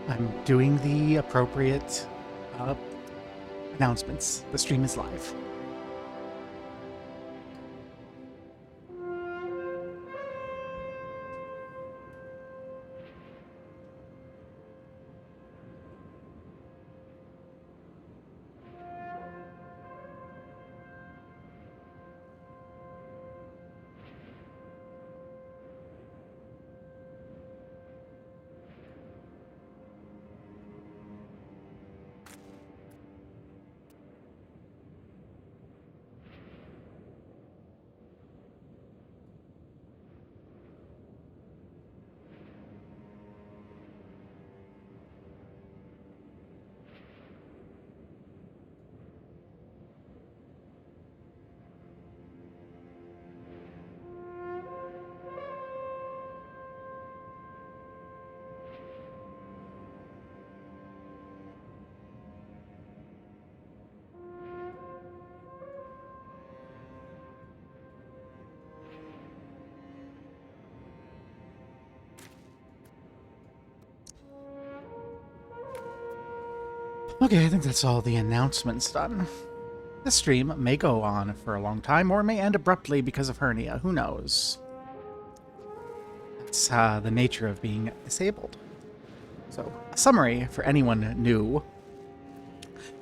I'm doing the appropriate uh, announcements. The stream is live. Okay, I think that's all the announcements done. This stream may go on for a long time, or may end abruptly because of hernia. Who knows? That's the nature of being disabled. So, a summary for anyone new.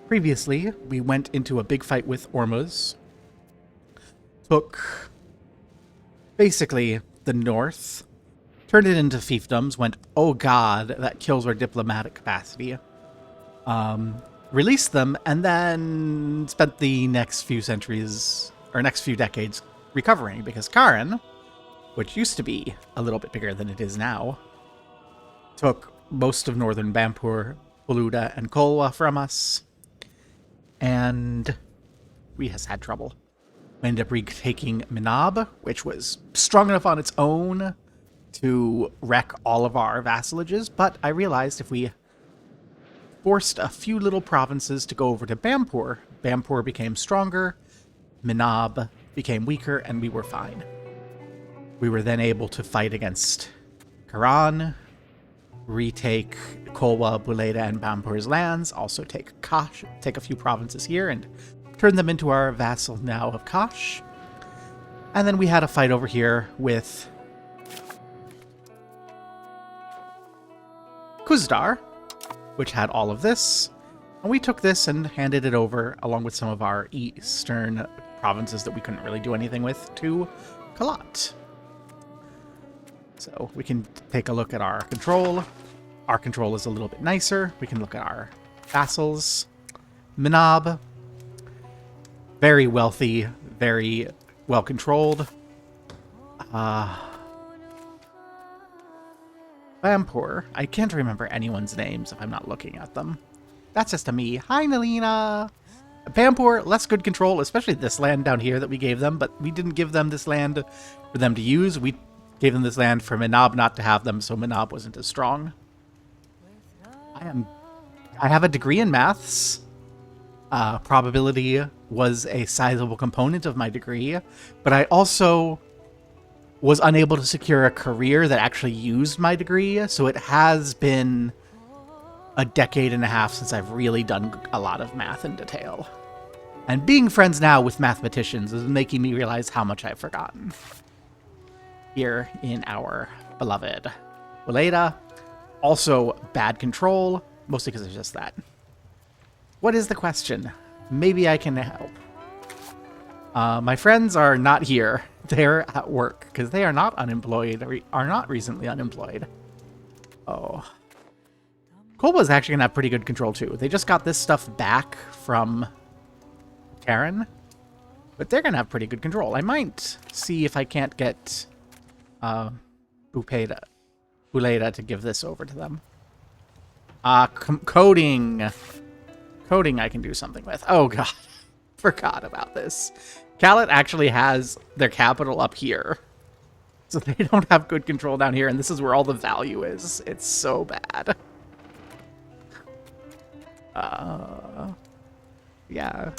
Previously, we went into a big fight with Ormuz. Took basically the north, turned it into fiefdoms, went, oh god, that kills our diplomatic capacity. Released them, and then spent the next few centuries, or next few decades, recovering, because Karen, which used to be a little bit bigger than it is now, took most of northern Bampur, Buluda, and Kolwa from us, and we has had trouble. We ended up retaking Minab, which was strong enough on its own to wreck all of our vassalages, but I realized if we forced a few little provinces to go over to Bampur, Bampur became stronger, Minab became weaker, and we were fine. We were then able to fight against Karan, retake Kolwa, Buleda, and Bampur's lands, also take Kash, take a few provinces here, and turn them into our vassal now of Kash. And then we had a fight over here with Kuzdar, which had all of this, and we took this and handed it over, along with some of our eastern provinces that we couldn't really do anything with, to Kalat. So we can take a look at our control. Our control is a little bit nicer. We can look at our vassals. Minab, very wealthy, very well controlled. Bampur, I can't remember anyone's names if I'm not looking at them. That's just a me. Hi, Nalina! Bampur, less good control, especially this land down here that we gave them, but we didn't give them this land for them to use. We gave them this land for Minab not to have them, so Minab wasn't as strong. I have a degree in maths. Probability was a sizable component of my degree, but I also was unable to secure a career that actually used my degree, so it has been a decade and a half since I've really done a lot of math in detail. And being friends now with mathematicians is making me realize how much I've forgotten. Here in our beloved Waleda. Also, bad control, mostly because it's just that. What is the question? Maybe I can help. My friends are not here. They're at work, because they are not unemployed, or are not recently unemployed. Oh. Kolba's actually going to have pretty good control, too. They just got this stuff back from Terran, but they're going to have pretty good control. I might see if I can't get Buleda to give this over to them. Coding. Coding I can do something with. Oh, God. Forgot about this. Kalat actually has their capital up here. So they don't have good control down here, and this is where all the value is. It's so bad. Yeah.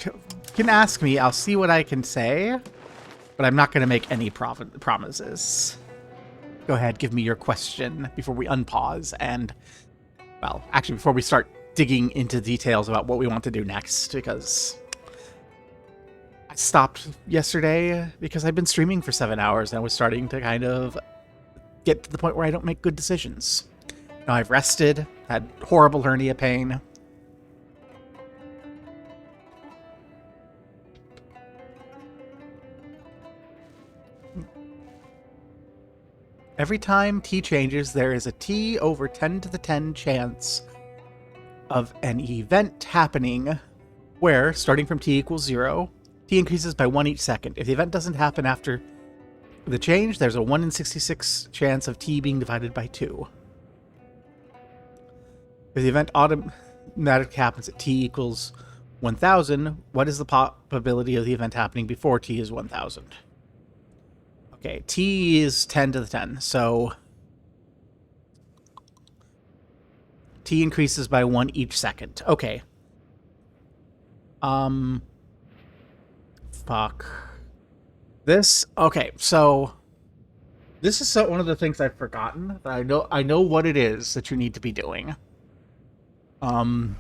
You can ask me. I'll see what I can say. But I'm not going to make any promises. go ahead, give me your question before we unpause and, well, actually before we start digging into details about what we want to do next, because I stopped yesterday because I've been streaming for 7 hours and I was starting to kind of get to the point where I don't make good decisions. Now I've rested, had horrible hernia pain. Every time t changes, there is a t over 10 to the 10 chance of an event happening where, starting from t equals 0, t increases by 1 each second. If the event doesn't happen after the change, there's a 1 in 66 chance of t being divided by 2. If the event automatically happens at t equals 1000, what is the probability of the event happening before t is 1000? Okay, t is 10 to the 10, so t increases by 1 each second. Okay. Fuck. This, okay, so this is one of the things I've forgotten. That I know what it is that you need to be doing. You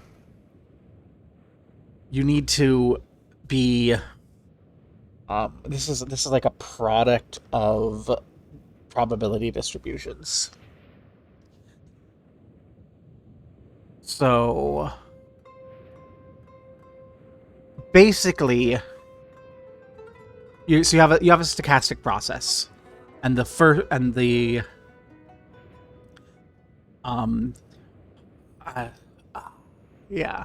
need to be this is like a product of probability distributions. So basically, you have a stochastic process, and yeah.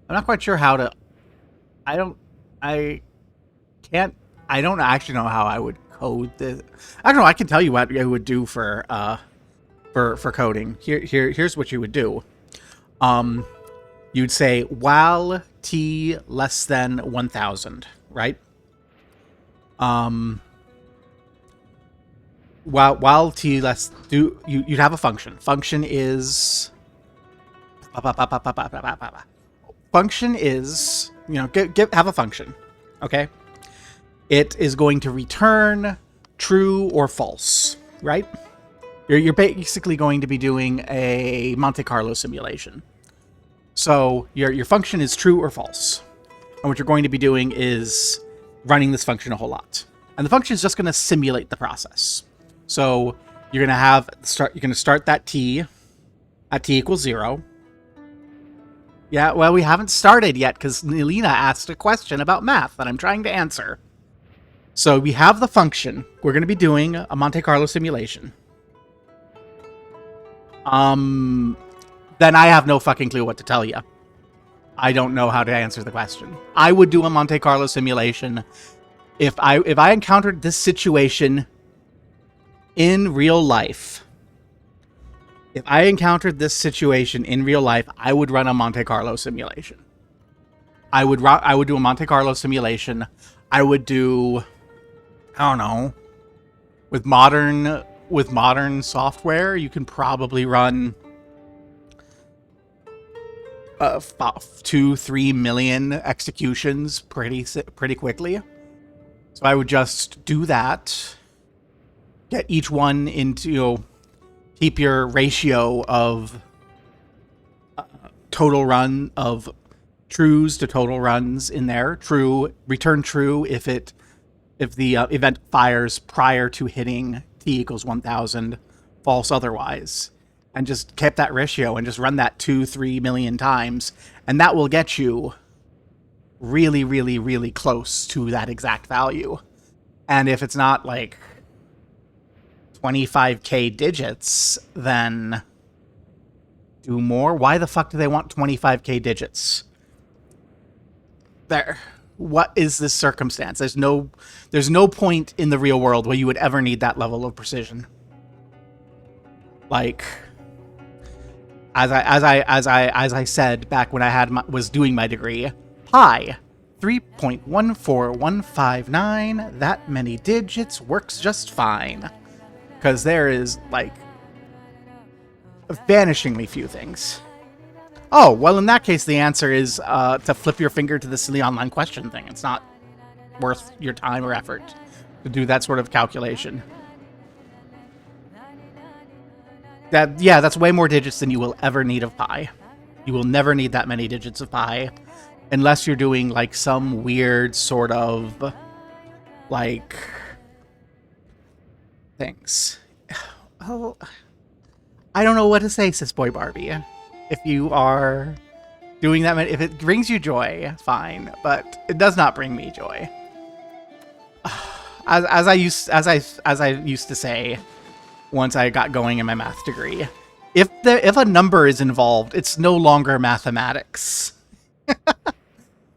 I'm not quite sure how to. I don't actually know how I would code this. I don't know. I can tell you what I would do for coding. Here's what you would do. You'd say while t less than 1000, right? While t less you'd have a function. Function is have a function, okay? It is going to return true or false, right? You're basically going to be doing a Monte Carlo simulation. So your function is true or false. And what you're going to be doing is running this function a whole lot. And the function is just going to simulate the process. So you're going to start that t at t equals 0. Yeah, well, we haven't started yet because Nelina asked a question about math that I'm trying to answer. So we have the function. We're going to be doing a Monte Carlo simulation. Then I have no fucking clue what to tell you. I don't know how to answer the question. I would do a Monte Carlo simulation if I encountered this situation in real life. If I encountered this situation in real life, I would run a Monte Carlo simulation. I would do a Monte Carlo simulation. I would do, I don't know, with modern software, you can probably run 2-3 million executions pretty quickly. So I would just do that. Get each one into, keep your ratio of total run of trues to total runs in there. True, return true if the event fires prior to hitting t equals 1000, false otherwise. And just keep that ratio and just run that 2-3 million times, and that will get you really, really, really close to that exact value. And if it's not like 25k digits, then do more. Why the fuck do they want 25k digits? There. What is this circumstance? There's no point in the real world where you would ever need that level of precision. Like, as I said back when I was doing my degree, pi 3.14159, that many digits works just fine. Because there is, like, vanishingly few things. Oh, well, in that case, the answer is to flip your finger to the silly online question thing. It's not worth your time or effort. to do that sort of calculation. Yeah, that's way more digits than you will ever need of pi. You will never need that many digits of pi unless you're doing like some weird sort of like things. Oh, I don't know what to say, sis boy Barbie. If you are doing that many, if it brings you joy, fine, but it does not bring me joy. As I used to say once I got going in my math degree, if a number is involved, it's no longer mathematics.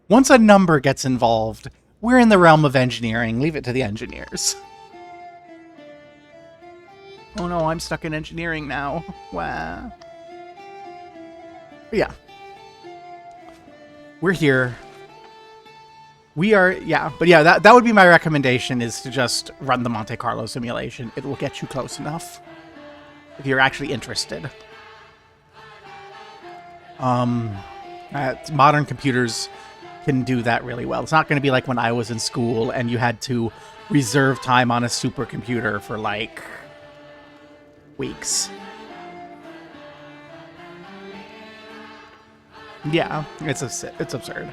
Once a number gets involved, we're in the realm of engineering. Leave it to the engineers. Oh no, I'm stuck in engineering now. Wow. But yeah. We're here. We are, yeah. But yeah, that would be my recommendation, is to just run the Monte Carlo simulation. It will get you close enough if you're actually interested. Modern computers can do that really well. It's not going to be like when I was in school and you had to reserve time on a supercomputer for like weeks. Yeah, it's absurd.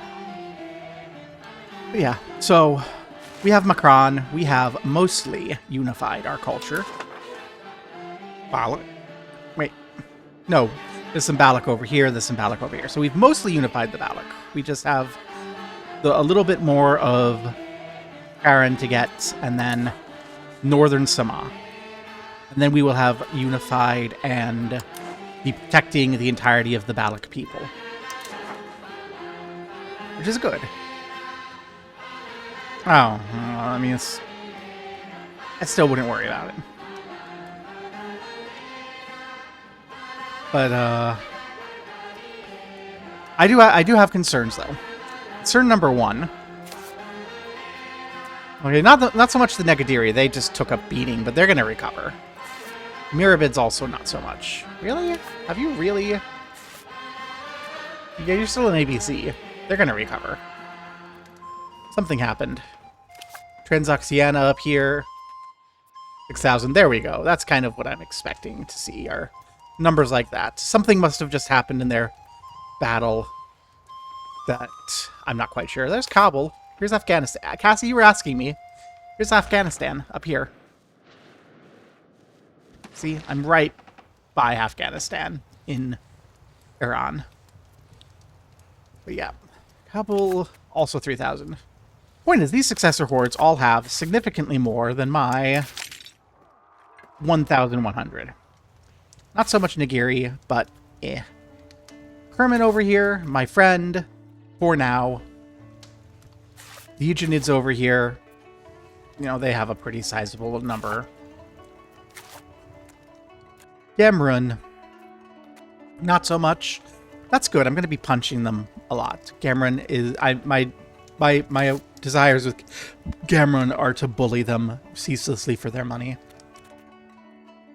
But yeah, so we have Makran. We have mostly unified our culture. Balak. Wait, no, there's some Balak over here. There's some Balak over here. So we've mostly unified the Balak. We just have a little bit more of Makran to get, and then northern Sama. And then we will have unified and be protecting the entirety of the Balak people. Which is good. Oh, I mean, I still wouldn't worry about it. But, I do have concerns, though. Concern number one. Okay, not so much the Negadiri. They just took a beating, but they're going to recover. Mirabid's also not so much. Really? Have you really? Yeah, you're still an ABC. They're going to recover. Something happened. Transoxiana up here. 6,000. There we go. That's kind of what I'm expecting to see, are numbers like that. Something must have just happened in their battle that I'm not quite sure. There's Kabul. Here's Afghanistan. Cassie, you were asking me. Here's Afghanistan up here. See, I'm right by Afghanistan in Iran. But yeah, Kabul, also 3,000. Point is, these successor hordes all have significantly more than my 1,100. Not so much Nagiri, but eh. Kerman over here, my friend, for now. The Eugenids over here, you know, they have a pretty sizable number. Gamrun, not so much. That's good. I'm going to be punching them a lot. Gamrun is my desires with Gamrun are to bully them ceaselessly for their money.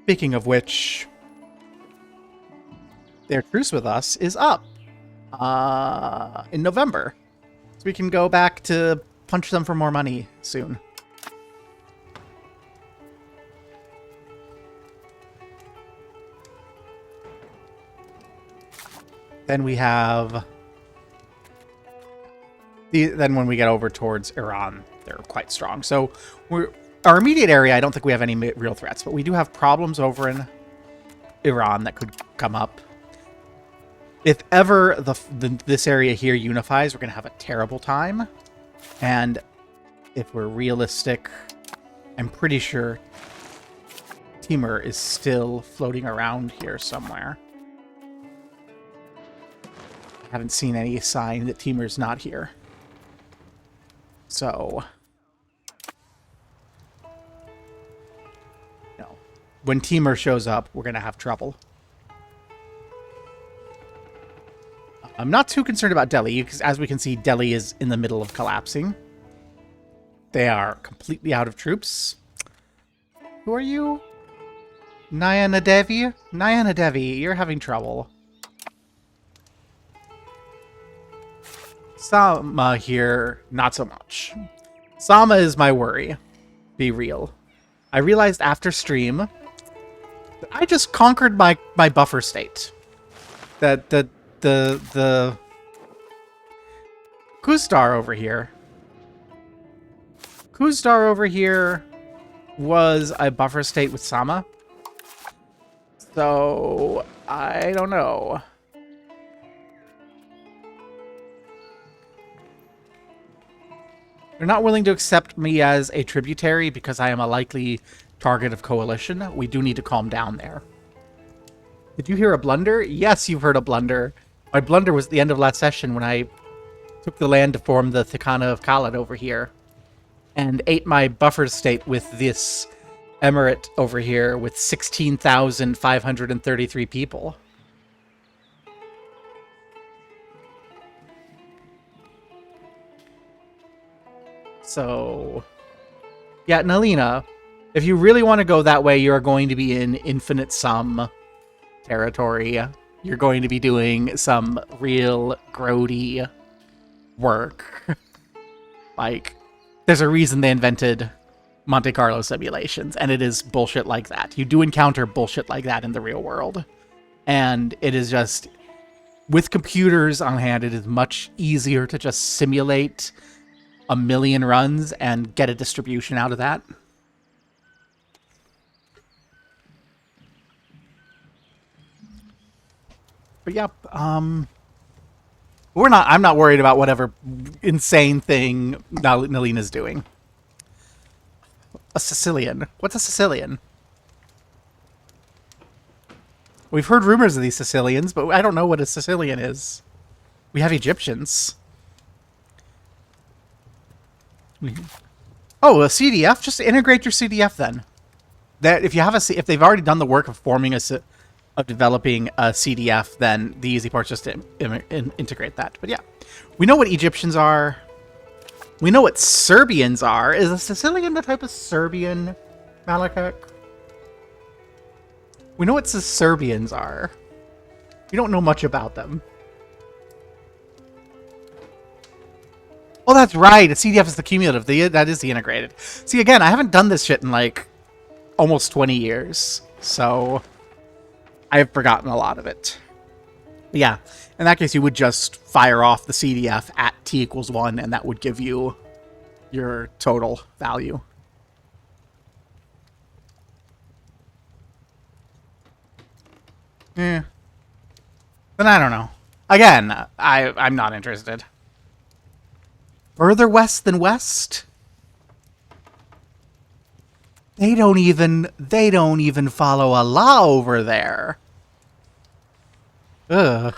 Speaking of which, their truce with us is up in November, so we can go back to punch them for more money soon. Then we have then when we get over towards Iran, they're quite strong. So our immediate area, I don't think we have any real threats, but we do have problems over in Iran that could come up. If ever this area here unifies, we're going to have a terrible time. And if we're realistic, I'm pretty sure Timur is still floating around here somewhere. I haven't seen any sign that Timur's not here. So, no. When Timur shows up, we're going to have trouble. I'm not too concerned about Delhi, because as we can see, Delhi is in the middle of collapsing. They are completely out of troops. Who are you? Nayana Devi? Nayana Devi, you're having trouble. Sama here, not so much. Sama is my worry. be real. I realized after stream that I just conquered my buffer state. That the Kustar over here. Kustar over here was a buffer state with Sama. So I don't know. They're not willing to accept me as a tributary because I am a likely target of coalition. We do need to calm down there. Did you hear a blunder? Yes, you've heard a blunder. My blunder was at the end of last session when I took the land to form the Thikana of Khalid over here and ate my buffer state with this emirate over here with 16,533 people. So, yeah, Nalina, if you really want to go that way, you're going to be in infinite sum territory. You're going to be doing some real grody work. Like, there's a reason they invented Monte Carlo simulations, and it is bullshit like that. You do encounter bullshit like that in the real world. And it is just, with computers on hand, it is much easier to just simulate a million runs and get a distribution out of that. But yeah, I'm not worried about whatever insane thing Nalina's doing. A Sicilian. What's a Sicilian? We've heard rumors of these Sicilians, but I don't know what a Sicilian is. We have Egyptians. Oh, a CDF? Just integrate your CDF then. That if you have if they've already done the work of developing a CDF, then the easy part's just to integrate that. But yeah, we know what Egyptians are. We know what Serbians are. Is a Sicilian the type of Serbian, Malakek? We know what the Serbians are. We don't know much about them. Oh, that's right. A CDF is the cumulative. That is the integrated. See, again, I haven't done this shit in, like, almost 20 years. So, I've forgotten a lot of it. But yeah, in that case, you would just fire off the CDF at t equals 1, and that would give you your total value. Yeah. Then I don't know. Again, I'm not interested. Further west than west? They don't even follow a law over there. Ugh.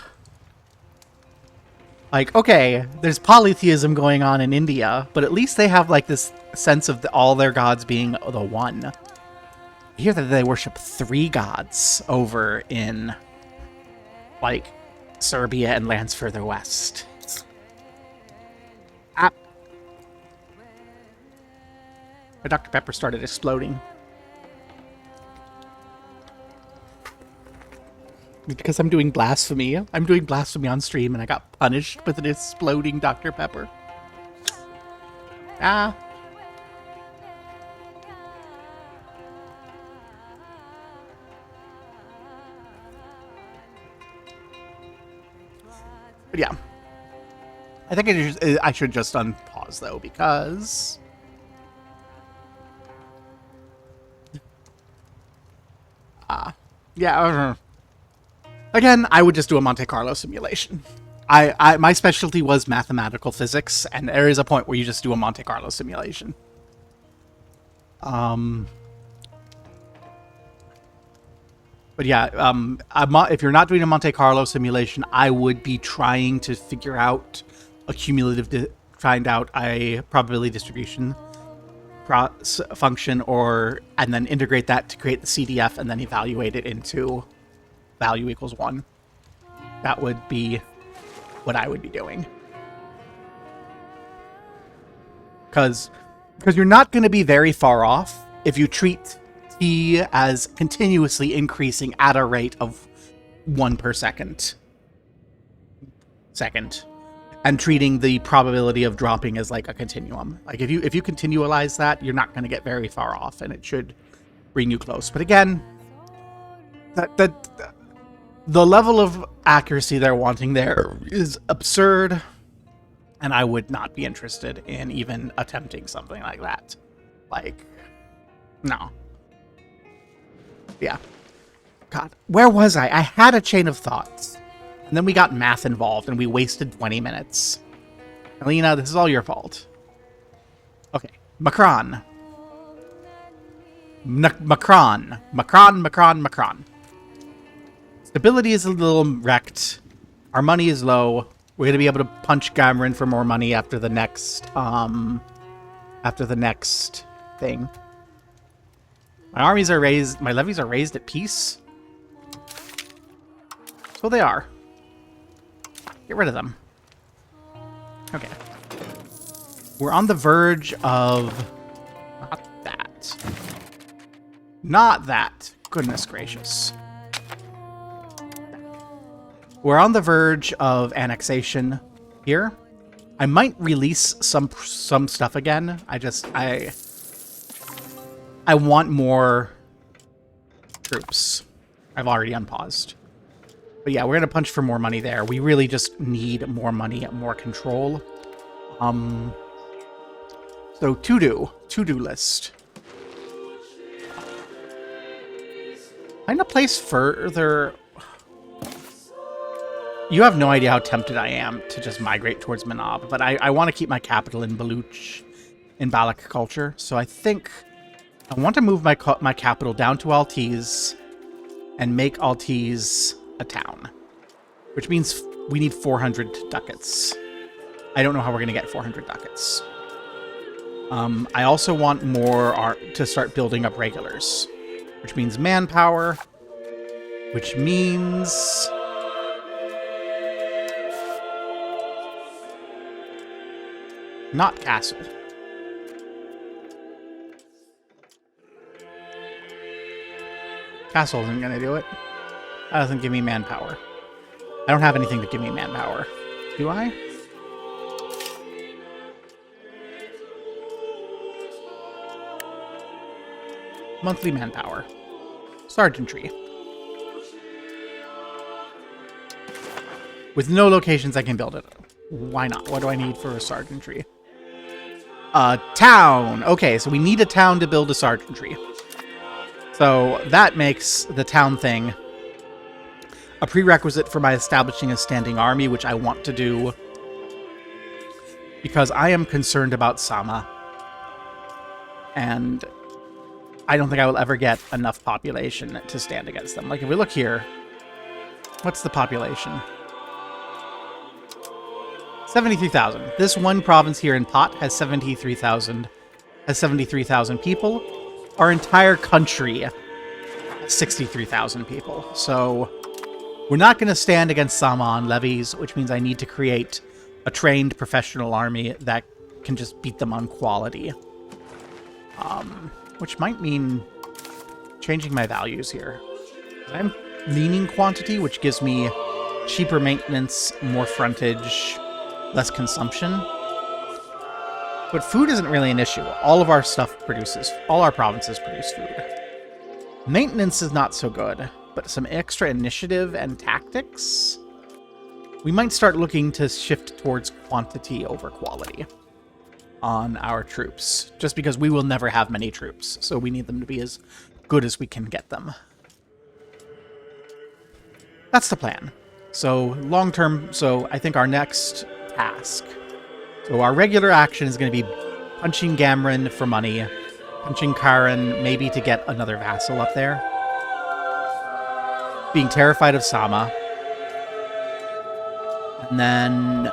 Like, okay, there's polytheism going on in India, but at least they have, like, this sense of all their gods being the one. I hear that they worship 3 gods over in, like, Serbia and lands further west. My Dr. Pepper started exploding. Because I'm doing blasphemy. I'm doing blasphemy on stream and I got punished with an exploding Dr. Pepper. Ah. But yeah. I think I should just unpause though, because yeah. Again, I would just do a Monte Carlo simulation. My specialty was mathematical physics, and there is a point where you just do a Monte Carlo simulation. But yeah, if you're not doing a Monte Carlo simulation, I would be trying to figure out a find out a probability distribution function, and then integrate that to create the CDF, and then evaluate it into value equals 1. That would be what I would be doing. Because you're not going to be very far off if you treat t as continuously increasing at a rate of 1 per second. and treating the probability of dropping as like a continuum. Like if you continualize that, you're not going to get very far off, and it should bring you close. But again, the level of accuracy they're wanting there is absurd, and I would not be interested in even attempting something like that. Like, no. Yeah. God, where was I? I had a chain of thoughts. And then we got math involved, and we wasted 20 minutes. Alina, this is all your fault. Okay. Makran. Makran. Stability is a little wrecked. Our money is low. We're going to be able to punch Gamrin for more money after the next thing. My armies are raised. My levies are raised at peace. So they are. Get rid of them. Okay. We're on the verge of... Not that. Not that. Goodness gracious. We're on the verge of annexation here. I might release some stuff again. I want more troops. I've already unpaused. But yeah, we're going to punch for more money there. We really just need more money, more control. So to-do list. Find a place further. You have no idea how tempted I am to just migrate towards Manab, but I want to keep my capital in Baluch, in Balak culture. So I think I want to move my capital down to Altiz and make Altiz a town, which means we need 400 ducats. I don't know how we're going to get 400 ducats. I also want more to start building up regulars, which means manpower, which means... not castle. Castle isn't going to do it. That doesn't give me manpower. I don't have anything to give me manpower. Do I? Monthly manpower. Sergeantry. With no locations I can build it. Why not? What do I need for a sergeantry? A town! Okay, so we need a town to build a sergeantry. So that makes the town thing a prerequisite for my establishing a standing army, which I want to do because I am concerned about Sama. And I don't think I will ever get enough population to stand against them. Like, if we look here, what's the population? 73,000. This one province here in Pot has 73,000 people. Our entire country has 63,000 people. So we're not going to stand against Sama on levies, which means I need to create a trained professional army that can just beat them on quality. Which might mean changing my values here. I'm leaning quantity, which gives me cheaper maintenance, more frontage, less consumption. But food isn't really an issue. All of our stuff produces, all our provinces produce food. Maintenance is not so good, but some extra initiative and tactics, we might start looking to shift towards quantity over quality on our troops, just because we will never have many troops, so we need them to be as good as we can get them. That's the plan. So long term, so I think our next task. So our regular action is going to be punching Gamrin for money, punching Karen maybe to get another vassal up there, being terrified of Sama, and then,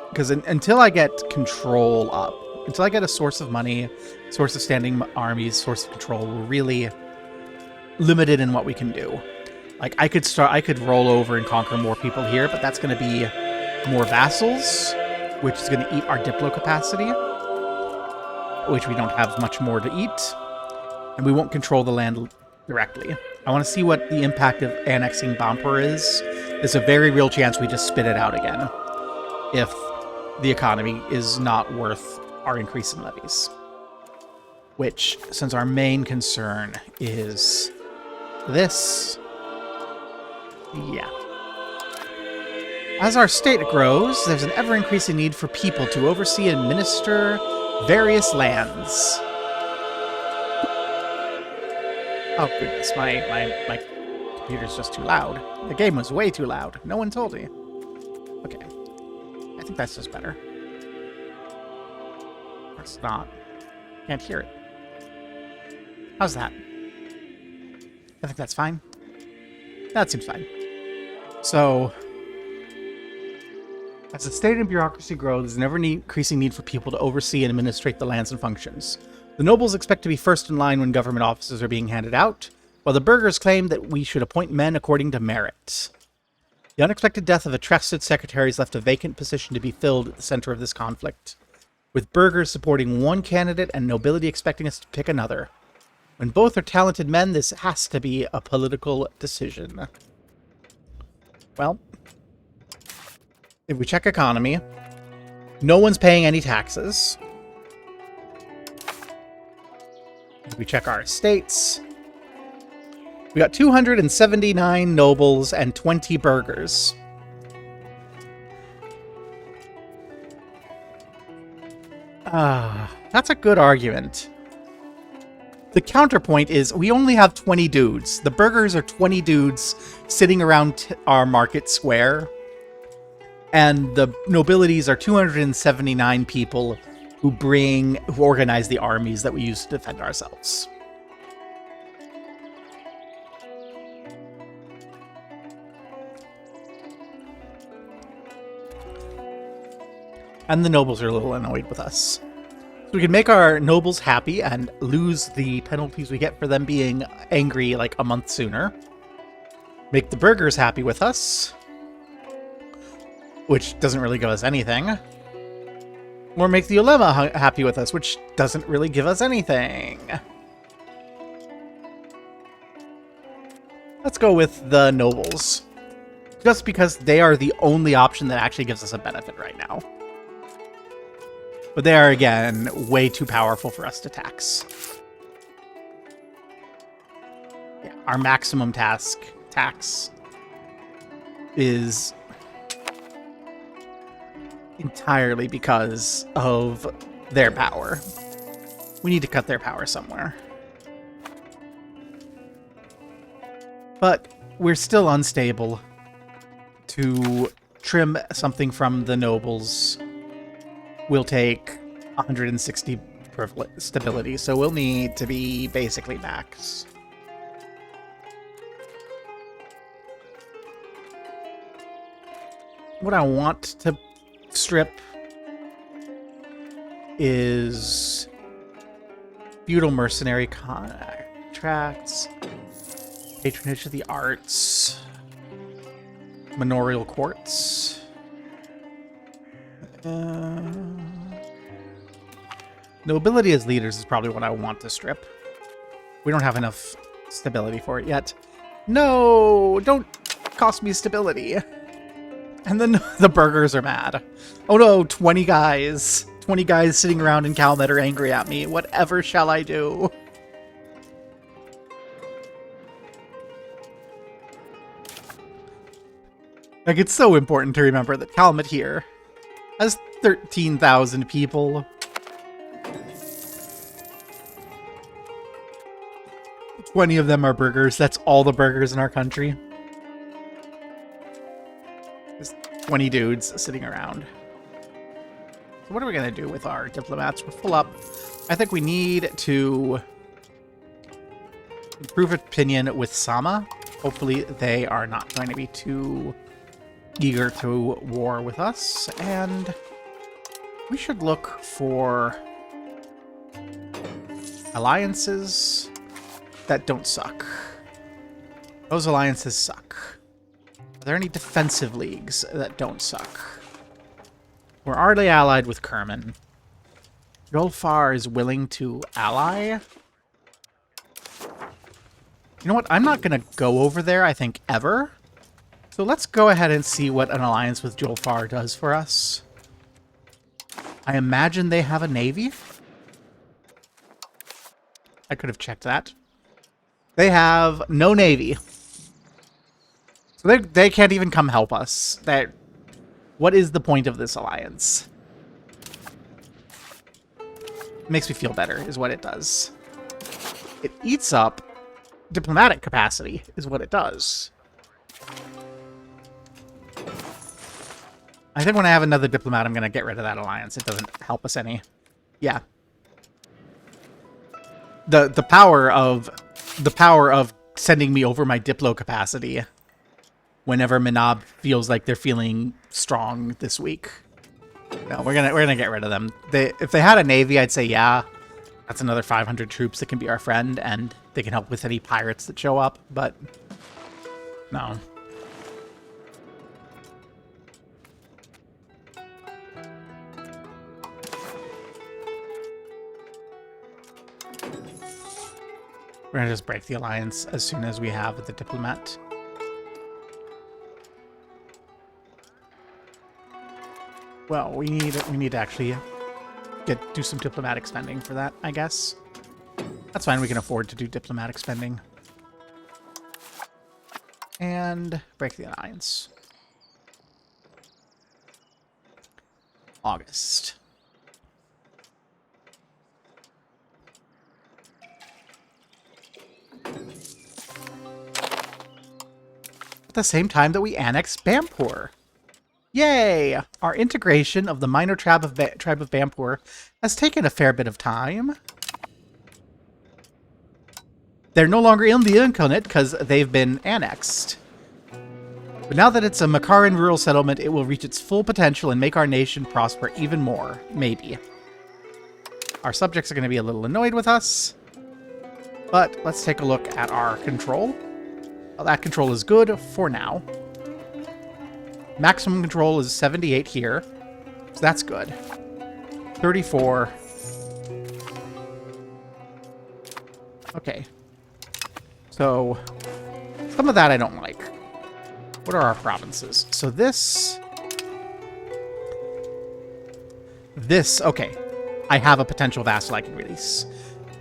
because until I get control up, until I get a source of money, source of standing armies, source of control, we're really limited in what we can do. Like, I could roll over and conquer more people here, but that's going to be more vassals, which is going to eat our Diplo capacity, which we don't have much more to eat, and we won't control the land directly. I want to see what the impact of annexing Bampur is. There's a very real chance we just spit it out again. if the economy is not worth our increase in levies. Which, since our main concern is this, yeah. As our state grows, there's an ever-increasing need for people to oversee and administer various lands. Oh goodness, my computer's just too loud. The game was way too loud. No one told me. Okay. I think that's just better. Or it's not. Can't hear it. How's that? I think that's fine. That seems fine. So, as the state and bureaucracy grow, there's an ever-increasing need for people to oversee and administrate the lands and functions. The nobles expect to be first in line when government offices are being handed out, while the burghers claim that we should appoint men according to merit. The unexpected death of a trusted secretary has left a vacant position to be filled at the center of this conflict, with burghers supporting one candidate and nobility expecting us to pick another. When both are talented men, this has to be a political decision. Well, if we check economy, no one's paying any taxes. If we check our estates, we got 279 nobles and 20 burghers. That's a good argument. The counterpoint is we only have 20 dudes. The burghers are 20 dudes sitting around our market square. And the nobilities are 279 people who organize the armies that we use to defend ourselves. And the nobles are a little annoyed with us. So we can make our nobles happy and lose the penalties we get for them being angry like a month sooner. Make the burghers happy with us, which doesn't really give us anything. Or make the ulema happy with us, which doesn't really give us anything. Let's go with the nobles. Just because they are the only option that actually gives us a benefit right now. But they are, again, way too powerful for us to tax. Yeah, our maximum tax is entirely because of their power. We need to cut their power somewhere. But we're still unstable. To trim something from the nobles will take 160 stability, so we'll need to be basically max. What I want to strip is feudal mercenary contracts, patronage of the arts, manorial courts. Nobility as leaders is probably what I want to strip. We don't have enough stability for it yet. No! Don't cost me stability. And then the burghers are mad. Oh no, 20 guys. 20 guys sitting around in Calmet are angry at me. Whatever shall I do? Like, it's so important to remember that Calmet here has 13,000 people. 20 of them are burghers. That's all the burghers in our country. There's 20 dudes sitting around. So what are we going to do with our diplomats? We're full up. I think we need to improve opinion with Sama. Hopefully they are not going to be too eager to war with us. And we should look for alliances that don't suck. Those alliances suck. Are there any defensive leagues that don't suck? We're already allied with Kerman. Golfar is willing to ally. You know what? I'm not going to go over there, I think, ever. So let's go ahead and see what an alliance with Julfar does for us. I imagine they have a navy. I could have checked that. They have no navy. So they can't even come help us. What is the point of this alliance? It makes me feel better, is what it does. It eats up diplomatic capacity, is what it does. I think when I have another diplomat, I'm going to get rid of that alliance. It doesn't help us any. Yeah. The power of sending me over my diplo capacity whenever Minab feels like they're feeling strong this week. No, we're gonna get rid of them. If they had a navy, I'd say yeah. That's another 500 troops that can be our friend, and they can help with any pirates that show up, but no. We're gonna just break the alliance as soon as we have the diplomat. Well, we need to actually do some diplomatic spending for that, I guess. That's fine, we can afford to do diplomatic spending. And break the alliance. August. At the same time that we annex Bampur. Yay! Our integration of the minor tribe of Bampur has taken a fair bit of time. They're no longer in the Incarnate because they've been annexed. But now that it's a Makran rural settlement, it will reach its full potential and make our nation prosper even more. Maybe. Our subjects are going to be a little annoyed with us. But let's take a look at our control. Well, that control is good for now. Maximum control is 78 here, so that's good. 34. Okay. So, some of that I don't like. What are our provinces? So this, okay. I have a potential vassal I can release.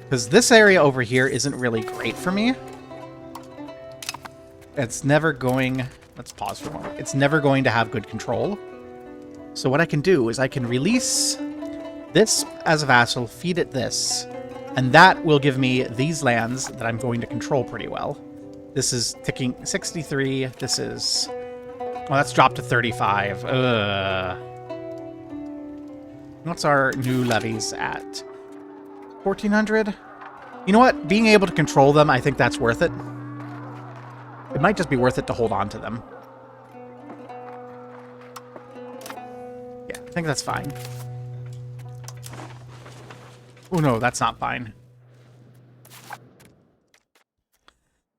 Because this area over here isn't really great for me. It's never going... Let's pause for a moment. It's never going to have good control. So what I can do is I can release this as a vassal, feed it this, and that will give me these lands that I'm going to control pretty well. This is ticking 63. This is... Well, that's dropped to 35. What's our new levies at? 1,400? You know what? Being able to control them, I think that's worth it. It might just be worth it to hold on to them. Yeah, I think that's fine. Oh no, that's not fine.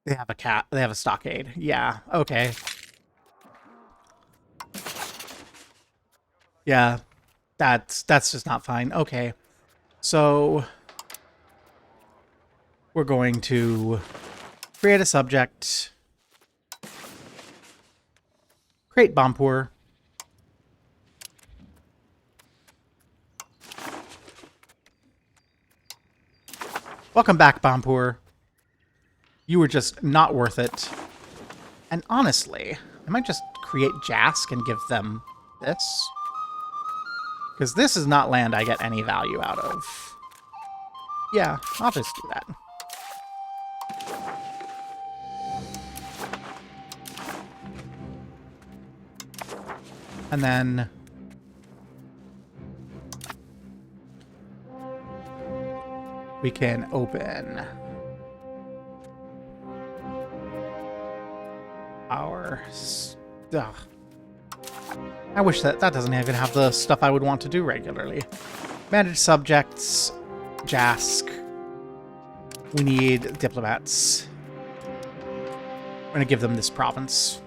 They have they have a stockade. Yeah, okay. Yeah, that's just not fine. Okay. So we're going to create a subject. Create Bampur. Welcome back, Bampur. You were just not worth it. And honestly, I might just create Jask and give them this. Because this is not land I get any value out of. Yeah, I'll just do that. And then we can open our stuff. I wish that doesn't even have the stuff I would want to do regularly. Manage subjects, Jask. We need diplomats. We're going to give them this province.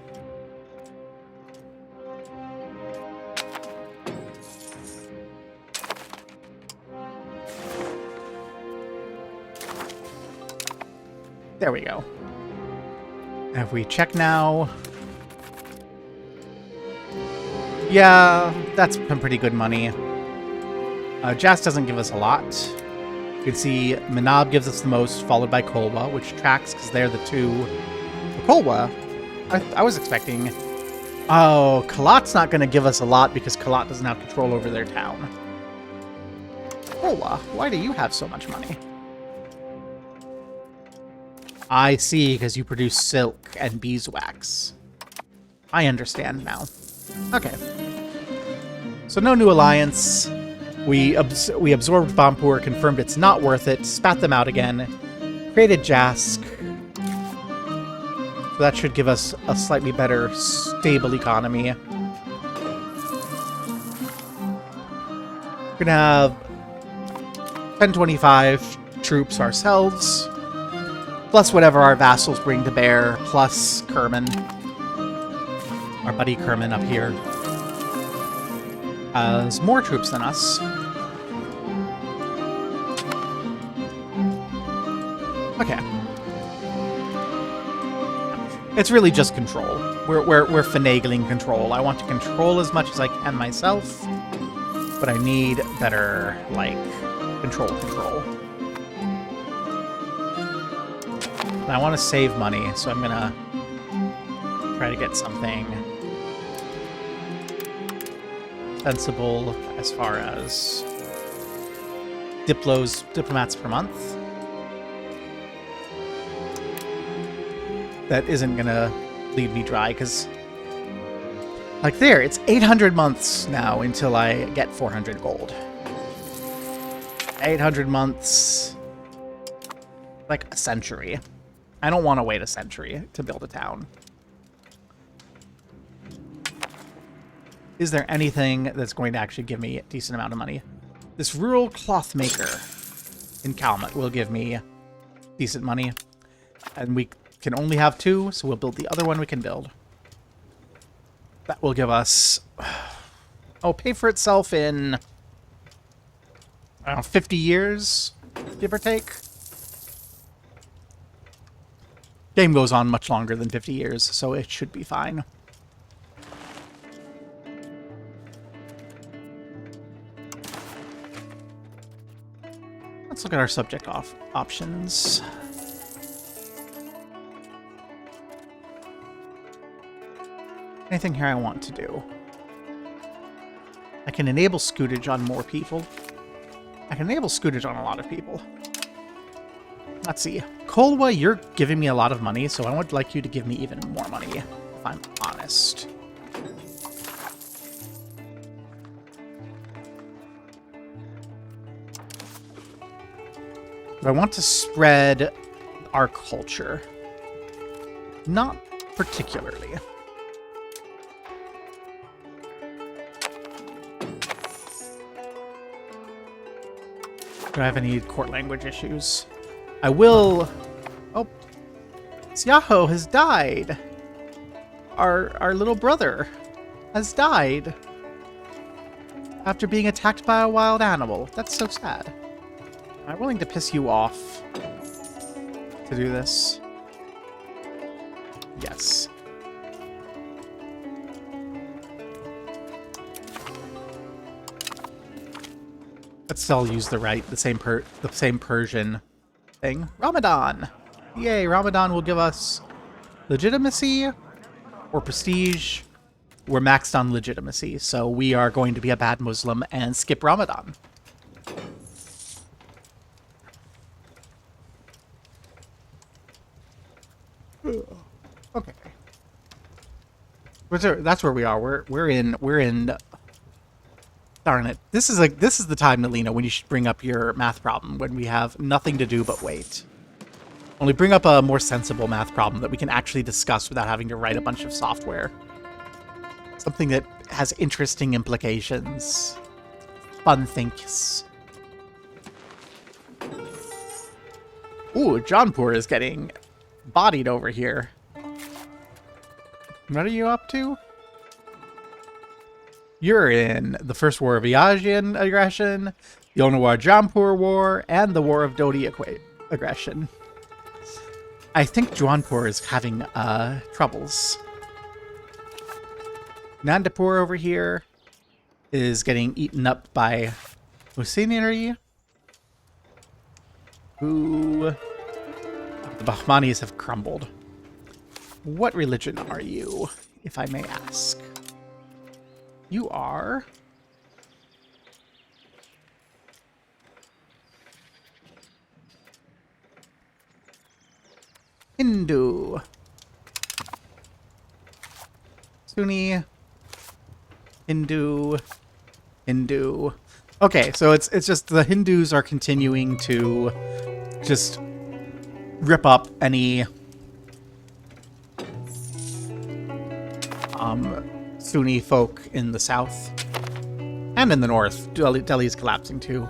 There we go. And if we check now, Yeah, that's some pretty good money. Jas doesn't give us a lot. You can see Manab gives us the most, followed by Kolwa, which tracks because they're the two. Kolwa, I was expecting. Oh, Kalat's not going to give us a lot because Kalat doesn't have control over their town. Kolwa, why do you have so much money? I see, because you produce silk and beeswax. I understand now. Okay. So no new alliance. We absorbed Bampur, confirmed it's not worth it, spat them out again, created Jask. So that should give us a slightly better, stable economy. We're gonna have 1025 troops ourselves, plus whatever our vassals bring to bear, plus Kerman. Our buddy Kerman up here has more troops than us. Okay. It's really just control. We're finagling control. I want to control as much as I can myself, but I need better, like, control. And I want to save money, so I'm gonna try to get something sensible as far as diplomats per month. That isn't gonna leave me dry, because like there, it's 800 months now until I get 400 gold. 800 months, like a century. I don't want to wait a century to build a town. Is there anything that's going to actually give me a decent amount of money? This rural cloth maker in Kalmut will give me decent money, and we can only have 2, so we'll build the other one we can build. That will give us... Oh, pay for itself in... I don't know, 50 years, give or take? Game goes on much longer than 50 years, so it should be fine. Let's look at our subject options. Anything here I want to do? I can enable scootage on more people. I can enable scootage on a lot of people. Let's see. Kolwa, you're giving me a lot of money, so I would like you to give me even more money, if I'm honest. But I want to spread our culture. Not particularly. Do I have any court language issues? I will... Oh. Siaho has died. Our little brother has died. After being attacked by a wild animal. That's so sad. Am I willing to piss you off to do this? Yes. Let's still use the same Persian thing. Ramadan! Yay, Ramadan will give us legitimacy or prestige. We're maxed on legitimacy, so we are going to be a bad Muslim and skip Ramadan. Okay. That's where we are. We're in darn it. This is the time, Nalina, when you should bring up your math problem, when we have nothing to do but wait. Only bring up a more sensible math problem that we can actually discuss without having to write a bunch of software. Something that has interesting implications. Fun things. Ooh, Jaunpur is getting bodied over here. What are you up to? You're in the First War of Yajian aggression, the Onawar Jaunpur War, and the War of Dodi aggression. I think Jaunpur is having troubles. Nandapur over here is getting eaten up by Husseinry, who the Bahmanis have crumbled. What religion are you, if I may ask? You are... Hindu. Sunni. Hindu. Hindu. Okay, so it's just the Hindus are continuing to just rip up any Sunni folk in the south and in the north. Delhi is collapsing too.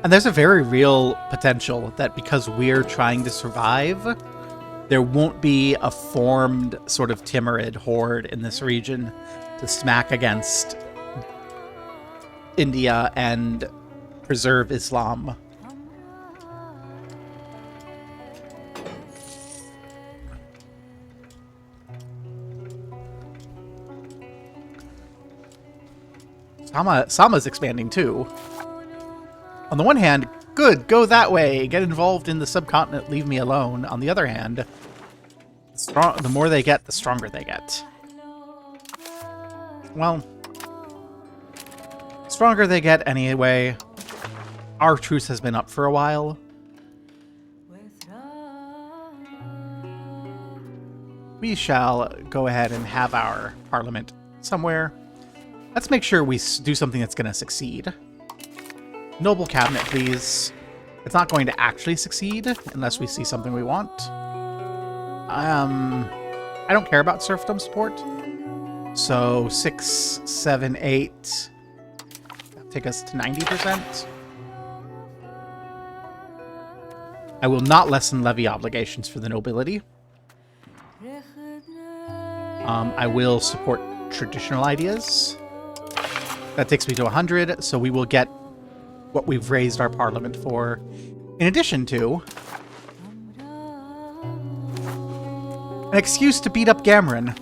And there's a very real potential that because we're trying to survive, there won't be a formed sort of Timurid horde in this region to smack against India and preserve Islam. Sama's expanding too. On the one hand, good, go that way, get involved in the subcontinent, leave me alone. On the other hand, the more they get, the stronger they get. Well, stronger they get anyway. Our truce has been up for a while. We shall go ahead and have our parliament somewhere. Let's make sure we do something that's going to succeed. Noble cabinet, please. It's not going to actually succeed unless we see something we want. I don't care about serfdom support. So 6, 7, 8. That'll take us to 90%. I will not lessen levy obligations for the nobility. I will support traditional ideas. That takes me to 100, so we will get what we've raised our parliament for. In addition to an excuse to beat up Gamron.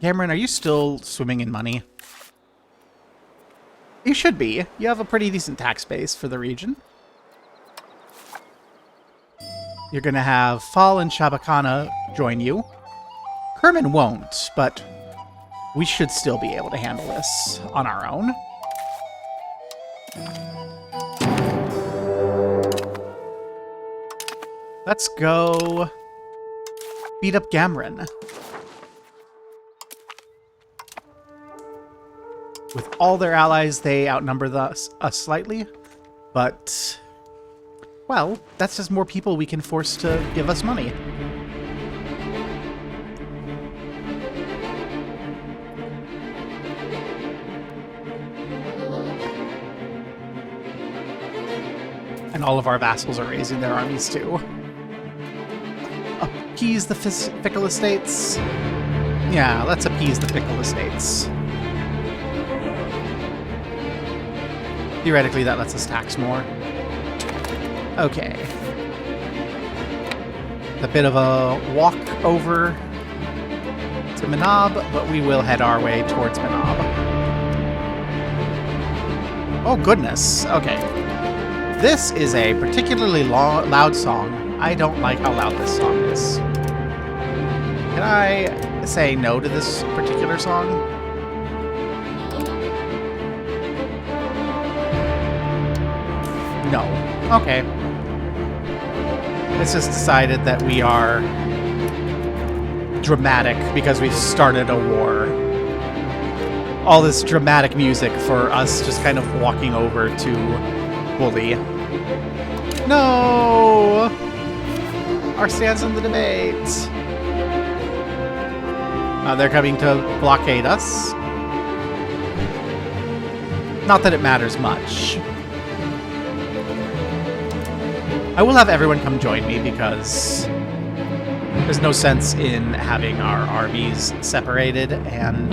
Gamron, are you still swimming in money? You should be. You have a pretty decent tax base for the region. You're going to have Fal and Shabakana join you. Kerman won't, but we should still be able to handle this on our own. Let's go beat up Gamron. With all their allies, they outnumber us slightly, but, well, that's just more people we can force to give us money. And all of our vassals are raising their armies too. Appease the fickle estates? Yeah, let's appease the fickle estates. Theoretically, that lets us tax more. Okay. A bit of a walk over to Manab, but we will head our way towards Manab. Oh, goodness. Okay. This is a particularly loud song. I don't like how loud this song is. Can I say no to this particular song? No. Okay. It's just decided that we are dramatic because we've started a war. All this dramatic music for us just kind of walking over to Bully. No! Our stance in the debate. They're coming to blockade us. Not that it matters much. I will have everyone come join me because there's no sense in having our armies separated and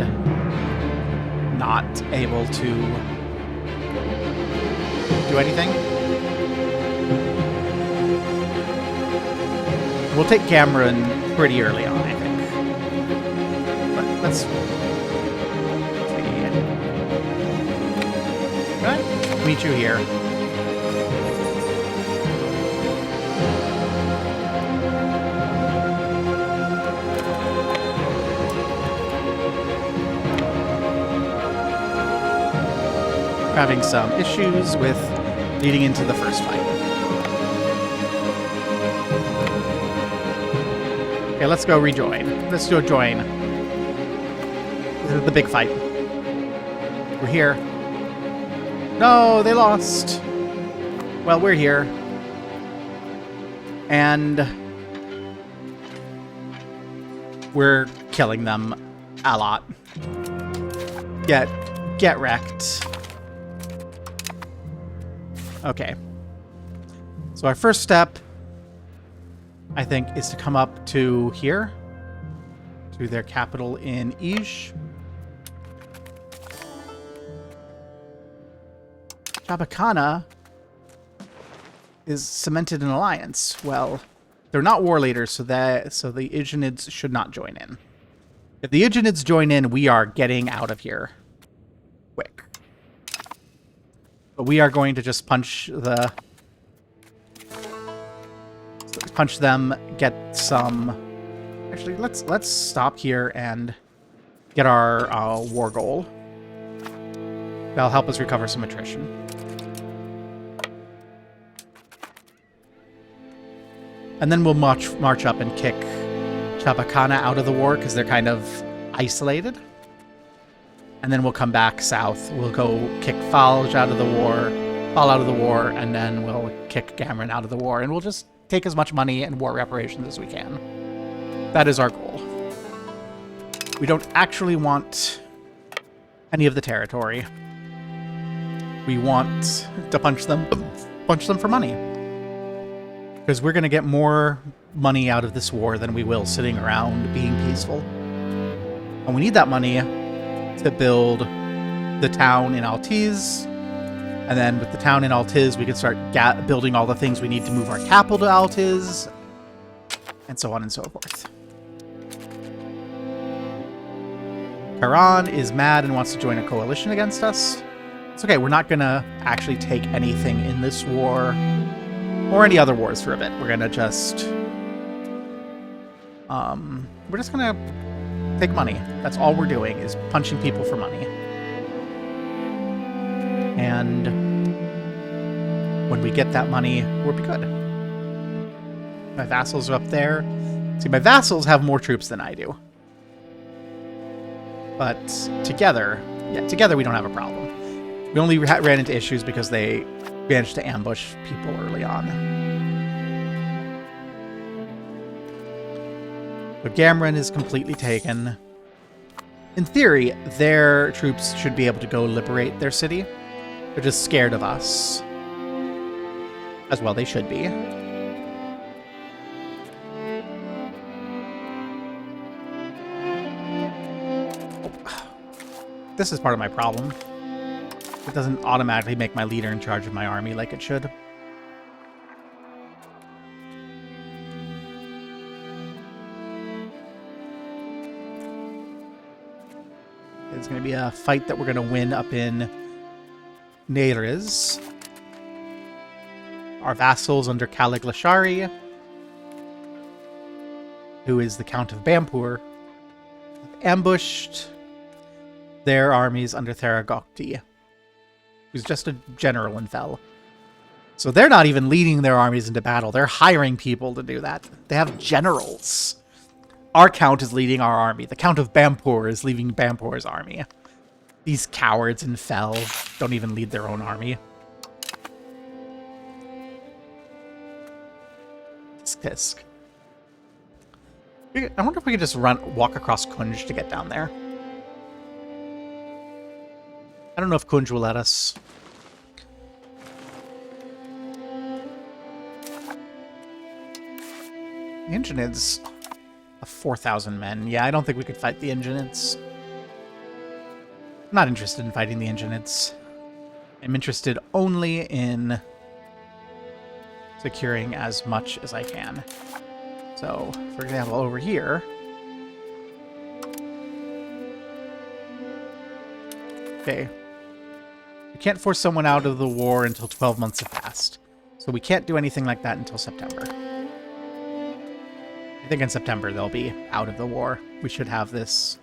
not able to do anything. We'll take Cameron pretty early on, I think. But let's see. Right? Meet you here. Having some issues with leading into the first fight. Okay, let's go rejoin. Let's go join. This is the big fight. We're here. No, they lost. Well, we're here. And we're killing them a lot. Get wrecked. Okay. So our first step, I think, is to come up to here, to their capital in EU5. Shabakana is cemented an alliance. Well, they're not war leaders, so the Ijinids should not join in. If the Ijinids join in, we are getting out of here quick. But we are going to just punch them, get some... Actually, let's stop here and get our war goal. That'll help us recover some attrition. And then we'll march up and kick Shabakana out of the war, because they're kind of isolated. And then we'll come back south. We'll go kick Fall out of the war, and then we'll kick Cameron out of the war. And we'll just take as much money and war reparations as we can. That is our goal. We don't actually want any of the territory. We want to punch them for money. Because we're going to get more money out of this war than we will sitting around being peaceful. And we need that money to build the town in Altiz. And then with the town in Altiz, we can start building all the things we need to move our capital to Altiz. And so on and so forth. Karan is mad and wants to join a coalition against us. It's okay, we're not going to actually take anything in this war or any other wars for a bit. We're going to just... we're just going to take money. That's all we're doing, is punching people for money. And when we get that money, we'll be good. My vassals are up there. See, my vassals have more troops than I do. But together we don't have a problem. We only ran into issues because they managed to ambush people early on. But Gamron is completely taken. In theory, their troops should be able to go liberate their city. They're just scared of us. As well they should be. This is part of my problem. It doesn't automatically make my leader in charge of my army like it should. It's going to be a fight that we're going to win up in Neriz. Our vassals under Kaliglashari, who is the Count of Bampur, ambushed their armies under Theragokti, who's just a general and fell. So they're not even leading their armies into battle. They're hiring people to do that. They have generals. Our Count is leading our army. The Count of Bampur is leading Bampur's army. These cowards in Fell don't even lead their own army. Tisk. I wonder if we could just walk across Kunj to get down there. I don't know if Kunj will let us. The Ingenids have 4,000 men. Yeah, I don't think we could fight the Ingenids. I'm not interested in fighting the Ingenids. I'm interested only in securing as much as I can. So, for example, over here... Okay. We can't force someone out of the war until 12 months have passed. So we can't do anything like that until September. I think in September they'll be out of the war. We should have this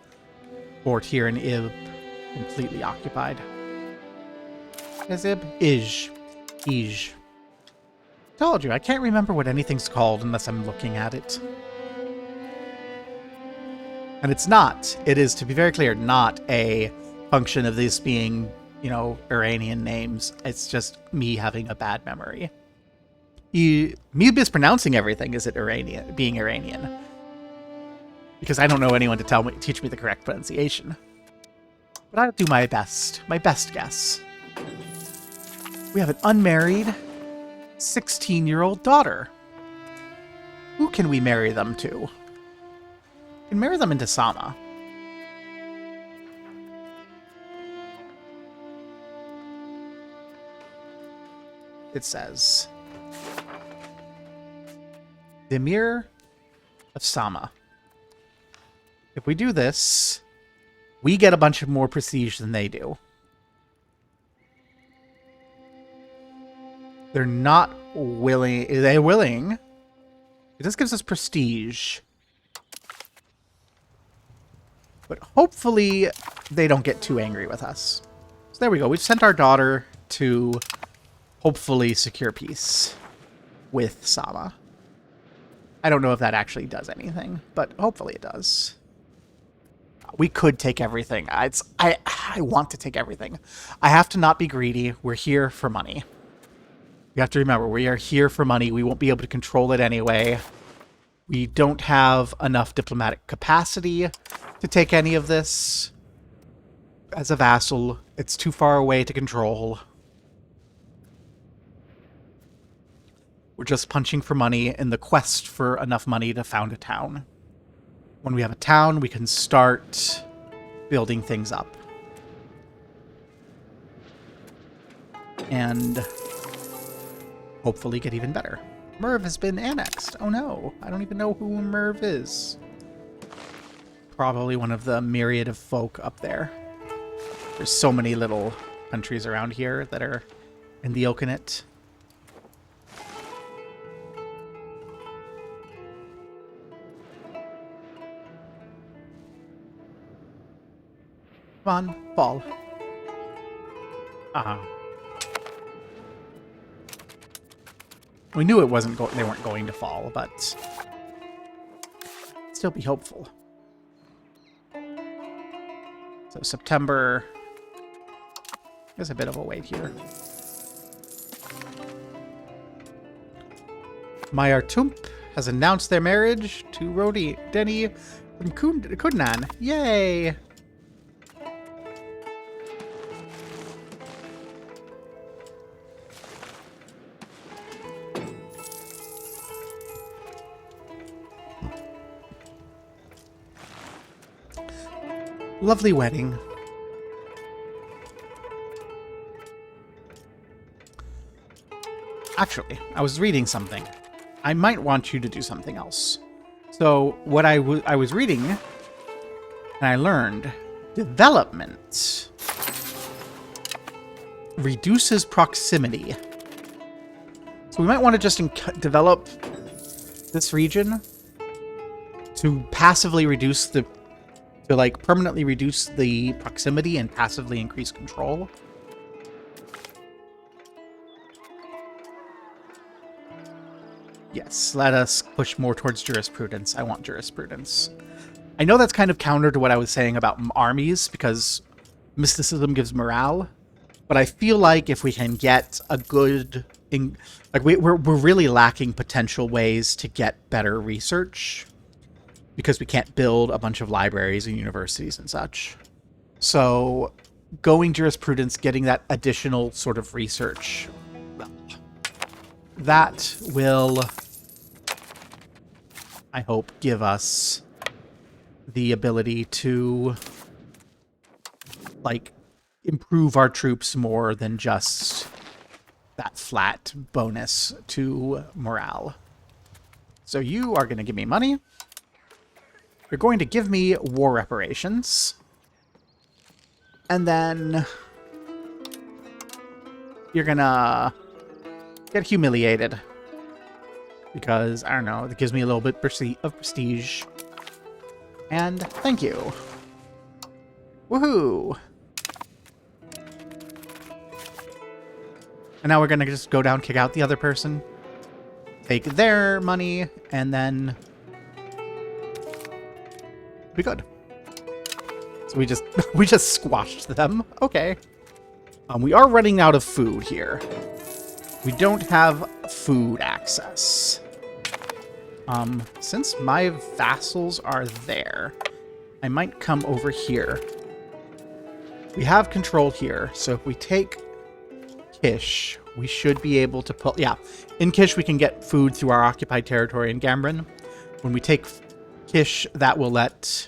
fort here in Ib completely occupied. Is Ib? Ij. Told you, I can't remember what anything's called unless I'm looking at it. And it's not. It is, to be very clear, not a function of this being, you know, Iranian names. It's just me having a bad memory. Me mispronouncing everything is it Iranian, being Iranian. Because I don't know anyone to teach me the correct pronunciation. But I'll do my best guess. We have an unmarried 16-year-old daughter. Who can we marry them to? We can marry them into Sama. It says, the Emir of Sama. If we do this, we get a bunch of more prestige than they do. They're not willing. They're willing. It just gives us prestige. But hopefully they don't get too angry with us. So there we go. We've sent our daughter to hopefully secure peace with Sama. I don't know if that actually does anything, but hopefully it does. We could take everything. I want to take everything. I have to not be greedy. We're here for money. You have to remember, we are here for money. We won't be able to control it anyway. We don't have enough diplomatic capacity to take any of this. As a vassal, it's too far away to control. We're just punching for money in the quest for enough money to found a town. When we have a town, we can start building things up. And hopefully get even better. Merv has been annexed. Oh no, I don't even know who Merv is. Probably one of the myriad of folk up there. There's so many little countries around here that are in the Okanit. Come on, fall. We knew it wasn't. They weren't going to fall, but still be hopeful. So September. There's a bit of a wait here. Mayartump has announced their marriage to Denny from Kudnan. Yay! Lovely wedding. Actually, I was reading something. I might want you to do something else. So, what I was reading, and I learned, development reduces proximity. So we might want to just develop this region to passively reduce the to like permanently reduce the proximity and passively increase control. Yes, let us push more towards jurisprudence. I want jurisprudence. I know that's kind of counter to what I was saying about armies, because mysticism gives morale, but I feel like if we can get a good... we're really lacking potential ways to get better research, because we can't build a bunch of libraries and universities and such. So going jurisprudence, getting that additional sort of research, well, that will, I hope, give us the ability to, like, improve our troops more than just that flat bonus to morale. So you are going to give me money. You're going to give me war reparations. And then you're going to get humiliated. Because, I don't know, it gives me a little bit of prestige. And thank you. Woohoo! And now we're going to just go down, kick out the other person. Take their money, and then be good. So we just squashed them. Okay. We are running out of food here. We don't have food access. Since my vassals are there, I might come over here. We have control here, so if we take Kish, we should be able to pull... Yeah, in Kish we can get food through our occupied territory in Gambrin. When we take Kish, that will let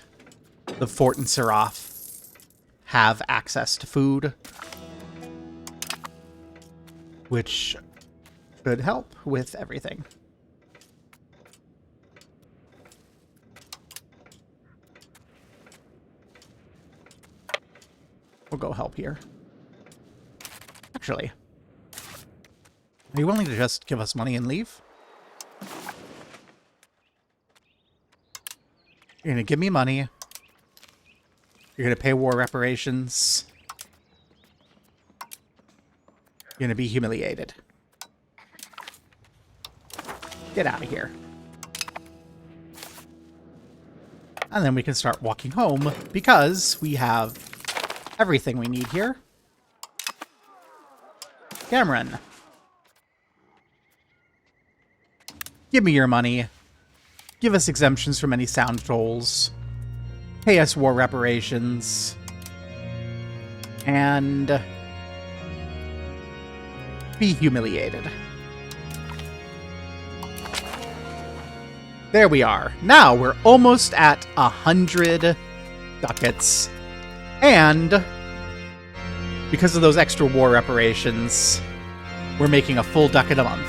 the fort in Serath have access to food, which should help with everything. We'll go help here. Actually, are you willing to just give us money and leave? You're going to give me money. You're going to pay war reparations. You're going to be humiliated. Get out of here. And then we can start walking home because we have everything we need here. Cameron. Give me your money. Give us exemptions from any sound tolls. Pay us war reparations. And be humiliated. There we are. Now we're almost at 100 ducats. And because of those extra war reparations, we're making a full ducat a month.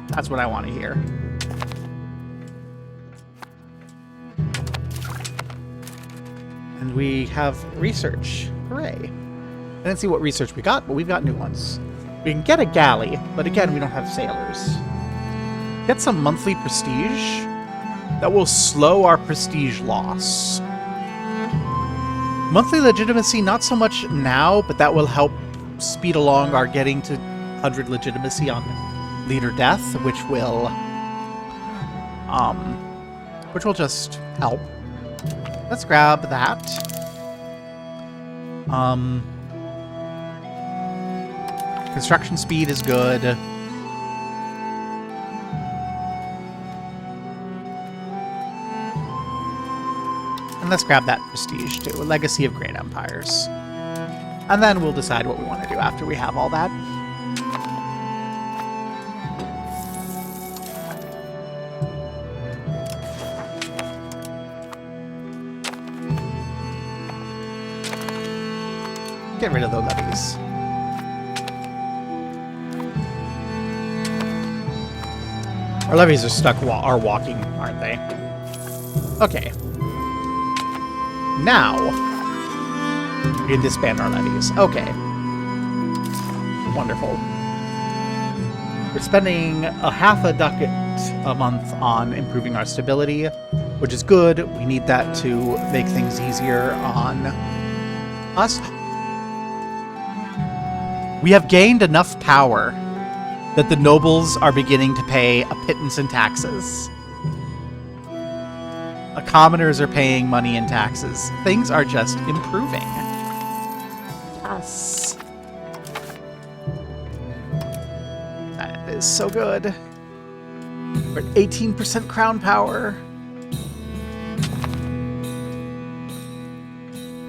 That's what I want to hear. And we have research. Hooray. I didn't see what research we got, but we've got new ones. We can get a galley, but again, we don't have sailors. Get some monthly prestige. That will slow our prestige loss. Monthly legitimacy, not so much now, but that will help speed along our getting to 100 legitimacy on leader death, which will just help. Let's grab that. Construction speed is good. And let's grab that prestige too, a legacy of great empires. And then we'll decide what we want to do after we have all that. Get rid of those levies. Our levies are stuck are walking, aren't they? Okay. Now, we can disband our levies. Okay. Wonderful. We're spending a half a ducat a month on improving our stability, which is good. We need that to make things easier on us. We have gained enough power that the nobles are beginning to pay a pittance in taxes. The commoners are paying money in taxes. Things are just improving. Yes. That is so good. We're at 18% crown power.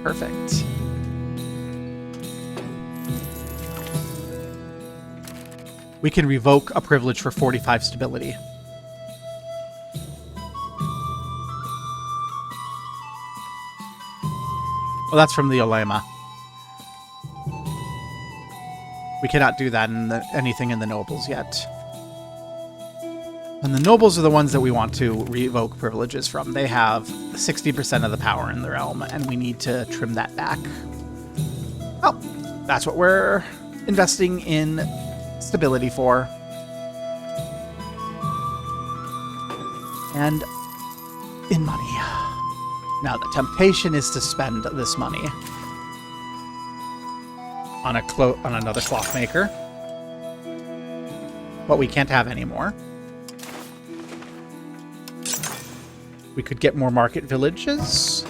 Perfect. We can revoke a privilege for 45 stability. Well, that's from the ulema. We cannot do that in anything in the nobles yet. And the nobles are the ones that we want to revoke privileges from. They have 60% of the power in the realm, and we need to trim that back. Well, that's what we're investing in stability for. And in money. Now, the temptation is to spend this money on another clothmaker. But we can't have any more. We could get more market villages,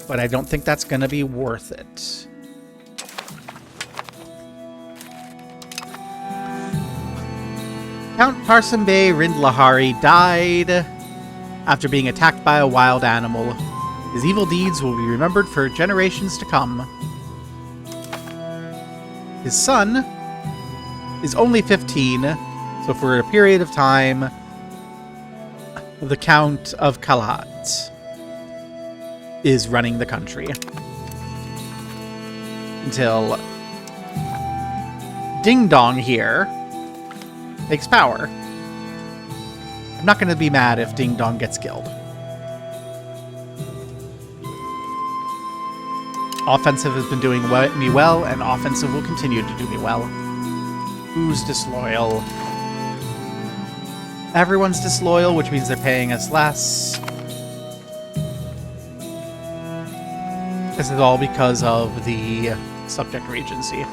but I don't think that's going to be worth it. Count Parson Bey Rindlahari died after being attacked by a wild animal. His evil deeds will be remembered for generations to come. His son is only 15, so for a period of time, the Count of Kalat is running the country until Ding Dong here takes power. I'm not going to be mad if Ding Dong gets killed. Offensive has been doing me well, and offensive will continue to do me well. Who's disloyal? Everyone's disloyal, which means they're paying us less. This is all because of the subject regency.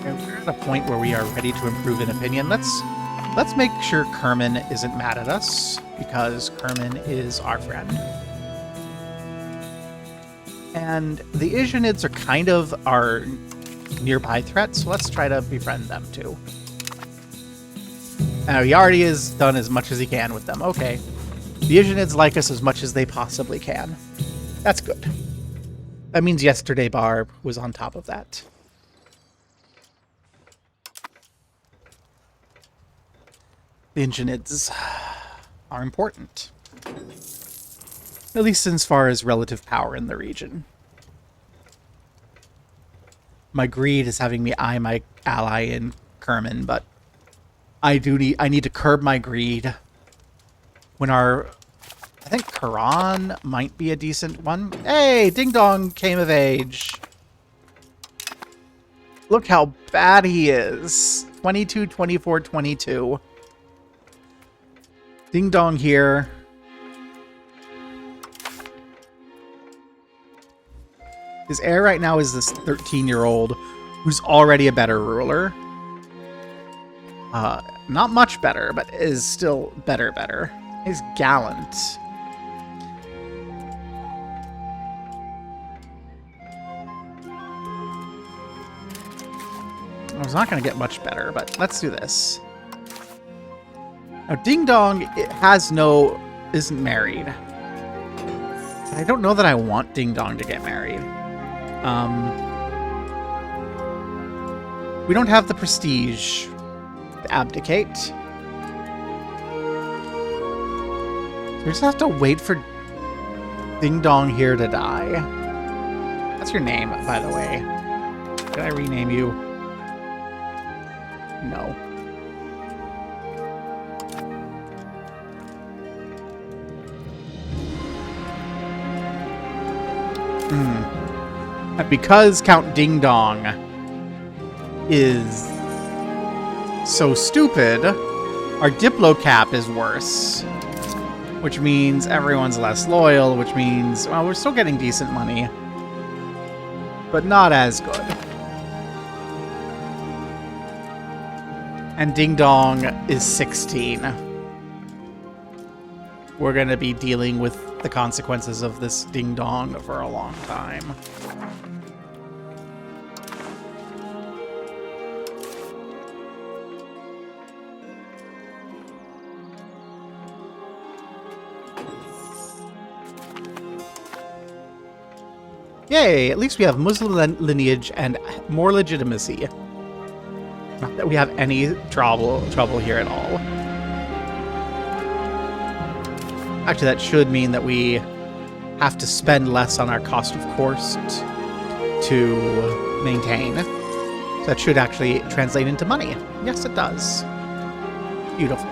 We're at a point where we are ready to improve in opinion. Let's make sure Kerman isn't mad at us, because Kerman is our friend. And the Izhanids are kind of our nearby threat, so let's try to befriend them too. Now, he already has done as much as he can with them. Okay. The Izhanids like us as much as they possibly can. That's good. That means yesterday Barb was on top of that. The Izhanids are important. At least as far as relative power in the region. My greed is having me eye my ally in Kerman, but I need to curb my greed. When I think Quran might be a decent one. Hey, Ding Dong came of age. Look how bad he is. 22, 24, 22. Ding Dong here. His heir right now is this 13-year-old who's already a better ruler. Not much better, but is still better. He's gallant. I was not going to get much better, but let's do this. Now, Ding Dong isn't married. I don't know that I want Ding Dong to get married. We don't have the prestige to abdicate. So we just have to wait for Ding Dong here to die. That's your name, by the way. Did I rename you? No. And because Count Ding Dong is so stupid, our Diplo cap is worse. Which means everyone's less loyal, which means, well, we're still getting decent money. But not as good. And Ding Dong is 16. We're going to be dealing with the consequences of this Ding Dong for a long time. Yay! At least we have Muslim lineage and more legitimacy. Not that we have any trouble here at all. Actually, that should mean that we have to spend less on our cost of course to maintain. So that should actually translate into money. Yes, it does. Beautiful.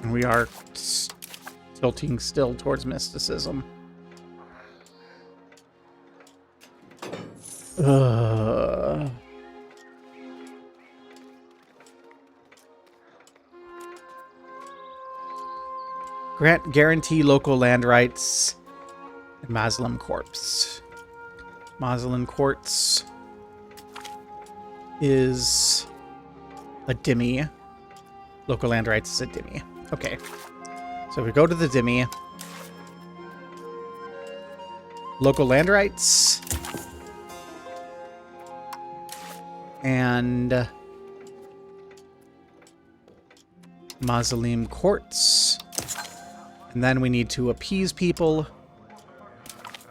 And we are tilting still towards mysticism. Grant guarantee local land rights in Muslim Corpse. Muslim Quartz is a dhimmi. Local land rights is a dhimmi. Okay. So we go to the dhimmi. Local land rights. And Mausoleum Quartz. And then we need to appease people.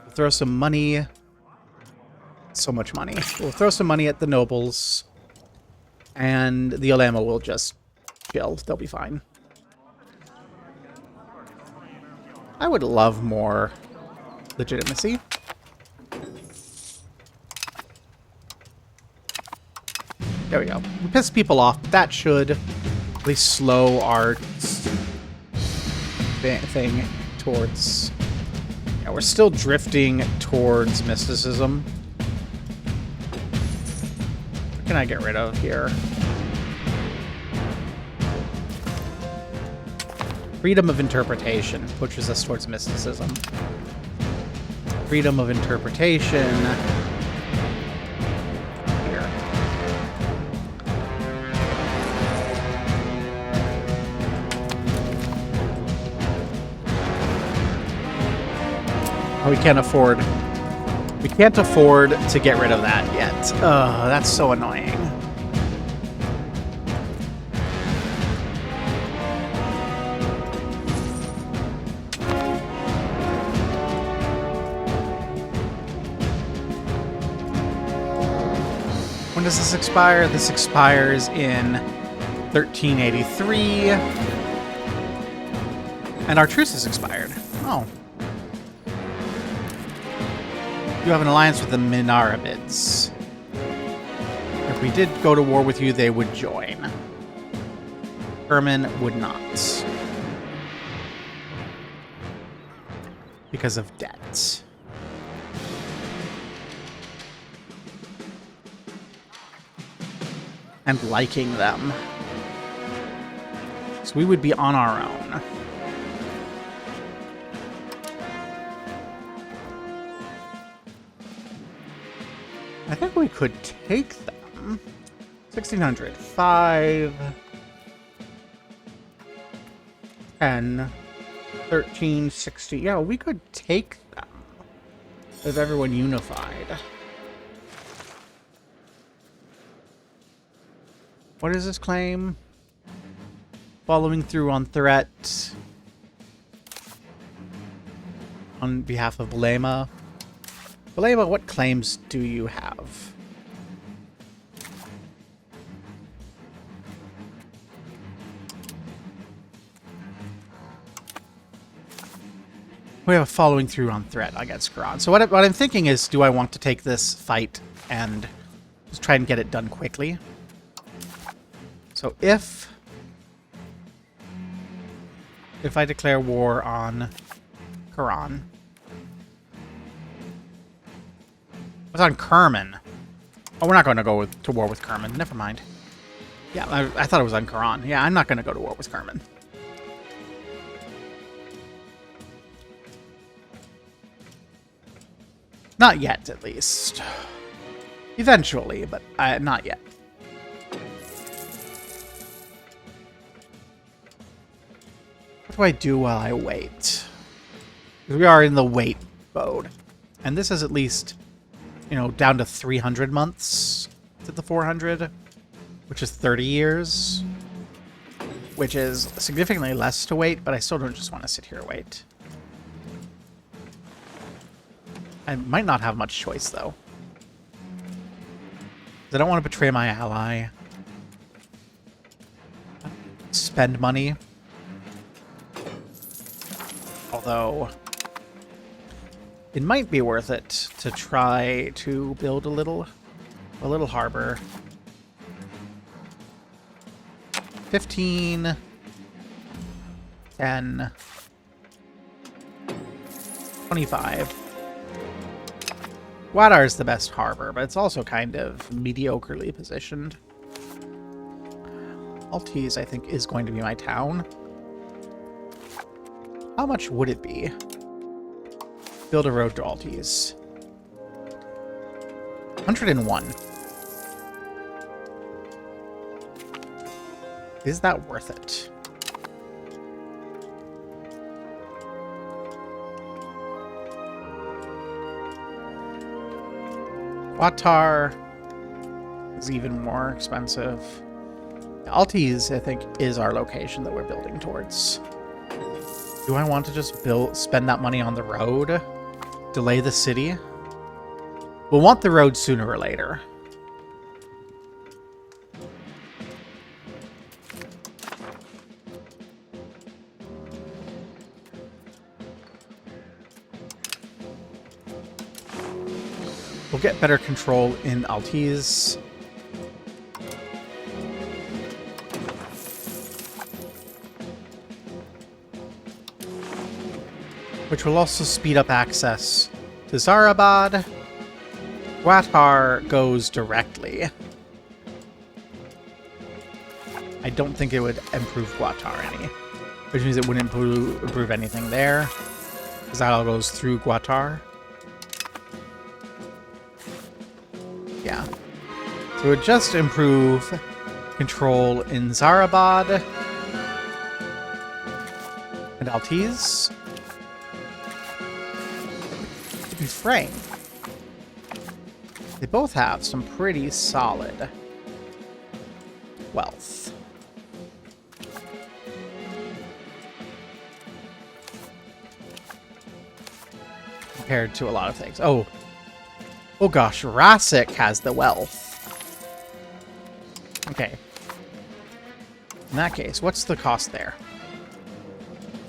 We'll throw some money. So much money. We'll throw some money at the nobles. And the ulema will just chill. They'll be fine. I would love more legitimacy. There we go. We piss people off, but that should at least slow our thing towards... Yeah, we're still drifting towards mysticism. What can I get rid of here? Freedom of interpretation pushes us towards mysticism. Freedom of interpretation... We can't afford to get rid of that yet. Ugh, that's so annoying. When does this expire? This expires in 1383. And our truce is expired. Oh. You have an alliance with the Minarabids. If we did go to war with you, they would join. Ermin would not. Because of debt. And liking them. So we would be on our own. I think we could take them. 1600. 5, 10, 13, 60. Yeah, we could take them. With everyone unified. What is this claim? Following through on threat. On behalf of Belema. Belema, what claims do you have? We have a following through on threat against Quran. So what I'm thinking is, do I want to take this fight and just try and get it done quickly? So if I declare war on Quran... What's on Kerman? Oh, we're not going to go to war with Kerman. Never mind. Yeah, I thought it was on Quran. Yeah, I'm not going to go to war with Kerman. Not yet, at least. Eventually, but not yet. What do I do while I wait? Because we are in the wait mode. And this is at least... you know, down to 300 months to the 400, which is 30 years. which is significantly less to wait, but I still don't just want to sit here and wait. I might not have much choice, though. I don't want to betray my ally. Spend money. Although, it might be worth it to try to build a little harbor. 15, 10, 25. Guadar is the best harbor, but it's also kind of mediocrely positioned. Altes, I think, is going to be my town. How much would it be? Build a road to Altes. 101. Is that worth it? Qatar is even more expensive. Altes, I think, is our location that we're building towards. Do I want to just spend that money on the road? Delay the city? We'll want the road sooner or later. We'll get better control in Altes. Which will also speed up access to Zarabad. Qatar goes directly. I don't think it would improve Qatar any. Which means it wouldn't improve anything there. Because that all goes through Qatar. Yeah. So it would just improve control in Zarabad and Altes. To be frank, they both have some pretty solid wealth. Compared to a lot of things. Oh gosh, Rasik has the wealth. Okay. In that case, what's the cost there?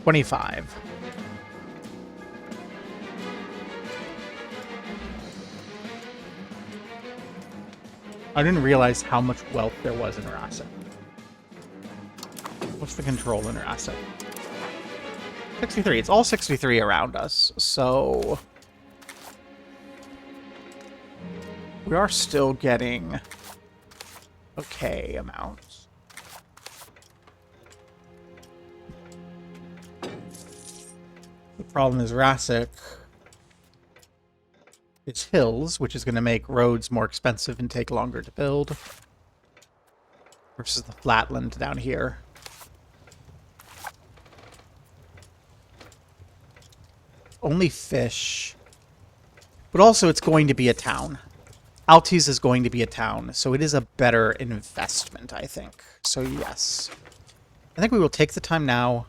25. I didn't realize how much wealth there was in Rasik. What's the control in Rasik? 63. It's all 63 around us, so we are still getting okay amounts. The problem is Rasik is hills, which is going to make roads more expensive and take longer to build, versus the flatland down here. Only fish. But also it's going to be a town. Altes is going to be a town, so it is a better investment, I think. So yes. I think we will take the time now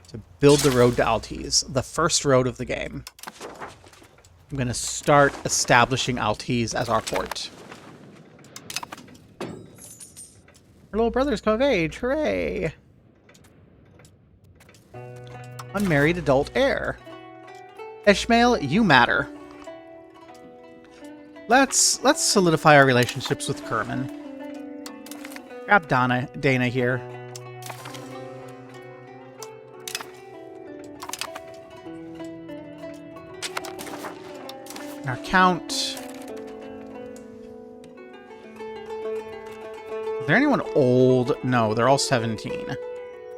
to build the road to Altes, the first road of the game. I'm going to start establishing Altes as our port. Our little brother's come of age, hooray! Unmarried adult heir. Ishmael, you matter. Let's solidify our relationships with Kerman. Grab Dana here. Our count. Is there anyone old? No, they're all 17.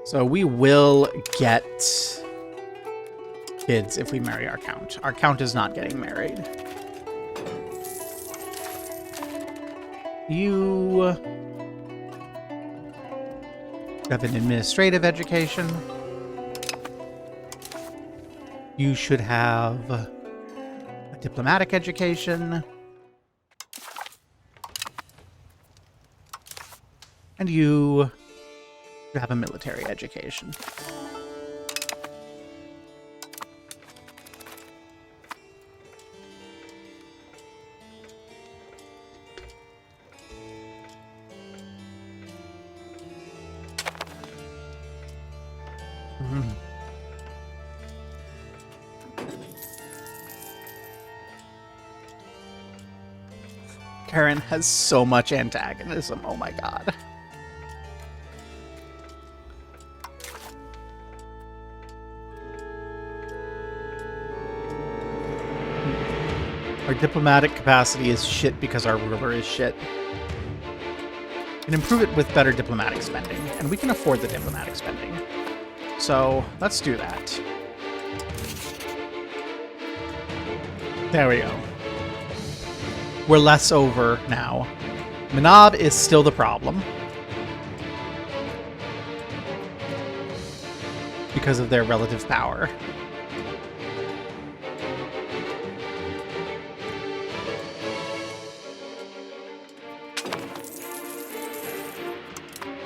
So we will get kids if we marry our count. Our count is not getting married. You have an administrative education. You should have a diplomatic education. And you to have a military education. Karen has so much antagonism. Oh my god. Our diplomatic capacity is shit because our ruler is shit. We can improve it with better diplomatic spending, and we can afford the diplomatic spending. So, let's do that. There we go. We're less over now. Manab is still the problem because of their relative power.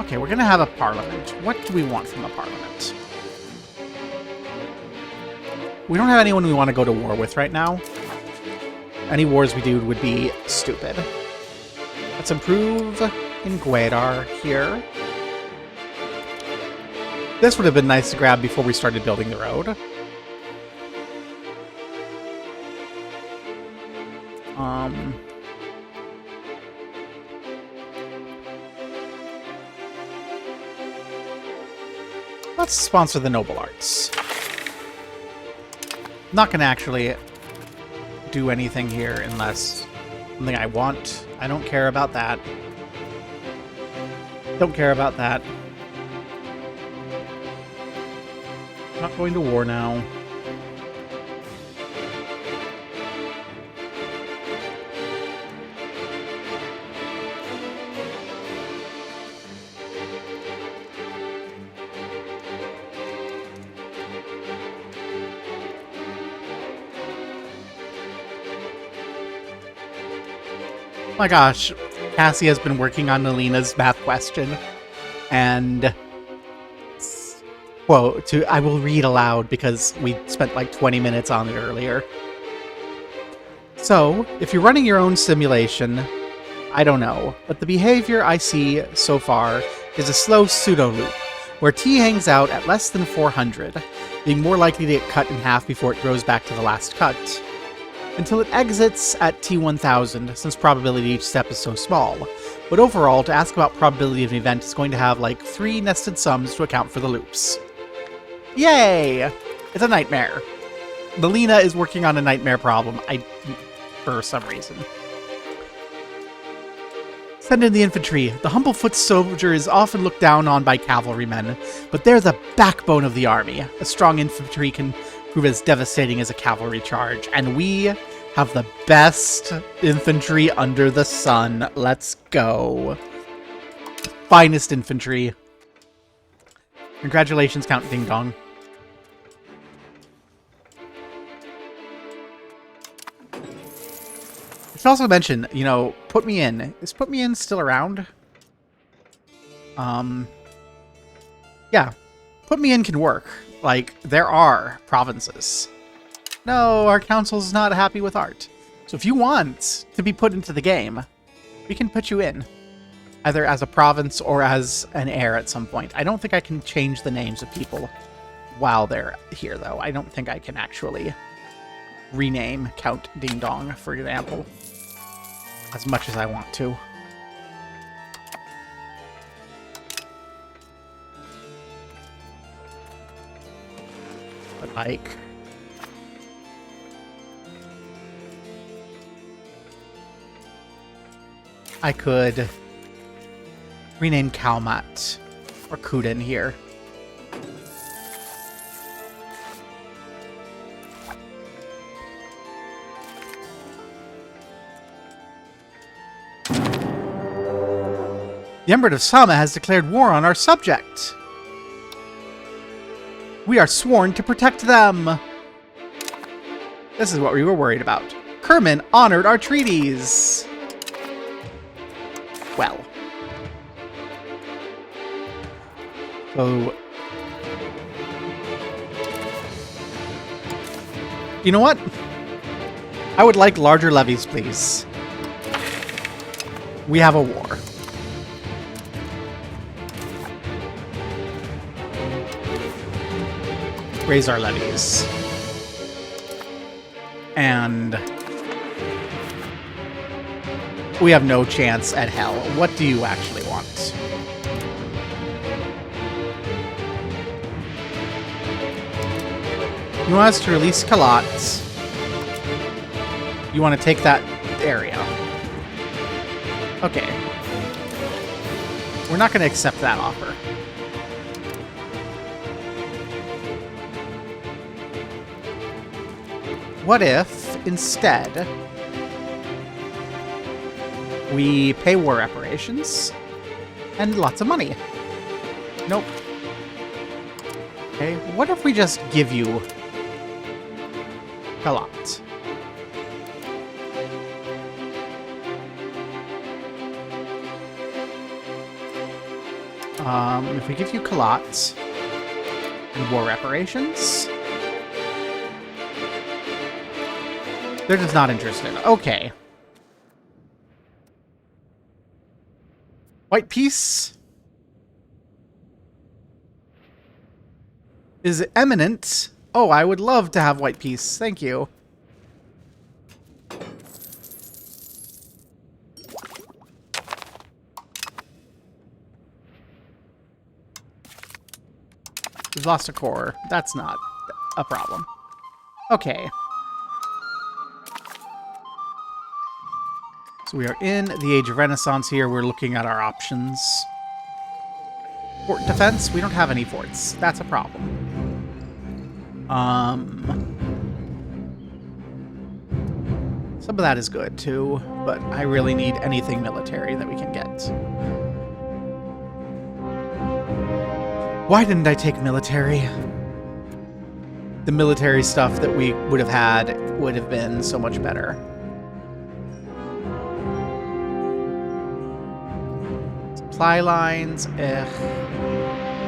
Okay, we're gonna have a parliament. What do we want from a parliament? We don't have anyone we want to go to war with right now. Any wars we do would be stupid. Let's improve in Guadar here. This would have been nice to grab before we started building the road. Let's sponsor the noble arts. Not gonna actually do anything here unless something I want. I don't care about that. Don't care about that. Not going to war now. Oh my gosh, Cassie has been working on Alina's math question, and quote, I will read aloud because we spent like 20 minutes on it earlier. So, if you're running your own simulation, I don't know, but the behavior I see so far is a slow pseudo-loop, where T hangs out at less than 400, being more likely to get cut in half before it grows back to the last cut, until it exits at T1000, since probability each step is so small. But overall, to ask about probability of an event is going to have like 3 nested sums to account for the loops. Yay! It's a nightmare. Melina is working on a nightmare problem, for some reason. Send in the infantry. The humble foot soldier is often looked down on by cavalrymen, but they're the backbone of the army. A strong infantry can prove as devastating as a cavalry charge, and we have the best infantry under the sun. Let's go. Finest infantry. Congratulations, Count Ding Dong. I should also mention, you know, Put Me In. Is Put Me In still around? Yeah. Put Me In can work. Like, there are provinces. No, our council's not happy with art. So if you want to be put into the game, we can put you in. Either as a province or as an heir at some point. I don't think I can change the names of people while they're here, though. I don't think I can actually rename Count Ding Dong, for example, as much as I want to. But, like, I could rename Kalmat or Kuden here. The Emirate of Sama has declared war on our subject. We are sworn to protect them. This is what we were worried about. Kerman honored our treaties. Well. So, you know what? I would like larger levies, please. We have a war. Raise our levies. And we have no chance at hell. What do you actually want? You want us to release Kalat. You want to take that area. Okay. We're not going to accept that offer. What if, instead, we pay war reparations and lots of money? Nope. Okay, what if we just give you Kalat? If we give you Kalat and war reparations, they're just not interested. Okay. White peace is eminent. Oh, I would love to have white peace. Thank you. We've lost a core. That's not a problem. Okay. So we are in the Age of Renaissance here. We're looking at our options. Fort defense. We don't have any forts. That's a problem. Some of that is good too, but I really need anything military that we can get. Why didn't I take military? The military stuff that we would have had would have been so much better. Supply lines, we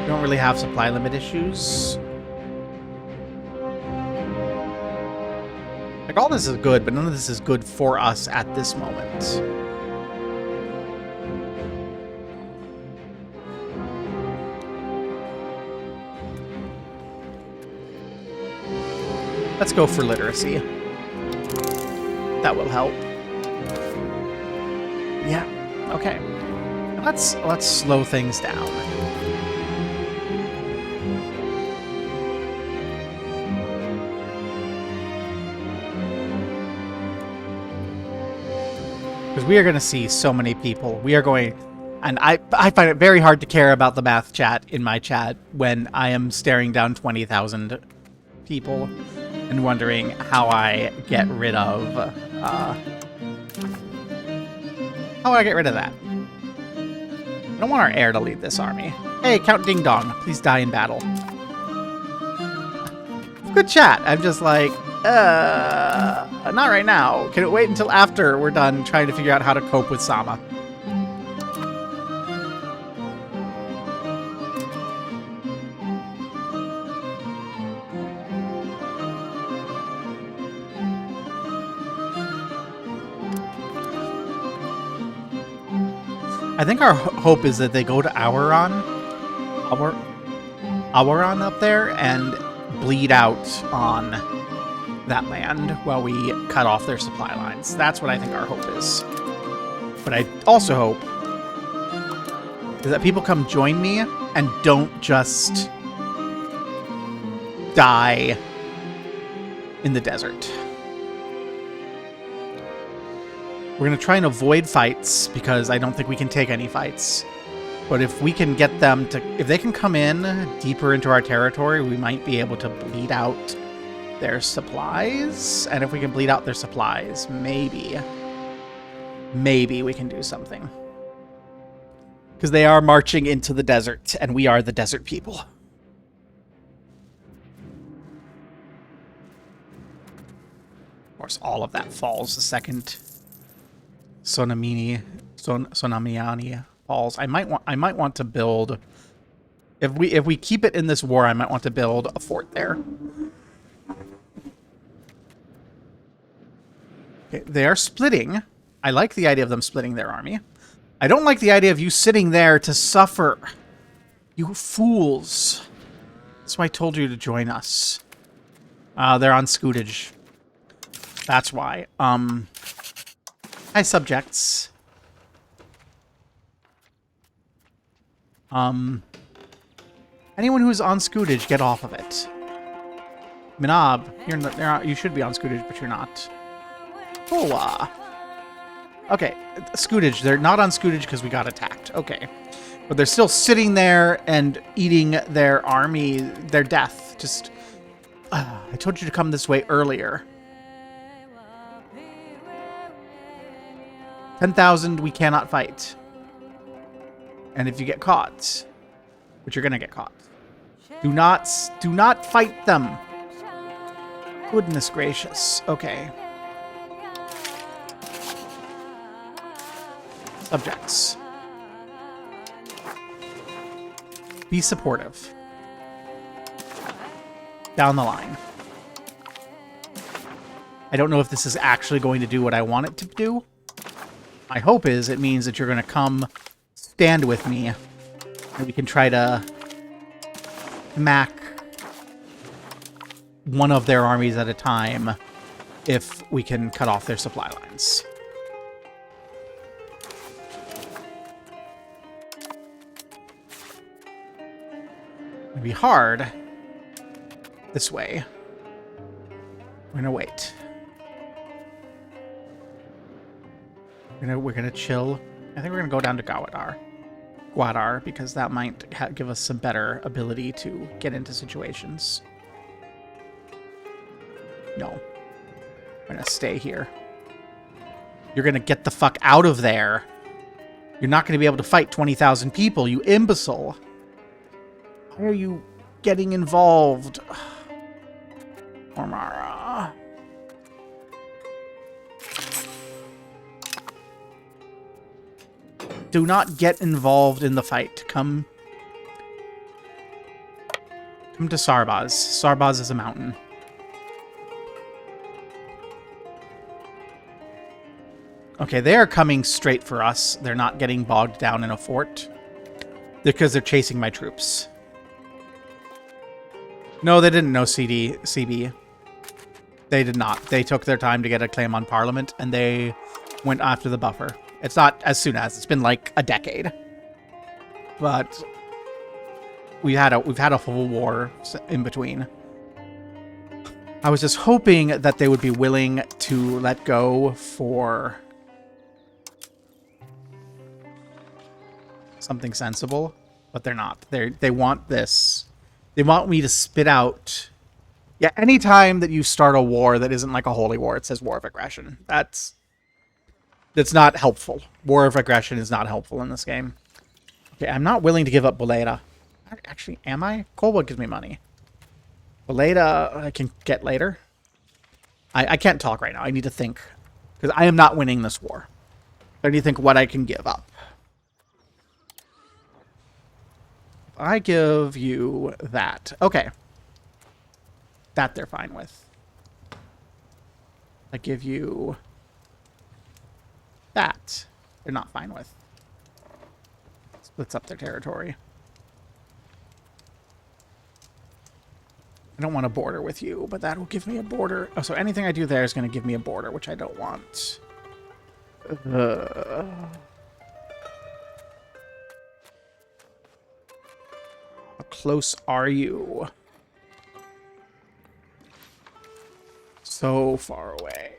don't really have supply limit issues. Like, all this is good, but none of this is good for us at this moment. Let's go for literacy. That will help. Yeah, okay. Let's slow things down. Because we are going to see so many people. We are going... And I find it very hard to care about the math chat in my chat when I am staring down 20,000 people and wondering how I get rid of... how would I get rid of that? I don't want our heir to lead this army. Hey, Count Ding Dong, please die in battle. Good chat. I'm just like, not right now. Can it wait until after we're done trying to figure out how to cope with Sama? I think our hope is that they go to Auron up there and bleed out on that land while we cut off their supply lines. That's what I think our hope is. But I also hope is that people come join me and don't just die in the desert. We're going to try and avoid fights because I don't think we can take any fights. But if we can get them to... If they can come in deeper into our territory, we might be able to bleed out their supplies. And if we can bleed out their supplies, maybe we can do something. Because they are marching into the desert, and we are the desert people. Of course, all of that falls the second... Sonamiani falls. I might want to build If we keep it in this war, I might want to build a fort there. Okay, they are splitting. I like the idea of them splitting their army. I don't like the idea of you sitting there to suffer. You fools. That's why I told you to join us. They're on Scootage. That's why. Hi, subjects. Anyone who's on Scootage, get off of it. Minab, you're not, you should be on Scootage, but you're not. Oh, okay, Scootage. They're not on Scootage because we got attacked. Okay. But they're still sitting there and eating their army, their death. Just, I told you to come this way earlier. 10,000, we cannot fight. And if you get caught, which you're gonna get caught, do not fight them. Goodness gracious. Okay. Subjects. Be supportive. Down the line. I don't know if this is actually going to do what I want it to do. My hope is it means that you're going to come stand with me and we can try to smack one of their armies at a time if we can cut off their supply lines. It'd be hard this way. We're gonna wait. We're gonna chill. I think we're gonna go down to Gwadar, because that might give us some better ability to get into situations. No, we're gonna stay here. You're gonna get the fuck out of there. You're not gonna be able to fight 20,000 people, you imbecile. Why are you getting involved? Ormara. Do not get involved in the fight. Come to Sarbaz. Sarbaz is a mountain. Okay, they are coming straight for us. They're not getting bogged down in a fort. Because they're chasing my troops. No, they didn't know CB. They did not. They took their time to get a claim on Parliament, and they went after the buffer. It's not as soon as. It's been like a decade. But we've had a full war in between. I was just hoping that they would be willing to let go for something sensible, but they're not. They want this. They want me to spit out. Yeah, anytime that you start a war that isn't like a holy war, it says war of aggression. That's not helpful. War of aggression is not helpful in this game. Okay, I'm not willing to give up Boleda. Actually, am I? Colwood gives me money. Boleda I can get later. I can't talk right now. I need to think. Because I am not winning this war. I need to think what I can give up. I give you that. Okay. That they're fine with. I give you that. They're not fine with. Splits up their territory. I don't want a border with you, but that will give me a border. Oh, so anything I do there is going to give me a border, which I don't want. How close are you? So far away.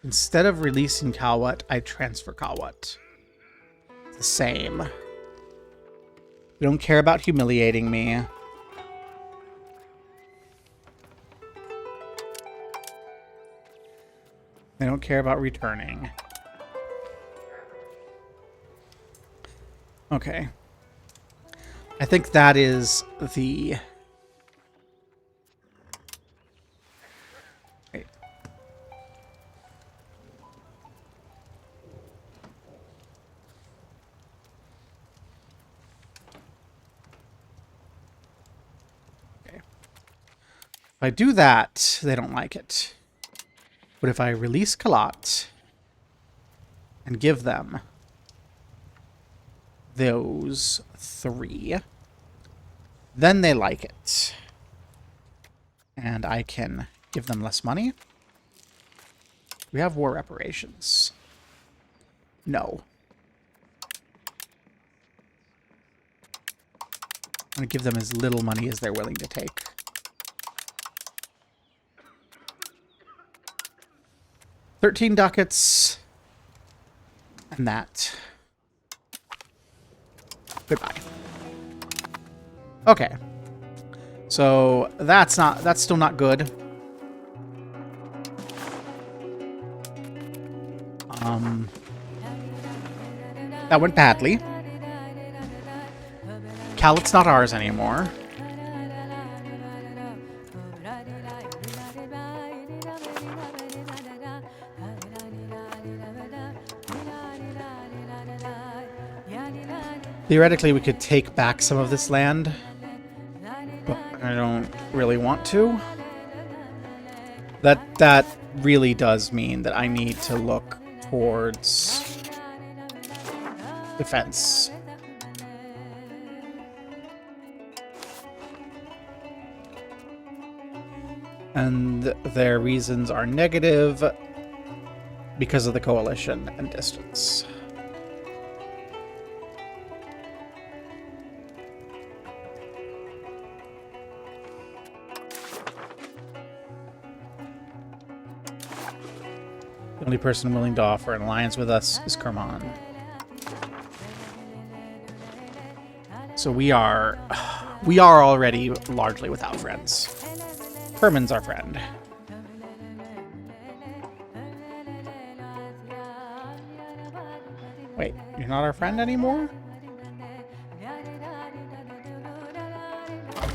Instead of releasing Kawat, I transfer Kawat. It's the same. We don't care about humiliating me. They don't care about returning. Okay. I think that is the... Wait. If I do that, they don't like it. But if I release Kalat and give them those 3, then they like it. And I can give them less money. We have war reparations. No. I'm going to give them as little money as they're willing to take. 13 ducats. And that. Goodbye. Okay. So that's still not good. That went badly. Kalat's not ours anymore. Theoretically, we could take back some of this land, but I don't really want to. That really does mean that I need to look towards defense. And their reasons are negative because of the coalition and distance. The only person willing to offer an alliance with us is Kerman. So we are already largely without friends. Kerman's our friend. Wait, you're not our friend anymore?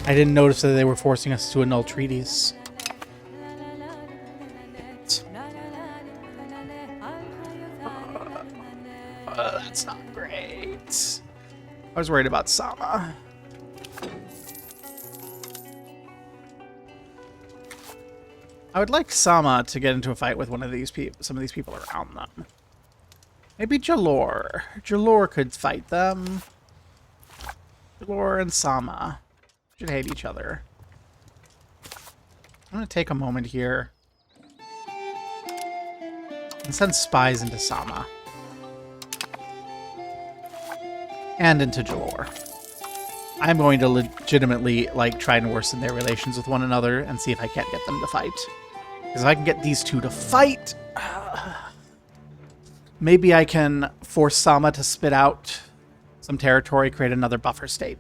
I didn't notice that they were forcing us to annul treaties. That's not great. I was worried about Sama. I would like Sama to get into a fight with one of these people, some of these people around them. Maybe Jalor. Jalor could fight them. Jalor and Sama should hate each other. I'm going to take a moment here and send spies into Sama. And into Jalor. I'm going to legitimately, like, try and worsen their relations with one another and see if I can't get them to fight. Because if I can get these two to fight, maybe I can force Sama to spit out some territory, create another buffer state.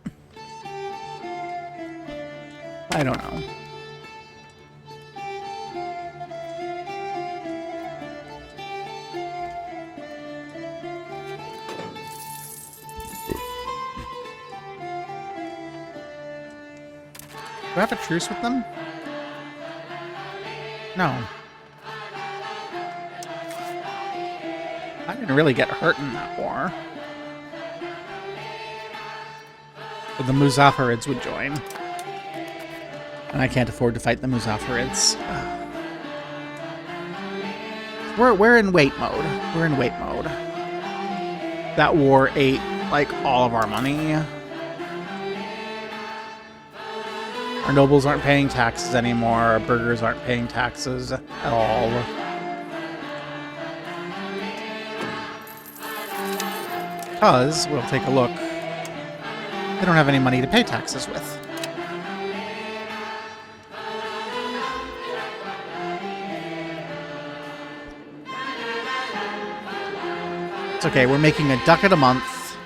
I don't know. Do I have a truce with them? No. I didn't really get hurt in that war. But the Muzaffarids would join. And I can't afford to fight the Muzaffarids. We're in wait mode. We're in wait mode. That war ate, like, all of our money. Our nobles aren't paying taxes anymore. Our burghers aren't paying taxes at all. Because, we'll take a look, they don't have any money to pay taxes with. It's okay, we're making a ducat a month.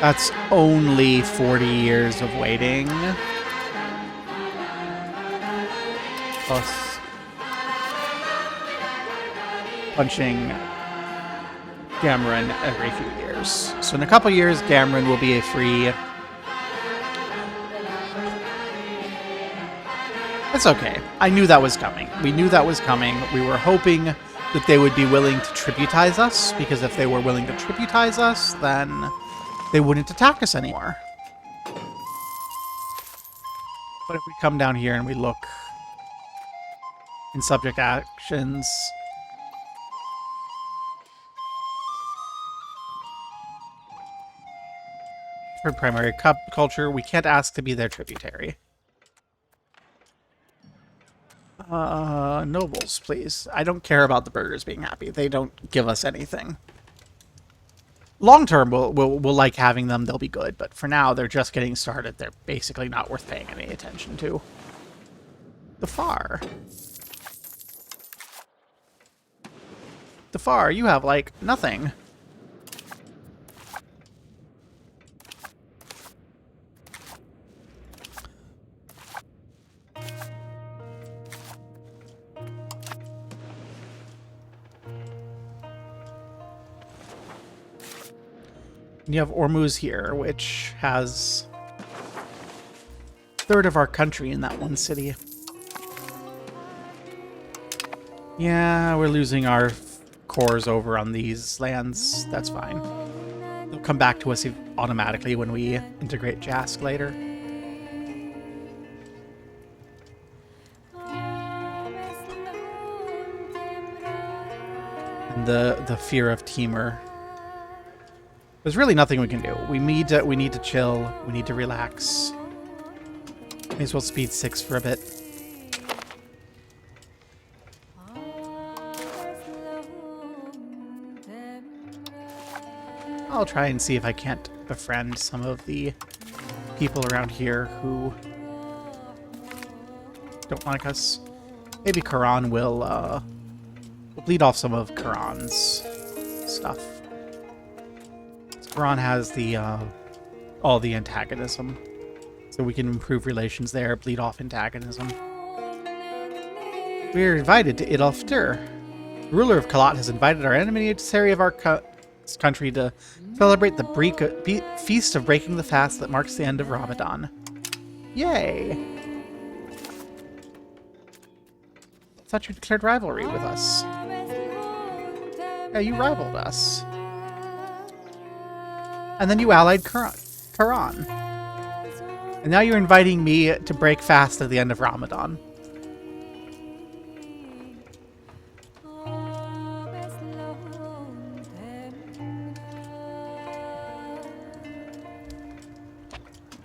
That's only 40 years of waiting. Plus punching Gamron every few years. So in a couple years, Gamron will be a free... It's okay. I knew that was coming. We knew that was coming. We were hoping that they would be willing to tributize us, because if they were willing to tributize us, then they wouldn't attack us anymore. But if we come down here and we look in subject actions. For primary culture, we can't ask to be their tributary. Nobles, please. I don't care about the burghers being happy. They don't give us anything. Long term, we'll like having them. They'll be good. But for now, they're just getting started. They're basically not worth paying any attention to. The Far. The Far, you have, like, nothing. You have Ormuz here, which has a third of our country in that one city. Yeah, we're losing our cores over on these lands. That's fine. They'll come back to us automatically when we integrate Jask later. And the fear of Temur. There's really nothing we can do. We need to chill. We need to relax. May as well speed 6 for a bit. I'll try and see if I can't befriend some of the people around here who don't like us. Maybe Karan will bleed off some of Karan's stuff. Karan has the all the antagonism, so we can improve relations there, bleed off antagonism. We're invited to Idolftir. The ruler of Kalat has invited our emissary of our country to celebrate the feast of breaking the fast that marks the end of Ramadan. Yay! I thought you declared rivalry with us. Yeah, you rivaled us. And then you allied Karan. And now you're inviting me to break fast at the end of Ramadan.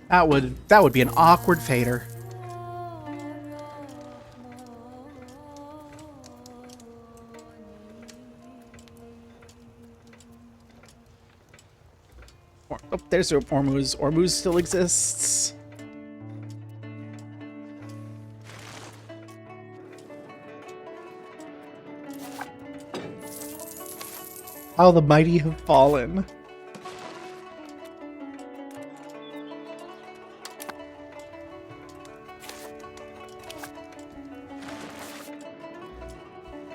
That would be an awkward fader. Oh, there's Ormuz. Ormuz still exists. How the mighty have fallen.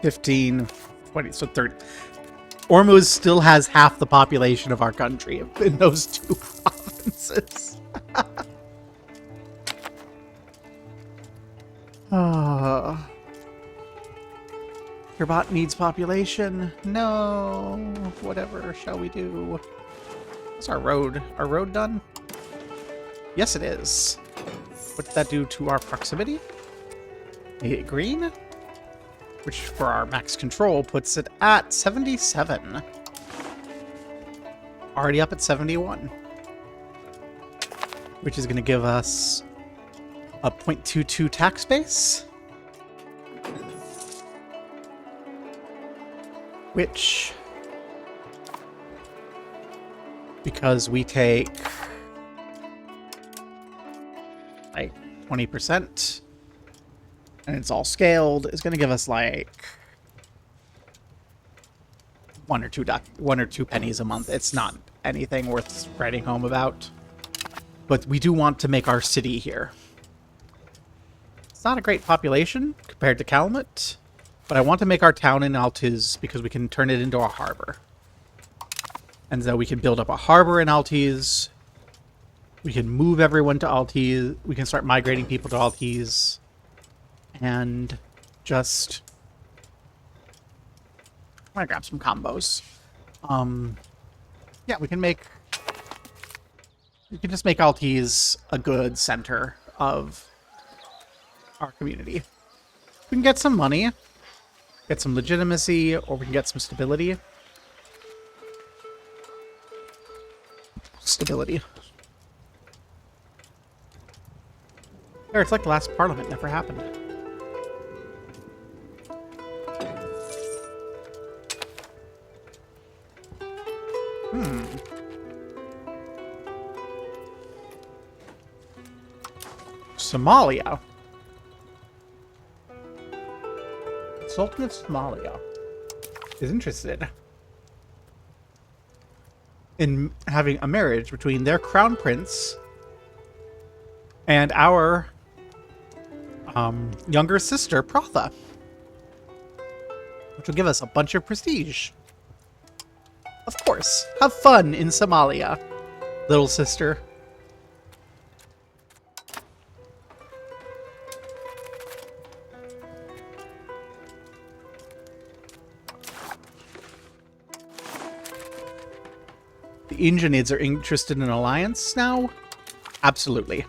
$15, $20, so 30. Ormuz still has half the population of our country in those 2 provinces. Your bot needs population. No. Whatever shall we do? What's our road? Our road done? Yes, it is. What did that do to our proximity? Make it green? Which, for our max control, puts it at 77. Already up at 71. Which is going to give us a 0.22 tax base. Which, because we take like 20%, and it's all scaled, is going to give us like one or two pennies a month. It's not anything worth writing home about. But we do want to make our city here. It's not a great population compared to Calumet, but I want to make our town in Altiz because we can turn it into a harbor. And so we can build up a harbor in Altiz. We can move everyone to Altiz. We can start migrating people to Altiz. And just... I'm gonna grab some combos. Yeah, we can just make Altiz a good center of our community. We can get some money, get some legitimacy, or we can get some stability. Stability. There, it's like the last parliament never happened. Somalia. Sultan of Somalia is interested in having a marriage between their crown prince and our younger sister, Protha, which will give us a bunch of prestige. Of course, have fun in Somalia, little sister. The Ingenids are interested in an alliance now? Absolutely.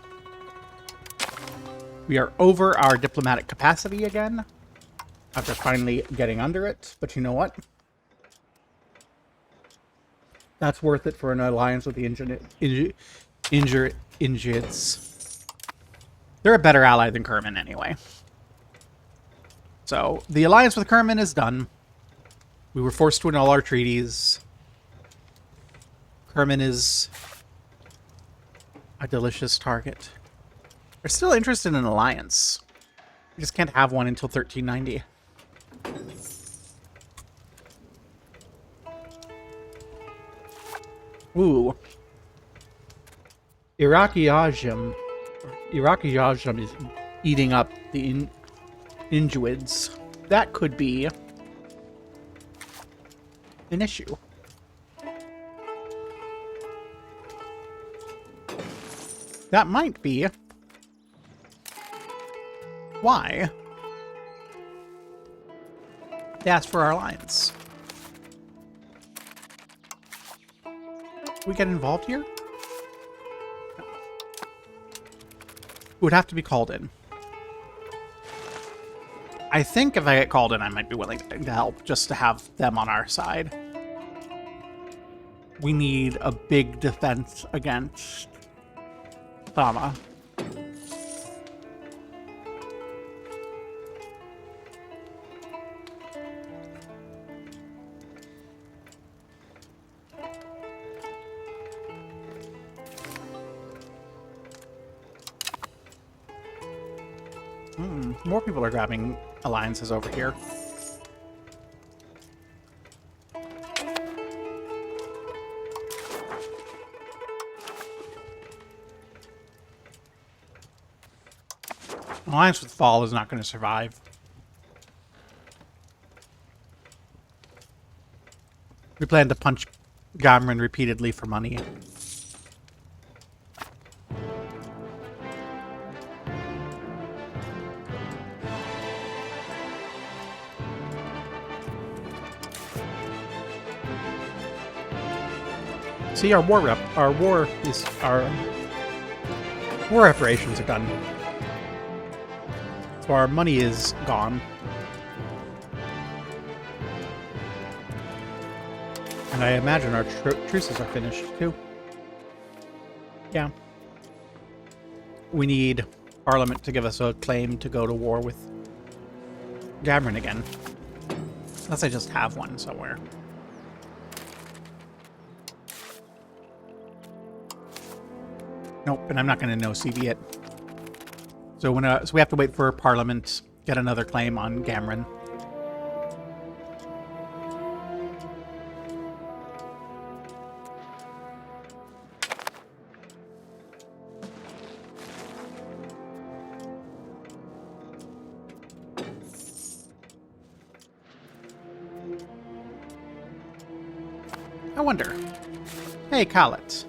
We are over our diplomatic capacity again, after finally getting under it. But you know what? That's worth it for an alliance with the Ingenids. They're a better ally than Kerman anyway. So, the alliance with Kerman is done. We were forced to annul our treaties. Kerman is a delicious target. We're still interested in an alliance. We just can't have one until 1390. Ooh. Iraqi Ajam is eating up the Injuids. That could be an issue. That might be why they asked for our alliance. We get involved here? No. Would have to be called in. I think if I get called in, I might be willing to help, just to have them on our side. We need a big defense against Thama. More people are grabbing alliances over here. Alliance with Fall is not going to survive. We plan to punch Gamran repeatedly for money. See, our war reparations are done. So our money is gone. And I imagine our truces are finished, too. Yeah. We need Parliament to give us a claim to go to war with Gamran again. Unless I just have one somewhere. Nope, and I'm not going to no-CV it. So we have to wait for Parliament, get another claim on Gamran. I wonder. Hey, Khaled.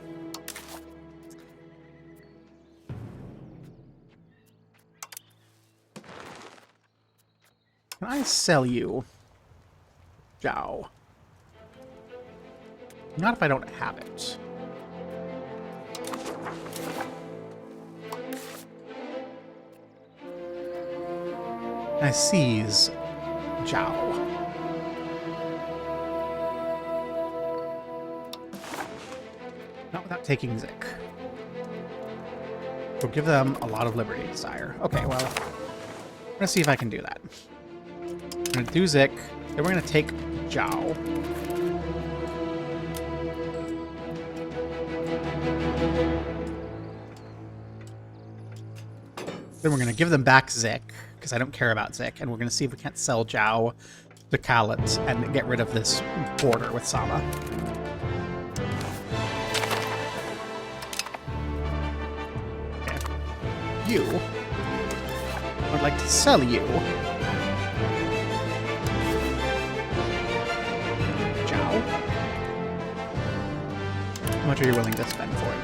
Can I sell you Zhao? Not if I don't have it. I seize Zhao. Not without taking Zik. We'll give them a lot of liberty, sire. Okay, well, I'm gonna see if I can do that. I'm gonna do Zik, then we're gonna take Zhao. Then we're gonna give them back Zik, because I don't care about Zik, and we're gonna see if we can't sell Zhao to Khalid and get rid of this border with Sama. You. I would like to sell you. Zhao. How much are you willing to spend for it?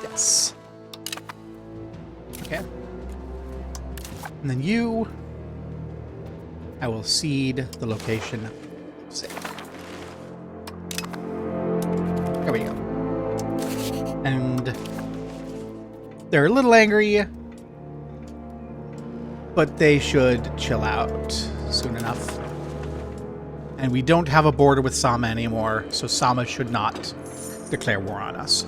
Yes. Okay. And then you... I will cede the location of Zik. There we go. And they're a little angry, but they should chill out soon enough. And we don't have a border with Sama anymore, so Sama should not declare war on us.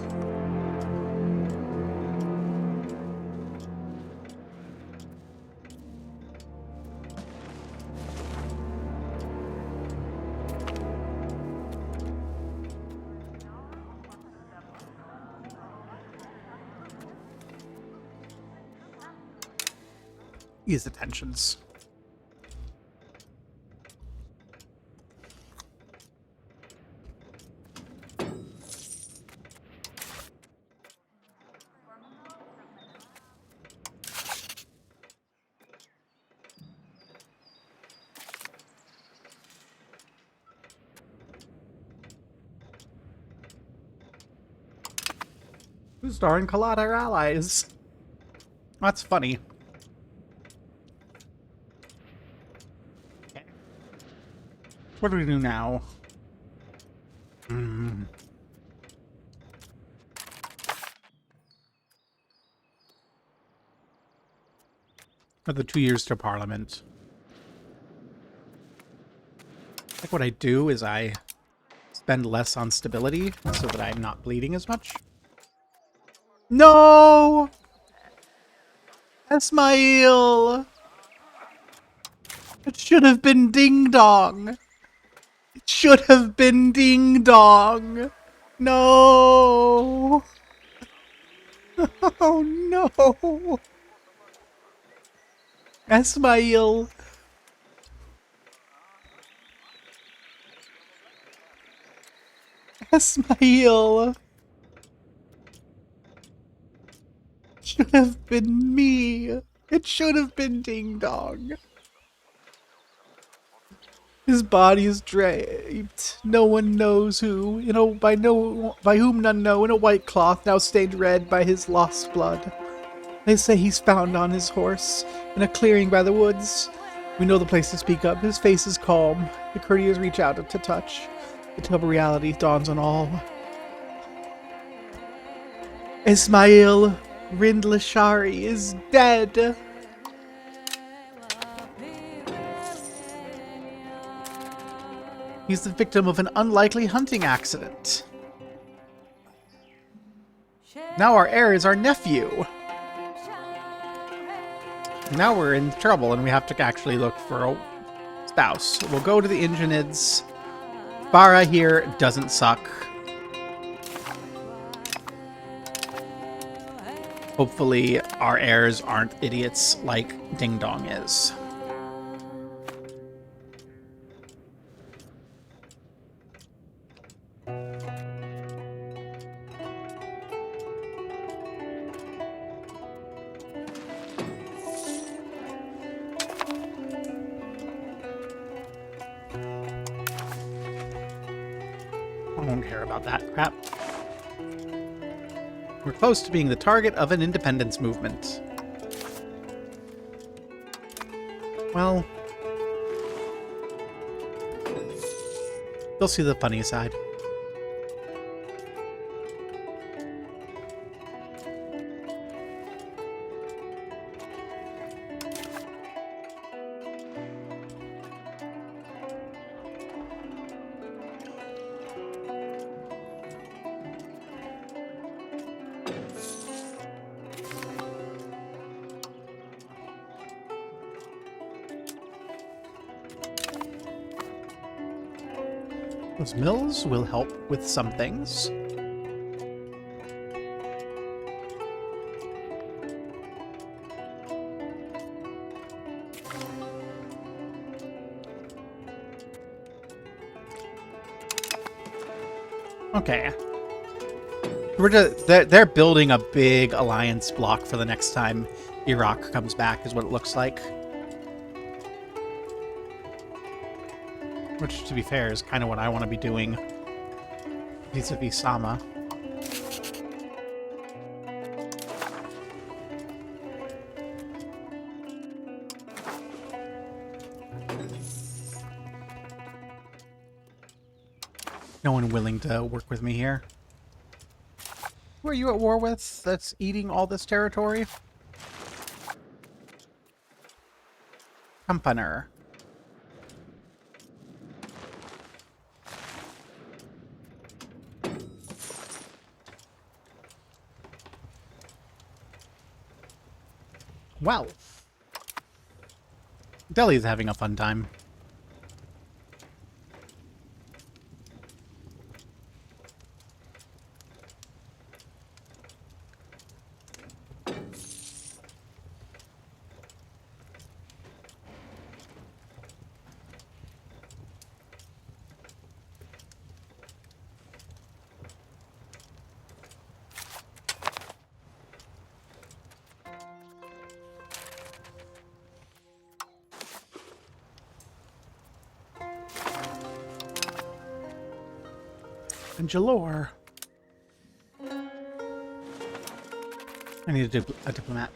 Ease the tensions. Who's darn Khalid our allies? That's funny. What do we do now? For the 2 years to Parliament. I think what I do is I spend less on stability so that I'm not bleeding as much. No! Esmail! It should have been Ding Dong! It should have been Ding Dong! No! Oh no! Esmail! Esmail! It should have been me! It should have been Ding Dong! His body is draped. No one knows who. By whom none know, in a white cloth now stained red by his lost blood. They say he's found on his horse, in a clearing by the woods. We know the place to speak of. His face is calm. The courtiers reach out to touch. The terrible reality dawns on all. Ismail Rindlashari is dead. He's the victim of an unlikely hunting accident. Now our heir is our nephew. Now we're in trouble and we have to actually look for a spouse. We'll go to the Ingenids. Bara here doesn't suck. Hopefully our heirs aren't idiots like Ding Dong is. I don't care about that crap. We're close to being the target of an independence movement. Well, You'll see the funny side. Those mills will help with some things. Okay. They're building a big alliance block for the next time Iraq comes back, is what it looks like. Which, to be fair, is kind of what I want to be doing vis-a-vis Sama. No one willing to work with me here. Who are you at war with that's eating all this territory? Companier. Well, Delhi's having a fun time. And Jalore. I need a diplomat.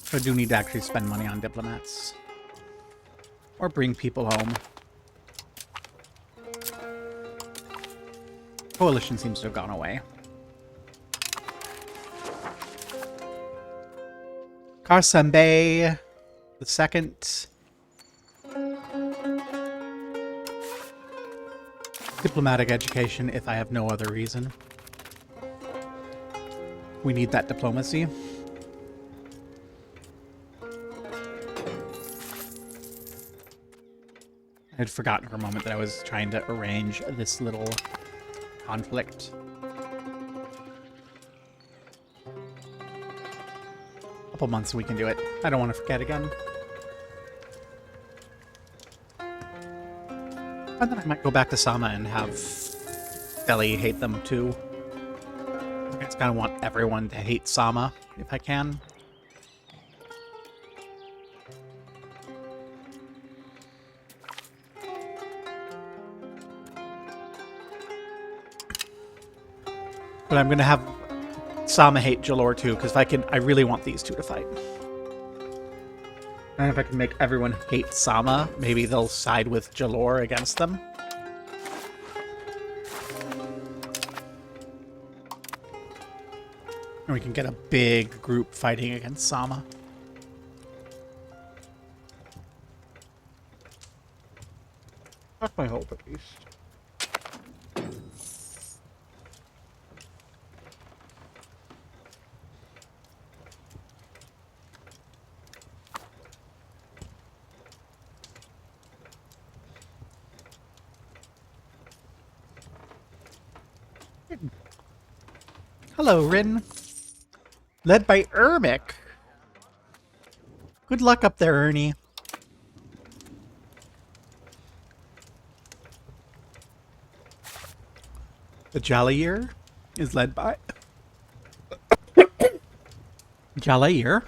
So I do need to actually spend money on diplomats. Or bring people home. Coalition seems to have gone away. Karsambe the second. Diplomatic education, if I have no other reason. We need that diplomacy. I had forgotten for a moment that I was trying to arrange this little conflict. Couple months we can do it. I don't want to forget again. And then I might go back to Sama and have Delhi hate them too. I just kind of want everyone to hate Sama, if I can. But I'm going to have Sama hate Jalore too, because if I can, I really want these two to fight. And if I can make everyone hate Sama, maybe they'll side with Jalore against them. And we can get a big group fighting against Sama. That's my hope, at least. Hello, Rin. Led by Ermic. Good luck up there, Ernie. The Jalayir is led by Jalayir.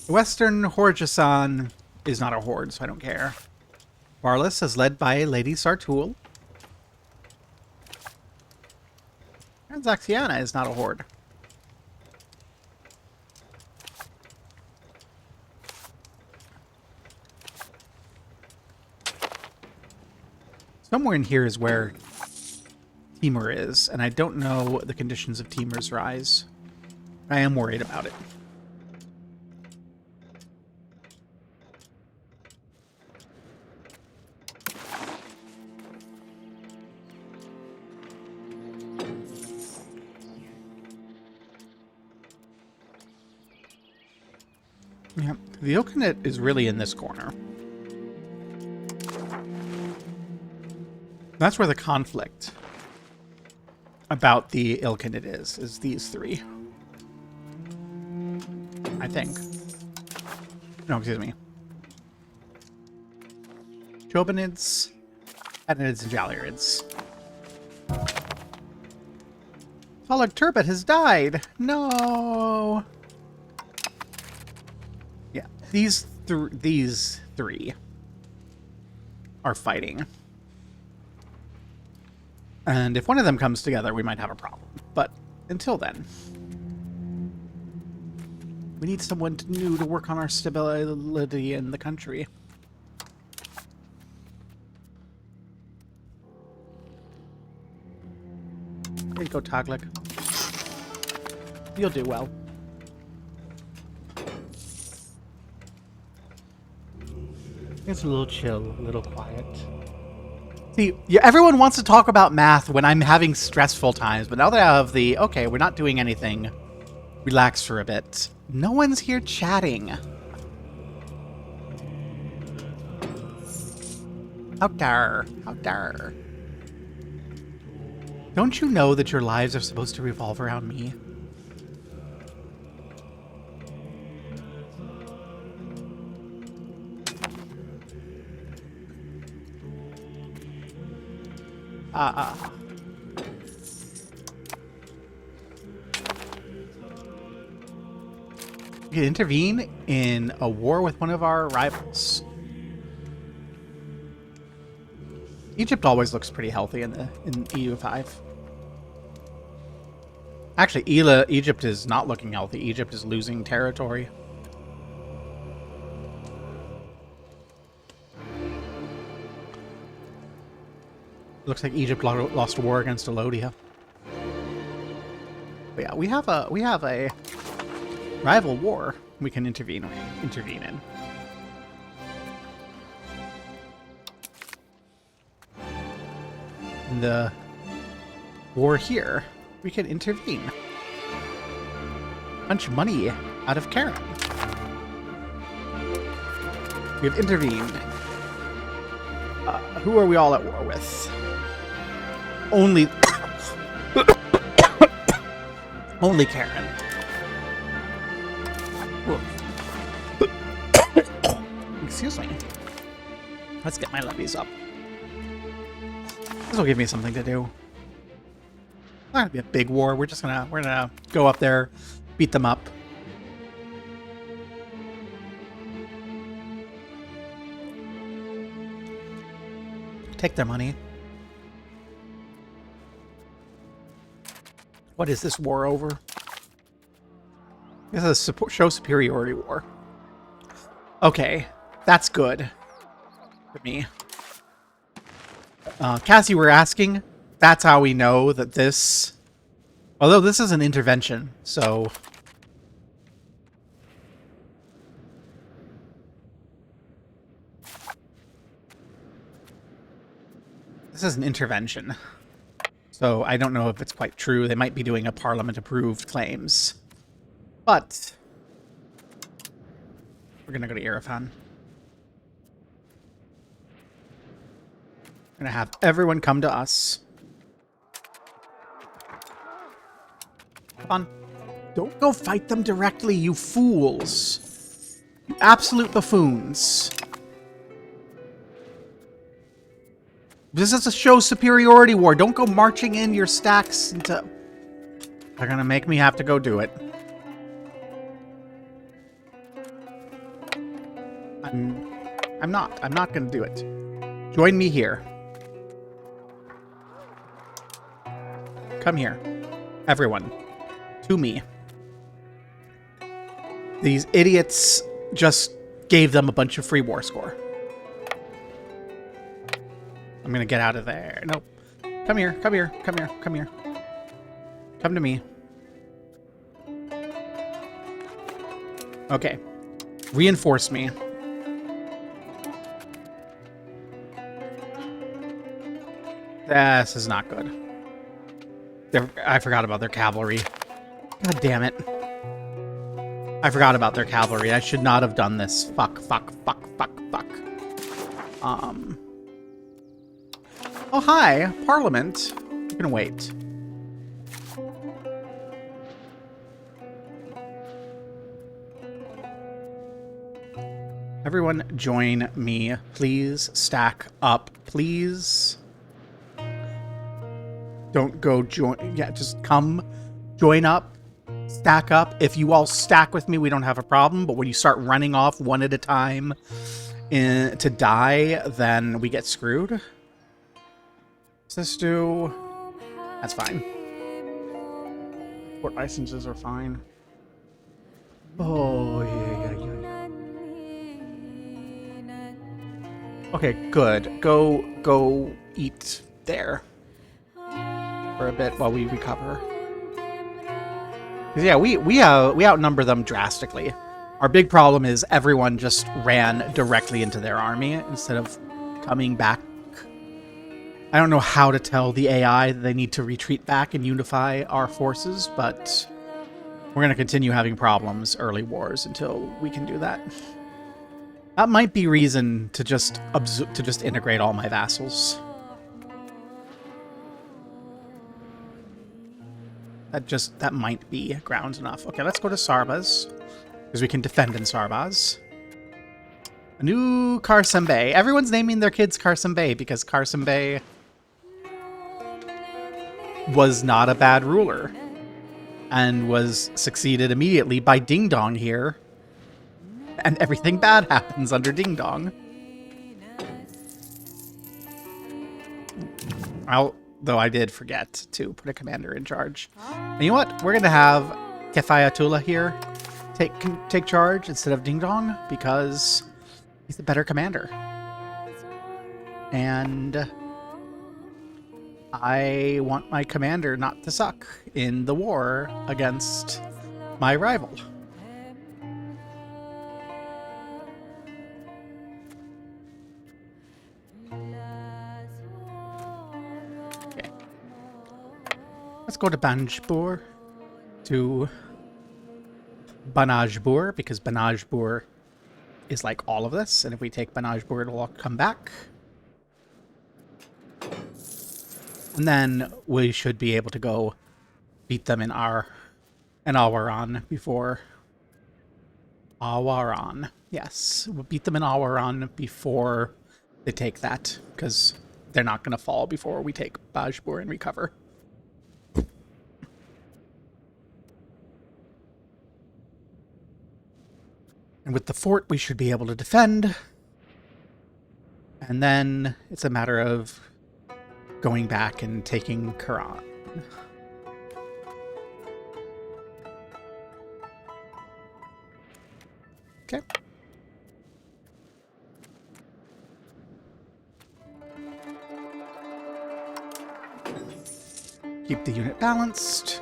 Western Horjasan is not a horde, so I don't care. Varlas is led by Lady Sartul. And Zaxiana is not a horde. Somewhere in here is where Timur is, and I don't know the conditions of Timur's rise. I am worried about it. Yeah, the Ilkhanate is really in this corner. That's where the conflict about the Ilkhanate is these three. I think. No, excuse me. Chobanids, Adenids, and Jalurids. Fallag Turbot has died! No! Yeah, these three are fighting. And if one of them comes together, we might have a problem. But until then, we need someone new to work on our stability in the country. There you go, Taglik. You'll do well. It's a little chill, a little quiet. See, yeah, everyone wants to talk about math when I'm having stressful times, but now that I have the, okay, we're not doing anything, relax for a bit. No one's here chatting. How dare. How dare. Don't you know that your lives are supposed to revolve around me? We can intervene in a war with one of our rivals. Egypt always looks pretty healthy in EU5. Actually, Egypt is not looking healthy. Egypt is losing territory. Looks like Egypt lost a war against Alodia. But yeah, we have a rival war we can intervene in. In the war here, we can intervene. Punch money out of Karen. We have intervened. Who are we all at war with? Only... Only Karen. Excuse me. Let's get my levies up. This will give me something to do. It's not gonna be a big war. We're gonna go up there, beat them up. Take their money. What is this war over? This is a show superiority war. Okay, that's good for me. Cassie, we're asking. That's how we know that this... Although this is an intervention, so... This is an intervention. So I don't know if it's quite true. They might be doing a parliament-approved claims. But... We're gonna go to Irifan. We're gonna have everyone come to us. Come on. Don't go fight them directly, you fools. You absolute buffoons. This is a show superiority war. Don't go marching in your stacks into... They're gonna make me have to go do it. I'm not gonna do it. Join me here. Come here. Everyone. To me. These idiots just gave them a bunch of free war score. I'm gonna get out of there. Nope. Come here, come here, come here, come here. Come to me. Okay. Reinforce me. This is not good. I forgot about their cavalry. God damn it. I forgot about their cavalry. I should not have done this. Fuck, fuck, fuck, fuck, fuck. Oh, hi. Parliament. You can wait. Everyone join me. Please stack up. Please. Don't go join. Yeah, just come. Join up. Stack up. If you all stack with me, we don't have a problem. But when you start running off one at a time to die, then we get screwed. Does this do? That's fine. Port licenses are fine. Oh, yeah. Okay, good. Go eat there for a bit while we recover. 'Cause yeah, we outnumber them drastically. Our big problem is everyone just ran directly into their army instead of coming back. I don't know how to tell the AI that they need to retreat back and unify our forces, but we're going to continue having problems early wars until we can do that. That might be reason to just integrate all my vassals. That might be grounds enough. Okay, let's go to Sarbaz, because we can defend in Sarbaz. A new Karsim Bey. Everyone's naming their kids Karsim Bey because Karsim Bey was not a bad ruler and was succeeded immediately by Ding Dong here. And everything bad happens under Ding Dong. Though I did forget to put a commander in charge. And you know what? We're going to have Kefayatullah here take charge instead of Ding Dong because he's the better commander. And I want my commander not to suck in the war against my rival. Let's go to Banjpur, to Banajpur, because Banajpur is like all of this, and if we take Banajpur, it'll all come back. And then we should be able to go beat them in Awaran before... Awaran. Yes, we'll beat them in Awaran before they take that, because they're not going to fall before we take Bajpur and recover. And with the fort, we should be able to defend. And then it's a matter of going back and taking Quran. Okay. Keep the unit balanced.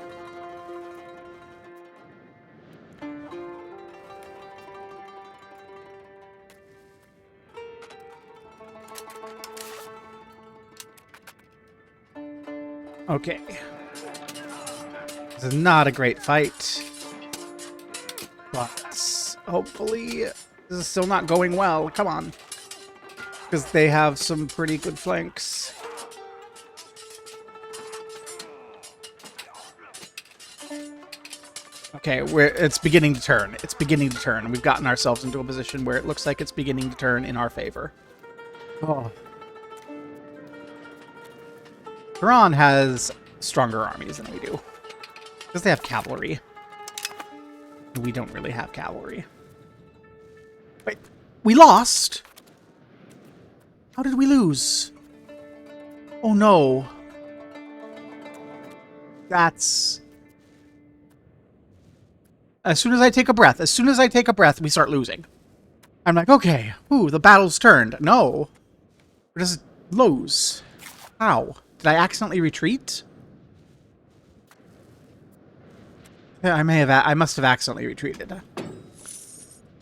Okay. This is not a great fight. But hopefully this is still not going well. Come on. Because they have some pretty good flanks. Okay, it's beginning to turn. It's beginning to turn. We've gotten ourselves into a position where it looks like it's beginning to turn in our favor. Oh. Iran has stronger armies than we do. Because they have cavalry. We don't really have cavalry. Wait, we lost? How did we lose? Oh no. That's... As soon as I take a breath, we start losing. I'm like, okay, ooh, the battle's turned. No. Lowe's. How? Did I accidentally retreat? Yeah, I must have accidentally retreated.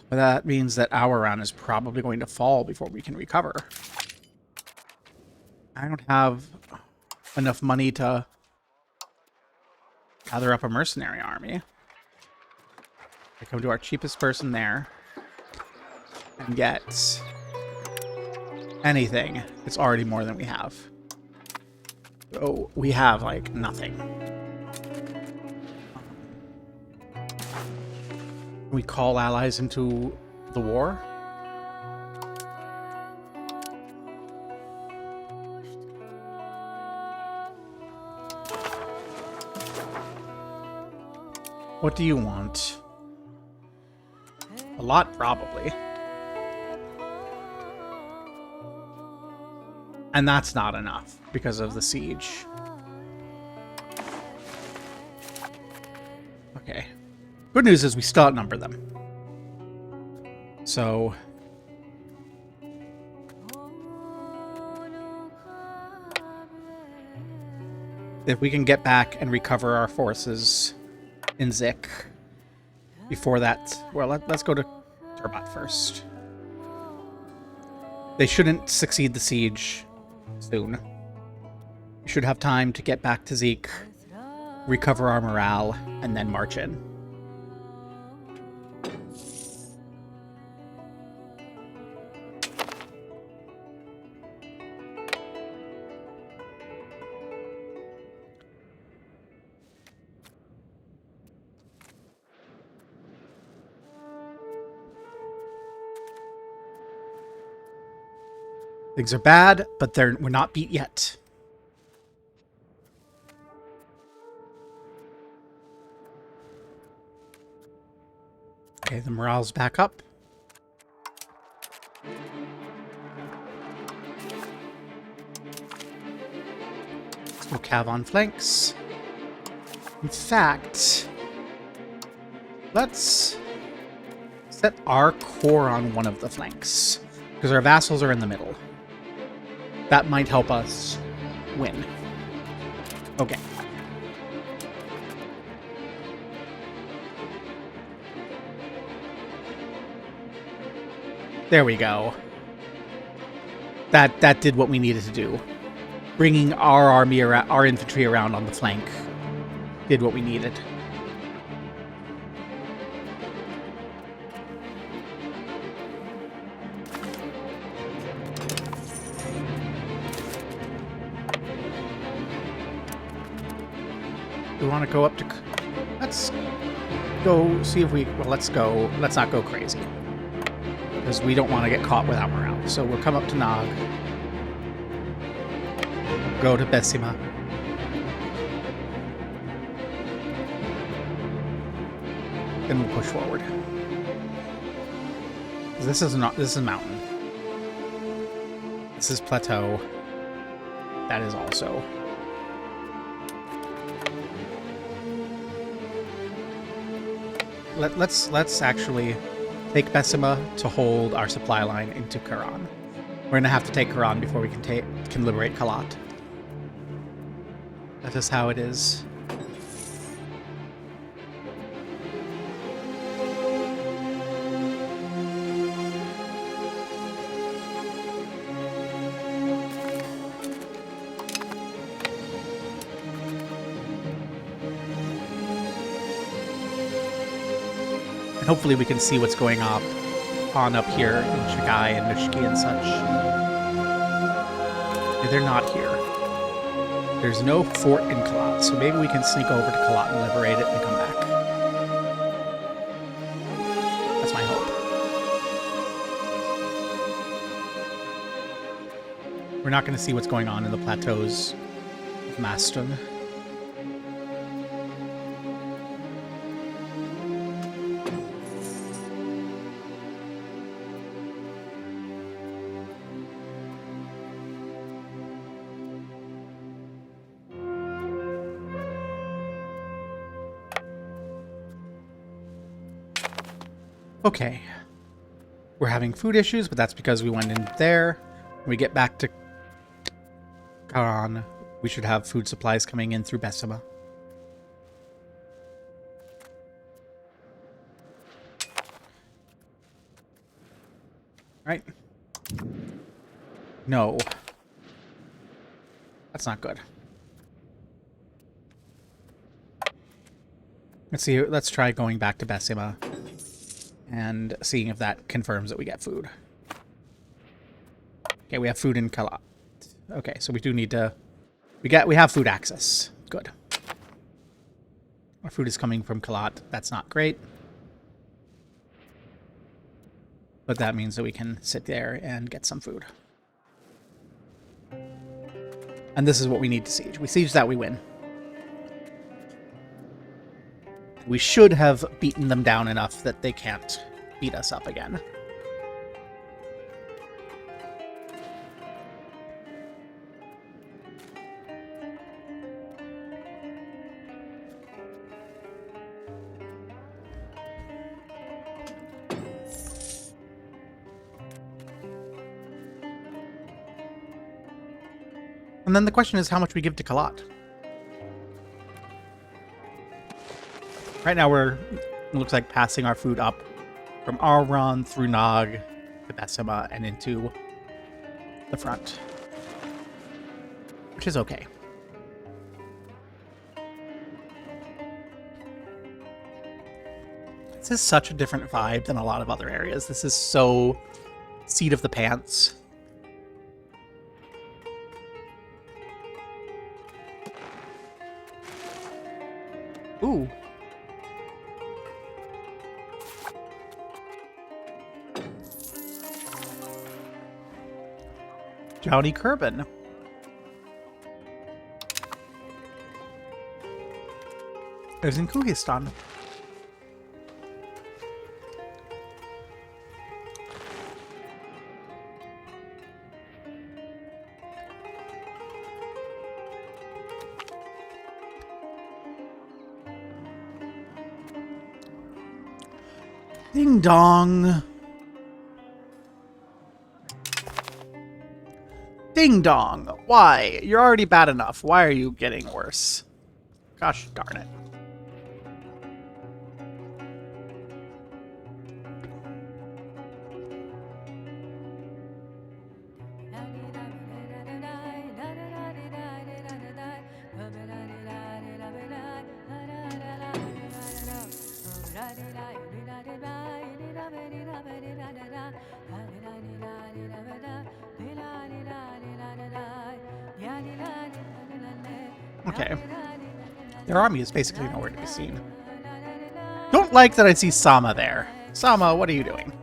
But that means that our round is probably going to fall before we can recover. I don't have enough money to gather up a mercenary army. I come to our cheapest person there and get anything. It's already more than we have. So we have, like, nothing. We call allies into the war? What do you want? A lot, probably. And that's not enough because of the siege. Okay. Good news is we still outnumber them. So... if we can get back and recover our forces in Zik before that... well, let's go to Turbat first. They shouldn't succeed the siege soon. We should have time to get back to Zik, recover our morale, and then march in. Things are bad, but we're not beat yet. Okay, the morale's back up. Let's go Cav on flanks. In fact, let's set our core on one of the flanks, because our vassals are in the middle. That might help us win. Okay. There we go. That did what we needed to do. Bringing our army around, our infantry around on the flank, did what we needed. We want to go up to... let's go see if we... well, let's not go crazy. Because we don't want to get caught without morale. So we'll come up to Nog. Go to Besima. Then we'll push forward. This is a mountain. This is plateau. That is also... Let's actually take Besima to hold our supply line into Quran. We're gonna have to take Quran before we can liberate Kalat. That is how it is. Hopefully we can see what's going on up here in Shagai and Mishki and such. They're not here. There's no fort in Kalat, so maybe we can sneak over to Kalat and liberate it and come back. That's my hope. We're not going to see what's going on in the plateaus of Maston. Okay. We're having food issues, but that's because we went in there. When we get back to Karan. We should have food supplies coming in through Besima. Right? No. That's not good. Let's see. Let's try going back to Besima and seeing if that confirms that we get food. Okay, we have food in Kalat. Okay, so we do need to... We have food access. Good. Our food is coming from Kalat. That's not great. But that means that we can sit there and get some food. And this is what we need to siege. We siege that, we win. We should have beaten them down enough that they can't beat us up again. And then the question is how much we give to Kalat. Right now we're, it looks like, passing our food up from Arron through Nog to Besima and into the front. Which is okay. This is such a different vibe than a lot of other areas. This is so seat of the pants. Ooh. Johnny Kerbin. It was in Kyrgyzstan. Ding dong. Ding dong. Why? You're already bad enough. Why are you getting worse? Gosh darn it. Okay. Their army is basically nowhere to be seen. Don't like that I see Sama there. Sama, what are you doing?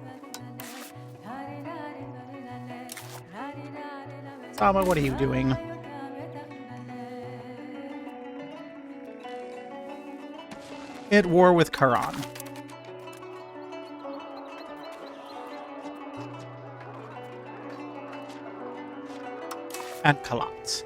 Sama, what are you doing? At war with Karan. And Kalat.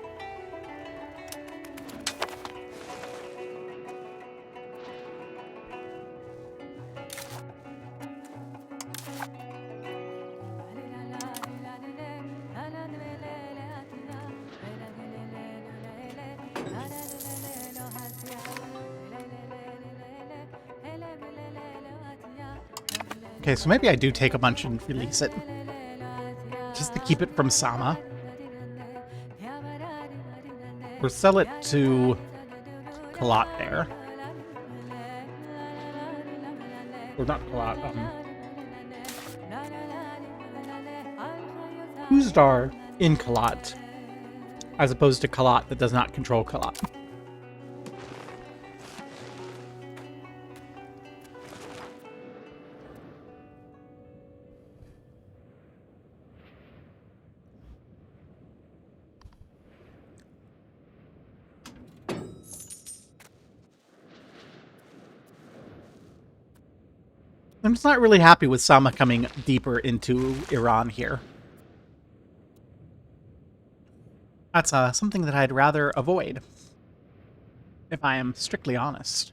Okay, so maybe I do take a bunch and release it. Just to keep it from Sama. Or sell it to Kalat there. Or not Kalat, Uzdar in Kalat. As opposed to Kalat that does not control Kalat. I'm just not really happy with Sama coming deeper into Iran here. That's something that I'd rather avoid, if I am strictly honest.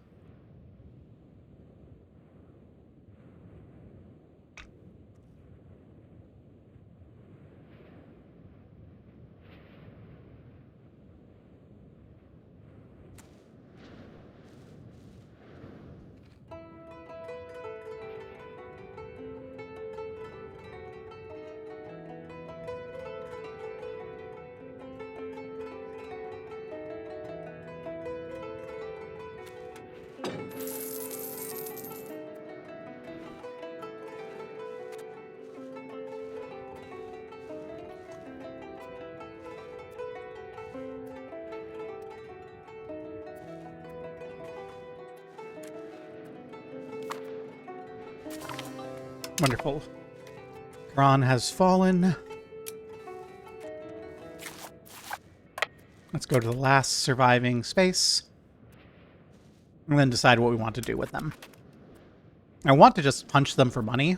Wonderful. Makran has fallen. Let's go to the last surviving space. And then decide what we want to do with them. I want to just punch them for money.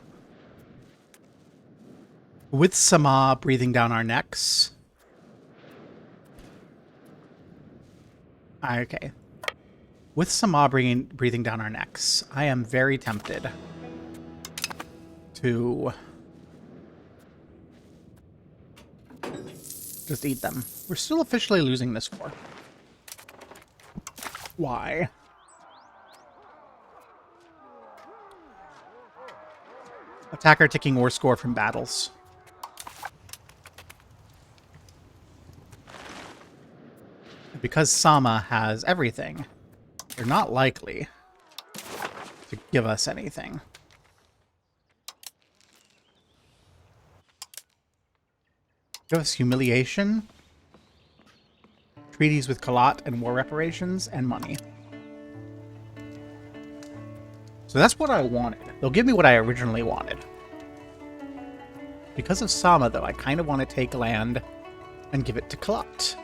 With Sama breathing down our necks. Okay. With Sama breathing down our necks, I am very tempted to just eat them. We're still officially losing this war. Why? Attacker taking war score from battles. Because Sama has everything, they're not likely to give us anything. Give us humiliation, treaties with Kalat and war reparations, and money. So that's what I wanted. They'll give me what I originally wanted. Because of Sama, though, I kind of want to take land and give it to Kalat.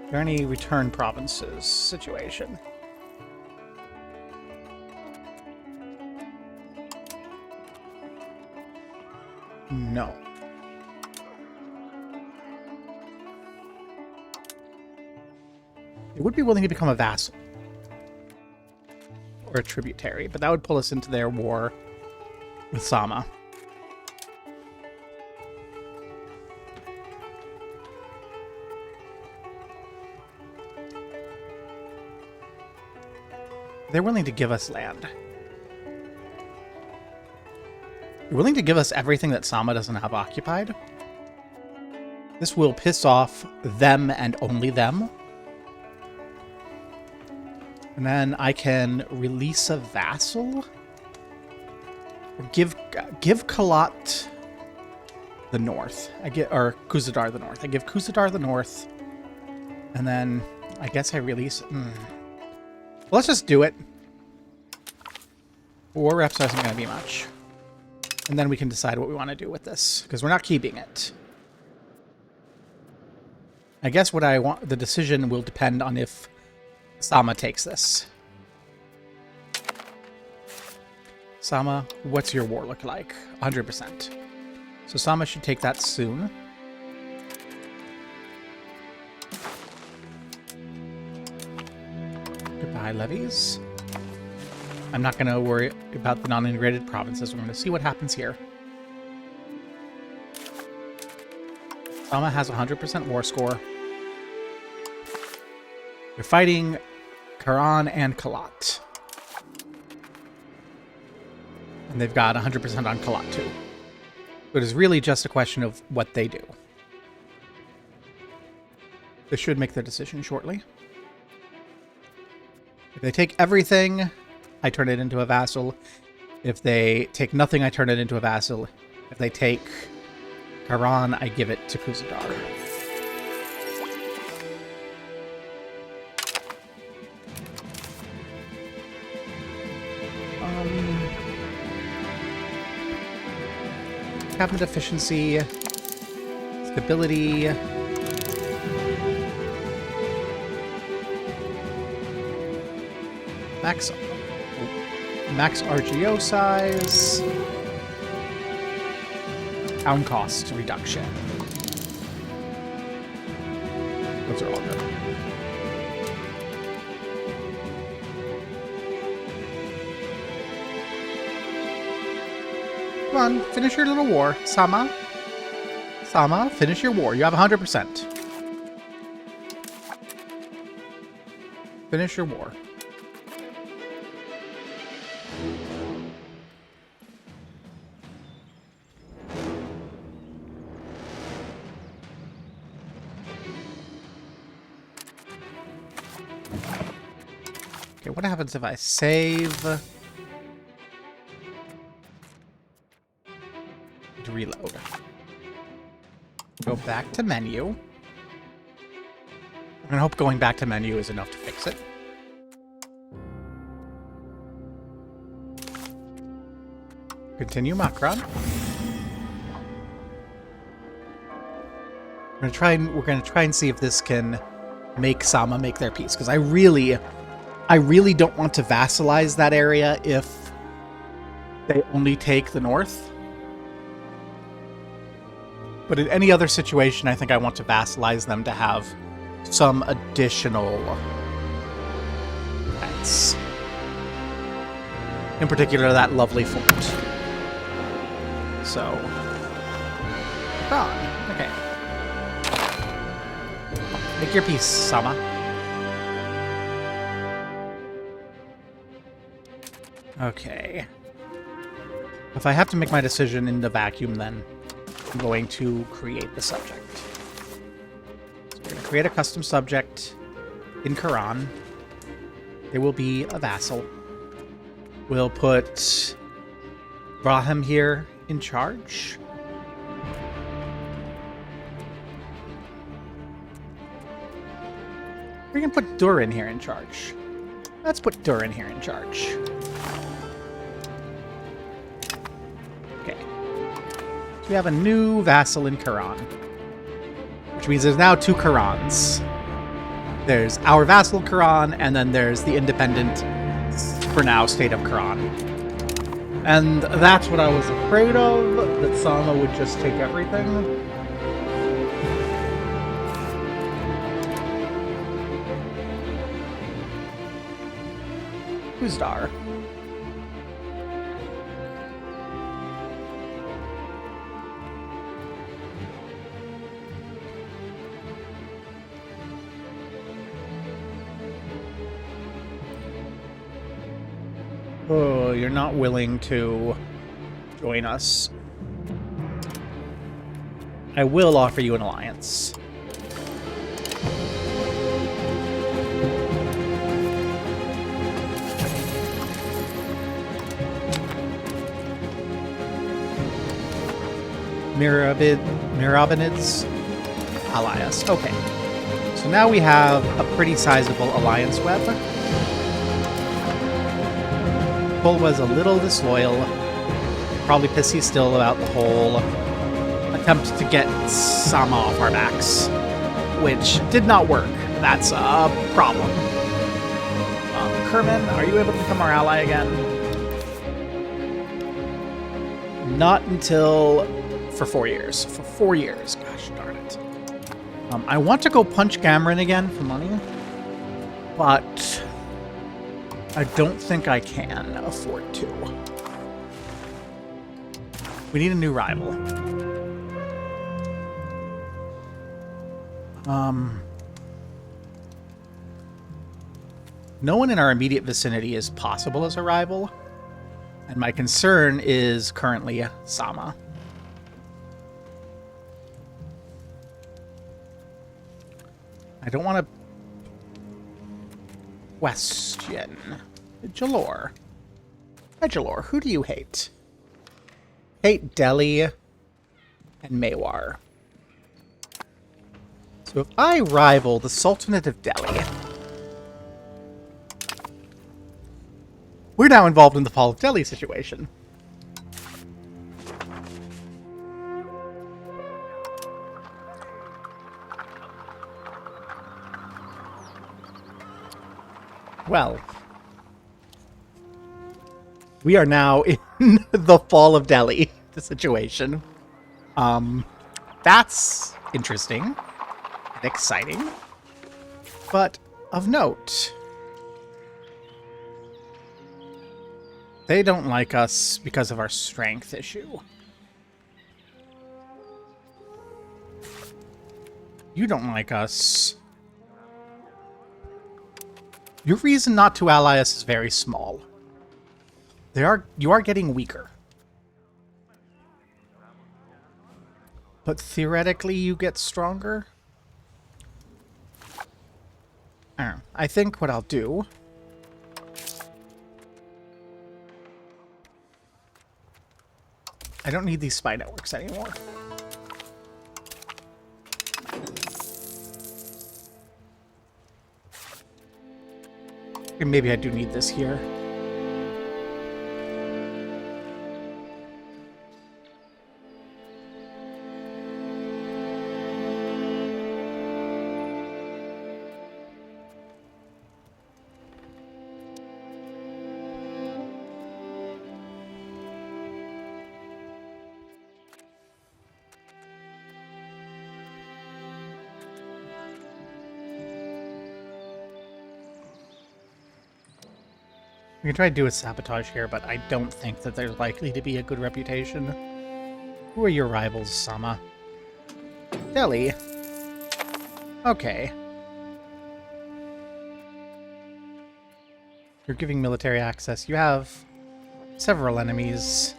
Are there any return provinces situation? No. They would be willing to become a vassal. Or a tributary, but that would pull us into their war with Sama. They're willing to give us land. They're willing to give us everything that Sama doesn't have occupied. This will piss off them and only them. And then I can release a vassal. Or give Kalat the north. Or Khuzadar the north. I give Khuzadar the north. And then I guess I release... Well, let's just do it. War reps isn't going to be much. And then we can decide what we want to do with this. Because we're not keeping it. I guess what I want... The decision will depend on if Sama takes this. Sama, what's your war look like? 100%. So Sama should take that soon. Goodbye, levies. I'm not going to worry about the non-integrated provinces. We're going to see what happens here. Sama has 100% war score. They're fighting Karan and Kalat. And they've got 100% on Kalat too. So it is really just a question of what they do. They should make their decision shortly. If they take everything, I turn it into a vassal. If they take nothing, I turn it into a vassal. If they take Karan, I give it to Khuzadar. Cabinet efficiency, stability, max RGO size, town cost reduction. Those are all good. Come on, finish your little war. Sama, finish your war. You have 100%. Finish your war. Okay, what happens if I save... reload. Go back to menu. I hope going back to menu is enough to fix it. Continue Makran. We're gonna try and see if this can make Sama make their peace, because I really don't want to vassalize that area if they only take the north. But in any other situation, I think I want to vassalize them to have some additional rights. In particular, that lovely fort. So, gone. Okay. Make your peace, Sama. Okay. If I have to make my decision in the vacuum, then I'm going to create the subject. So we're going to create a custom subject in Quran. There will be a vassal. We'll put Brahim here in charge. We're going to put Durin here in charge. Let's put Durin here in charge. Okay. So we have a new vassal in Quran, which means there's now 2 Qurans. There's our vassal Quran, and then there's the independent, for now, state of Quran. And that's what I was afraid of, that Sama would just take everything. Who's Dar? Oh, you're not willing to join us. I will offer you an alliance. Mirabinids ally us. Okay. So now we have a pretty sizable alliance web. Bull was a little disloyal. Probably pissy still about the whole attempt to get Sama off our backs, which did not work. That's a problem. Kerman, are you able to become our ally again? Not until for 4 years. For 4 years. Gosh darn it. I want to go punch Gamron again for money, but I don't think I can afford to. We need a new rival. No one in our immediate vicinity is possible as a rival, and my concern is currently Sama. I don't want to question. Jalor. Hi, Jalor. Who do you hate? Hate Delhi and Mewar. So if I rival the Sultanate of Delhi, we're now involved in the fall of Delhi situation. Well, we are now in the fall of Delhi, the situation. That's interesting and exciting, but of note, they don't like us because of our strength issue. You don't like us. Your reason not to ally us is very small. You are getting weaker. But theoretically, you get stronger. I think what I'll do... I don't need these spy networks anymore. Maybe I do need this here. We can try to do a sabotage here, but I don't think that there's likely to be a good reputation. Who are your rivals, Sama? Delhi. Okay. You're giving military access. You have several enemies.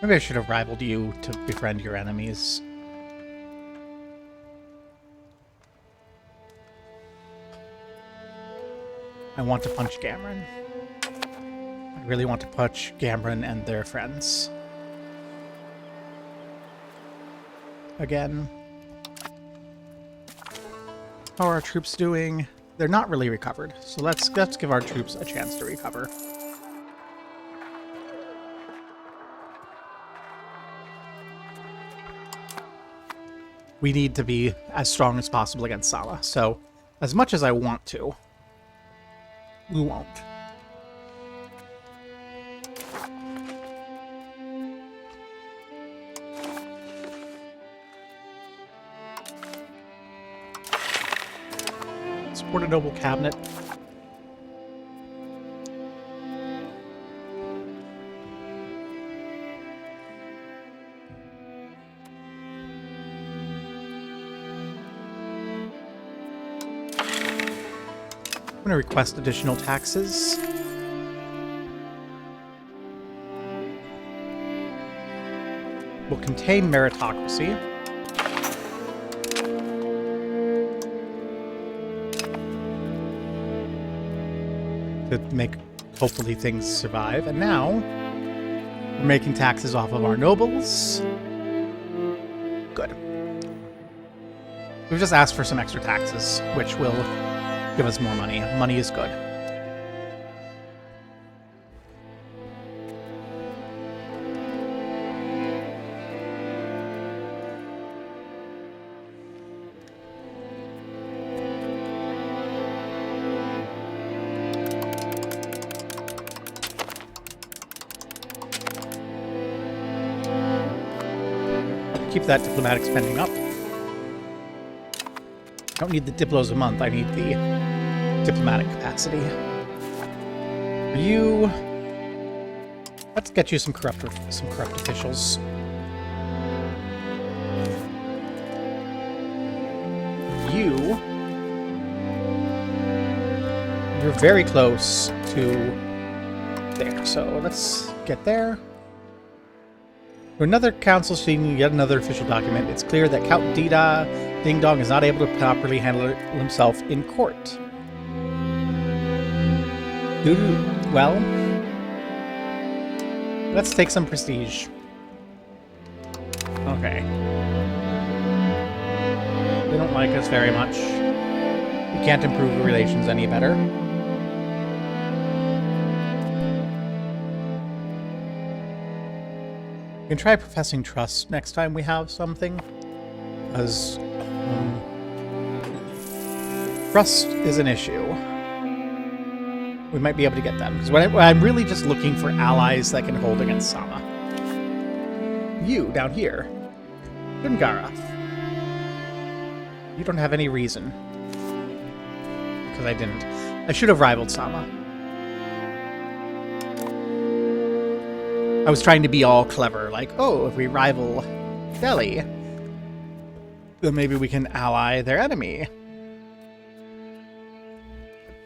Maybe I should have rivaled you to befriend your enemies. I want to punch Gamron. I really want to punch Gamron and their friends. Again. How are our troops doing? They're not really recovered, so let's give our troops a chance to recover. We need to be as strong as possible against Sama, so as much as I want to, we won't. Support a noble cabinet. I'm going to request additional taxes. Will contain meritocracy. To make, hopefully, things survive. And now, we're making taxes off of our nobles. Good. We've just asked for some extra taxes, which will give us more money. Money is good. Keep that diplomatic spending up. I don't need the diplos a month, I need the diplomatic capacity. For you, let's get you some corrupt officials. You're very close to there, so let's get there. For another council seeing yet another official document, it's clear that Count Dida Ding Dong is not able to properly handle himself in court. Well, let's take some prestige. Okay. They don't like us very much. We can't improve the relations any better. We can try professing trust next time we have something. Because trust is an issue. We might be able to get them. Because I'm really just looking for allies that can hold against Sama. You, down here. Gungara. You don't have any reason. Because I didn't. I should have rivaled Sama. I was trying to be all clever, like, oh, if we rival Delhi, then maybe we can ally their enemy.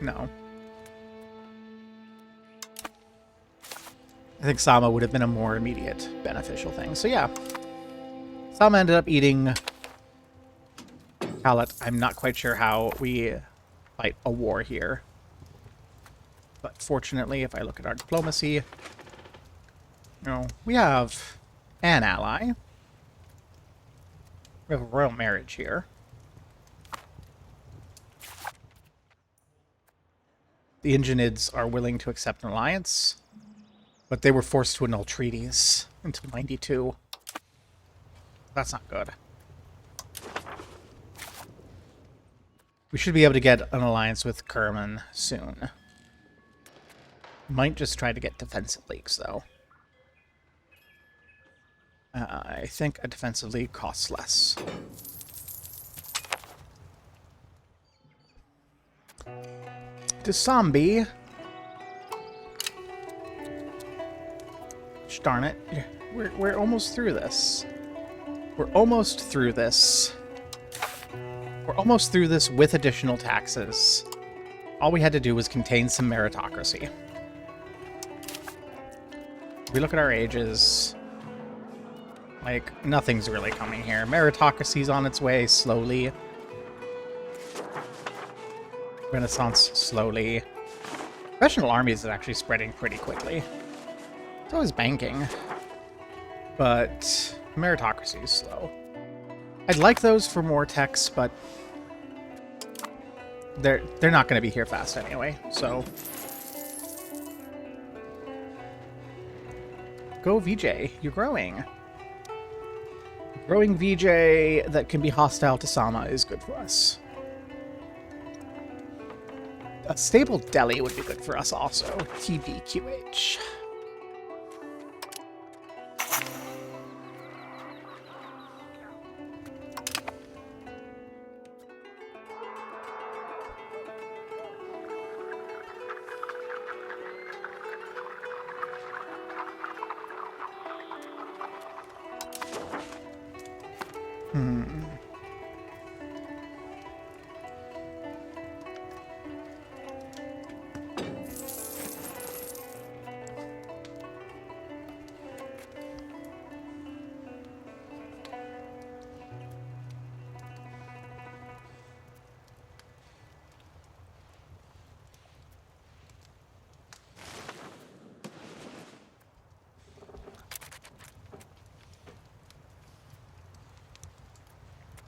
No. I think Sama would have been a more immediate beneficial thing. So yeah. Sama ended up eating Khalat. I'm not quite sure how we fight a war here. But fortunately, if I look at our diplomacy, we have an ally. We have a royal marriage here. The Ingenids are willing to accept an alliance, but they were forced to annul treaties until 92. That's not good. We should be able to get an alliance with Kerman soon. Might just try to get defensive leagues, though. I think a defensive league costs less. to zombie. Darn it. We're almost through this. We're almost through this. We're almost through this with additional taxes. All we had to do was contain some meritocracy. We look at our ages. Like, nothing's really coming here. Meritocracy's on its way slowly. Renaissance slowly. Professional armies is actually spreading pretty quickly. So is banking. But meritocracy is slow. I'd like those for more techs, but they're not going to be here fast anyway, so... Go VJ, you're growing. Growing VJ that can be hostile to Sama is good for us. A stable deli would be good for us also. TBQH.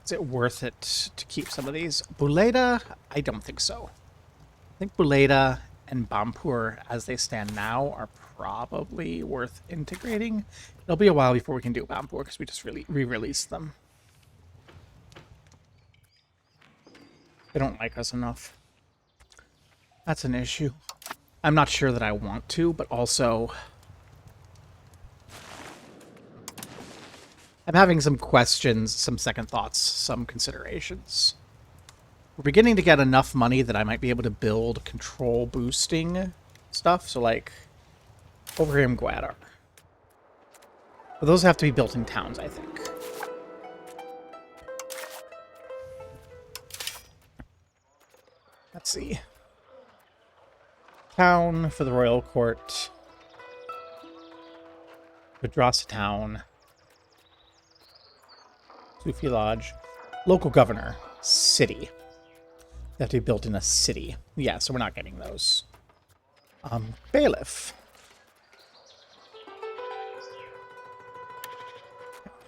Is it worth it to keep some of these? Buleda? I don't think so. I think Buleda and Bampur, as they stand now, are probably worth integrating. It'll be a while before we can do Bampur, because we just really re-released them. They don't like us enough. That's an issue. I'm not sure that I want to, but also... I'm having some questions, some second thoughts, some considerations. We're beginning to get enough money that I might be able to build control boosting stuff. So like over here in Guadar. But those have to be built in towns, I think. Let's see. Town for the royal court. Madrasa town. Sufi Lodge. Local governor. City. They have to be built in a city. Yeah, so we're not getting those. Bailiff.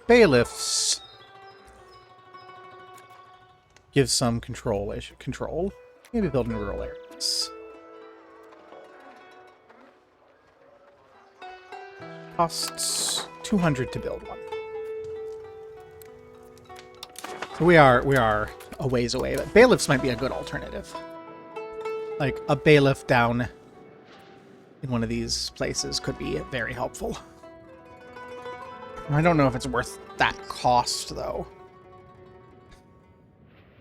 Bailiffs give some control. Maybe build in rural areas. Costs 200 to build one. So we are a ways away, but bailiffs might be a good alternative. Like a bailiff down in one of these places could be very helpful. I don't know if it's worth that cost, though.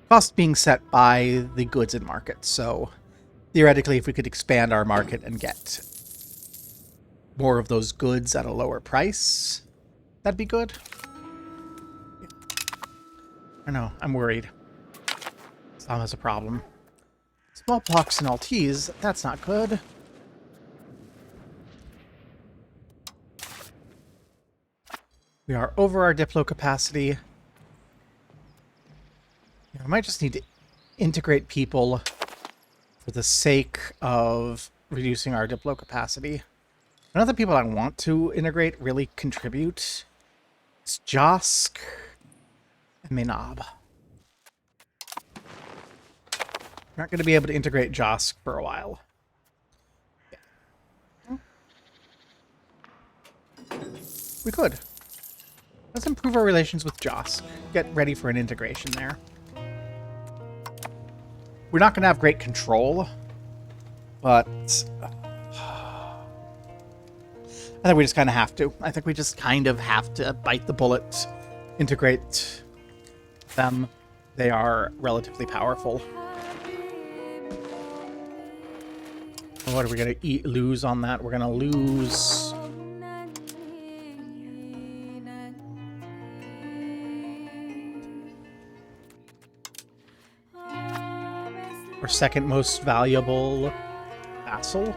Cost being set by the goods and market, so theoretically if we could expand our market and get more of those goods at a lower price, that'd be good. I know, I'm worried. Sam has a problem. Smallpox and Altese, that's not good. We are over our Diplo capacity. I might just need to integrate people for the sake of reducing our Diplo capacity. None of the people I want to integrate really contribute. It's Josk and Menab. We're not going to be able to integrate Josk for a while. Yeah. We could. Let's improve our relations with Josk. Get ready for an integration there. We're not going to have great control, but I think we just kind of have to. I think we just kind of have to bite the bullet, integrate them. They are relatively powerful. What are we going to lose on that? We're going to lose... our second most valuable vassal.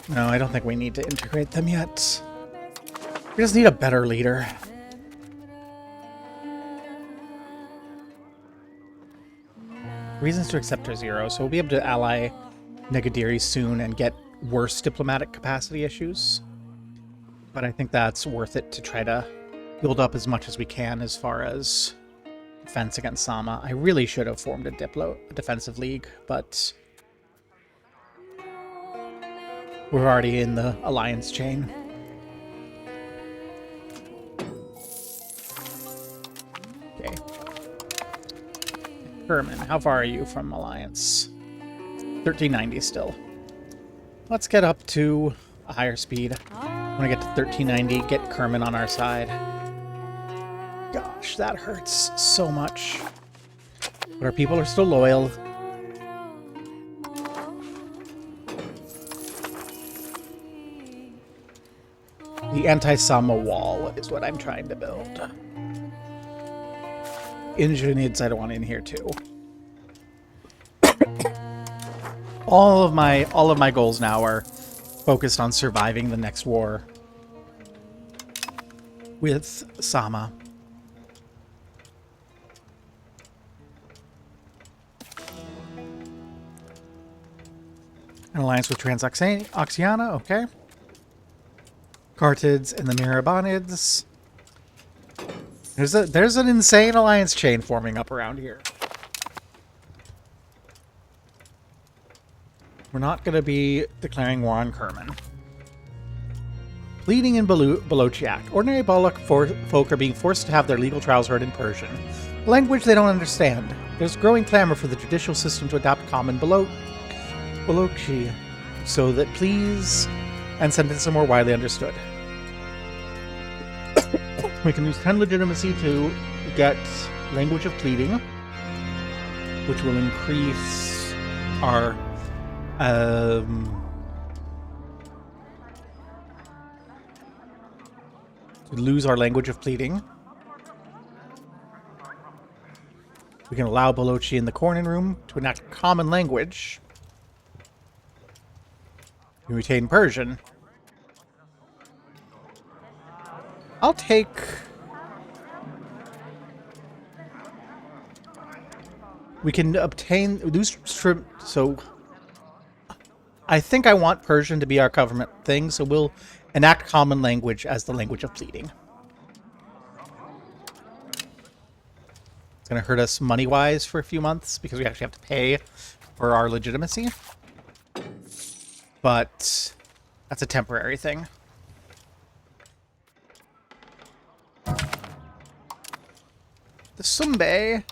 No, I don't think we need to integrate them yet. We just need a better leader. Reasons to accept are 0, so we'll be able to ally Negadiri soon and get worse diplomatic capacity issues. But I think that's worth it to try to build up as much as we can as far as defense against Sama. I really should have formed a defensive league, but we're already in the alliance chain. Okay. Herman, how far are you from alliance? 1390 still. Let's get up to a higher speed. I want to get to 1390, get Kerman on our side. Gosh, that hurts so much. But our people are still loyal. The anti-Sama wall is what I'm trying to build. Injunids I don't want in here too. All of my goals now are focused on surviving the next war with Sama. An alliance with Transoxiana, okay. Cartids and the Mirabanids. There's an insane alliance chain forming up around here. We're not going to be declaring war on Kerman. Pleading in Balochiak. Ordinary Balak folk are being forced to have their legal trials heard in Persian, a language they don't understand. There's growing clamor for the judicial system to adopt common Balochi, so that pleas and sentences are more widely understood. We can use 10 legitimacy to get language of pleading, which will increase our lose our language of pleading. We can allow Balochi in the Cornin room to enact common language. We retain Persian. I'll take... We can obtain... So... I think I want Persian to be our government thing, so we'll enact common language as the language of pleading. It's going to hurt us money-wise for a few months, because we actually have to pay for our legitimacy. But that's a temporary thing. The Sumbe!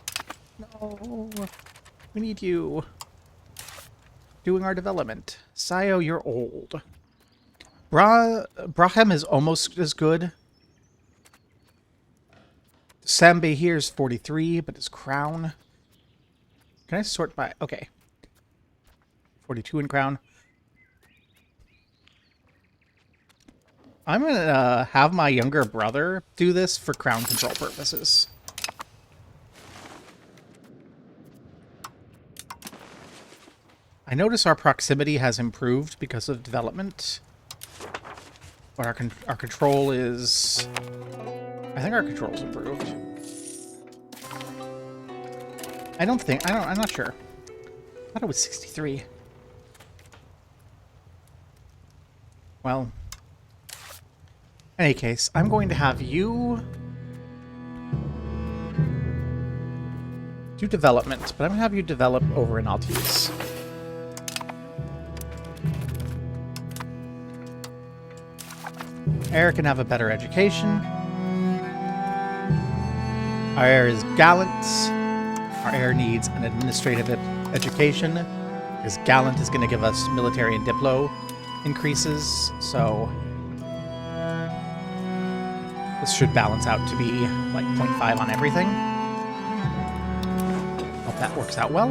No, we need you. Doing our development. Sayo, you're old. Brahem is almost as good. Sambe here is 43, but his crown. Can I sort by... Okay. 42 in crown. I'm going to have my younger brother do this for crown control purposes. I notice our proximity has improved because of development. But our control is... I think our control's improved. I'm not sure. I thought it was 63. Well... In any case, I'm going to have you do development, but I'm going to have you develop over in Altice. Heir can have a better education. Our heir is gallant. Our heir needs an administrative education, because gallant is going to give us military and diplo increases, so... This should balance out to be like 0.5 on everything. Hope that works out well.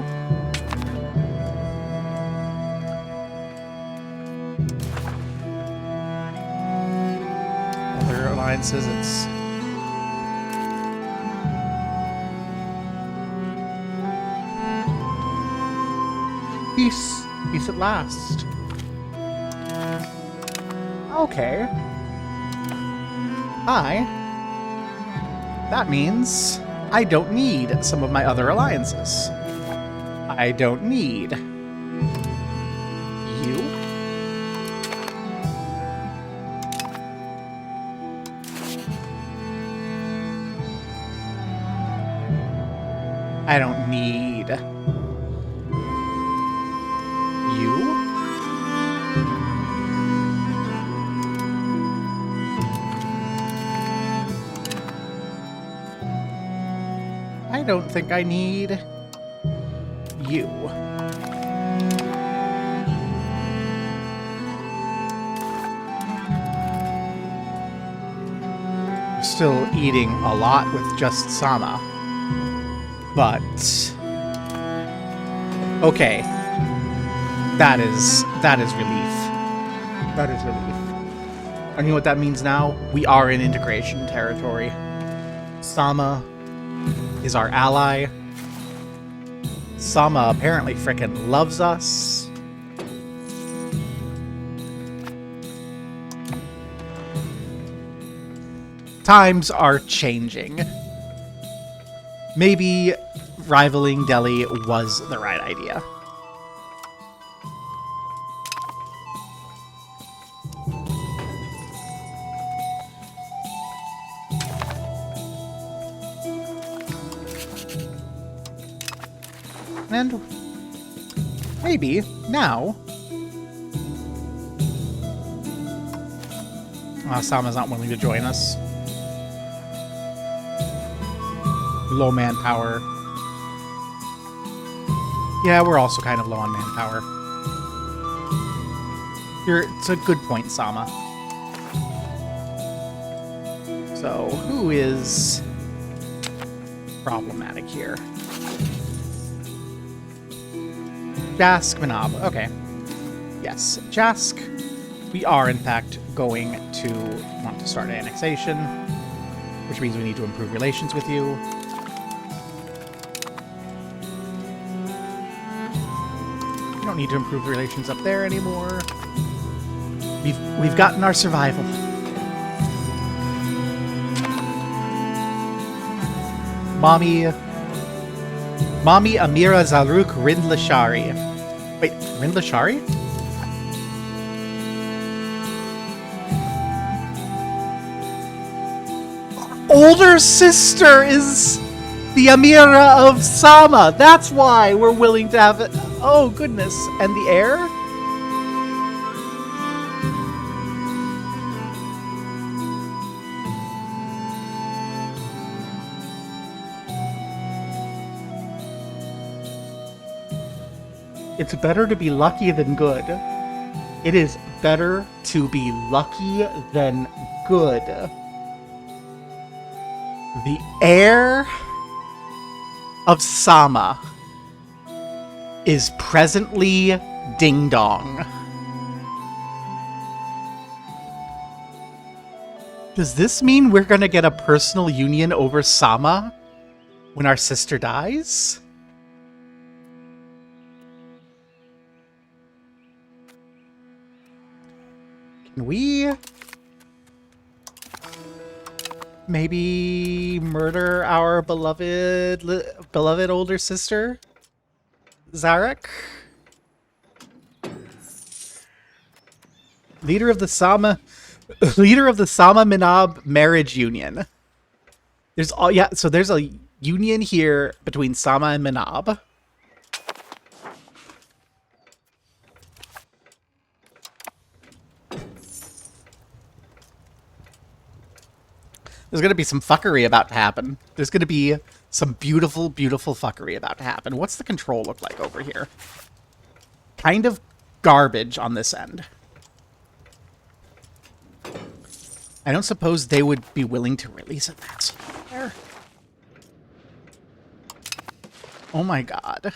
Other alliances, it's... Peace. Peace at last. Okay. That means I don't need some of my other alliances. I don't need you. I don't need you. I don't think I need you. We're still eating a lot with just Sama. But okay. That is relief. That is relief. And you know what that means now? We are in integration territory. Sama is our ally. Sama apparently frickin' loves us. Times are changing. Maybe rivaling Delhi was the right idea. And maybe now... Sama's not willing to join us. Low manpower. Yeah, we're also kind of low on manpower. It's a good point, Sama. So, who is problematic here? Jask, Manab. Okay. Yes, Jask. We are, in fact, going to want to start annexation, which means we need to improve relations with you. We don't need to improve relations up there anymore. We've gotten our survival. Mommy Amira Zaruk Rindlashari. Wait, Rindlashari? Older sister is the Amira of Sama. That's why we're willing to have it. Oh, goodness. And the heir? It's better to be lucky than good. It is better to be lucky than good. The heir of Sama is presently Ding Dong. Does this mean we're gonna get a personal union over Sama when our sister dies? Can we maybe murder our beloved older sister, Zarek? Leader of the Sama Minab marriage union. There's a union here between Sama and Minab. There's going to be some fuckery about to happen. There's going to be some beautiful, beautiful fuckery about to happen. What's the control look like over here? Kind of garbage on this end. I don't suppose they would be willing to release a vassal there. Oh my god.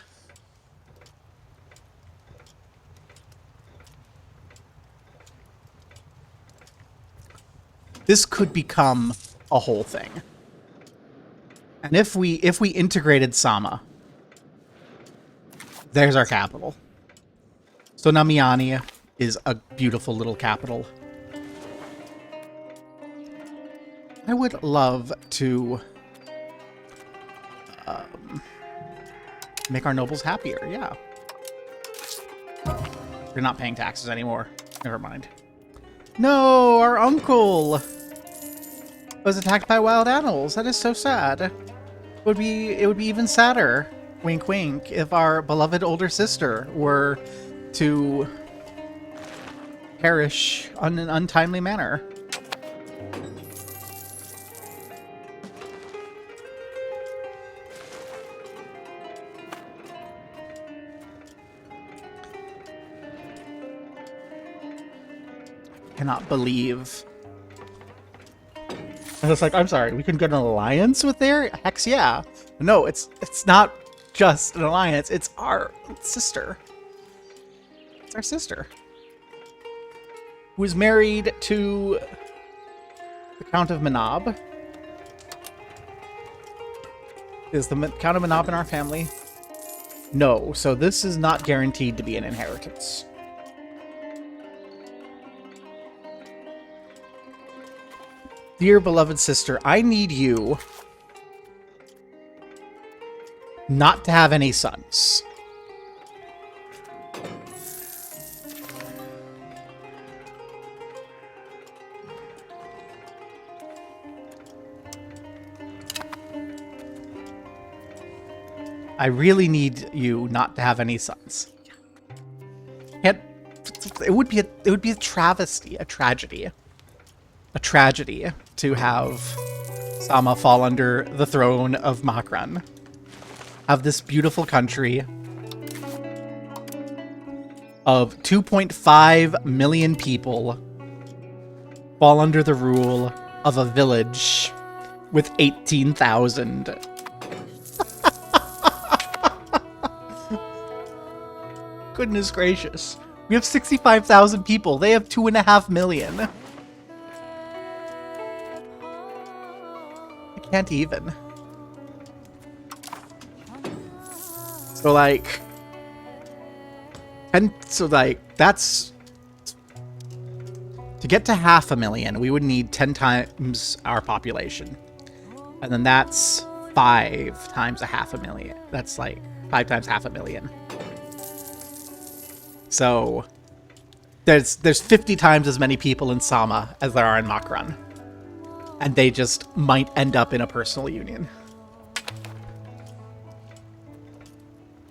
This could become a whole thing. And if we integrated Sama, there's our capital. So Namiani is a beautiful little capital. I would love to make our nobles happier, yeah. You're not paying taxes anymore. Never mind. No, our uncle was attacked by wild animals. That is so sad. It would be even sadder, wink wink, if our beloved older sister were to perish in an untimely manner. Cannot believe. And it's like, I'm sorry, we can get an alliance with there? Hex yeah. No, it's not just an alliance, it's our sister. It's our sister. Who is married to the Count of Manab. Is the Count of Manab in our family? No, so this is not guaranteed to be an inheritance. Dear beloved sister, I need you not to have any sons. I really need you not to have any sons. It would be a travesty, a tragedy. A tragedy to have Sama fall under the throne of Makran. Have this beautiful country of 2.5 million people fall under the rule of a village with 18,000. Goodness gracious. We have 65,000 people. They have 2.5 million. Can't even. So like, and so like, that's to get to 500,000, we would need 10 times our population. And then that's 5 times 500,000. That's like 5 times 500,000. So there's 50 times as many people in Sama as there are in Makran. And they just might end up in a personal union.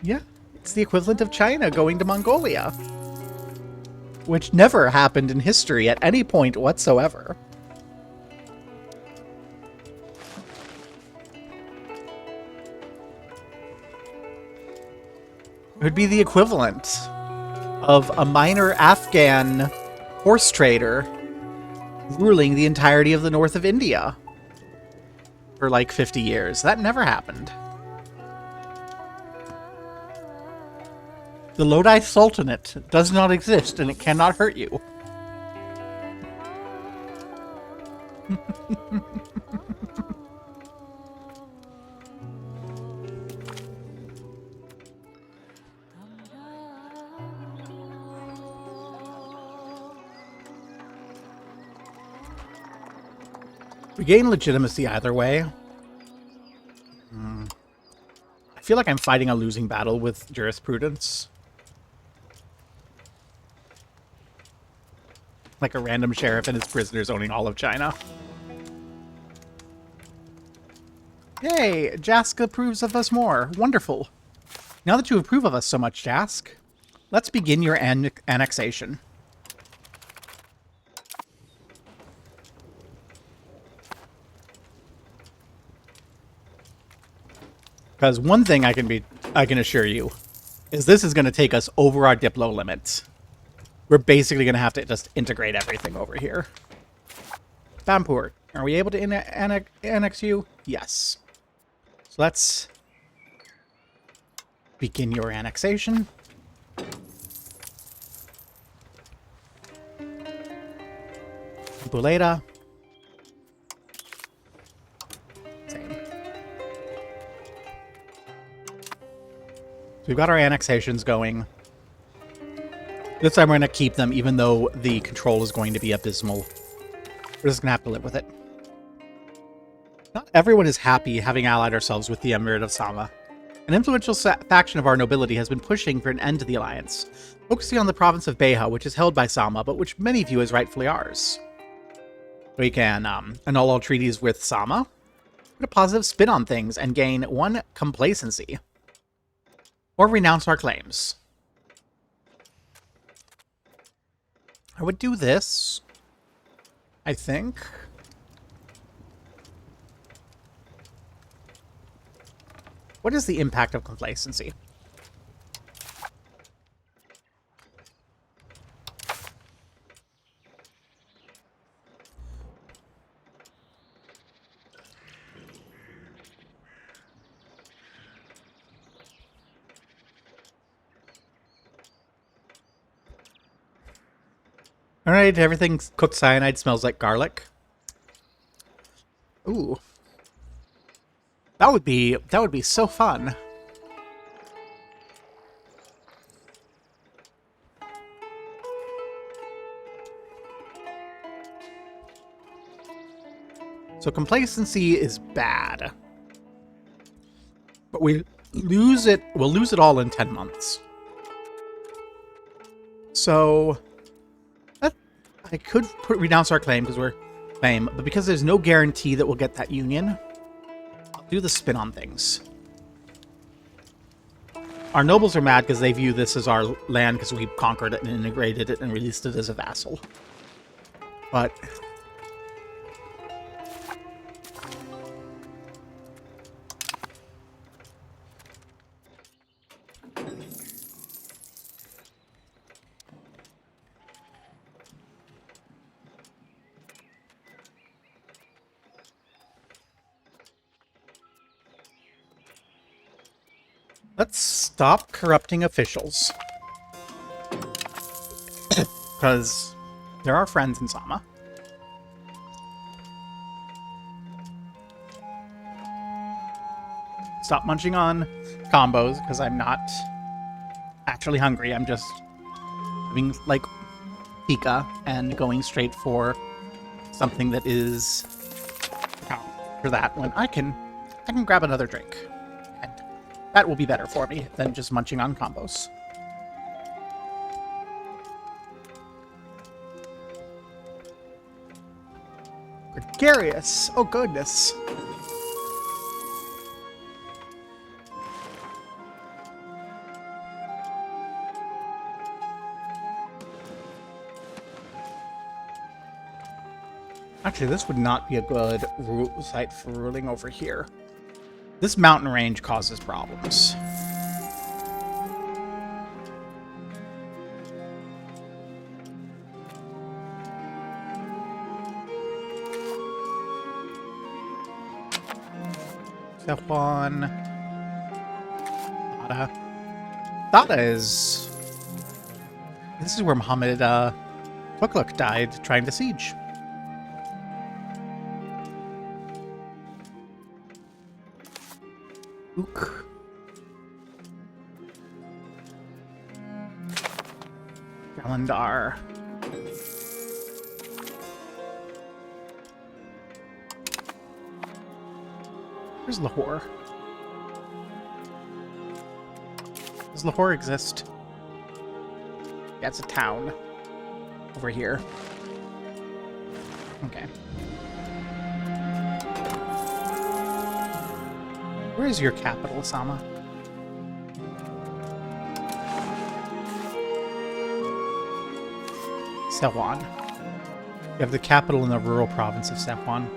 Yeah, it's the equivalent of China going to Mongolia. Which never happened in history at any point whatsoever. It would be the equivalent of a minor Afghan horse trader ruling the entirety of the north of India for like 50 years. That never happened. The Lodi Sultanate does not exist and it cannot hurt you. We gain legitimacy either way. I feel like I'm fighting a losing battle with jurisprudence. Like a random sheriff and his prisoners owning all of China. Yay! Jask approves of us more. Wonderful. Now that you approve of us so much, Jask, let's begin your annexation. Because one thing I can assure you is this is going to take us over our Diplo limits. We're basically going to have to just integrate everything over here. Bampur, are we able to annex you? Yes. So let's begin your annexation. Buleda. Same. So we've got our annexations going. This time we're going to keep them, even though the control is going to be abysmal. We're just going to have to live with it. Not everyone is happy having allied ourselves with the Emirate of Sama. An influential faction of our nobility has been pushing for an end to the alliance, focusing on the province of Beja, which is held by Sama, but which many view as rightfully ours. We can annul all treaties with Sama, put a positive spin on things, and gain 1 complacency. Or renounce our claims. I would do this, I think. What is the impact of complacency? Alright, everything cooked cyanide smells like garlic. Ooh. That would be so fun. So complacency is bad. But we'll lose it all in 10 months. So I could renounce our claim because we're claim, but because there's no guarantee that we'll get that union, I'll do the spin on things. Our nobles are mad because they view this as our land because we conquered it and integrated it and released it as a vassal. But let's stop corrupting officials. Because they're our friends in Sama. Stop munching on combos, because I'm not actually hungry. I'm just having, like, pika and going straight for something that is for that when I can grab another drink. And that will be better for me than just munching on combos. Gregarious! Oh goodness. Actually, this would not be a good site for ruling over here. This mountain range causes problems. Stefan. Dada. Dada is... This is where Muhammad Tughluq died trying to siege. Ook. Galandar. Where's Lahore? Does Lahore exist? Yeah, it's a town. Over here. Okay. Where is your capital, Sama? Sehwan. You have the capital in the rural province of Sehwan.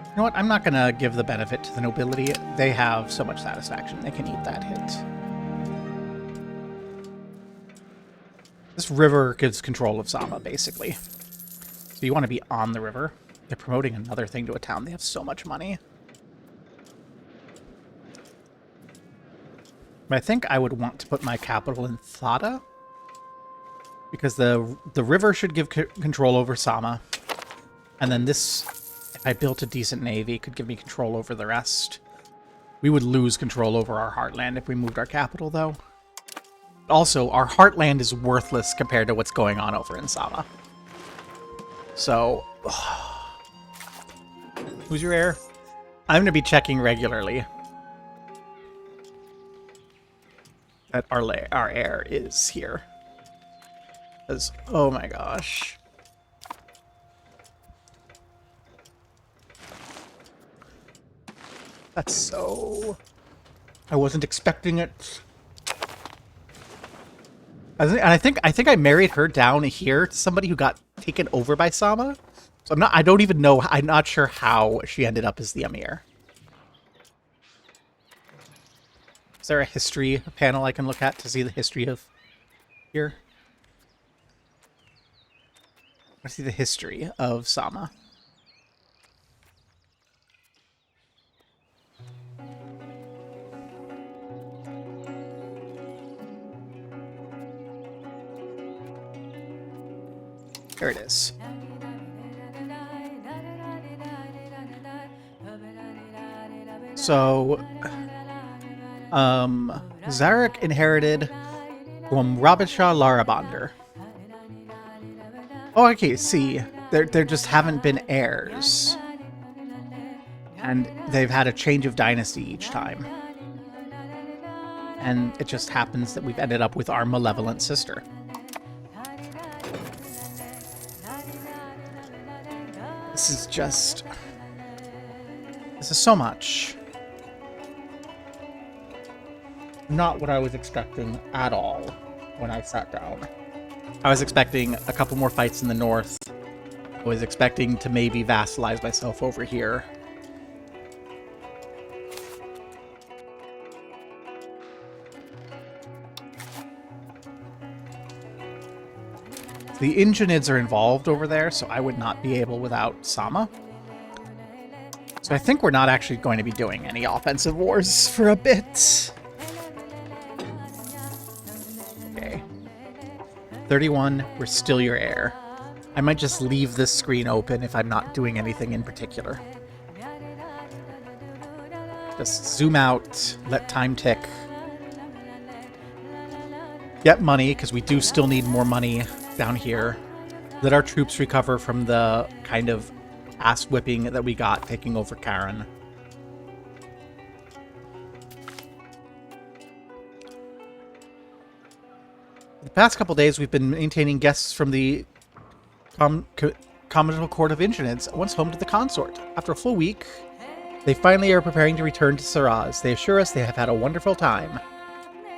You know what? I'm not going to give the benefit to the nobility. They have so much satisfaction. They can eat that hit. This river gives control of Sama, basically. So you want to be on the river. They're promoting another thing to a town. They have so much money. But I think I would want to put my capital in Thada. Because the river should give control over Sama. And then this, if I built a decent navy, could give me control over the rest. We would lose control over our heartland if we moved our capital, though. Also, our heartland is worthless compared to what's going on over in Sama. So, who's your heir? I'm going to be checking regularly that our heir is here. Because, oh my gosh. That's so... I wasn't expecting it. And I think I married her down here to somebody who got taken over by Sama. So I don't even know, I'm not sure how she ended up as the Emir. Is there a history panel I can look at to see the history of here? I see the history of Sama. There it is. So, Zarek inherited from Rabisha Larabander. Oh, okay, see, there just haven't been heirs. And they've had a change of dynasty each time. And it just happens that we've ended up with our malevolent sister. This is just... This is so much. Not what I was expecting at all when I sat down. I was expecting a couple more fights in the north. I was expecting to maybe vassalize myself over here. The Ingenids are involved over there, so I would not be able without Sama. So I think we're not actually going to be doing any offensive wars for a bit. Okay. 31, we're still your heir. I might just leave this screen open if I'm not doing anything in particular. Just zoom out, let time tick. Get money, because we do still need more money down here. Let our troops recover from the kind of ass-whipping that we got taking over Karen. The past couple days, we've been maintaining guests from the Commandant Court of Ingenids, once home to the consort. After a full week, they finally are preparing to return to Saraz. They assure us they have had a wonderful time.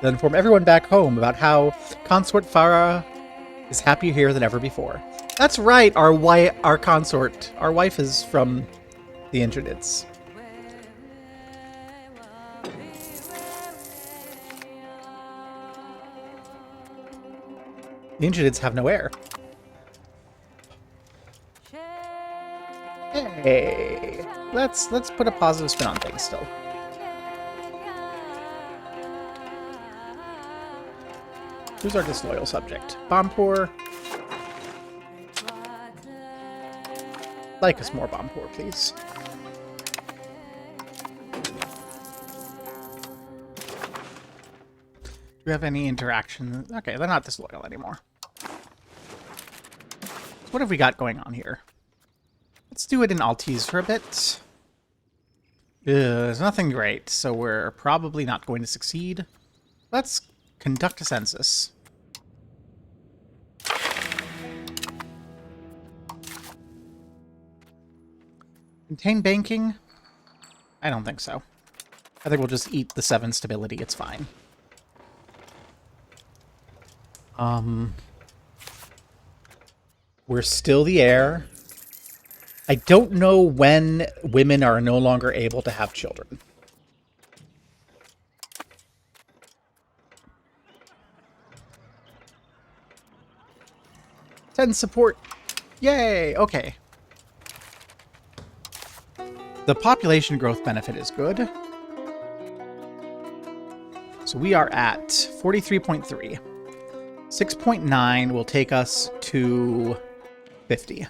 They inform everyone back home about how Consort Farah is happier here than ever before. That's right, our consort, our wife is from the Ingenids. The Ingenids have no heir. Hey, let's put a positive spin on things still. Who's our disloyal subject? Bompur. Like us more, Bompur, please. Do we have any interaction? Okay, they're not disloyal anymore. So what have we got going on here? Let's do it in Altis for a bit. There's nothing great, so we're probably not going to succeed. Let's conduct a census. Contain banking? I don't think so. I think we'll just eat the 7 stability, it's fine. We're still the heir. I don't know when women are no longer able to have children. 10 support. Yay! Okay. The population growth benefit is good. So we are at 43.3. 6.9 will take us to 50.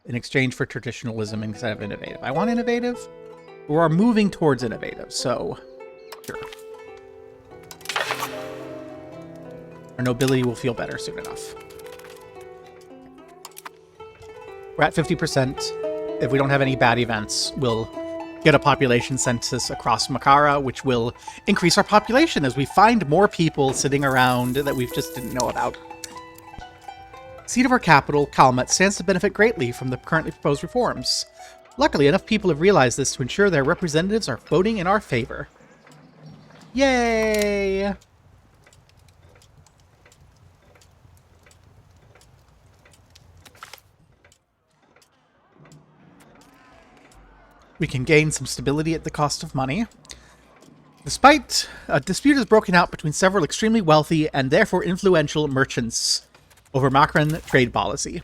In exchange for traditionalism instead of innovative. I want innovative. We are moving towards innovative, so sure. Our nobility will feel better soon enough. We're at 50%. If we don't have any bad events, we'll get a population census across Makara, which will increase our population as we find more people sitting around that we just didn't know about. Seat of our capital, Kalmet, stands to benefit greatly from the currently proposed reforms. Luckily, enough people have realized this to ensure their representatives are voting in our favor. Yay! We can gain some stability at the cost of money. Despite a dispute has broken out between several extremely wealthy and therefore influential merchants over Makran trade policy.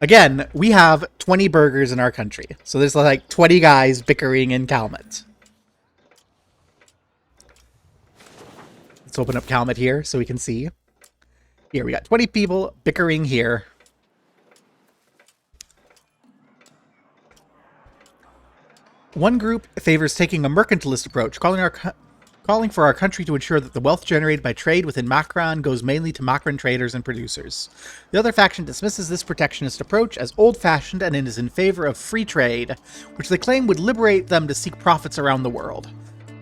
Again, we have 20 burgers in our country. So there's like 20 guys bickering in Kalmet. Let's open up Kalmet here so we can see. Here, we got 20 people bickering here. One group favors taking a mercantilist approach, calling for our country to ensure that the wealth generated by trade within Makran goes mainly to Makran traders and producers. The other faction dismisses this protectionist approach as old-fashioned and is in favor of free trade, which they claim would liberate them to seek profits around the world.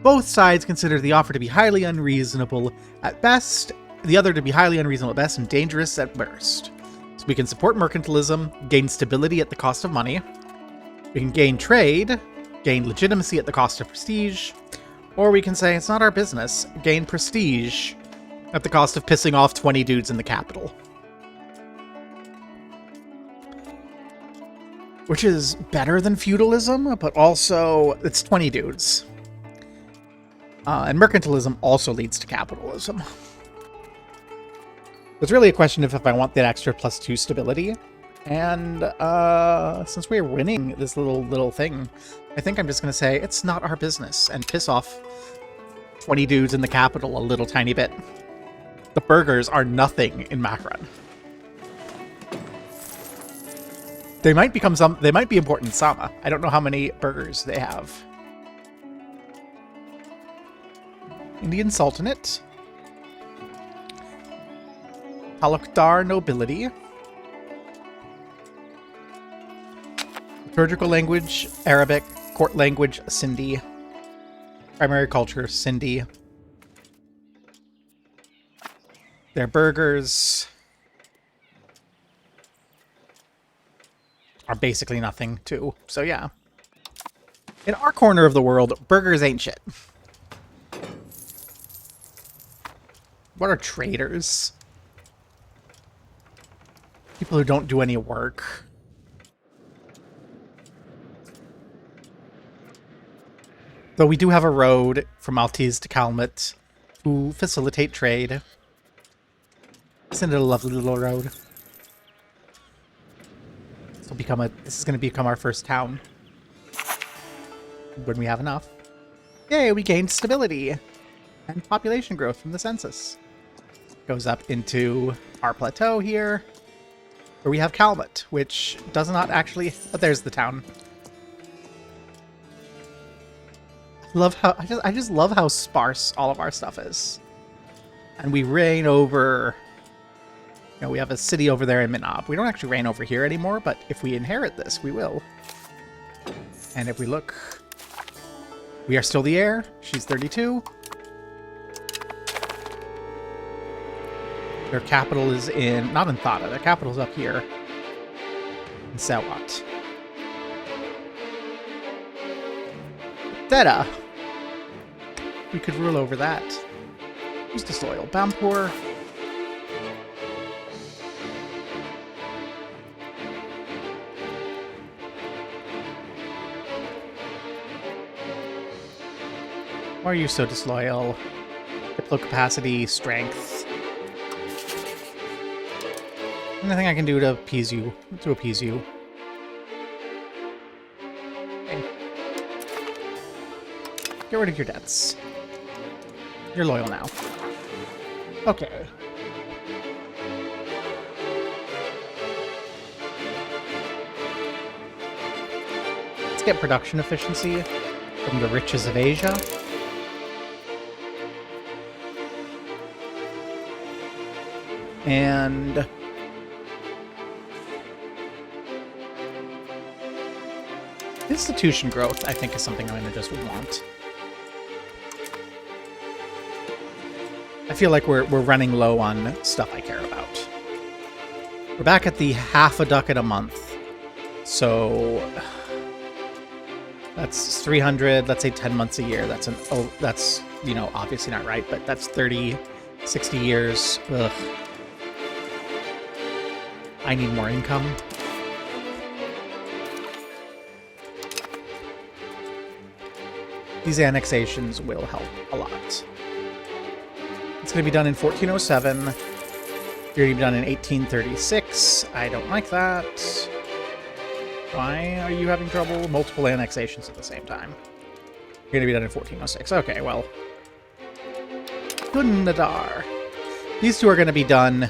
Both sides consider the offer to be highly unreasonable at best, the other to be highly unreasonable at best and dangerous at worst. So we can support mercantilism, gain stability at the cost of money. We can gain trade, gain legitimacy at the cost of prestige, or we can say it's not our business, gain prestige at the cost of pissing off 20 dudes in the capital. Which is better than feudalism, but also it's 20 dudes. And mercantilism also leads to capitalism. It's really a question of if I want that extra +2 stability. And since we're winning this little thing, I think I'm just going to say it's not our business and piss off 20 dudes in the capital a little tiny bit. The burgers are nothing in Makran. They might become they might be important in Sama. I don't know how many burgers they have. Indian Sultanate. Talukdar nobility. Liturgical language, Arabic. Court language, Sindhi. Primary culture, Sindhi. Their burgers are basically nothing, too. So, yeah. In our corner of the world, burgers ain't shit. What are traders? People who don't do any work. Though we do have a road from Maltese to Kalmet to facilitate trade. Isn't it a lovely little road? This is going to become our first town. When we have enough. Yay, we gained stability. And population growth from the census. Goes up into our plateau here. Where we have Kalmet, which does not actually... But there's the town. Love how I just love how sparse all of our stuff is. And we reign over, you know, we have a city over there in Minab. We don't actually reign over here anymore, but if we inherit this, we will. And if we look, we are still the heir. She's 32. Their capital is not in Thada. Their capital's up here in Sawat. Theta. We could rule over that. Who's disloyal? Bampur. Why are you so disloyal? Diplo capacity, strength. Anything I can do to appease you. Okay. Get rid of your debts. You're loyal now. Okay. Let's get production efficiency from the riches of Asia. And institution growth, I think, is something I'm going to just want. I feel like we're running low on stuff I care about. We're back at the half a ducat a month. So that's 300, let's say 10 months a year. That's, you know, obviously not right, but that's 30, 60 years. Ugh. I need more income. These annexations will help a lot. It's going to be done in 1407. You're going to be done in 1836. I don't like that. Why are you having trouble? Multiple annexations at the same time. You're going to be done in 1406. Okay, well. Gundadar. These two are going to be done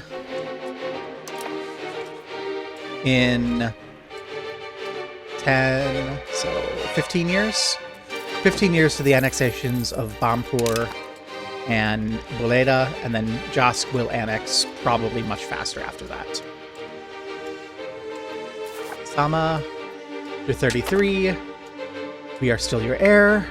in 10, so 15 years. 15 years to the annexations of Bampur and Buleda, and then Jask will annex probably much faster after that. Sama, you're 33. We are still your heir.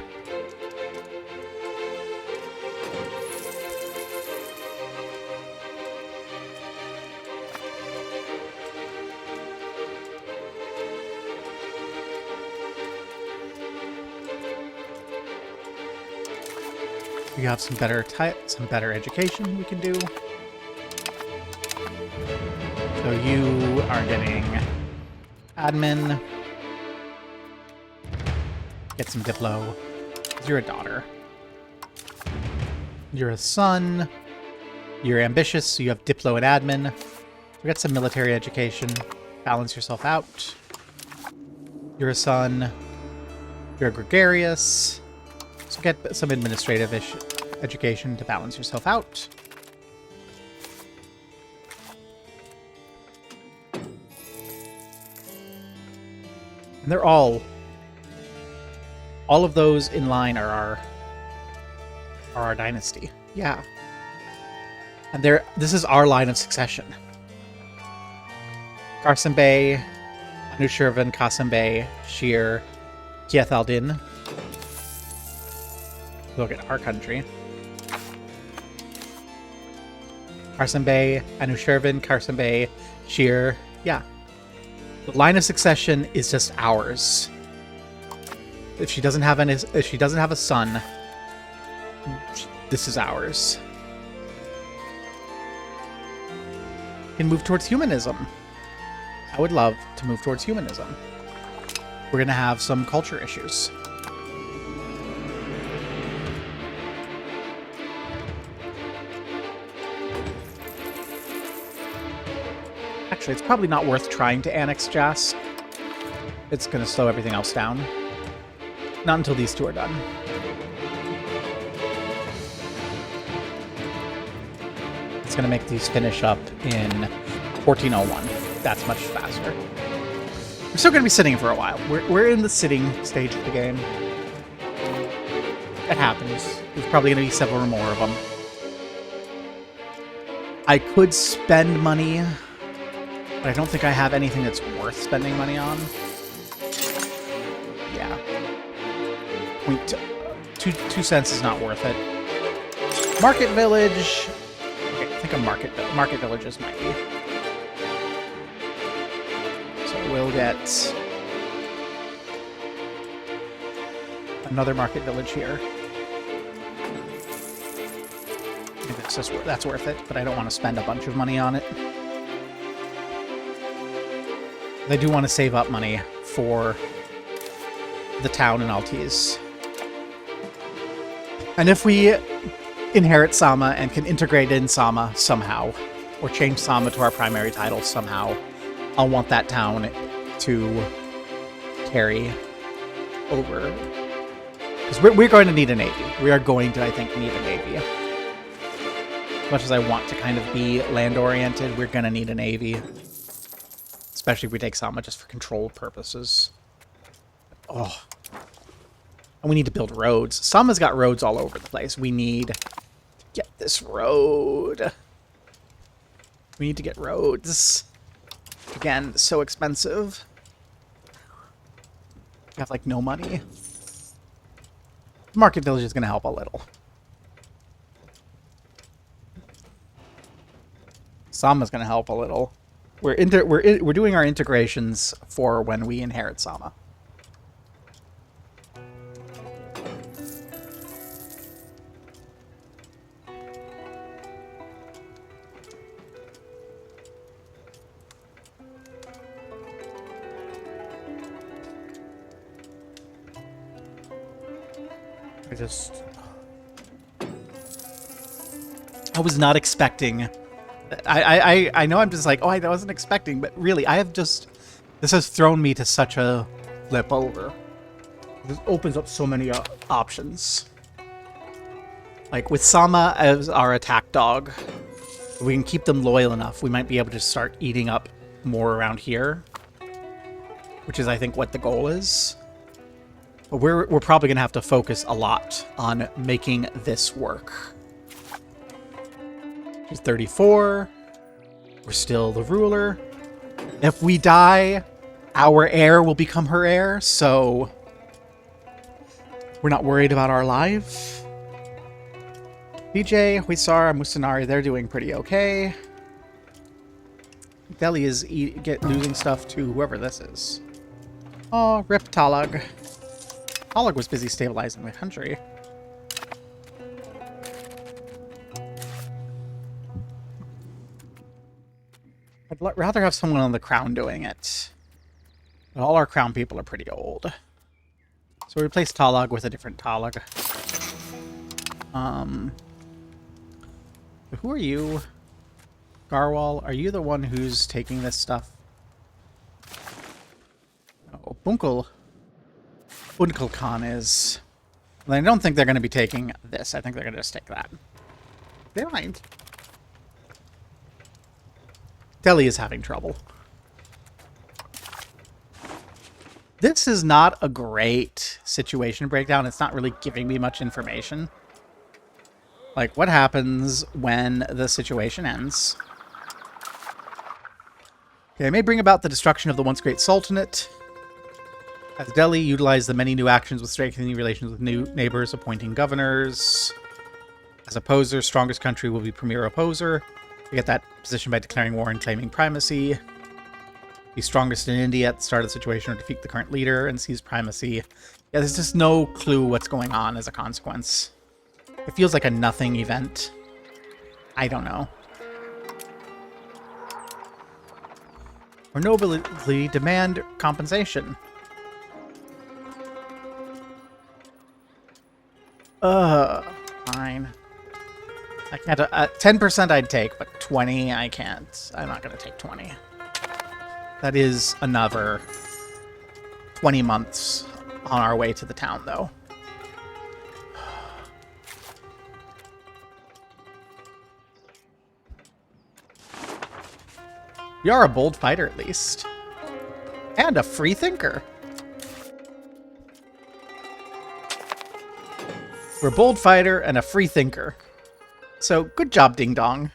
We have some better education we can do. So you are getting admin. Get some Diplo. You're a daughter. You're a son. You're ambitious, so you have Diplo and admin. We got some military education. Balance yourself out. You're a son. You're gregarious. So get some administrative education to balance yourself out. And they're all of those in line are our dynasty. Yeah. And this is our line of succession. Qarsim Bey, Anushirvan, Qasim Bey, Shir, Kieth al-Din. Look at our country. Qarsim Bey, Anushirvan, Qarsim Bey, Shir. Yeah. The line of succession is just ours. If she doesn't have a son, this is ours. Can move towards humanism. I would love to move towards humanism. We're gonna have some culture issues. Actually, it's probably not worth trying to annex Jask. It's going to slow everything else down. Not until these two are done. It's going to make these finish up in 1401. That's much faster. We're still going to be sitting for a while. We're in the sitting stage of the game. It happens. There's probably going to be several more of them. I could spend money, but I don't think I have anything that's worth spending money on. Yeah. 2 cents is not worth it. Market Village. Okay, I think a market villages might be. So we'll get another market village here. That's worth it, but I don't want to spend a bunch of money on it. I do want to save up money for the town in Altiz. And if we inherit Sama and can integrate in Sama somehow, or change Sama to our primary title somehow, I'll want that town to carry over. Because we're going to need a navy. We are going to, I think, need a navy. As much as I want to kind of be land-oriented, we're going to need a navy. Especially if we take Sama just for control purposes. Oh. And we need to build roads. Sama's got roads all over the place. We need to get this road. We need to get roads. Again, so expensive. We have, like, no money. Market Village is going to help a little. Sama's going to help a little. We're doing our integrations for when we inherit Sama. I was not expecting. I know I'm just like, oh, I wasn't expecting, but really, this has thrown me to such a flip over. This opens up so many options. Like, with Sama as our attack dog, if we can keep them loyal enough, we might be able to start eating up more around here. Which is, I think, what the goal is. But we're probably going to have to focus a lot on making this work. She's 34. We're still the ruler. If we die, our heir will become her heir, so we're not worried about our life. BJ, Huisar, Musanari, they're doing pretty okay. Delhi is losing stuff to whoever this is. Oh, rip Talag. Talag was busy stabilizing the country. I'd rather have someone on the crown doing it. But all our crown people are pretty old. So we replace Talag with a different Talag. Who are you? Garwal, are you the one who's taking this stuff? Oh, Bunkel Khan is. Well, I don't think they're going to be taking this. I think they're going to just take that. They might. Delhi is having trouble. This is not a great situation breakdown. It's not really giving me much information. Like, what happens when the situation ends? Okay, it may bring about the destruction of the once great Sultanate. As Delhi utilized the many new actions with strengthening relations with new neighbors, appointing governors. As opposer, strongest country will be premier opposer. We get that position by declaring war and claiming primacy. Be strongest in India at the start of the situation or defeat the current leader and seize primacy. Yeah, there's just no clue what's going on as a consequence. It feels like a nothing event. I don't know. Or nobly demand compensation. Fine. I can't. 10% I'd take, but 20 I can't. I'm not going to take 20. That is another 20 months on our way to the town, though. You are a bold fighter, at least. And a free thinker. We're a bold fighter and a free thinker. So, good job, Ding Dong.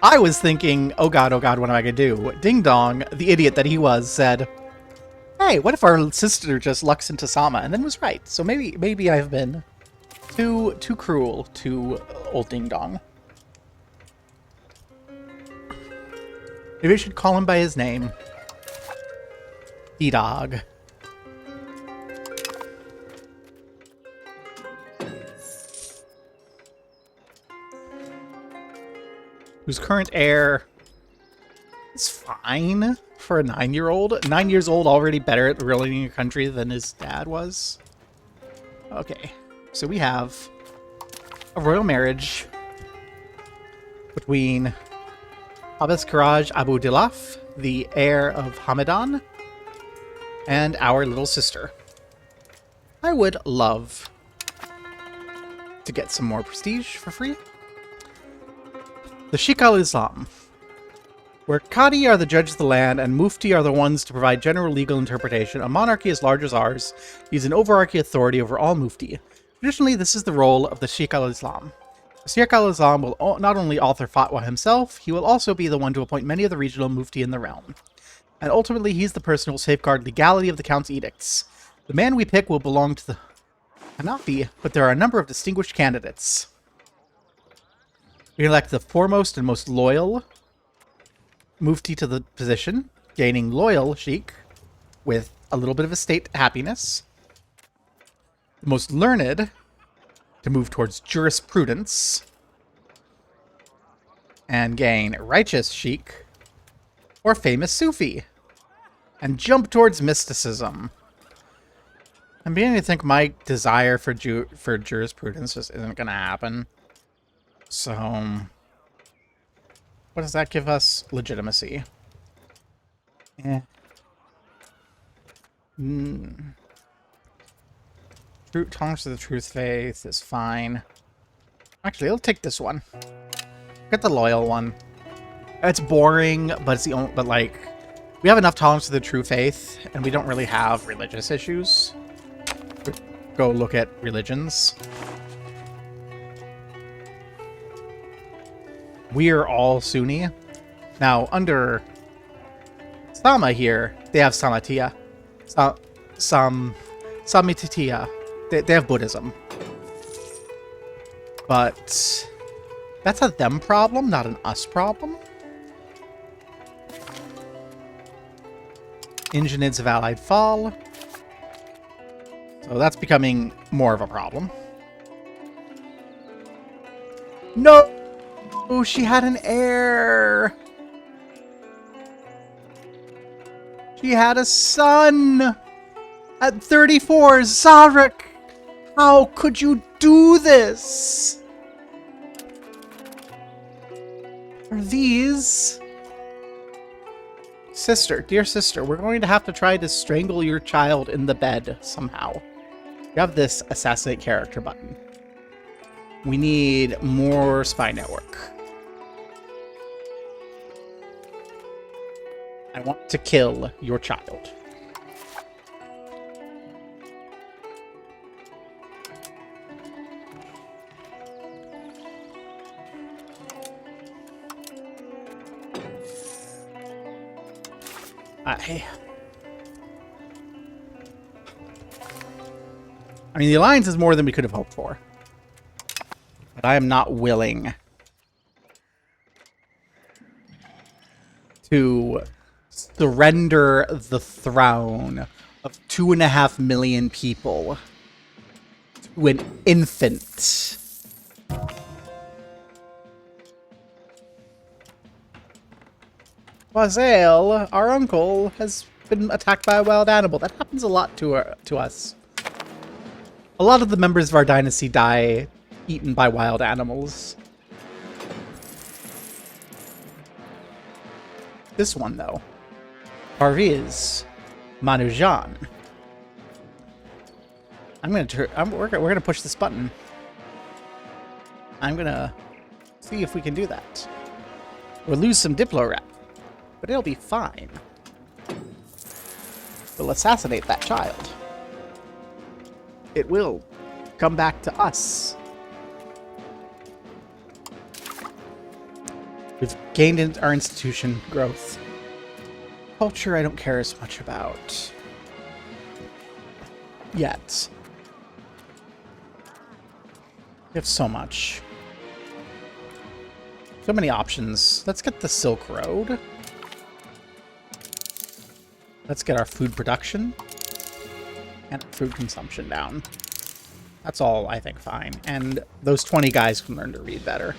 I was thinking, oh god, what am I gonna do? Ding Dong, the idiot that he was, said, hey, what if our sister just lucks into Sama? And then was right. So maybe I've been too cruel to old Ding Dong. Maybe I should call him by his name. D-Dog. Whose current heir is fine for a 9-year-old. 9 years old, already better at ruling a country than his dad was. Okay, so we have a royal marriage between Abbas Karaj Abu Dilaf, the heir of Hamadan, and our little sister. I would love to get some more prestige for free. The Sheikh al-Islam, where Qadi are the judges of the land and Mufti are the ones to provide general legal interpretation. A monarchy as large as ours needs an overarching authority over all Mufti. Traditionally, this is the role of the Sheikh al-Islam. The Sheikh al-Islam will not only author fatwa himself, he will also be the one to appoint many of the regional Mufti in the realm. And ultimately, he's the person who will safeguard legality of the Count's edicts. The man we pick will belong to the Hanafi, but there are a number of distinguished candidates. We elect the foremost and most loyal Mufti to the position, gaining loyal Sheikh with a little bit of estate happiness. The most learned to move towards jurisprudence and gain righteous Sheikh or famous Sufi and jump towards mysticism. I'm beginning to think my desire for jurisprudence just isn't going to happen. So, what does that give us? Legitimacy. Eh. Tolerance to the truth faith is fine. Actually, I'll take this one. Get the loyal one. It's boring, but it's the only. But like, we have enough tolerance to the true faith, and we don't really have religious issues. Go look at religions. We're all Sunni. Now, under Sama here, they have Samatiya. Samititiya. They have Buddhism. But that's a them problem, not an us problem. Ingenids of Allied fall. So that's becoming more of a problem. No! Oh, she had an heir! She had a son! At 34, Zarek! How could you do this? Are these... Sister, dear sister, we're going to have to try to strangle your child in the bed somehow. You have this assassinate character button. We need more spy network. I want to kill your child. I mean, the alliance is more than we could have hoped for. But I am not willing to surrender the throne of 2.5 million people to an infant. Wazael, our uncle, has been attacked by a wild animal. That happens a lot to us. A lot of the members of our dynasty die eaten by wild animals. This one, though. Parviz Manujan. We're gonna push this button. I'm gonna see if we can do that. We'll lose some Diplo-Rep, but it'll be fine. We'll assassinate that child. It will come back to us. We've gained in our institution growth. Culture I don't care as much about. Yet. We have so much. So many options. Let's get the Silk Road. Let's get our food production and food consumption down. That's all, I think, fine. And those 20 guys can learn to read better.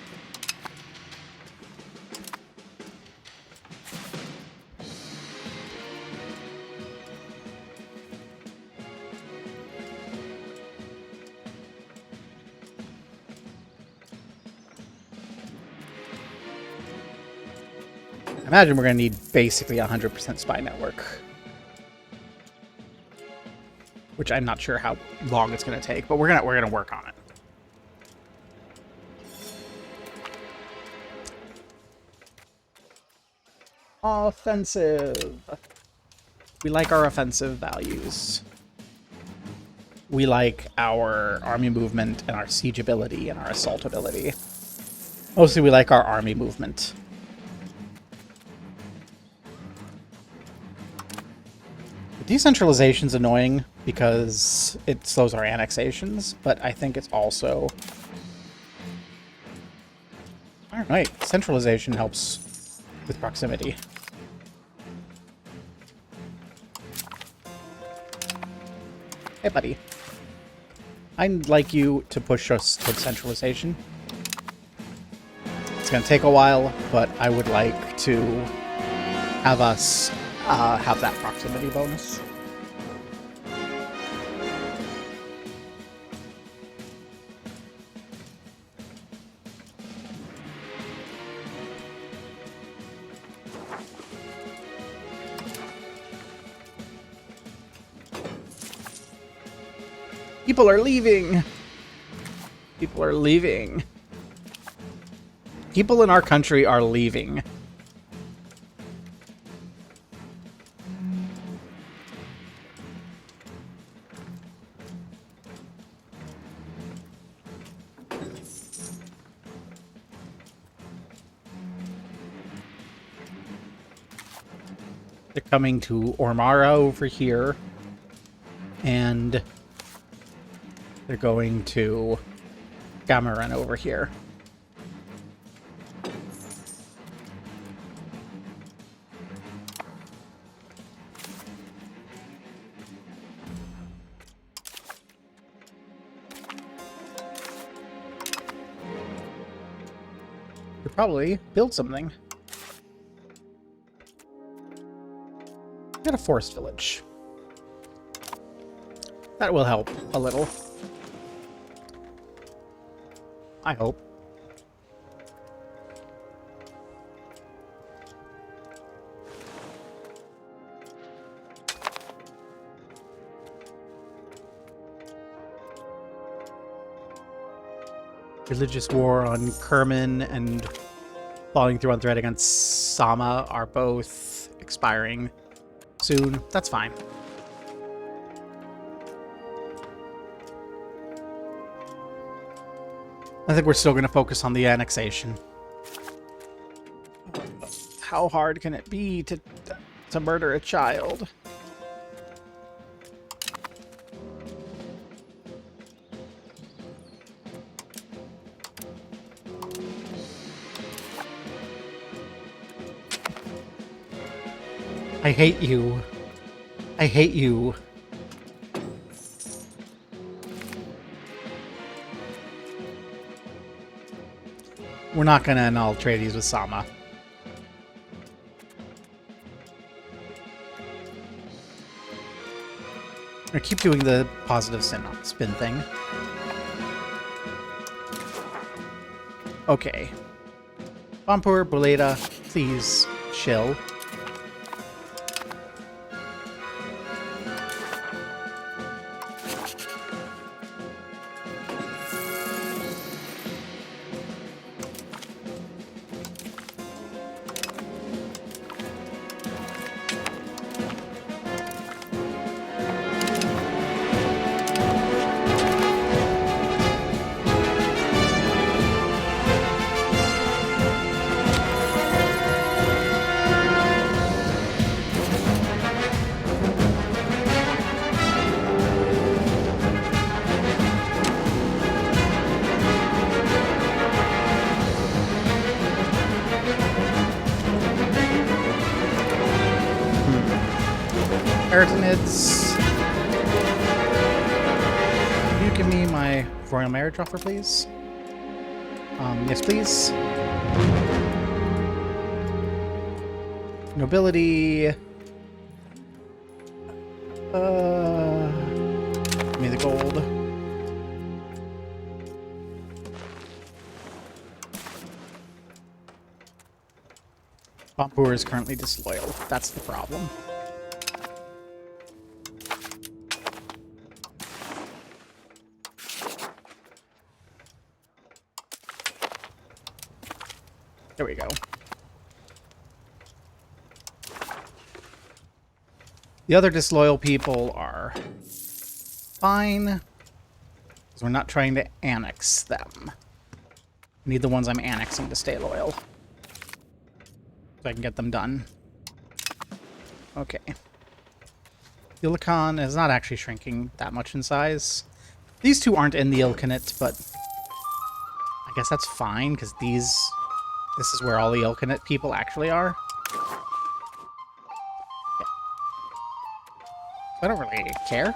I imagine we're going to need basically 100% spy network. Which I'm not sure how long it's going to take, but we're gonna work on it. Offensive. We like our offensive values. We like our army movement and our siege ability and our assault ability. Mostly we like our army movement. Decentralization's annoying because it slows our annexations, but I think it's also... Alright, centralization helps with proximity. Hey, buddy. I'd like you to push us towards centralization. It's going to take a while, but I would like to have us have that proximity bonus. People are leaving. People are leaving. People in our country are leaving. They're coming to Ormara over here. And they're going to Gamaran over here. Could probably build something. Got a forest village. That will help a little. I hope. Religious war on Kerman and following through on threat against Sama are both expiring soon. That's fine. I think we're still going to focus on the annexation. How hard can it be to murder a child? I hate you. I hate you. We're not going to annul treaties with Sama. We're going to keep doing the positive spin thing. Okay. Bampur, Buleda, please chill. Aerotinids. Can you give me my royal marriage offer, please? Yes, please. Nobility. Give me the gold. Bompur is currently disloyal. That's the problem. There we go. The other disloyal people are fine, because we're not trying to annex them. I need the ones I'm annexing to stay loyal, so I can get them done. Okay. Illican is not actually shrinking that much in size. These two aren't in the Ilkhanate, but I guess that's fine, because this is where all the Ilkhanate people actually are. Yeah. I don't really care.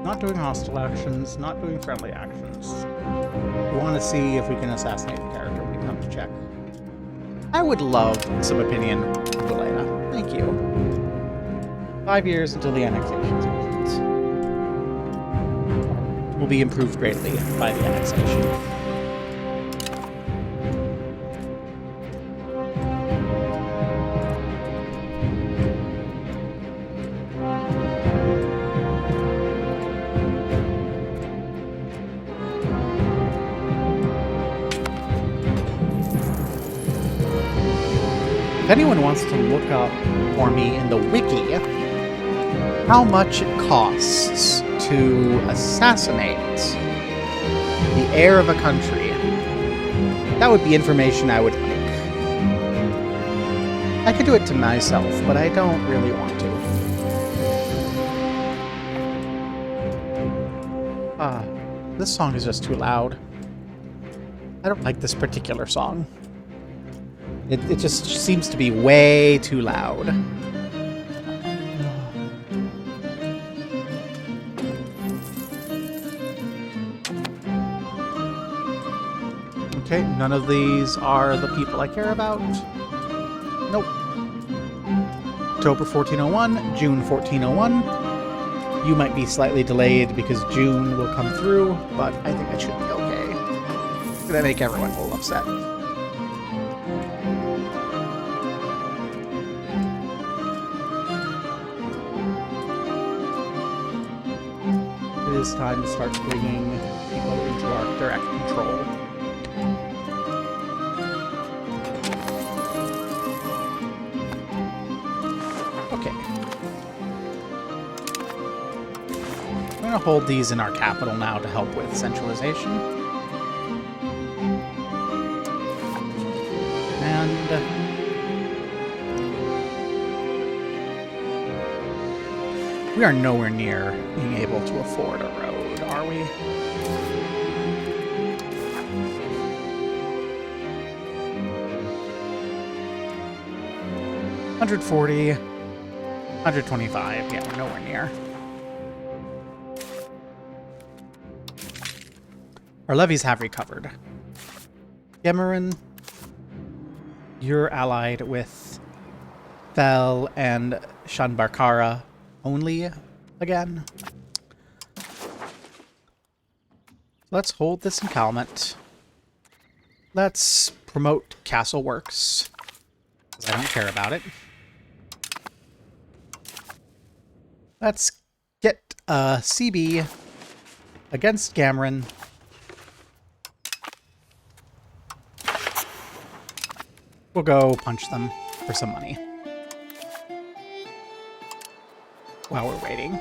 Not doing hostile actions, not doing friendly actions. We want to see if we can assassinate the character. We come to check. I would love some opinion from Galea. Thank you. 5 years until the annexation is complete. Will be improved greatly by the annexation. If anyone wants to look up for me in the wiki how much it costs to assassinate the heir of a country, that would be information I would like. I could do it to myself, but I don't really want to. This song is just too loud. I don't like this particular song. It just seems to be way too loud. Okay, none of these are the people I care about. Nope. October 1401, June 1401. You might be slightly delayed because June will come through, but I think it should be okay. It's gonna make everyone a little upset. It is time to start bringing people into our direct control. Okay. I'm going to hold these in our capital now to help with centralization. And we are nowhere near being able to afford a road, are we? $140, $125, yeah, we're nowhere near. Our levies have recovered. Gemarin, you're allied with Fel and Shanbarkara only again. Let's hold this encalment. Let's promote Castle Works, because I don't care about it. Let's get CB against Gamron. We'll go punch them for some money while we're waiting.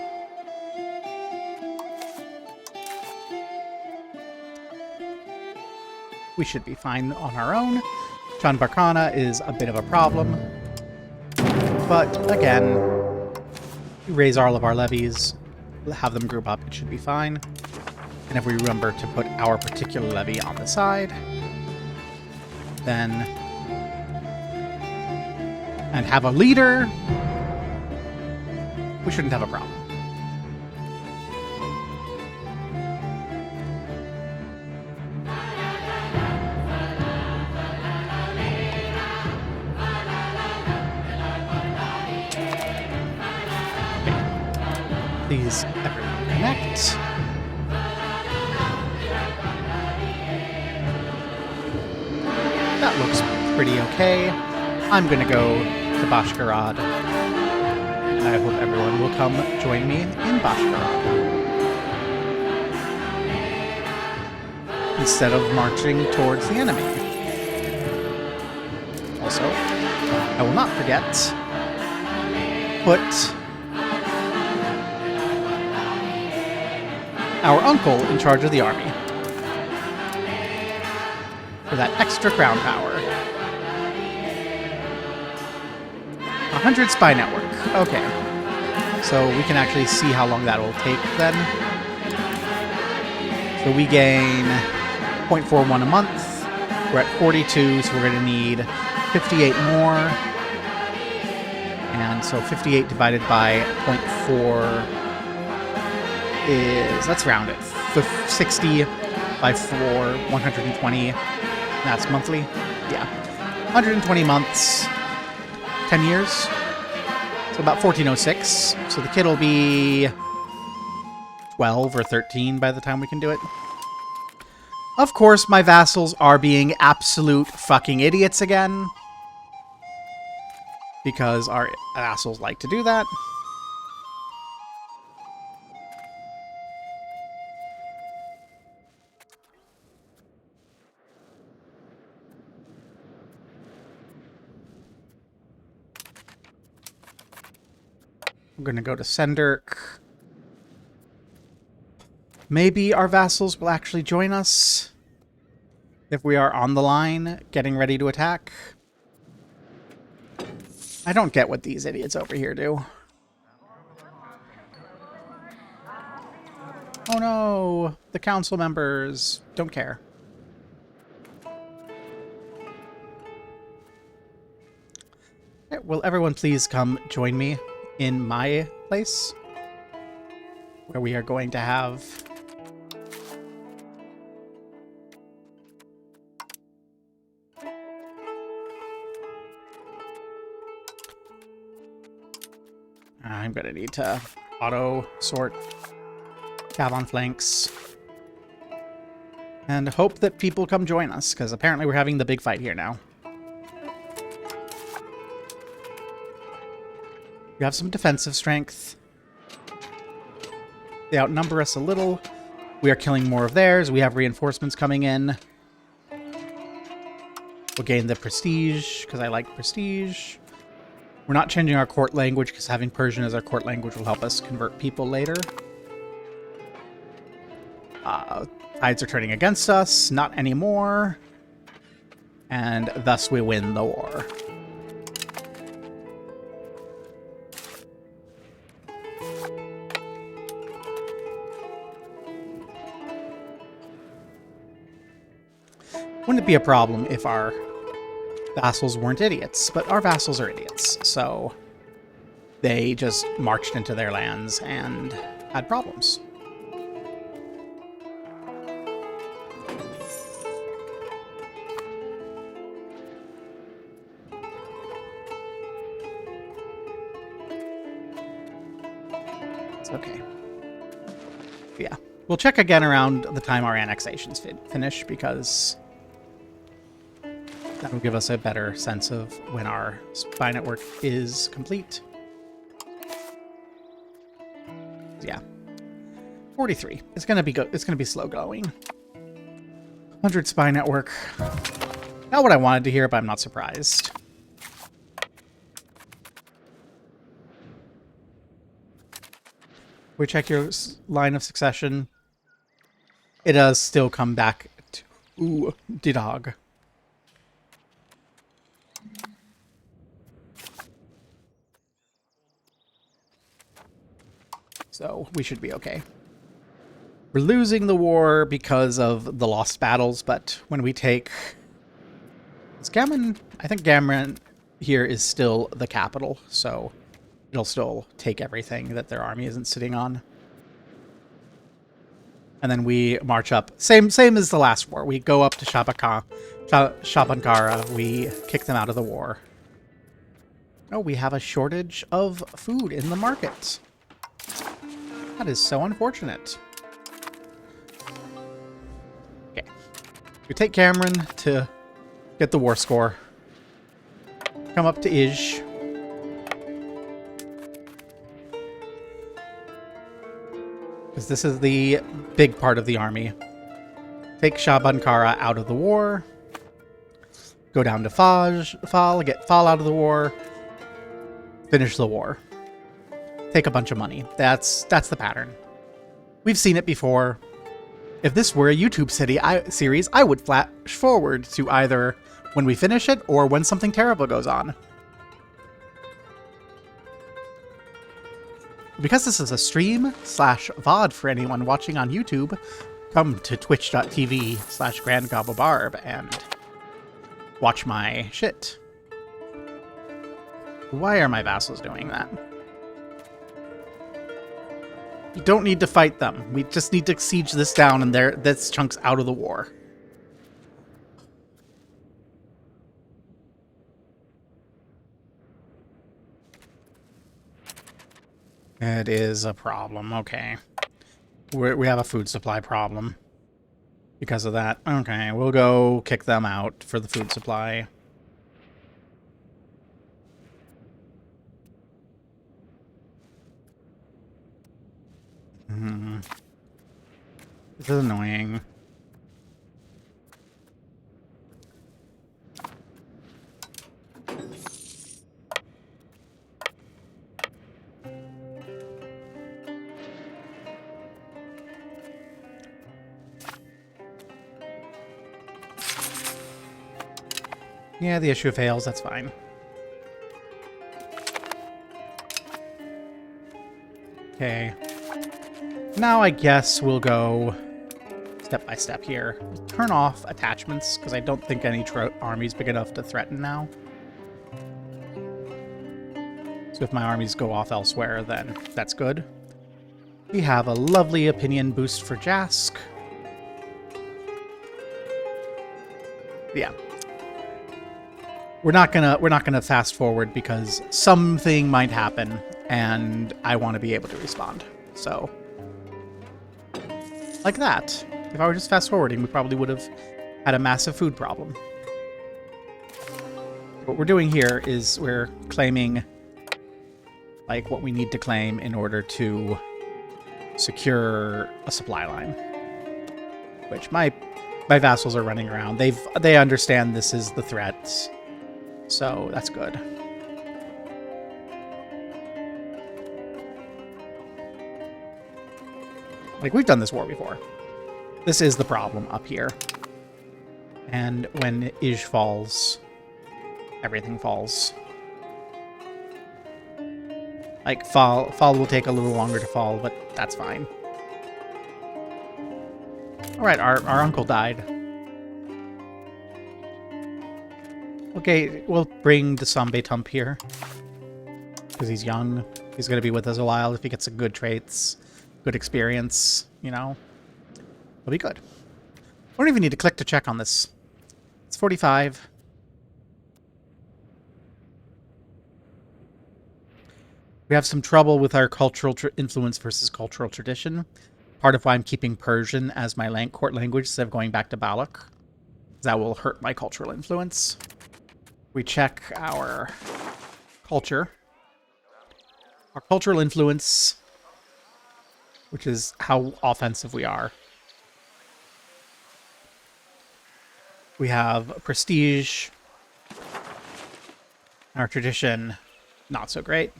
We should be fine on our own. Chanbarkana is a bit of a problem. But again, we raise all of our levies, have them group up, it should be fine. And if we remember to put our particular levy on the side, then... and have a leader, we shouldn't have a problem. Please, everyone, connect. That looks pretty okay. I'm gonna go to Bashkarad. I hope everyone will come join me in Bashkarad. Instead of marching towards the enemy. Also, I will not forget, put our uncle in charge of the army. For that extra crown power. 100 spy network. Okay. So we can actually see how long that will take then. So we gain 0.41 a month. We're at 42, so we're going to need 58 more. And so 58 divided by 0.4 is, let's round it, 60 by 4, 120. That's monthly? Yeah. 120 months, 10 years. So about 1406. So the kid will be 12 or 13 by the time we can do it. Of course, my vassals are being absolute fucking idiots again. Because our vassals like to do that. I'm going to go to Sendirk. Maybe our vassals will actually join us if we are on the line, getting ready to attack. I don't get what these idiots over here do. Oh no, the council members don't care. Will everyone please come join me in my place? Where we are going to have... I'm going to need to auto-sort Cav flanks. And hope that people come join us, because apparently we're having the big fight here now. We have some defensive strength. They outnumber us a little. We are killing more of theirs. We have reinforcements coming in. We'll gain the prestige, because I like prestige. We're not changing our court language, because having Persian as our court language will help us convert people later. Tides are turning against us. Not anymore. And thus we win the war. Wouldn't it be a problem if our vassals weren't idiots? But our vassals are idiots, so they just marched into their lands and had problems. It's okay. Yeah. We'll check again around the time our annexations finish, because that will give us a better sense of when our spy network is complete. Yeah. 43. It's gonna be it's gonna be slow going. 100 spy network. Not what I wanted to hear, but I'm not surprised. We check your line of succession. It does still come back to Didog. So we should be okay. We're losing the war because of the lost battles, but when we take... Is Gamron? I think Gamron here is still the capital, so it'll still take everything that their army isn't sitting on. And then we march up. Same as the last war. We go up to Shapankara. We kick them out of the war. Oh, we have a shortage of food in the market. That is so unfortunate. Okay. We take Cameron to get the war score. Come up to Ij. Because this is the big part of the army. Take Shabankara out of the war. Go down to Fal, get Fal out of the war. Finish the war. Take a bunch of money. That's the pattern. We've seen it before. If this were a YouTube series, I would flash forward to either when we finish it or when something terrible goes on. Because this is a stream / VOD for anyone watching on YouTube, come to twitch.tv/GrandGobbleBarb and watch my shit. Why are my vassals doing that? You don't need to fight them. We just need to siege this down and this chunk's out of the war. It is a problem. Okay. We have a food supply problem because of that. Okay, we'll go kick them out for the food supply. This is annoying. Yeah, the issue fails. That's fine. Okay. Now I guess we'll go step by step here. Turn off attachments, because I don't think any army's big enough to threaten now. So if my armies go off elsewhere, then that's good. We have a lovely opinion boost for Jask. Yeah. We're not gonna fast forward because something might happen and I want to be able to respond. So like that. If I were just fast forwarding, we probably would have had a massive food problem. What we're doing here is we're claiming like what we need to claim in order to secure a supply line. Which my vassals are running around. They understand this is the threat. So that's good. Like, we've done this war before. This is the problem up here. And when Ij falls, everything falls. Like, fall will take a little longer to fall, but that's fine. Alright, our uncle died. Okay, we'll bring the Sambe Tump here. Because he's young. He's going to be with us a while if he gets some good traits. Good experience, you know. It'll be good. I don't even need to click to check on this. It's 45. We have some trouble with our cultural influence versus cultural tradition. Part of why I'm keeping Persian as my court language instead of going back to Balak. That will hurt my cultural influence. We check our culture. Our cultural influence, which is how offensive we are. We have prestige. Our tradition, not so great.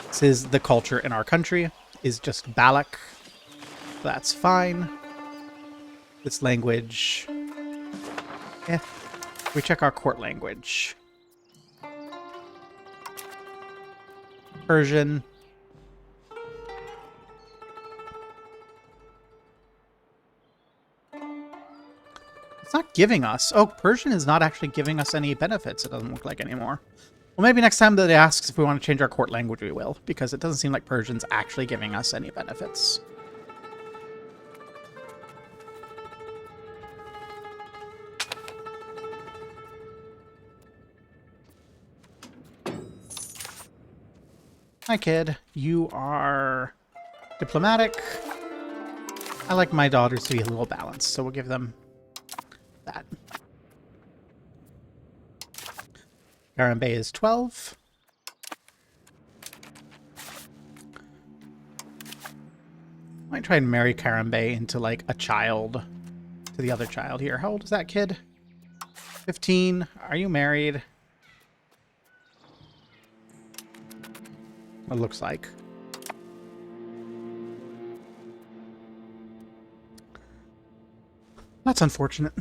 This is the culture in our country, is just Balak. That's fine. This language. Yeah. We check our court language. Persian. It's not giving us. Oh, Persian is not actually giving us any benefits, it doesn't look like anymore. Well, maybe next time that it asks if we want to change our court language, we will, because it doesn't seem like Persian's actually giving us any benefits. Hi, kid. You are diplomatic. I like my daughters to be a little balanced, so we'll give them that. Karambe is 12. I might try and marry Karambe into, like, a child to the other child here. How old is that kid? 15. Are you married? It looks like. That's unfortunate.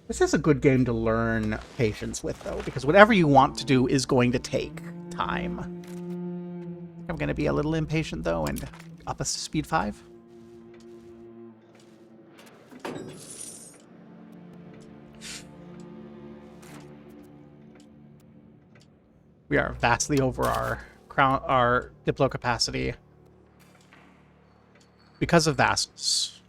This is a good game to learn patience with, though, because whatever you want to do is going to take time. I'm going to be a little impatient, though, and up us to speed 5. We are vastly over our Diplo capacity because of vastness.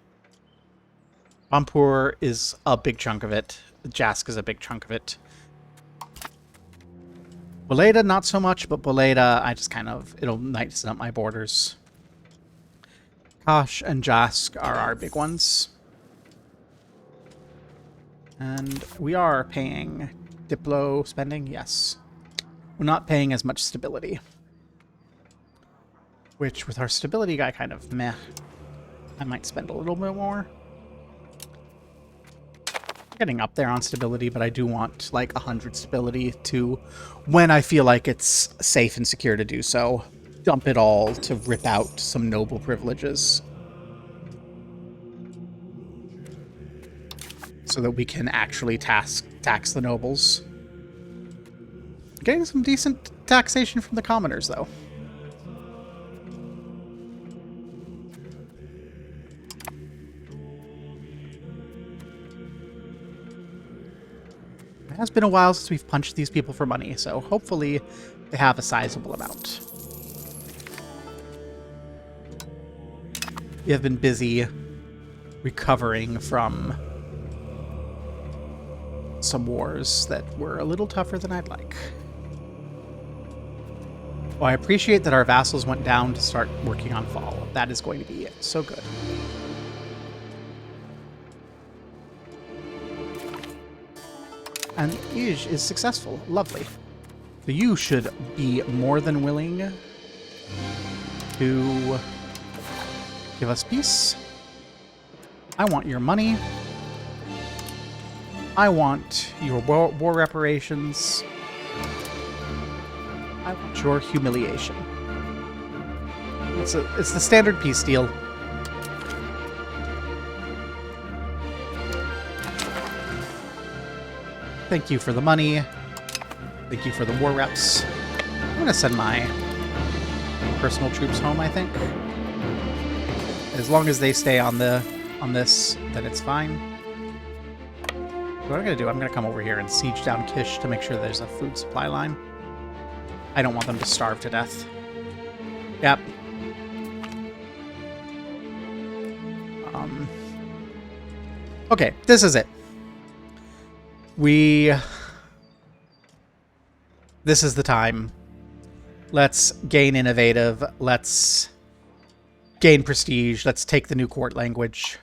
Rampur is a big chunk of it. Jask is a big chunk of it. Baleda, not so much, but Baleda, I just kind of, it'll tighten up my borders. Kosh and Jask are our big ones. And we are paying Diplo spending, yes. We're not paying as much stability. Which, with our stability guy, kind of meh. I might spend a little bit more. Getting up there on stability, but I do want like 100 stability to, when I feel like it's safe and secure to do so, dump it all to rip out some noble privileges. So that we can actually tax the nobles. Getting some decent taxation from the commoners, though. It has been a while since we've punched these people for money, so hopefully they have a sizable amount. We have been busy recovering from some wars that were a little tougher than I'd like. Well, I appreciate that our vassals went down to start working on fall. That is going to be so good. And Ij is successful. Lovely. So you should be more than willing to give us peace. I want your money. I want your war reparations. I want your humiliation. It's the standard peace deal. Thank you for the money. Thank you for the war reps. I'm gonna send my personal troops home, I think. As long as they stay on this, then it's fine. What I'm gonna do, I'm gonna come over here and siege down Kish to make sure there's a food supply line. I don't want them to starve to death. Yep. Okay, this is it. This is the time. Let's gain innovative. Let's gain prestige. Let's take the new court language.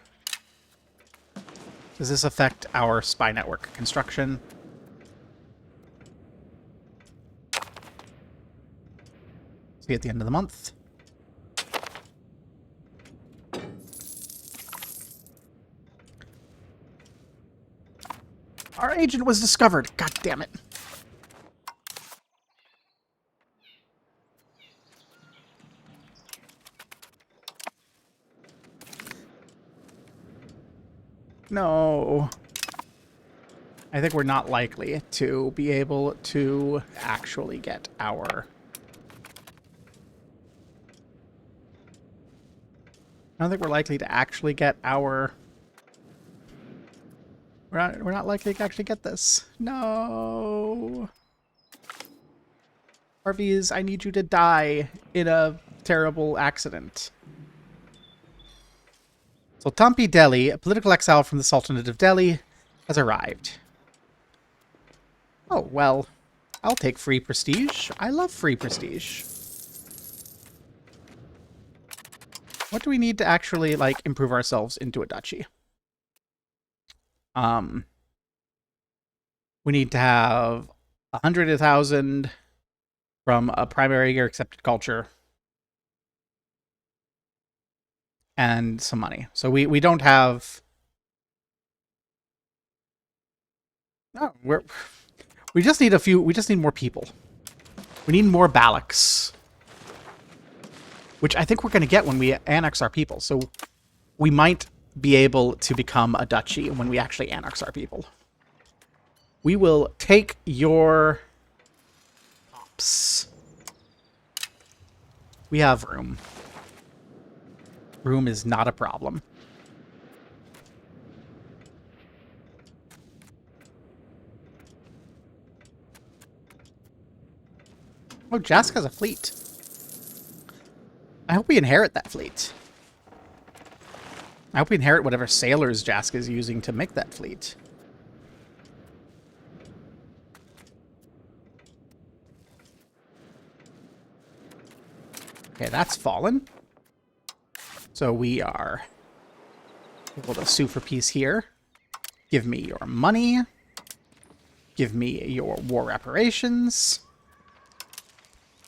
Does this affect our spy network construction? See you at the end of the month. Our agent was discovered. God damn it. No. I think we're not likely to be able to actually get our... I don't think we're likely to actually get our... We're not likely to actually get this. No. Harvey's, I need you to die in a terrible accident. It's Sultanpi Delhi, a political exile from the Sultanate of Delhi, has arrived. Oh, well, I'll take free prestige. I love free prestige. What do we need to actually, like, improve ourselves into a duchy? We need to have 100, 1,000 from a primary or accepted culture. And some money. So we don't have... No, we just need a few... We just need more people. We need more Balaks. Which I think we're going to get when we annex our people. So we might be able to become a duchy when we actually annex our people. We will take your... Ops. We have room. Room is not a problem. Oh, Jask has a fleet. I hope we inherit that fleet. I hope we inherit whatever sailors Jask is using to make that fleet. Okay, that's fallen. So we are able to sue for peace here. Give me your money. Give me your war reparations.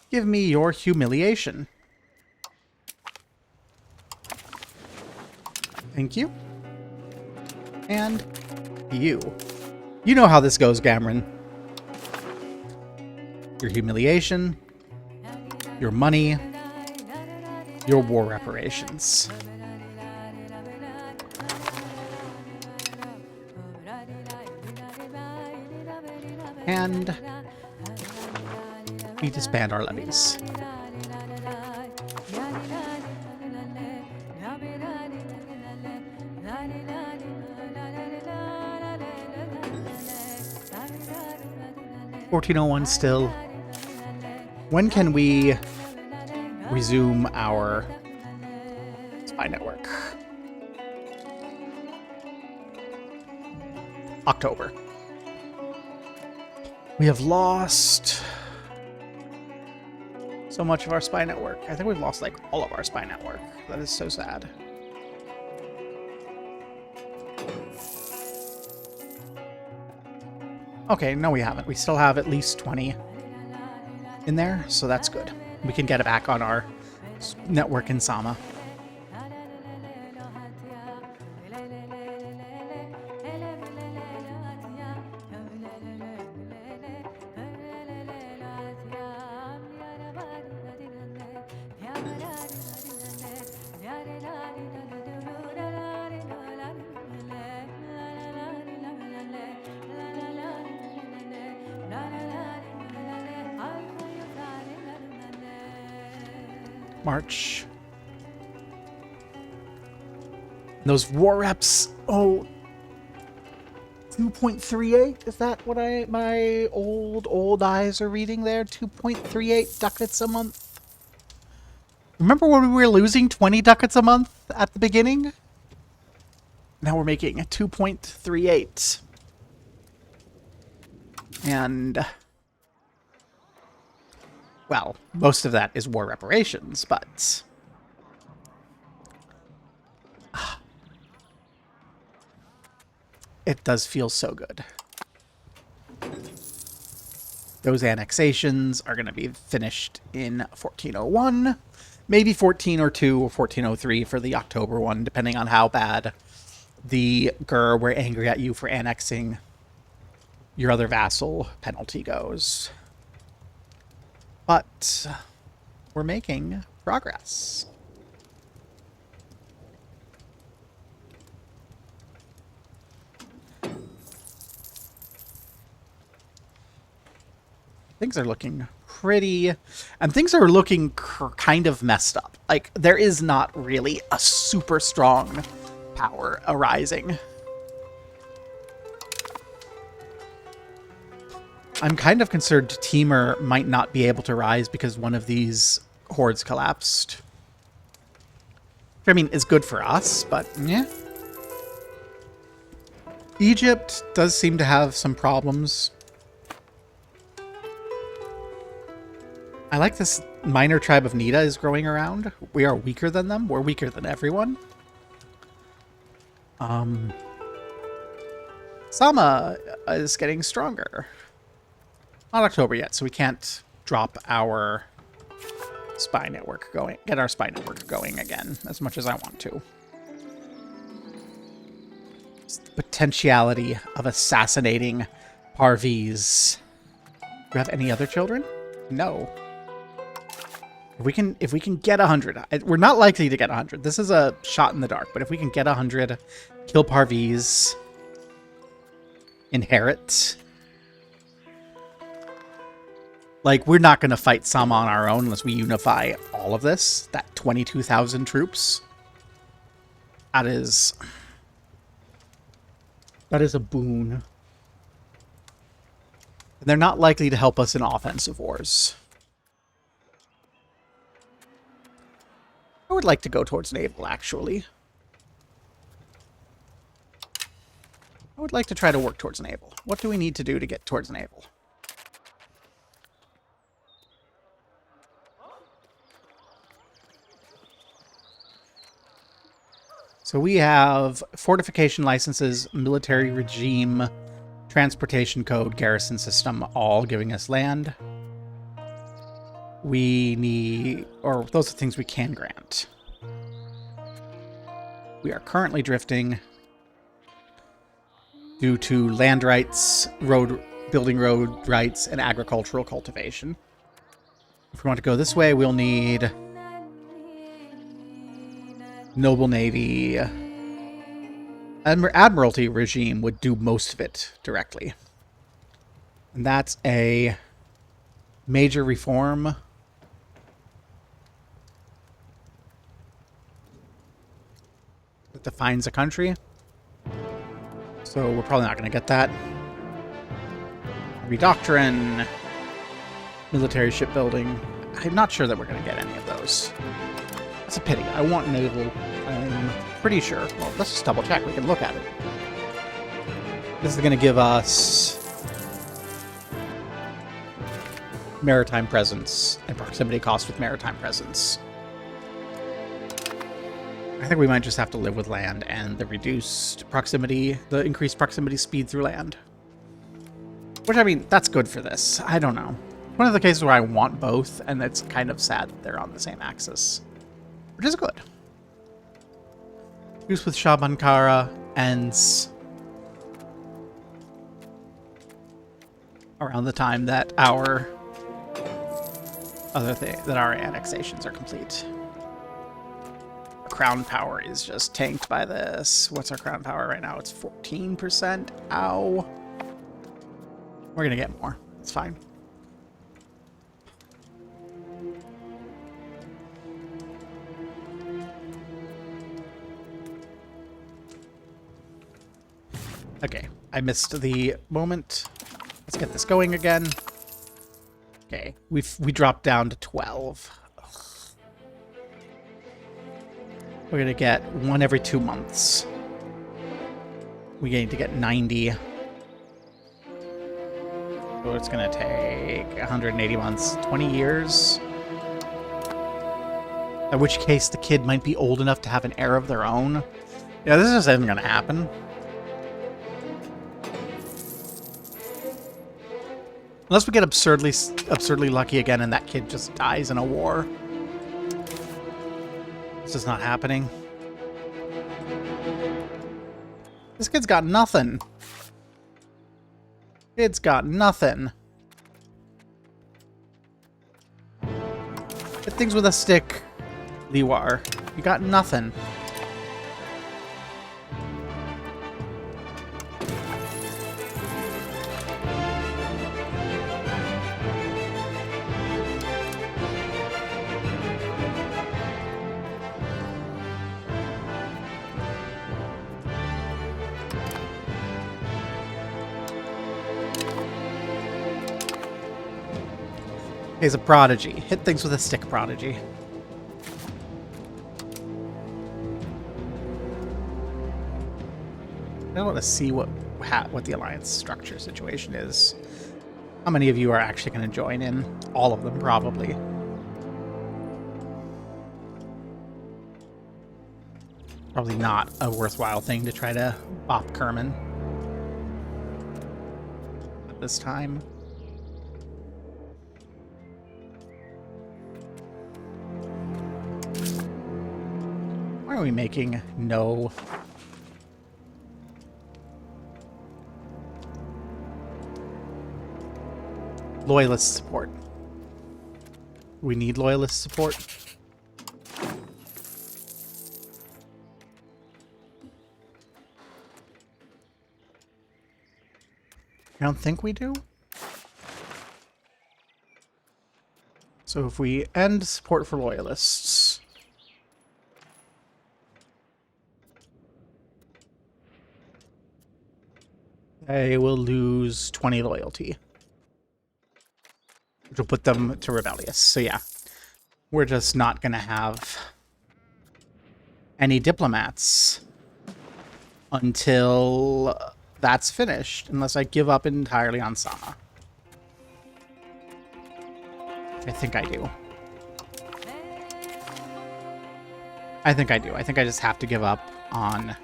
Give me your humiliation. Thank you. And you. You know how this goes, Gamron. Your humiliation. Your money. Your war reparations. And we disband our levies. $14.01 still. When can we resume our spy network? October. We have lost so much of our spy network. I think we've lost like all of our spy network. That is so sad. Okay, no we haven't. We still have at least 20 in there, so that's good. We can get it back on our network in Sama. March. Those war reps. Oh, 2.38. Is that what my old eyes are reading there? 2.38 ducats a month. Remember when we were losing 20 ducats a month at the beginning? Now we're making a 2.38. And well, most of that is war reparations, but it does feel so good. Those annexations are going to be finished in 1401, maybe 1402 or 1403 for the October one, depending on how bad the Gur were angry at you for annexing your other vassal penalty goes. But we're making progress. Things are looking pretty, and things are looking kind of messed up. Like, there is not really a super strong power arising. I'm kind of concerned Timur might not be able to rise because one of these hordes collapsed. I mean, is good for us, but yeah. Egypt does seem to have some problems. I like this minor tribe of Nida is growing around. We are weaker than them. We're weaker than everyone. Sama is getting stronger. Not October yet, so we can't drop our spy network going. Get our spy network going again as much as I want to. Potentiality of assassinating Parviz. Do you have any other children? No. If we can get 100, we're not likely to get 100. This is a shot in the dark, but if we can get 100, kill Parviz, inherit. Like, we're not going to fight Sama on our own unless we unify all of this. That 22,000 troops. That is a boon. And they're not likely to help us in offensive wars. I would like to go towards naval, actually. I would like to try to work towards naval. What do we need to do to get towards naval? So we have fortification licenses, military regime, transportation code, garrison system, all giving us land. We need, or those are things we can grant. We are currently drifting due to land rights, building road rights, and agricultural cultivation. If we want to go this way, we'll need noble navy. Admiralty regime would do most of it directly. And that's a major reform. That defines a country. So we're probably not going to get that. Redoctrine. Military shipbuilding. I'm not sure that we're going to get any of those. That's a pity. I want naval. I'm pretty sure. Well, let's just double check. We can look at it. This is going to give us maritime presence and proximity cost with maritime presence. I think we might just have to live with land and the reduced proximity, the increased proximity speed through land. Which, I mean, that's good for this. I don't know. One of the cases where I want both, and it's kind of sad that they're on the same axis. Which is good. Use with Shah Bankara ends around the time that our our annexations are complete. Crown power is just tanked by this. What's our crown power right now? It's 14%. Ow. We're gonna get more. It's fine. Okay, I missed the moment. Let's get this going again. Okay, we dropped down to 12. Ugh. We're gonna get one every 2 months. We need to get 90. So it's gonna take 180 months, 20 years. In which case the kid might be old enough to have an heir of their own. Yeah, this just isn't gonna happen. Unless we get absurdly lucky again and that kid just dies in a war. This is not happening. This kid's got nothing. Kid's got nothing. Hit things with a stick, Liwar. You got nothing. He's a prodigy. Hit things with a stick, prodigy. I want to see what the alliance structure situation is. How many of you are actually going to join in? All of them, probably. Probably not a worthwhile thing to try to bop Kerman at this time. Why are we making no... loyalist support? We need loyalist support. I don't think we do. So if we end support for loyalists, they will lose 20 loyalty, which will put them to rebellious. So yeah, we're just not going to have any diplomats until that's finished, unless I give up entirely on Sama. I think I do. I think I do. I think I just have to give up on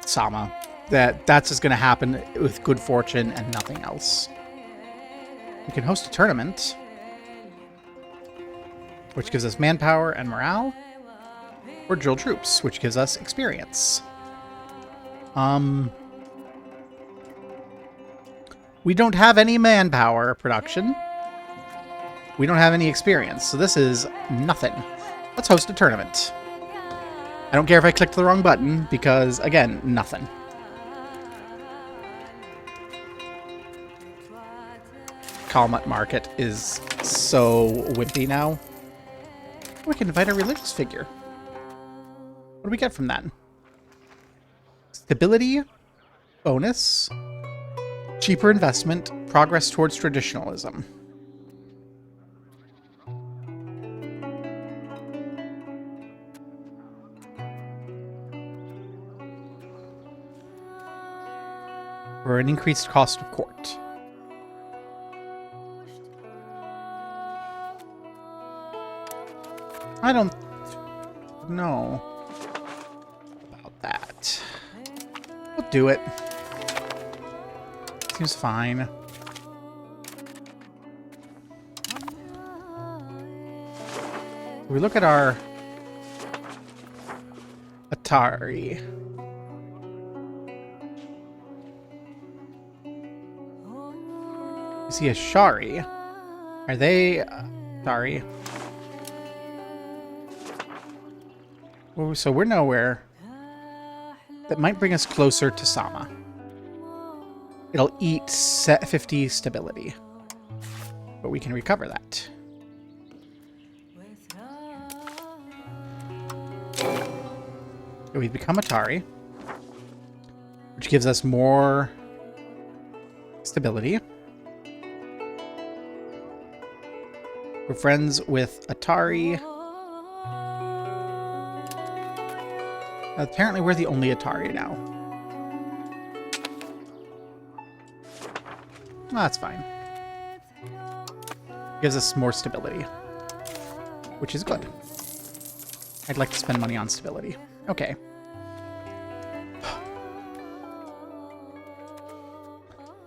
Sama. That's just going to happen with good fortune and nothing else. We can host a tournament, which gives us manpower and morale, or drill troops, which gives us experience. We don't have any manpower production. We don't have any experience, so this is nothing. Let's host a tournament. I don't care if I clicked the wrong button, because, again, nothing. Kalmut Market is so wimpy now. We can invite a religious figure. What do we get from that? Stability, bonus, cheaper investment, progress towards traditionalism. For an increased cost of court. I don't know about that. We'll do it. Seems fine. We look at our Atari. You see a Shari. Are they... sorry. Oh, so we're nowhere. That might bring us closer to Sama. It'll eat 50 stability. But we can recover that. So we become Atari, which gives us more stability. We're friends with Atari. Apparently we're the only Atari now. Well, that's fine. Gives us more stability, which is good. I'd like to spend money on stability. Okay.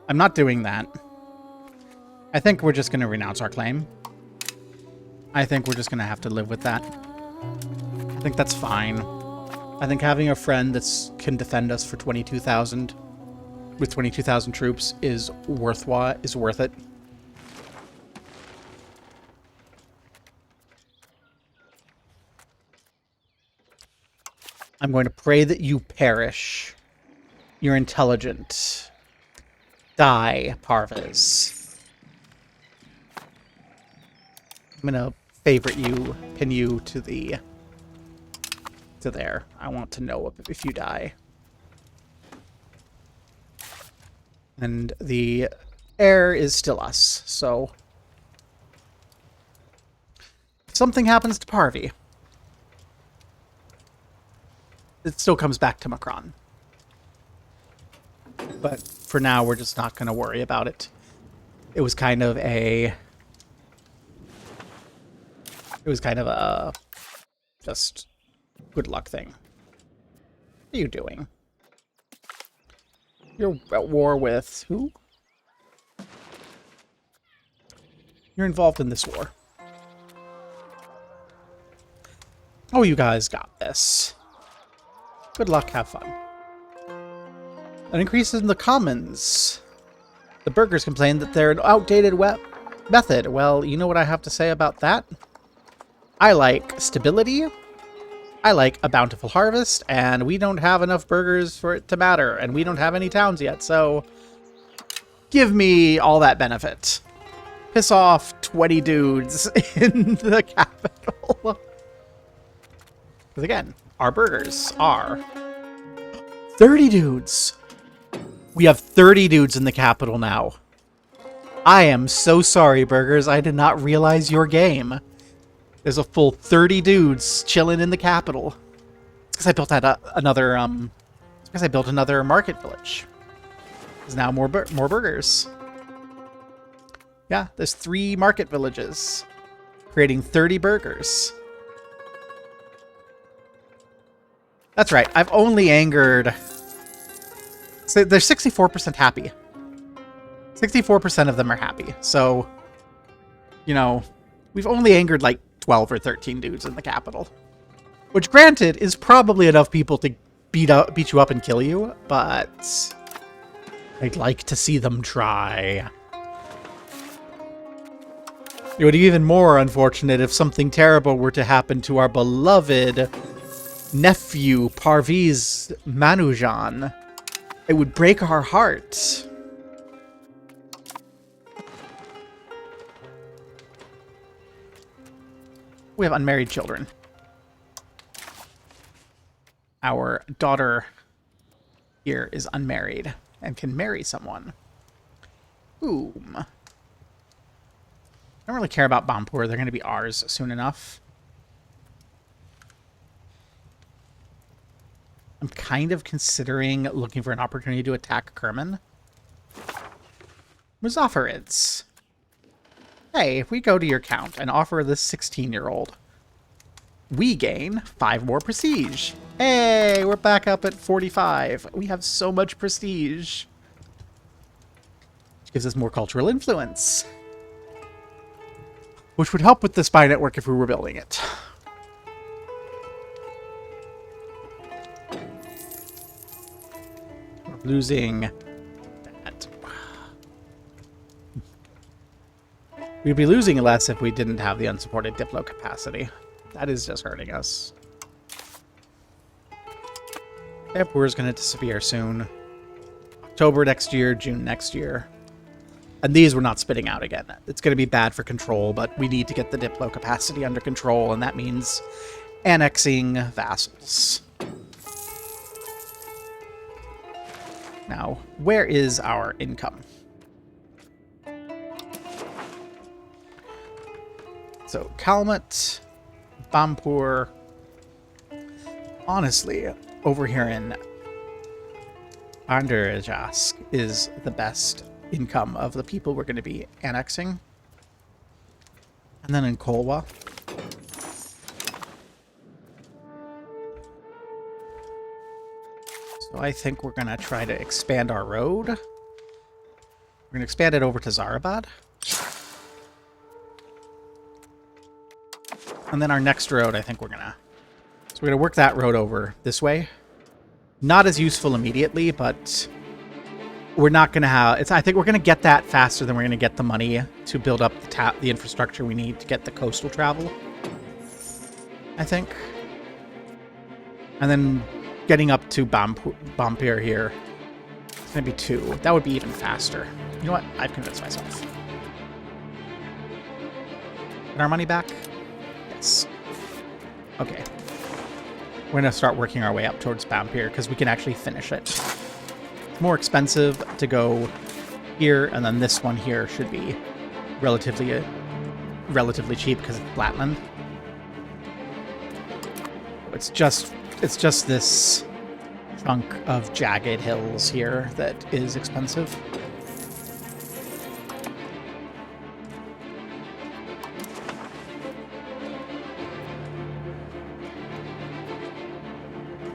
I'm not doing that. I think we're just going to renounce our claim. I think we're just going to have to live with that. I think that's fine. I think having a friend that can defend us for 22,000 with 22,000 troops is worth it. I'm going to pray that you perish. You're intelligent. Die, Parvez. I'm going to favorite you, pin you to there. I want to know if you die. And the heir is still us, so... if something happens to Parvy, it still comes back to Makran. But for now, we're just not going to worry about it. It was kind of a... It was kind of a... just good luck thing. What are you doing? You're at war with who? You're involved in this war. Oh, you guys got this. Good luck, have fun. An increase in the commons. The burghers complain that they're an outdated method. Well, you know what I have to say about that? I like stability. I like a bountiful harvest, and we don't have enough burghers for it to matter, and we don't have any towns yet, so give me all that benefit. Piss off 20 dudes in the capital. Because again, our burghers are 30 dudes. We have 30 dudes in the capital now. I am so sorry, burghers. I did not realize your game. There's a full 30 dudes chilling in the capital. It's because I built another it's because I built another market village. There's now more burghers. Yeah, there's 3 market villages, creating 30 burghers. That's right. I've only angered... So they're 64% happy. 64% of them are happy. So, you know, we've only angered like 12 or 13 dudes in the capital. Which, granted, is probably enough people to beat you up and kill you, but I'd like to see them try. It would be even more unfortunate if something terrible were to happen to our beloved nephew, Parviz Manujan. It would break our heart. We have unmarried children. Our daughter here is unmarried and can marry someone. Boom. I don't really care about Bampur. They're going to be ours soon enough. I'm kind of considering looking for an opportunity to attack Kerman. Muzaffarids. Hey, if we go to your count and offer this 16-year-old, we gain 5 more prestige. Hey, we're back up at 45. We have so much prestige. Which gives us more cultural influence. Which would help with the spy network if we were building it. We're losing that. We'd be losing less if we didn't have the unsupported Diplo capacity. That is just hurting us. Jaipur is going to disappear soon. October next year, June next year. And these we're not spitting out again. It's going to be bad for control, but we need to get the Diplo capacity under control, and that means annexing vassals. Now, where is our income? So, Kalmut, Bampur. Honestly, over here in Andhrajask is the best income of the people we're going to be annexing. And then in Kolwa. So I think we're going to try to expand our road. We're going to expand it over to Zarabad. And then our next road, I think we're going to... So we're going to work that road over this way. Not as useful immediately, but we're not going to have... I think we're going to get that faster than we're going to get the money to build up the infrastructure we need to get the coastal travel. I think. And then getting up to Bampur here. It's going to be 2. That would be even faster. You know what? I've convinced myself. Get our money back? Yes. Okay. We're going to start working our way up towards Bampur because we can actually finish it. It's more expensive to go here, and then this one here should be relatively cheap because it's flatland. It's just this chunk of jagged hills here that is expensive.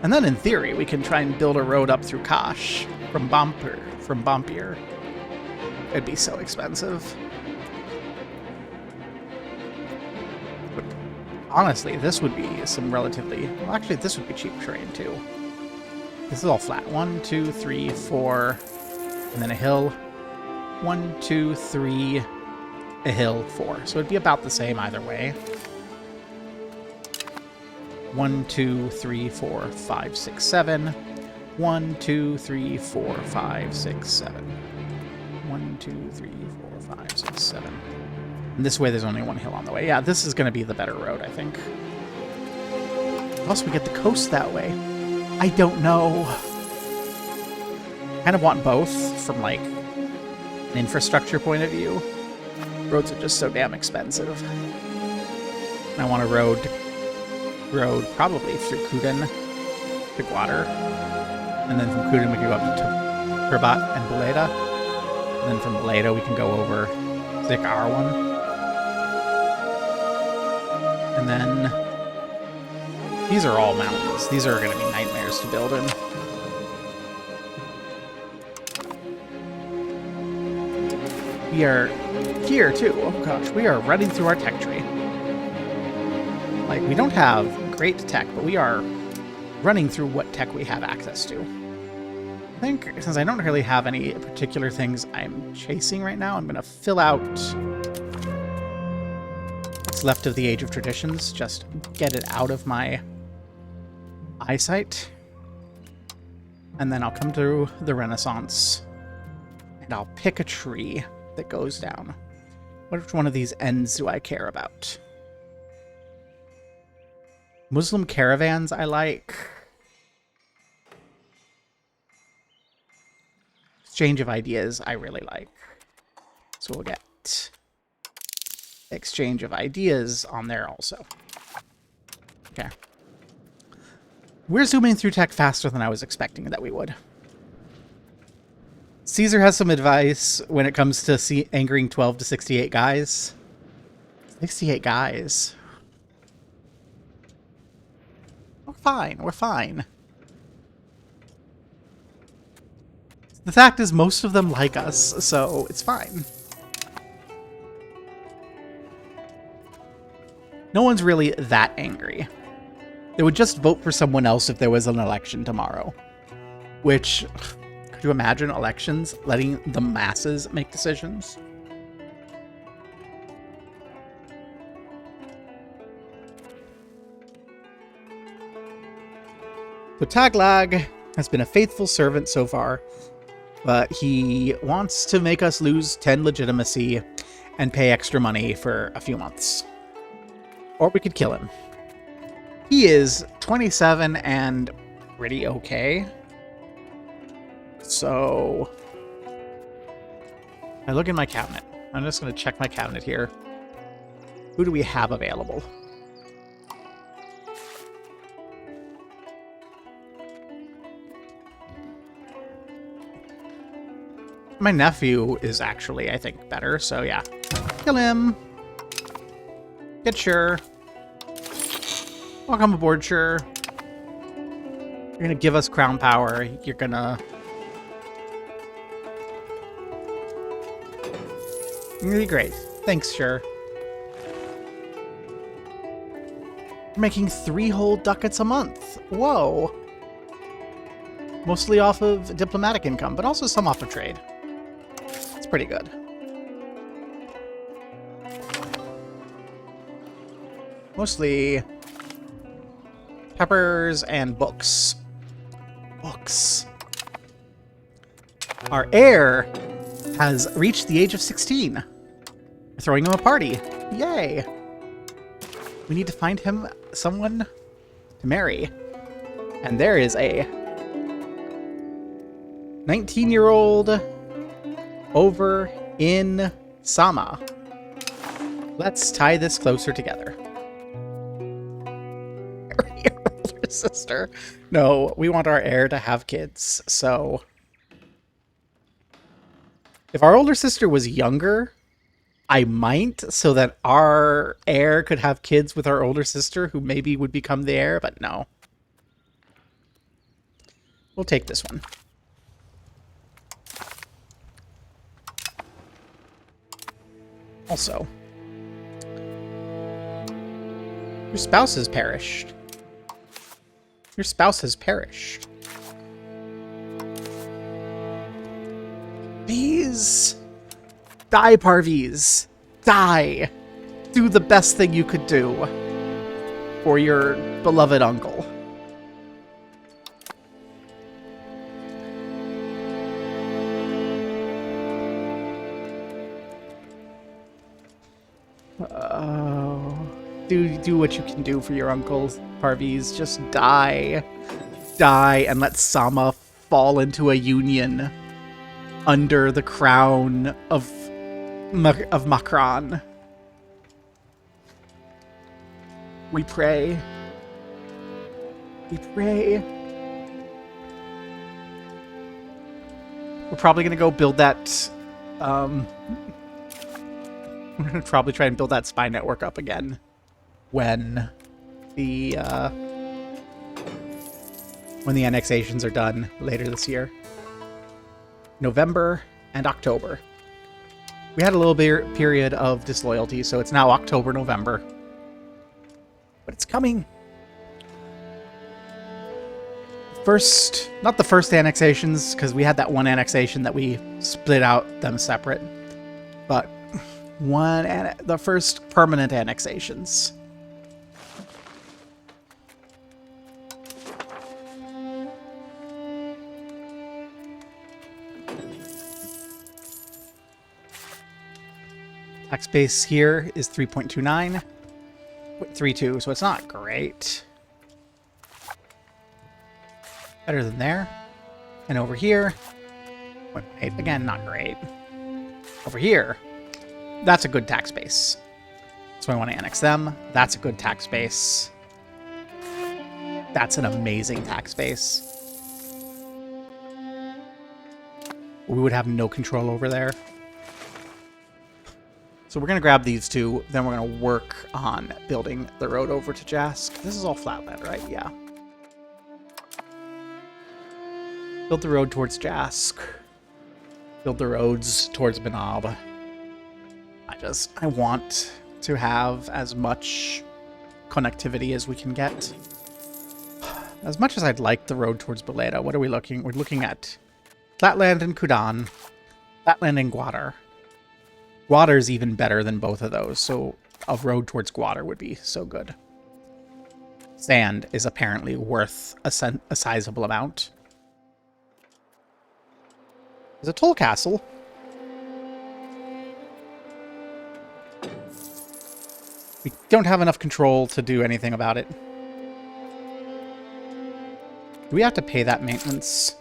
And then in theory, we can try and build a road up through Kash from Bompir. It'd be so expensive. But honestly, this would be some relatively... Well, actually, this would be cheap terrain, too. This is all flat. 1, 2, 3, 4, and then a hill. 1, 2, 3, a hill, 4. So it'd be about the same either way. 1, 2, 3, 4, 5, 6, 7. 1, 2, 3, 4, 5, 6, 7. 1, 2, 3, 4, 5, 6, 7. And this way there's only one hill on the way. Yeah, this is going to be the better road, I think. Also, we get the coast that way. I don't know. Kind of want both from, like, an infrastructure point of view. Roads are just so damn expensive. And I want a road probably through Kuden to Gwadar. And then from Kuden we can go up to Turbat and Baleda. And then from Baleda we can go over Zik Arwan. And then these are all mountains. These are going to be nightmares to build in. We are here too. Oh gosh, we are running through our tech tree. Like, we don't have great tech, but we are running through what tech we have access to. I think, since I don't really have any particular things I'm chasing right now, I'm going to fill out what's left of the Age of Traditions, just get it out of my eyesight. And then I'll come to the Renaissance, and I'll pick a tree that goes down. Which one of these ends do I care about? Muslim caravans I like. Exchange of ideas I really like. So we'll get exchange of ideas on there also. Okay. We're zooming through tech faster than I was expecting that we would. Caesar has some advice when it comes to angering 12 to 68 guys. 68 guys. We're fine. We're fine. The fact is, most of them like us, so it's fine. No one's really that angry. They would just vote for someone else if there was an election tomorrow. Which, could you imagine elections letting the masses make decisions? So Taglag has been a faithful servant so far, but he wants to make us lose 10 legitimacy and pay extra money for a few months. Or we could kill him. He is 27 and pretty okay. So I look in my cabinet. I'm just going to check my cabinet here. Who do we have available? My nephew is actually, I think, better, so yeah. Kill him. Get Sure. Welcome aboard, Sure. You're gonna give us crown power. You're gonna be great. Thanks, Sure. We're making 3 whole ducats a month. Whoa. Mostly off of diplomatic income, but also some off of trade. It's pretty good. Mostly peppers and books. Books. Our heir has reached the age of 16. We're throwing him a party. Yay. We need to find him someone to marry. And there is a 19-year-old over in Sama. Let's tie this closer together. sister. No, we want our heir to have kids, so... If our older sister was younger, I might, so that our heir could have kids with our older sister, who maybe would become the heir, but no. We'll take this one. Also, your spouse has perished. Your spouse has perished. These... Die, Parvies. Die. Do the best thing you could do for your beloved uncle. Do what you can do for your uncle, Parvies. Just die. Die and let Sama fall into a union under the crown of Makran. We pray. We pray. We're probably going to go build that... we're going to probably try and build that spy network up again when the annexations are done later this year. November and October. We had a little bit period of disloyalty, so it's now October, November. But it's coming. First, not the first annexations, because we had that one annexation that we split out them separate. But the first permanent annexations. Tax base here is 3.29. 3.2, so it's not great. Better than there. And over here, 0.8, again, not great. Over here, that's a good tax base. So I want to annex them. That's a good tax base. That's an amazing tax base. We would have no control over there. So we're going to grab these two, then we're going to work on building the road over to Jask. This is all flatland, right? Yeah. Build the road towards Jask. Build the roads towards Banab. I want to have as much connectivity as we can get. As much as I'd like the road towards Baleda, what are we looking? We're looking at Flatland and Kudan. Flatland and Gwadar. Gwadar's even better than both of those, so a road towards Gwadar would be so good. Sand is apparently worth a sizable amount. There's a toll castle. We don't have enough control to do anything about it. Do we have to pay that maintenance?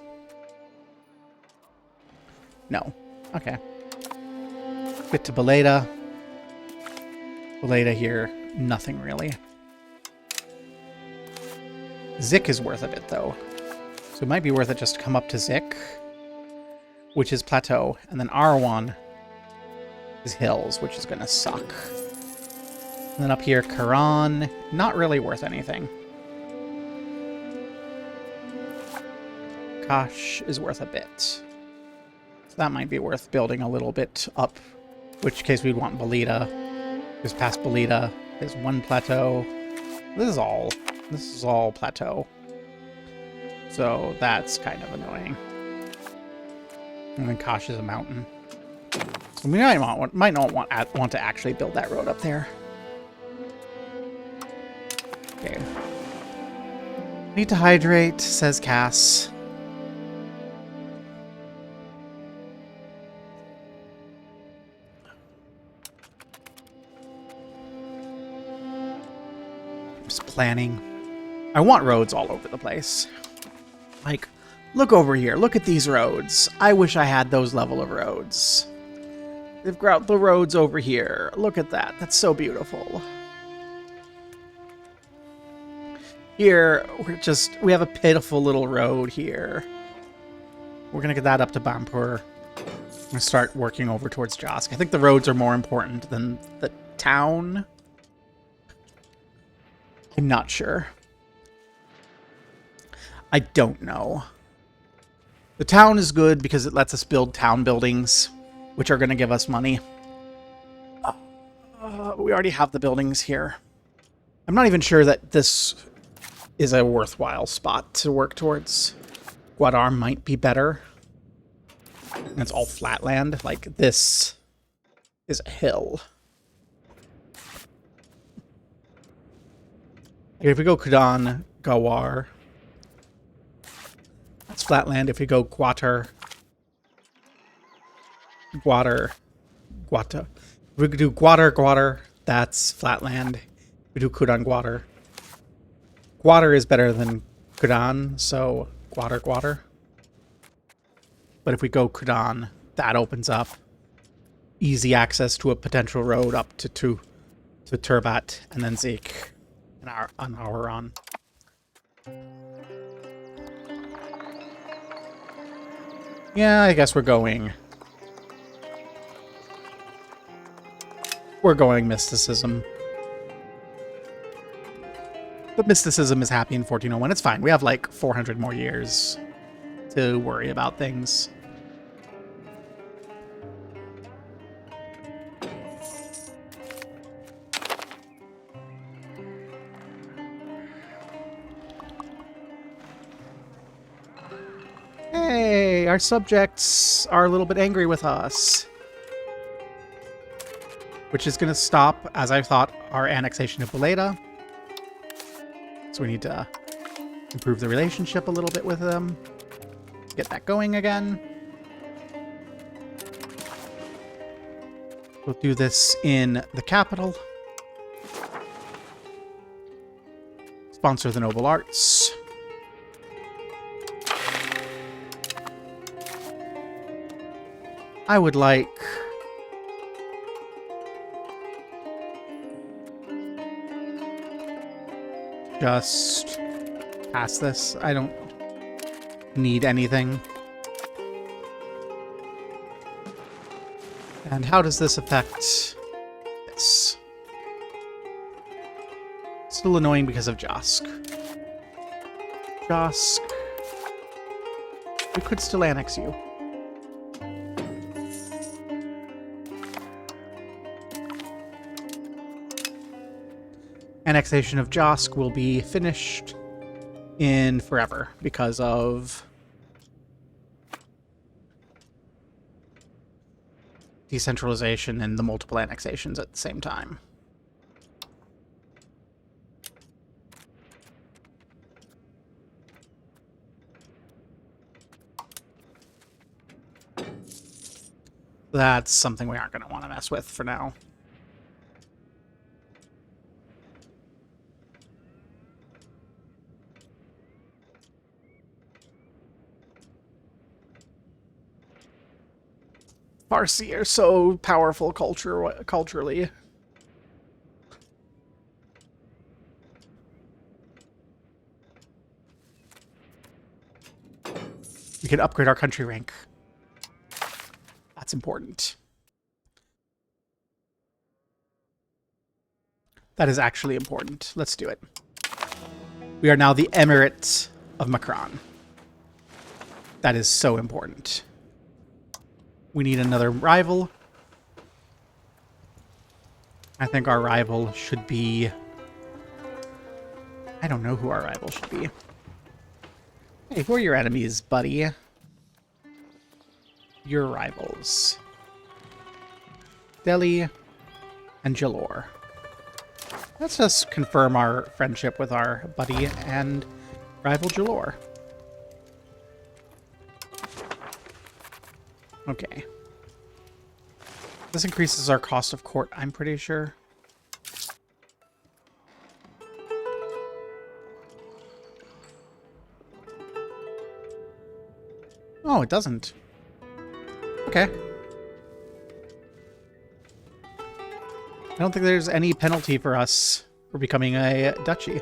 No. Okay. Get to Baleda. Baleda here, nothing really. Zik is worth a bit, though. So it might be worth it just to come up to Zik, which is plateau, and then Arwan is hills, which is going to suck. And then up here, Karan, not really worth anything. Kosh is worth a bit. So that might be worth building a little bit up. In which case we'd want Baleda. Because past Baleda is one plateau. This is all plateau. So that's kind of annoying. And then Kosh is a mountain. So we might not want to actually build that road up there. Okay. Need to hydrate, says Cass. Planning. I want roads all over the place. Like, look over here. Look at these roads. I wish I had those level of roads. They've got the roads over here. Look at that. That's so beautiful. Here, we have a pitiful little road here. We're gonna get that up to Bampur. I'm gonna start working over towards Josk. I think the roads are more important than the town. I'm not sure. I don't know. The town is good because it lets us build town buildings, which are going to give us money. We already have the buildings here. I'm not even sure that this is a worthwhile spot to work towards. Guadar might be better. And it's all flat land. Like, this is a hill. If we go Kudan, Gawar, that's flat land. If we go Guatar, if we do Guatar, that's flat land. If we do Kudan, Guatar is better than Kudan, so Guatar. But if we go Kudan, that opens up easy access to a potential road up to Turbat and then Zeke and Auron. Yeah, I guess we're going mysticism. But mysticism is happy in 1401. It's fine. We have like 400 more years to worry about things. Hey, our subjects are a little bit angry with us. Which is going to stop, as I thought, our annexation of Baleda. So we need to improve the relationship a little bit with them. Get that going again. We'll do this in the capital. Sponsor the Noble Arts. I would like... just pass this. I don't need anything. And how does this affect this? Still annoying because of Josk. Josk. We could still annex you. Annexation of Josk will be finished in forever because of decentralization and the multiple annexations at the same time. That's something we aren't going to want to mess with for now. Farsi are so powerful culturally. We can upgrade our country rank. That's important. That is actually important. Let's do it. We are now the Emirate of Makran. That is so important. We need another rival. I think our rival should be... I don't know who our rival should be. Hey, who are your enemies, buddy? Your rivals. Delhi and Jalor. Let's just confirm our friendship with our buddy and rival Jalor. Okay. This increases our cost of court, I'm pretty sure. Oh, it doesn't. Okay. I don't think there's any penalty for us for becoming a duchy.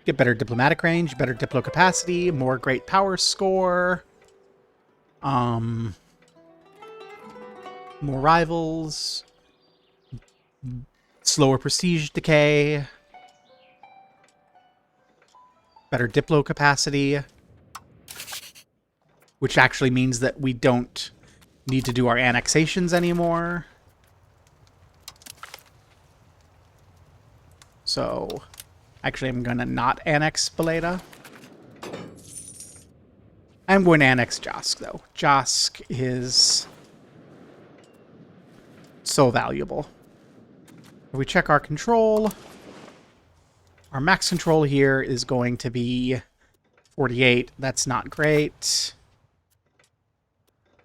Get better diplomatic range, better diplo capacity, more great power score. More rivals. Slower prestige decay. Better diplo capacity. Which actually means that we don't need to do our annexations anymore. So, actually I'm going to not annex Beleda. I'm going to annex Josk, though. Josk is so valuable. If we check our control, our max control here is going to be 48. That's not great.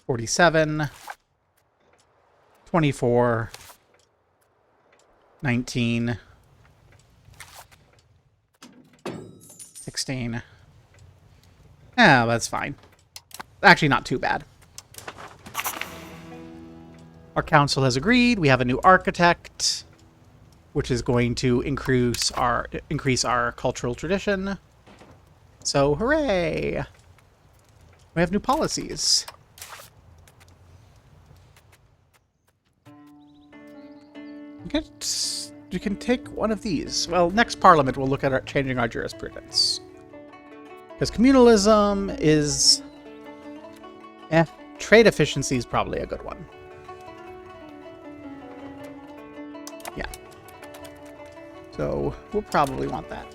47. 24. 19. 16. Yeah, that's fine. Actually, not too bad. Our council has agreed. We have a new architect, which is going to increase our cultural tradition. So, hooray! We have new policies. You can take one of these. Well, next Parliament we'll look at changing our jurisprudence. Because communalism is... trade efficiency is probably a good one. Yeah. So, we'll probably want that.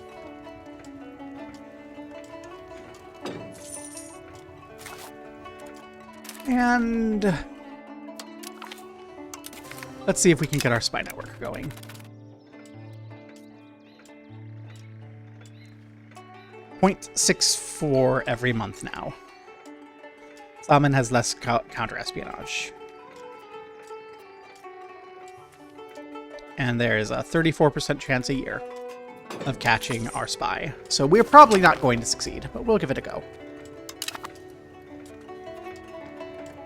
And... let's see if we can get our spy network going. .64 every month now. Salmon has less counter-espionage. And there's a 34% chance a year of catching our spy. So we're probably not going to succeed, but we'll give it a go.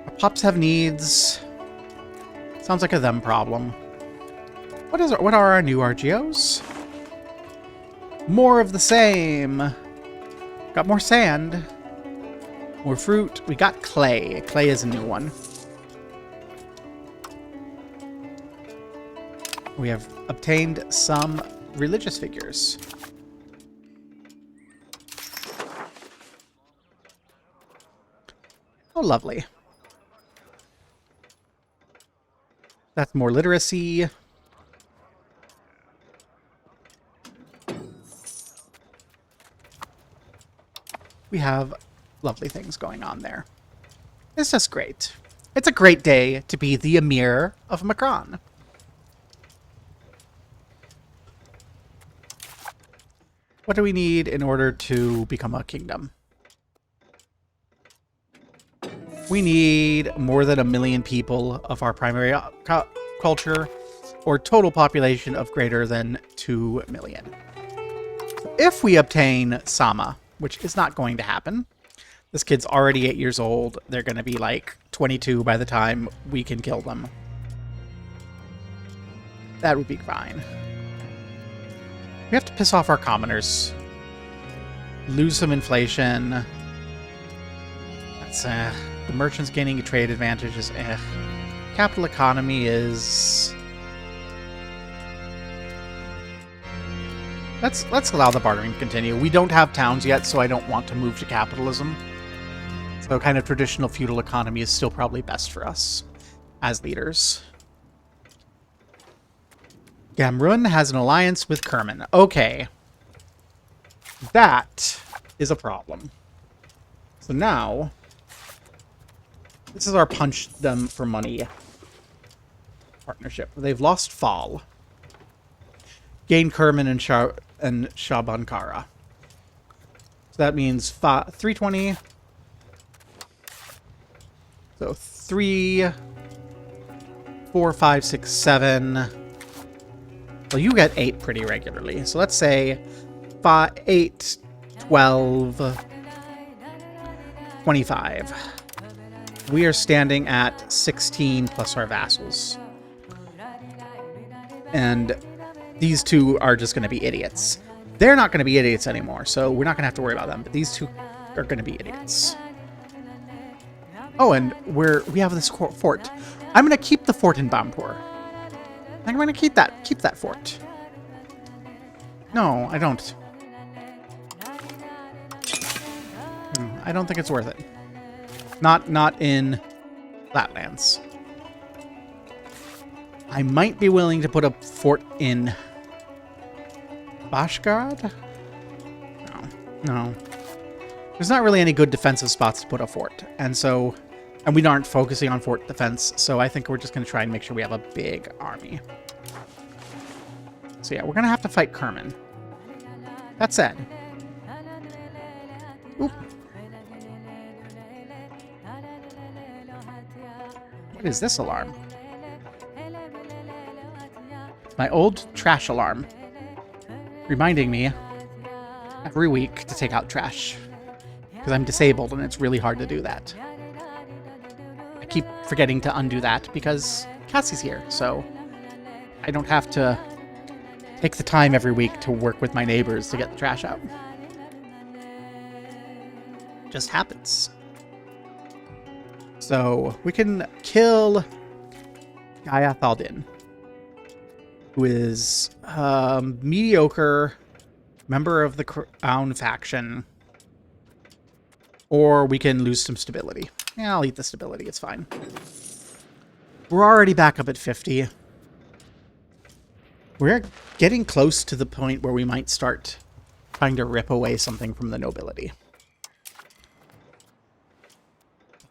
Our pups have needs. Sounds like a them problem. What are our new RGOs? More of the same. Got more sand. More fruit. We got clay. Clay is a new one. We have obtained some religious figures. Oh, lovely. That's more literacy. We have lovely things going on there. It's just great. It's a great day to be the Emir of Makran. What do we need in order to become a kingdom? We need more than 1 million people of our primary culture, or total population of greater than 2 million. So if we obtain Sama, which is not going to happen, this kid's already 8 years old. They're going to be like 22 by the time we can kill them. That would be fine. We have to piss off our commoners. Lose some inflation. That's the merchants gaining a trade advantage is Capital economy is... Let's allow the bartering to continue. We don't have towns yet, so I don't want to move to capitalism. So kind of traditional feudal economy is still probably best for us as leaders. Gamrun has an alliance with Kerman. Okay. That is a problem. So now, this is our punch them for money partnership. They've lost Fall. Gain Kerman and Shabankara. So that means 320. So 3, 4, 5, 6, 7. Well, you get 8 pretty regularly. So let's say 5, 8, 12, 25. We are standing at 16 plus our vassals. And these two are just going to be idiots. They're not going to be idiots anymore, so we're not going to have to worry about them. But these two are going to be idiots. Oh, and we have this fort. I'm going to keep the fort in Bampur. I'm going to keep that fort. No, I don't. I don't think it's worth it. Not in Flatlands. I might be willing to put a fort in Bashgarad? No. There's not really any good defensive spots to put a fort. And we aren't focusing on fort defense, so I think we're just going to try and make sure we have a big army. So yeah, we're going to have to fight Kerman. That said... Oop. What is this alarm? My old trash alarm. Reminding me every week to take out trash. Because I'm disabled and it's really hard to do that. I keep forgetting to undo that because Cassie's here, so I don't have to take the time every week to work with my neighbors to get the trash out. Just happens. So we can kill Gaya Thaldin, who is a mediocre member of the Crown faction. Or we can lose some stability. Yeah, I'll eat the stability. It's fine. We're already back up at 50. We're getting close to the point where we might start trying to rip away something from the nobility.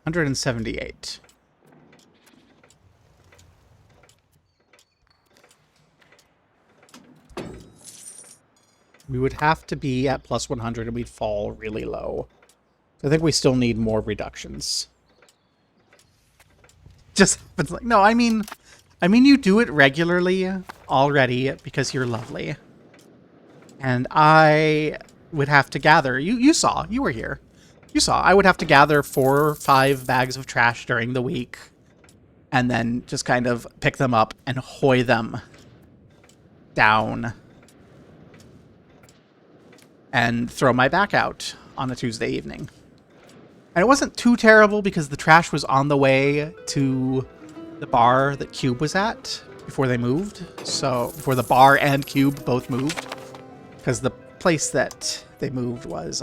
178. We would have to be at plus 100 and we'd fall really low. I think we still need more reductions. Just happens like... No, I mean you do it regularly already because you're lovely. And I would have to gather... You saw. You were here. You saw. I would have to gather 4 or 5 bags of trash during the week. And then just kind of pick them up and hoy them down. And throw my back out on a Tuesday evening. And it wasn't too terrible because the trash was on the way to the bar that Cube was at before they moved. So, before the bar and Cube both moved. Because the place that they moved was,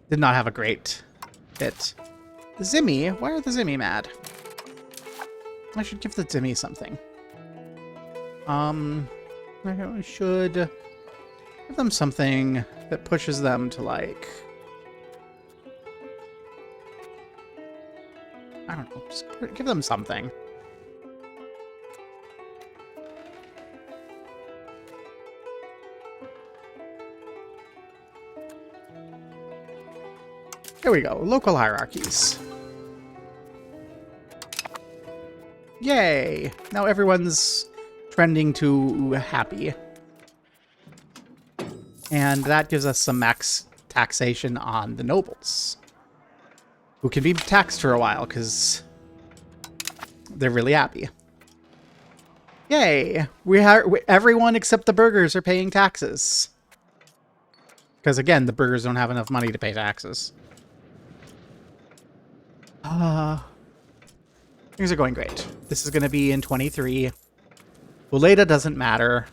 did not have a great fit. The Zimmy? Why are the Zimmy mad? I should give the Zimmy something. I should give them something that pushes them to, like... I don't know. Just give them something. There we go. Local hierarchies. Yay! Now everyone's trending to happy. And that gives us some max taxation on the nobles, who can be taxed for a while because they're really happy. Yay! Everyone except the burghers are paying taxes. Because again, the burghers don't have enough money to pay taxes. Things are going great. This is going to be in 23. Buleda doesn't matter.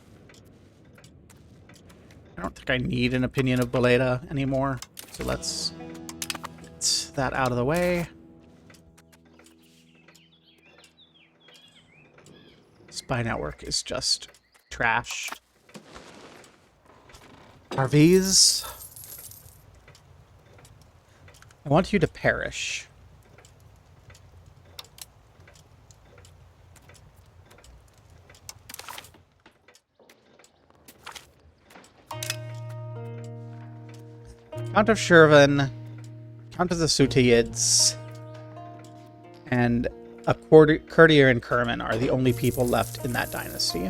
I don't think I need an opinion of Buleda anymore. So let's get that out of the way. Spy network is just trash. RVs. I want you to perish. Count of Shirvan, Count of the Sutiyids, and a courtier in Kerman are the only people left in that dynasty.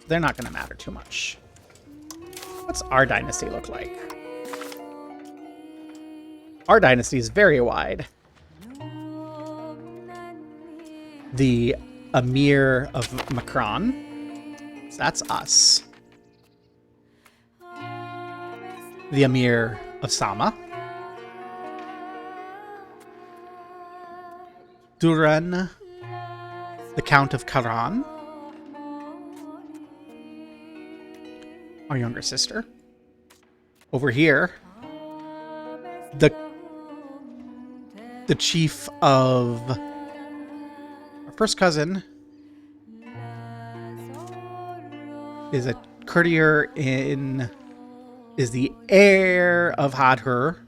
They're not going to matter too much. What's our dynasty look like? Our dynasty is very wide. The Emir of Makran So that's us. The Emir of Sama. Duran, the Count of Karan. Our younger sister. Over here, the chief of our first cousin is a courtier is the heir of Hadhur.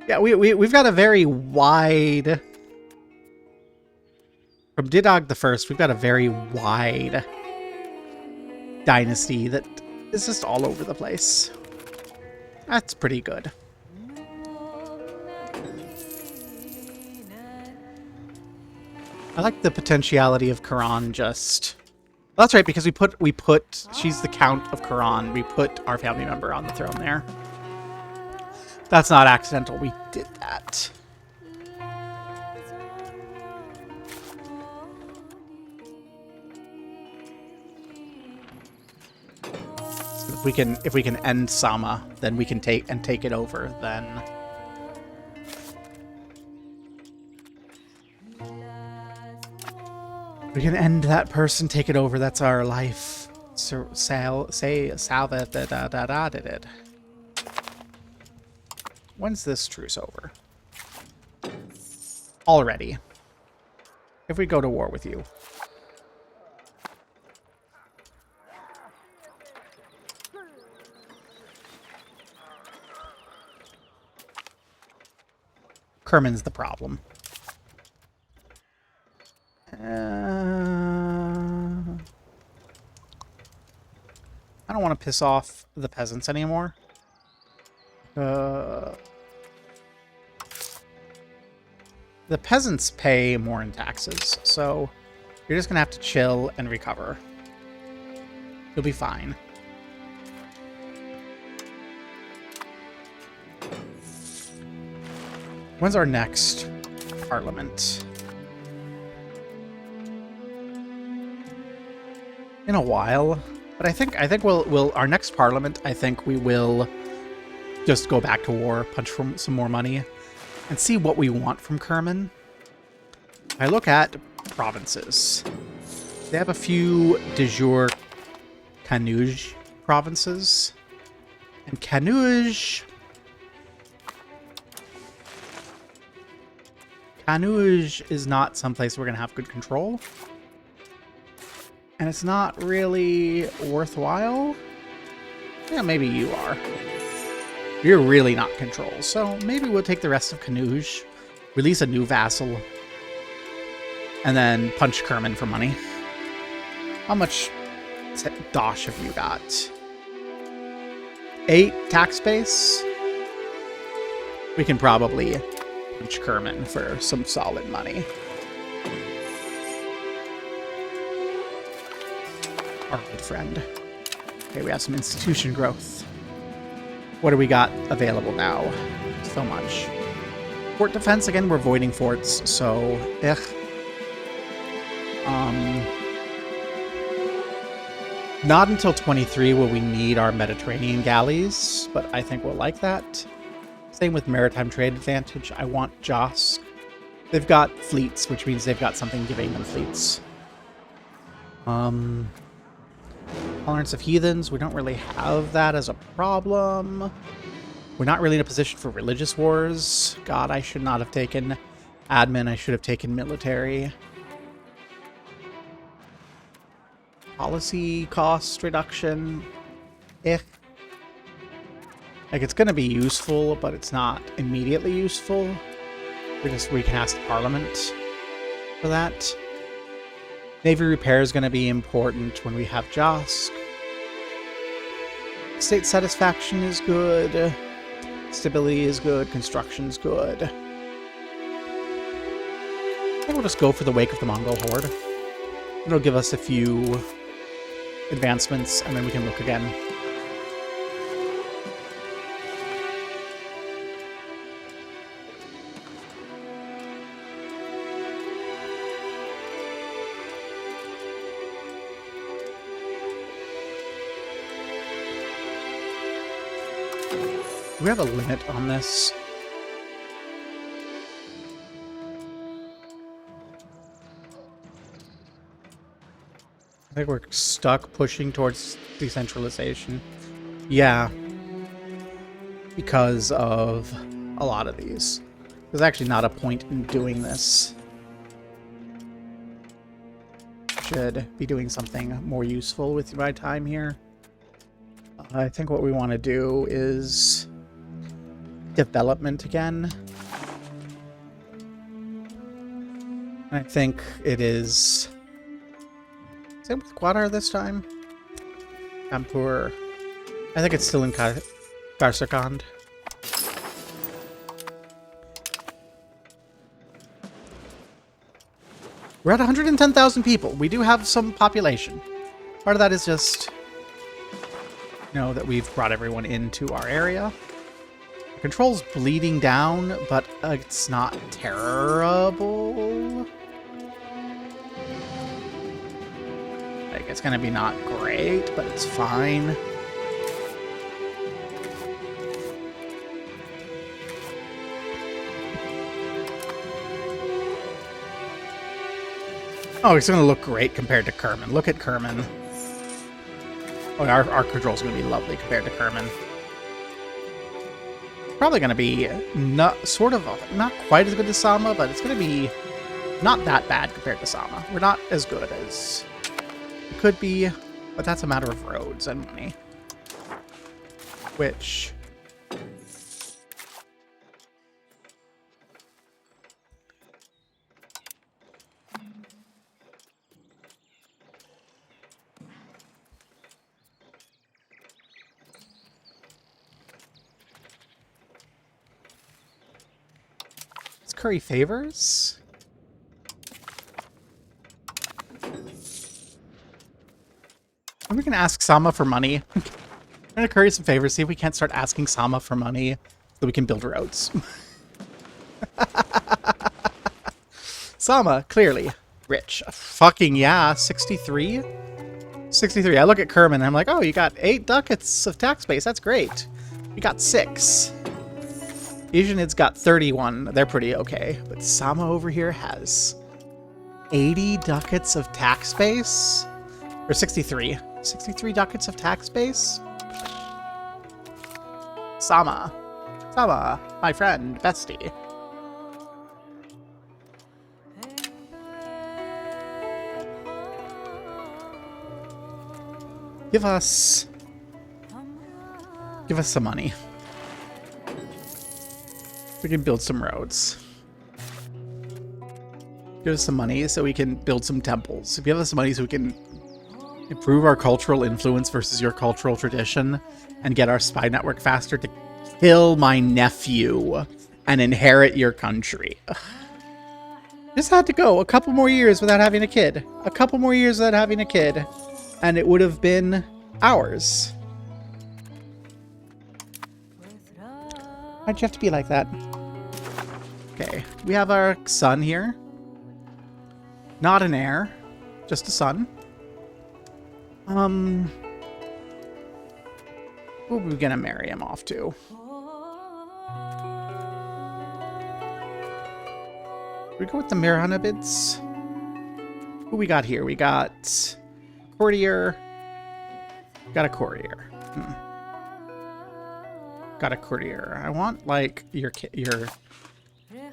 Yeah, we've got a very wide... From Didog the First, we've got a very wide dynasty that is just all over the place. That's pretty good. I like the potentiality of Karan just... Well, that's right, because we put she's the Count of Karan. We put our family member on the throne there. That's not accidental. We did that. So if we can end Sama, then we can take it over, then we can end that person, take it over. That's our life. So, salve did it. When's this truce over? Already. If we go to war with you. Kerman's the problem. I don't want to piss off the peasants anymore. The peasants pay more in taxes, so you're just going to have to chill and recover. You'll be fine. When's our next parliament? In a while, but I think we'll our next parliament, I think we will just go back to war, punch for some more money, and see what we want from Kerman. I look at provinces. They have a few de jure Canuge provinces, and Canuge is not someplace we're gonna have good control. And it's not really worthwhile. Yeah, maybe you are. You're really not control. So maybe we'll take the rest of Canuge, release a new vassal, and then punch Kerman for money. How much dosh have you got? 8 tax base? We can probably punch Kerman for some solid money. Our old friend. Okay, we have some institution growth. What do we got available now? So much. Fort defense, again, we're voiding forts, so not until 23 will we need our Mediterranean galleys, but I think we'll like that. Same with maritime trade advantage. I want Josk. They've got fleets, which means they've got something giving them fleets. Tolerance of heathens, we don't really have that as a problem. We're not really in a position for religious wars. God, I should not have taken admin, I should have taken military. Policy cost reduction. Like, it's going to be useful, but it's not immediately useful. We can ask the Parliament for that. Navy repair is going to be important when we have Josk. State satisfaction is good. Stability is good. Construction's good. I think we'll just go for the Wake of the Mongol Horde. It'll give us a few advancements, and then we can look again. we have a limit on this? I think we're stuck pushing towards decentralization. Yeah. Because of a lot of these. There's actually not a point in doing this. Should be doing something more useful with my time here. I think what we want to do is development again. I think it is... Same with Guadar this time. Kampur. I think it's still in Karsakand. We're at 110,000 people. We do have some population. Part of that is just, you know, that we've brought everyone into our area. The control's bleeding down, but it's not terrible. Like, it's gonna be not great, but it's fine. Oh, it's going to look great compared to Kerman. Look at Kerman. Oh, our control's going to be lovely compared to Kerman. Probably going to be not quite as good as Sama, but it's going to be not that bad compared to Sama. We're not as good as it could be, but that's a matter of roads and money. Which... curry favors? Are we going to ask Sama for money? We're going to curry some favors, see if we can't start asking Sama for money so we can build roads. Sama, clearly rich. Fucking yeah, 63? 63. I look at Kerman and I'm like, oh, you got 8 ducats of tax base. That's great. You got 6. Asianid's got 31. They're pretty okay. But Sama over here has 80 ducats of tax base? Or 63. 63 ducats of tax base? Sama. Sama, my friend, bestie. Give us some money. We can build some roads. Give us some money so we can build some temples. Give us some money so we can improve our cultural influence versus your cultural tradition and get our spy network faster to kill my nephew and inherit your country. Just had to go a couple more years without having a kid. A couple more years without having a kid. And it would have been ours. Why'd you have to be like that? Okay, we have our son here. Not an heir, just a son. Who are we gonna marry him off to? We go with the Mirhanabids. Who we got here? We got courtier. Got a courtier. Got a courtier. I want like your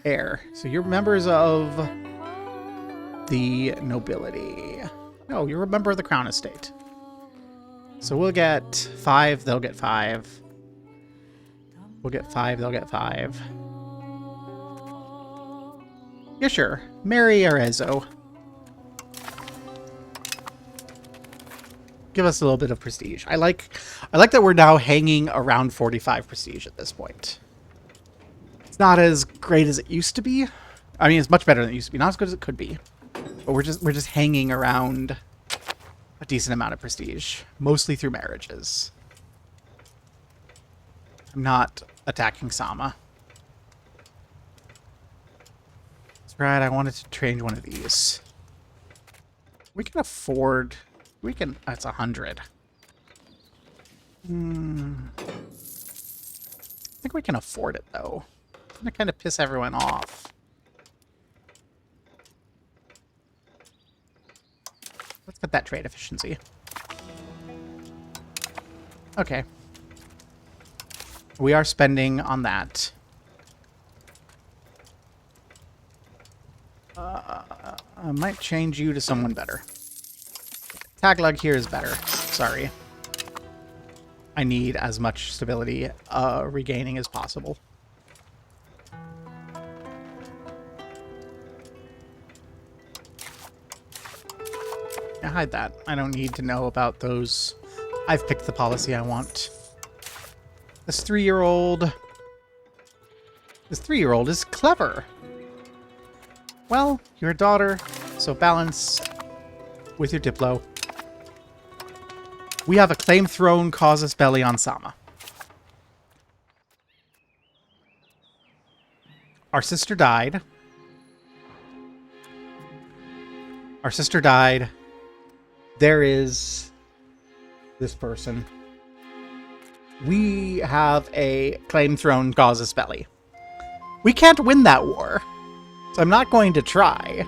heir. So you're members of the nobility. No, you're a member of the crown estate. So we'll get 5, they'll get 5. We'll get 5, they'll get 5. Yeah, sure. Marry Arezzo. Give us a little bit of prestige. I like that we're now hanging around 45 prestige at this point. It's not as great as it used to be. I mean, it's much better than it used to be. Not as good as it could be. But we're just hanging around a decent amount of prestige, mostly through marriages. I'm not attacking Sama. That's right, I wanted to change one of these. We can afford... We can... That's 100. I think we can afford it, though. It's going to kind of piss everyone off. Let's get that trade efficiency. Okay. We are spending on that. I might change you to someone better. Taglug here is better. Sorry. I need as much stability regaining as possible. Yeah, hide that. I don't need to know about those. I've picked the policy I want. This 3-year-old... This 3-year-old is clever. Well, you're a daughter, so balance with your Diplo. We have a claim throne casus belli on Sama. Our sister died. Our sister died. There is this person. We have a claim throne casus belli. We can't win that war, so I'm not going to try.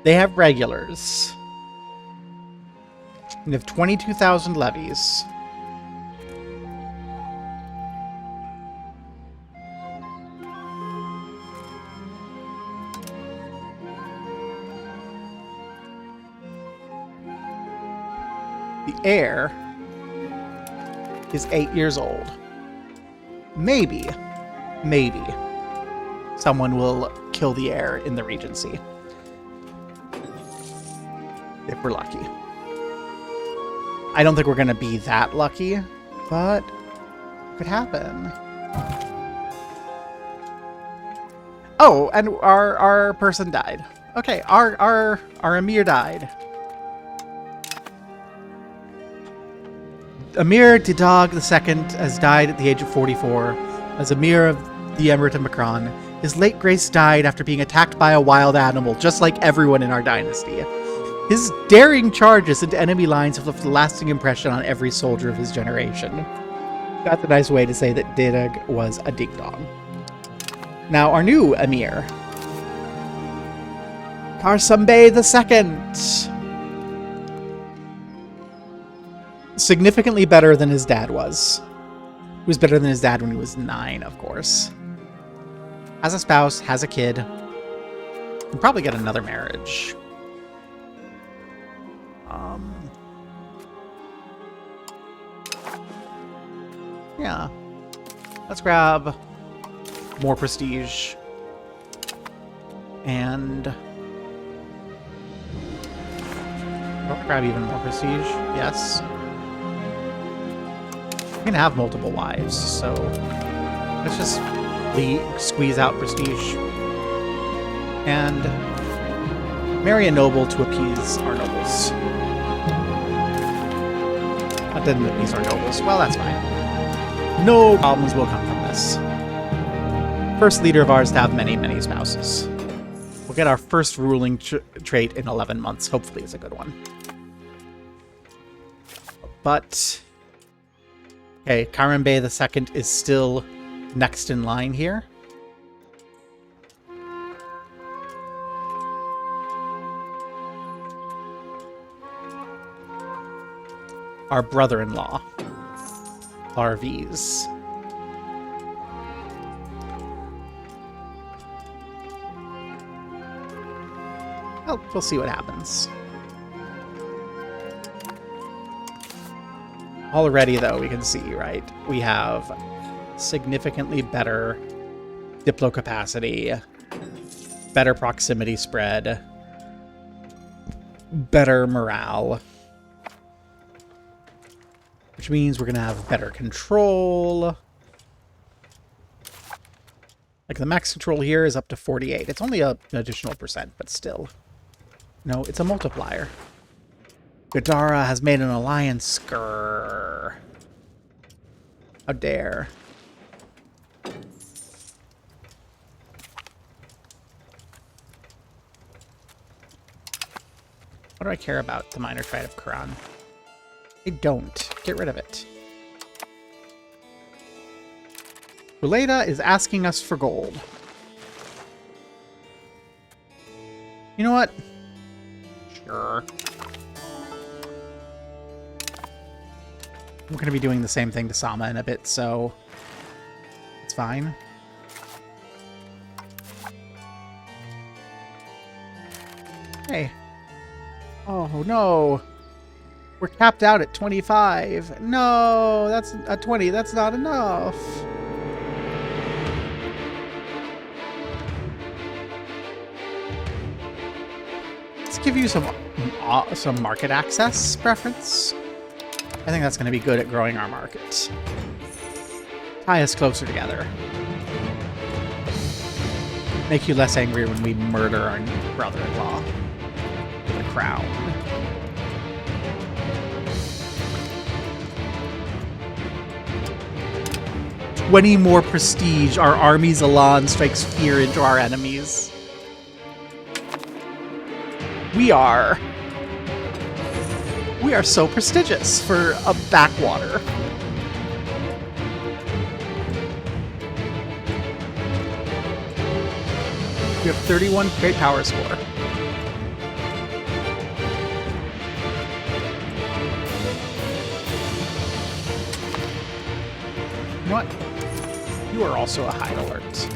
They have regulars. We have 22,000 levies. The heir is 8 years old. Maybe someone will kill the heir in the Regency. If we're lucky. I don't think we're going to be that lucky, but it could happen. Oh, and our person died. Okay, our Emir died. Emir Didag II has died at the age of 44 as Emir of the Emirate of Makran. His late grace died after being attacked by a wild animal, just like everyone in our dynasty. His daring charges into enemy lines have left a lasting impression on every soldier of his generation. That's a nice way to say that Didag was a ding-dong. Now, our new Emir. Karsambe II. Significantly better than his dad was. He was better than his dad when he was 9, of course. Has a spouse, has a kid. Can probably get another marriage. Yeah. Let's grab more prestige. And we'll grab even more prestige. Yes. We can have multiple wives, so let's just squeeze out prestige. And marry a noble to appease our nobles. That didn't appease our nobles. Well, that's fine. No problems will come from this. First leader of ours to have many, many spouses. We'll get our first ruling trait in 11 months. Hopefully it's a good one. But... okay, Karimbe II is still next in line here. Our brother-in-law. RVs. Well, we'll see what happens. Already, though, we can see, right? We have significantly better Diplo capacity, better proximity spread, better morale. Which means we're going to have better control. Like the max control here is up to 48. It's only an additional %, but still. No, it's a multiplier. Gadara has made an alliance. Grrr. How dare. What do I care about the minor triad of Quran? I don't. Get rid of it. Releda is asking us for gold. You know what? Sure. We're going to be doing the same thing to Sama in a bit, so it's fine. Hey. Oh, no. We're capped out at 25. No, that's a 20. That's not enough. Let's give you some market access preference. I think that's going to be good at growing our market. Tie us closer together. Make you less angry when we murder our brother-in-law. The crown. "20 more prestige. Our army's elan strikes fear into our enemies." We are so prestigious for a backwater. We have 31 great power score. You know what? You are also a high alert.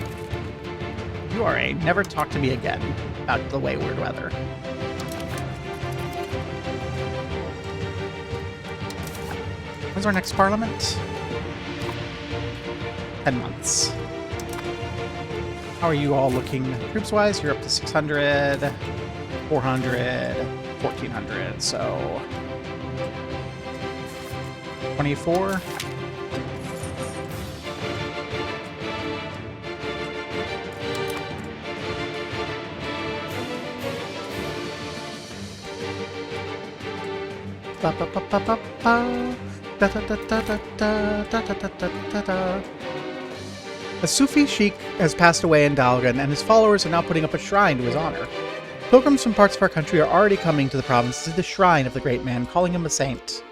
You are a never talk to me again about the wayward weather. When's our next parliament? 10 months. How are you all looking troops-wise? You're up to 600, 400, 1,400, so 24. Ba ba ba ba ba ba. Da, da, da, da, da, da, da, da, da, da. A Sufi sheikh has passed away in Dalgan, and his followers are now putting up a shrine to his honor. Pilgrims from parts of our country are already coming to the province to see the shrine of the great man, calling him a saint.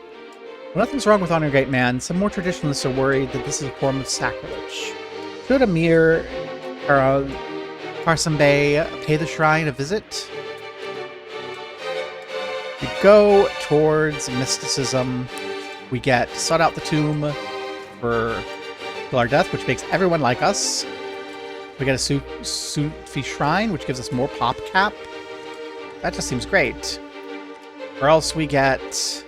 Well, nothing's wrong with honoring a great man. Some more traditionalists are worried that this is a form of sacrilege. Should Amir Parsambe pay the shrine a visit? We go towards mysticism. We get sought out the tomb for till our death, which makes everyone like us. We get a Sufi shrine, which gives us more pop cap. That just seems great. Or else we get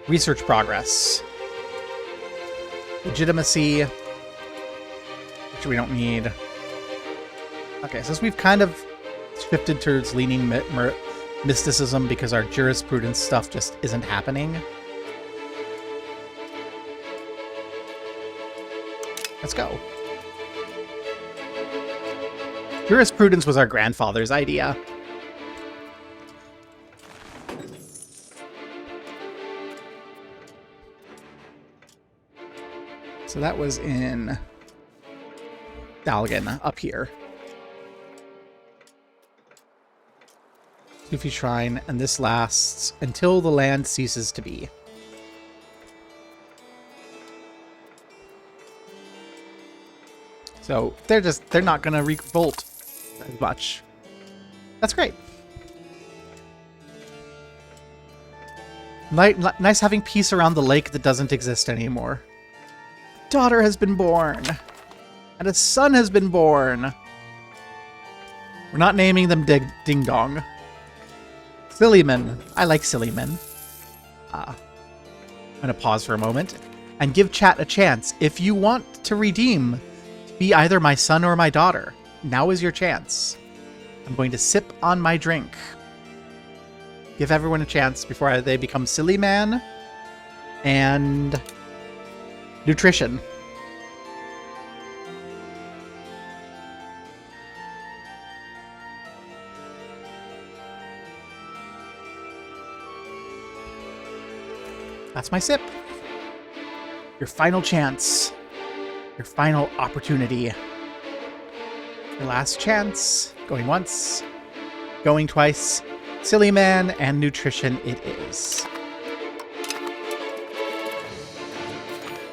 research progress, legitimacy, which we don't need. Okay, so we've kind of shifted towards leaning mysticism because our jurisprudence stuff just isn't happening. Let's go. Jurisprudence was our grandfather's idea. So that was in Dalgan, up here. Sufi Shrine, and this lasts until the land ceases to be. So they're not gonna revolt as much. That's great. Nice having peace around the lake that doesn't exist anymore. Daughter has been born, and a son has been born. We're not naming them Ding Dong. Sillyman. I like Sillyman. I'm gonna pause for a moment and give chat a chance. If you want to redeem, be either my son or my daughter, now is your chance. I'm going to sip on my drink. Give everyone a chance before they become Silly Man and Nutrition. That's my sip. Your final chance. Your final opportunity. Your last chance. Going once. Going twice. Silly Man and Nutrition it is.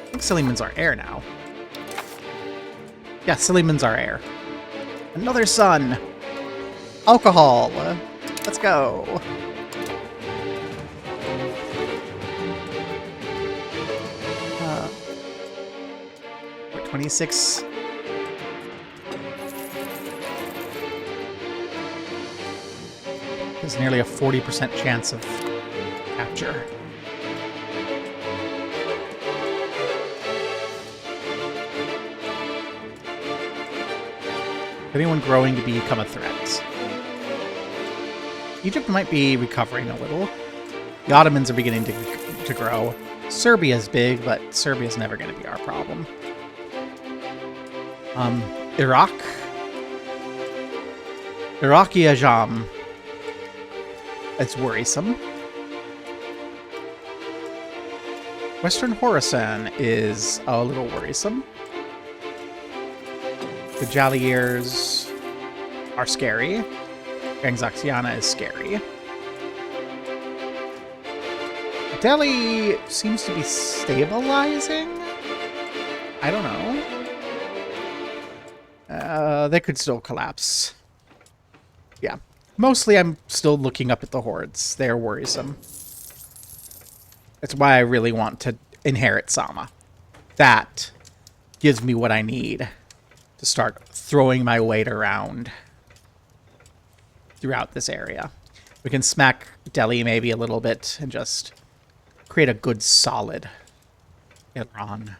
I think Silly Man's our heir now. Yeah, Suleiman's our heir. Another son! Alcohol! Let's go! We're 26. There's nearly a 40% chance of capture. Anyone growing to become a threat? Egypt might be recovering a little. The Ottomans are beginning to grow. Serbia's big, but Serbia's never going to be our problem. Iraq. Iraqi Ajam. It's worrisome. Western Khorasan is a little worrisome. The Jalairs are scary. Gangzaxiana is scary. Delhi seems to be stabilizing? I don't know. They could still collapse. Yeah. Mostly I'm still looking up at the hordes. They're worrisome. That's why I really want to inherit Sama. That gives me what I need to start throwing my weight around throughout this area. We can smack Delhi maybe a little bit and just create a good solid Iran.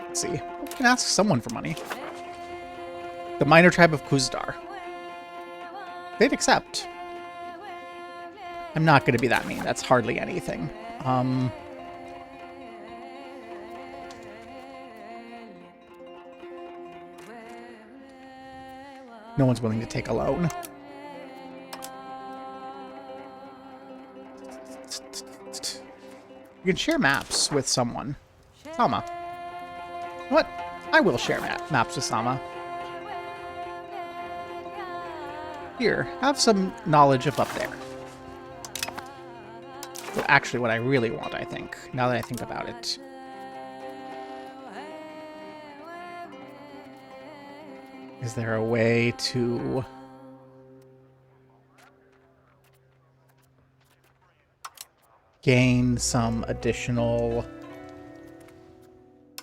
Let's see. We can ask someone for money. The minor tribe of Kuzdar. They'd accept. I'm not going to be that mean. That's hardly anything. No one's willing to take a loan. You can share maps with someone. Sama. What? I will share maps with Sama. Here, have some knowledge of up there. Well, actually, what I really want, I think, now that I think about it. Is there a way to... gain some additional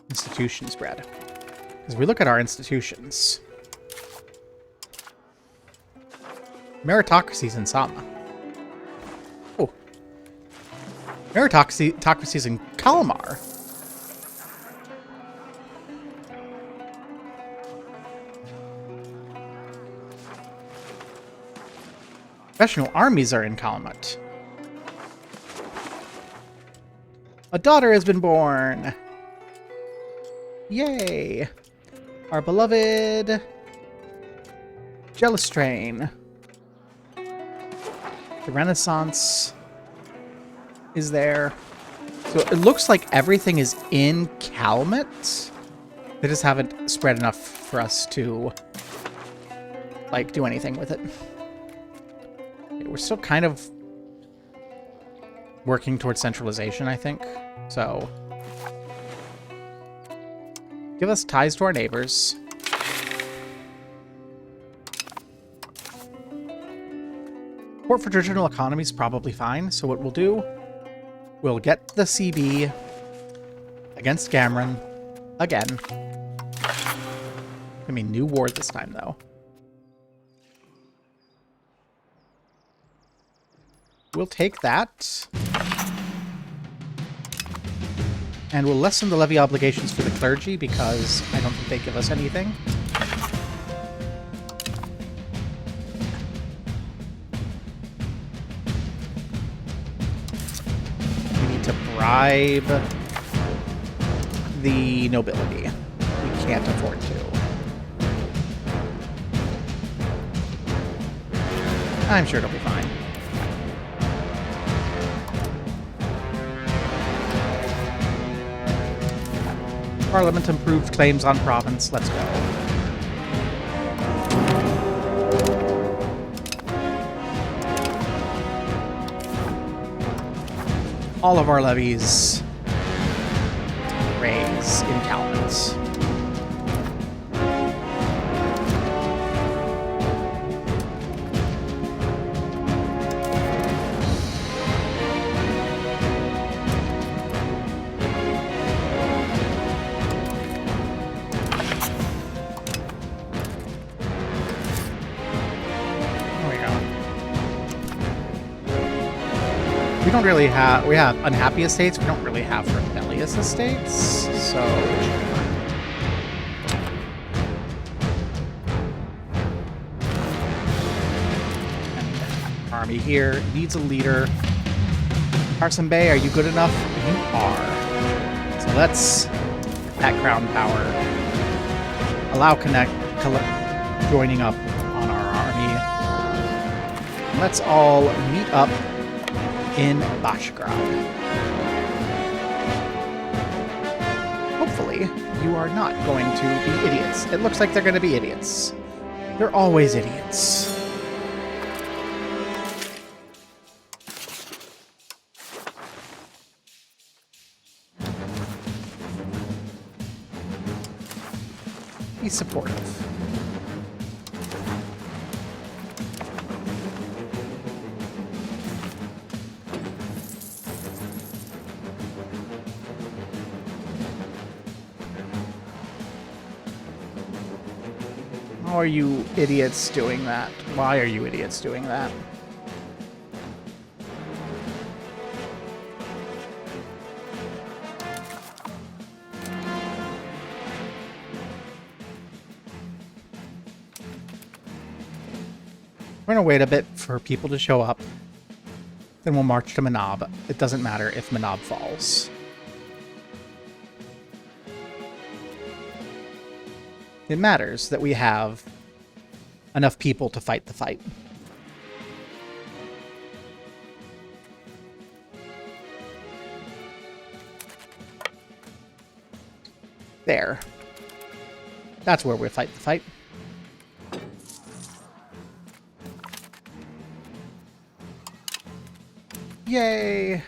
institution spread? Because we look at our institutions. Meritocracy's in Sama. Oh. Meritocracy's in Kalmar. Professional armies are in Kalamat. A daughter has been born! Yay! Our beloved Jealous Train. The Renaissance is there. So it looks like everything is in Kalmit. They just haven't spread enough for us to, like, do anything with it. Okay, we're still kind of working towards centralization, I think. So, give us ties to our neighbors. Support for traditional economy is probably fine, so what we'll do, we'll get the CB against Gamron again. I mean, new war this time, though. We'll take that. And we'll lessen the levy obligations for the clergy, because I don't think they give us anything. Bribe the nobility. We can't afford to. I'm sure it'll be fine. Parliament improved claims on province. Let's go. all of our levies raise in Calvins. We don't really have, we have unhappy estates, we don't really have rebellious estates, so it should be fine. And army here needs a leader. Carson Bay, are you good enough? You are. So let's get that crown power. Allow joining up on our army. Let's all meet up in Bashgrad. Hopefully, you are not going to be idiots. It looks like they're going to be idiots. They're always idiots. Be supportive. How are you idiots doing that? Why are you idiots doing that? We're going to wait a bit for people to show up. Then we'll march to Manab. It doesn't matter if Manab falls. It matters that we have enough people to fight the fight. There. That's where we fight the fight. Yay!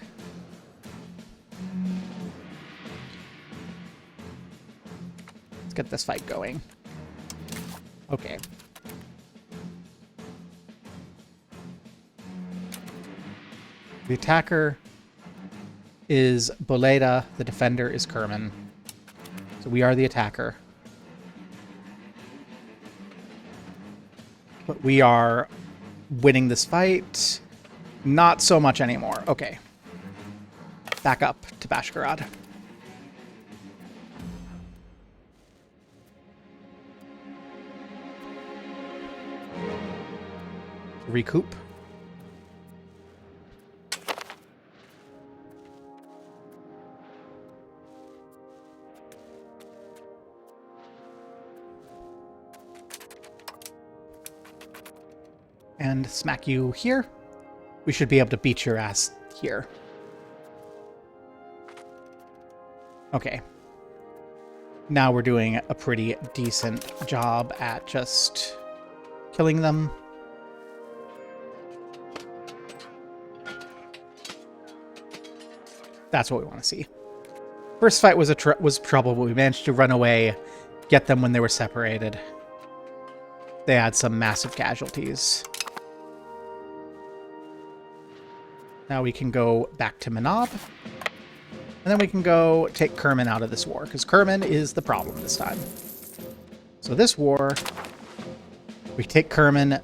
Let's get this fight going. Okay. The attacker is Boleda, the defender is Kerman. So we are the attacker. But we are winning this fight. Not so much anymore. Okay. Back up to Bashgarad. Recoup. And smack you here. We should be able to beat your ass here. Okay. Now we're doing a pretty decent job at just killing them. That's what we want to see. First fight was trouble, but we managed to run away, get them when they were separated. They had some massive casualties. Now we can go back to Manab. And then we can go take Kerman out of this war, because Kerman is the problem this time. So this war, we take Kerman,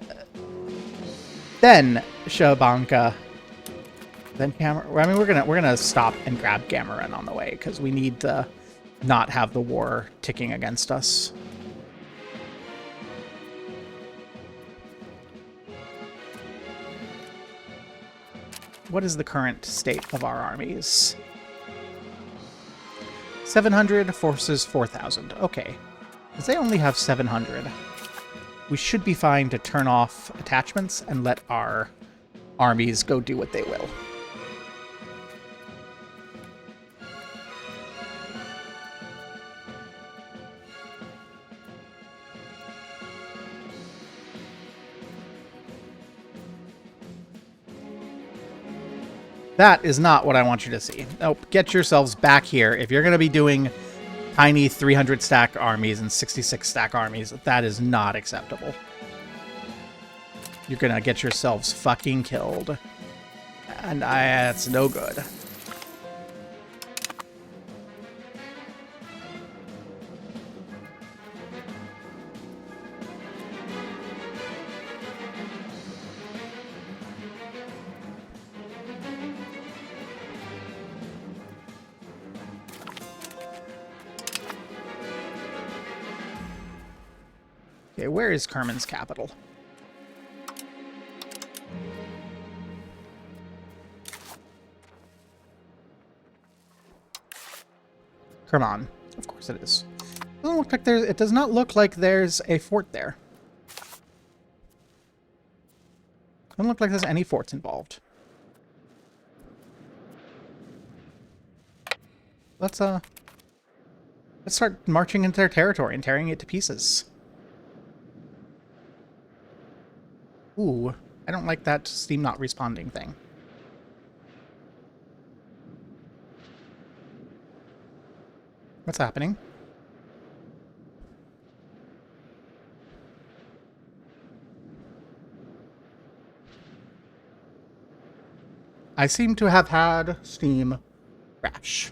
then Shabanka, then Cameron. I mean, we're gonna stop and grab Cameron on the way, because we need to not have the war ticking against us. What is the current state of our armies? 700 forces 4,000. Okay. Because they only have 700. We should be fine to turn off attachments and let our armies go do what they will. That is not what I want you to see. Nope, get yourselves back here. If you're going to be doing tiny 300 stack armies and 66 stack armies, that is not acceptable. You're going to get yourselves fucking killed. And that's no good. Okay, where is Kerman's capital? Kerman. Of course it is. Doesn't look like it does not look like there's a fort there. Doesn't look like there's any forts involved. Let's start marching into their territory and tearing it to pieces. Ooh, I don't like that Steam not responding thing. What's happening? I seem to have had Steam crash.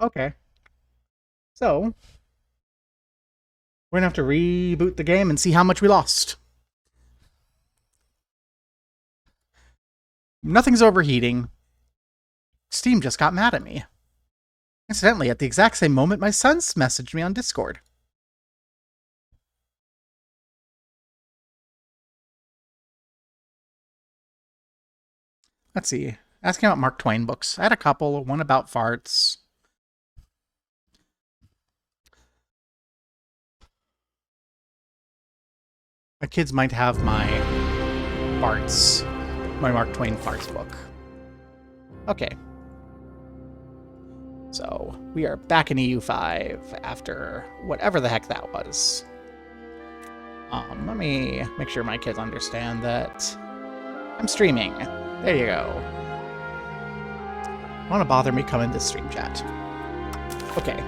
Okay. So, we're gonna have to reboot the game and see how much we lost. Nothing's overheating. Steam just got mad at me. Incidentally, at the exact same moment, my son's messaged me on Discord. Let's see. Asking about Mark Twain books. I had a couple. One about farts. My kids might have my farts. My Mark Twain farts book. Okay. So, we are back in EU5 after whatever the heck that was. Let me make sure my kids understand that I'm streaming. There you go. Want to bother me, come into stream chat. Okay.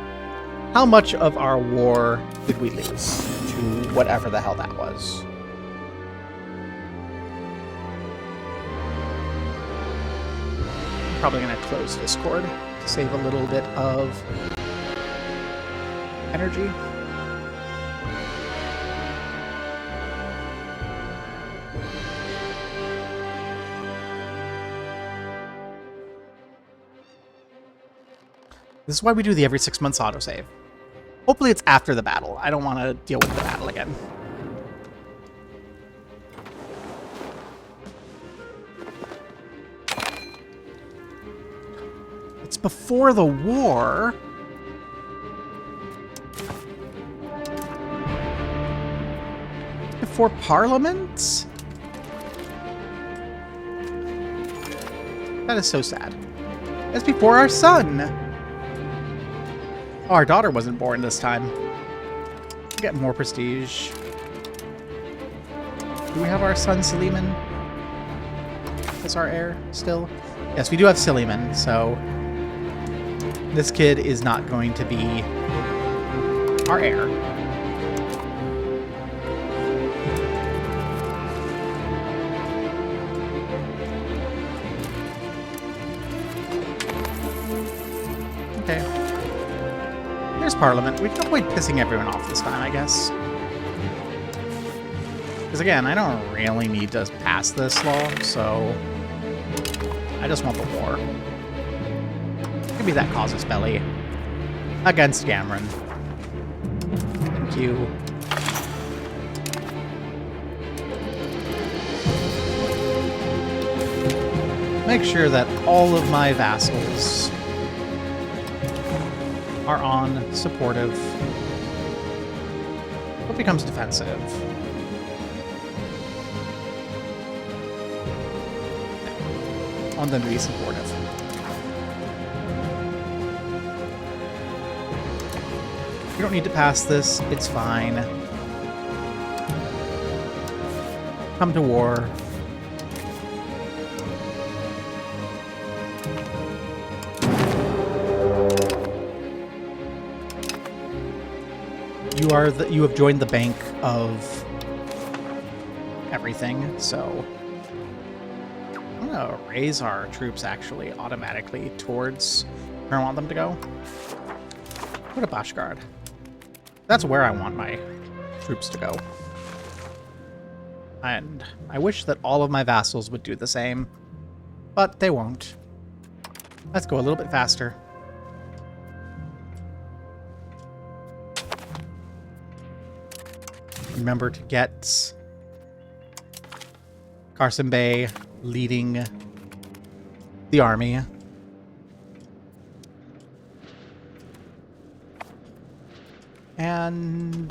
How much of our war did we lose to whatever the hell that was? I'm probably going to close Discord to save a little bit of energy. This is why we do the every 6 months autosave. Hopefully it's after the battle. I don't want to deal with the battle again. It's before the war. Before Parliament? That is so sad. That's before our son. Oh, our daughter wasn't born this time. We'll get more prestige. Do we have our son Suleiman as our heir still? Yes, we do have Suleiman, so this kid is not going to be our heir. Okay. There's Parliament. We can avoid pissing everyone off this time, I guess. Because again, I don't really need to pass this law, so I just want the war. Give me that casus belli against Cameron. Thank you. Make sure that all of my vassals are on supportive. What becomes defensive? I want them to be supportive. We don't need to pass this. It's fine. Come to war. you have joined the bank of everything, so I'm gonna raise our troops actually automatically towards where I want them to go. Go to Bashgard. That's where I want my troops to go. And I wish that all of my vassals would do the same, but they won't. Let's go a little bit faster. Remember to get Carson Bay leading the army. And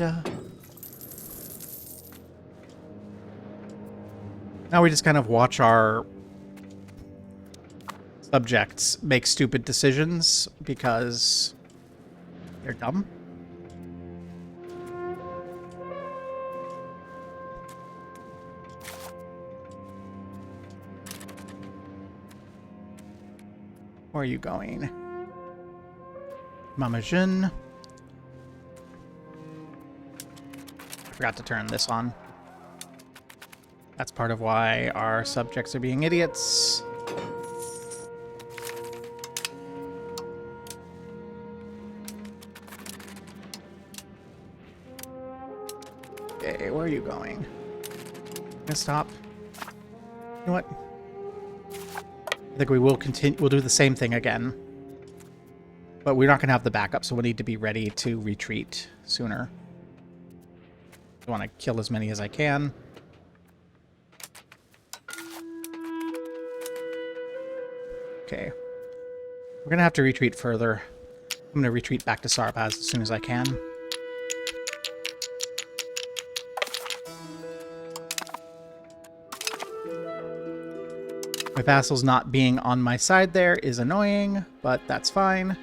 now we just kind of watch our subjects make stupid decisions because they're dumb. Where are you going? Mama Jin. Forgot to turn this on. That's part of why our subjects are being idiots. Okay, where are you going? Gonna stop. You know what? I think we will continue. We'll do the same thing again. But we're not going to have the backup, so we'll need to be ready to retreat sooner. I want to kill as many as I can. Okay. We're going to have to retreat further. I'm going to retreat back to Sarpaz as soon as I can. My vassals not being on my side there is annoying, but that's fine.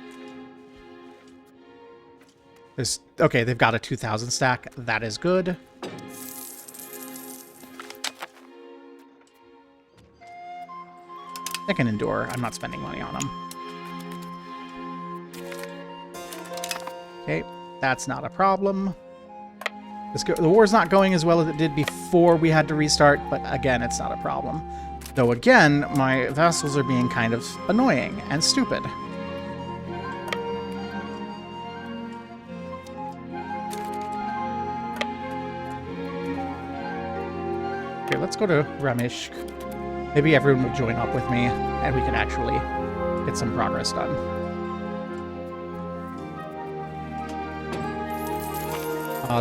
Okay, they've got a 2,000 stack. That is good. They can endure. I'm not spending money on them. Okay, that's not a problem. The war's not going as well as it did before we had to restart, but again, it's not a problem. Though again, my vassals are being kind of annoying and stupid. Okay, let's go to Ramishk. Maybe everyone will join up with me, and we can actually get some progress done.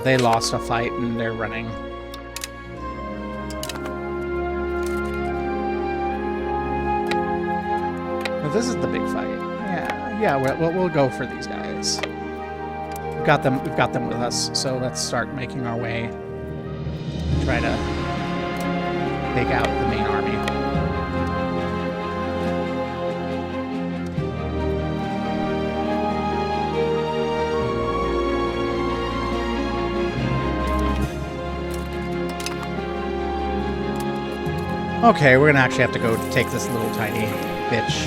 They lost a fight, and they're running. This is the big fight. Yeah, we'll go for these guys. We've got them with us, so let's start making our way. Try to take out the main army. Okay, we're gonna actually have to go take this little tiny bitch.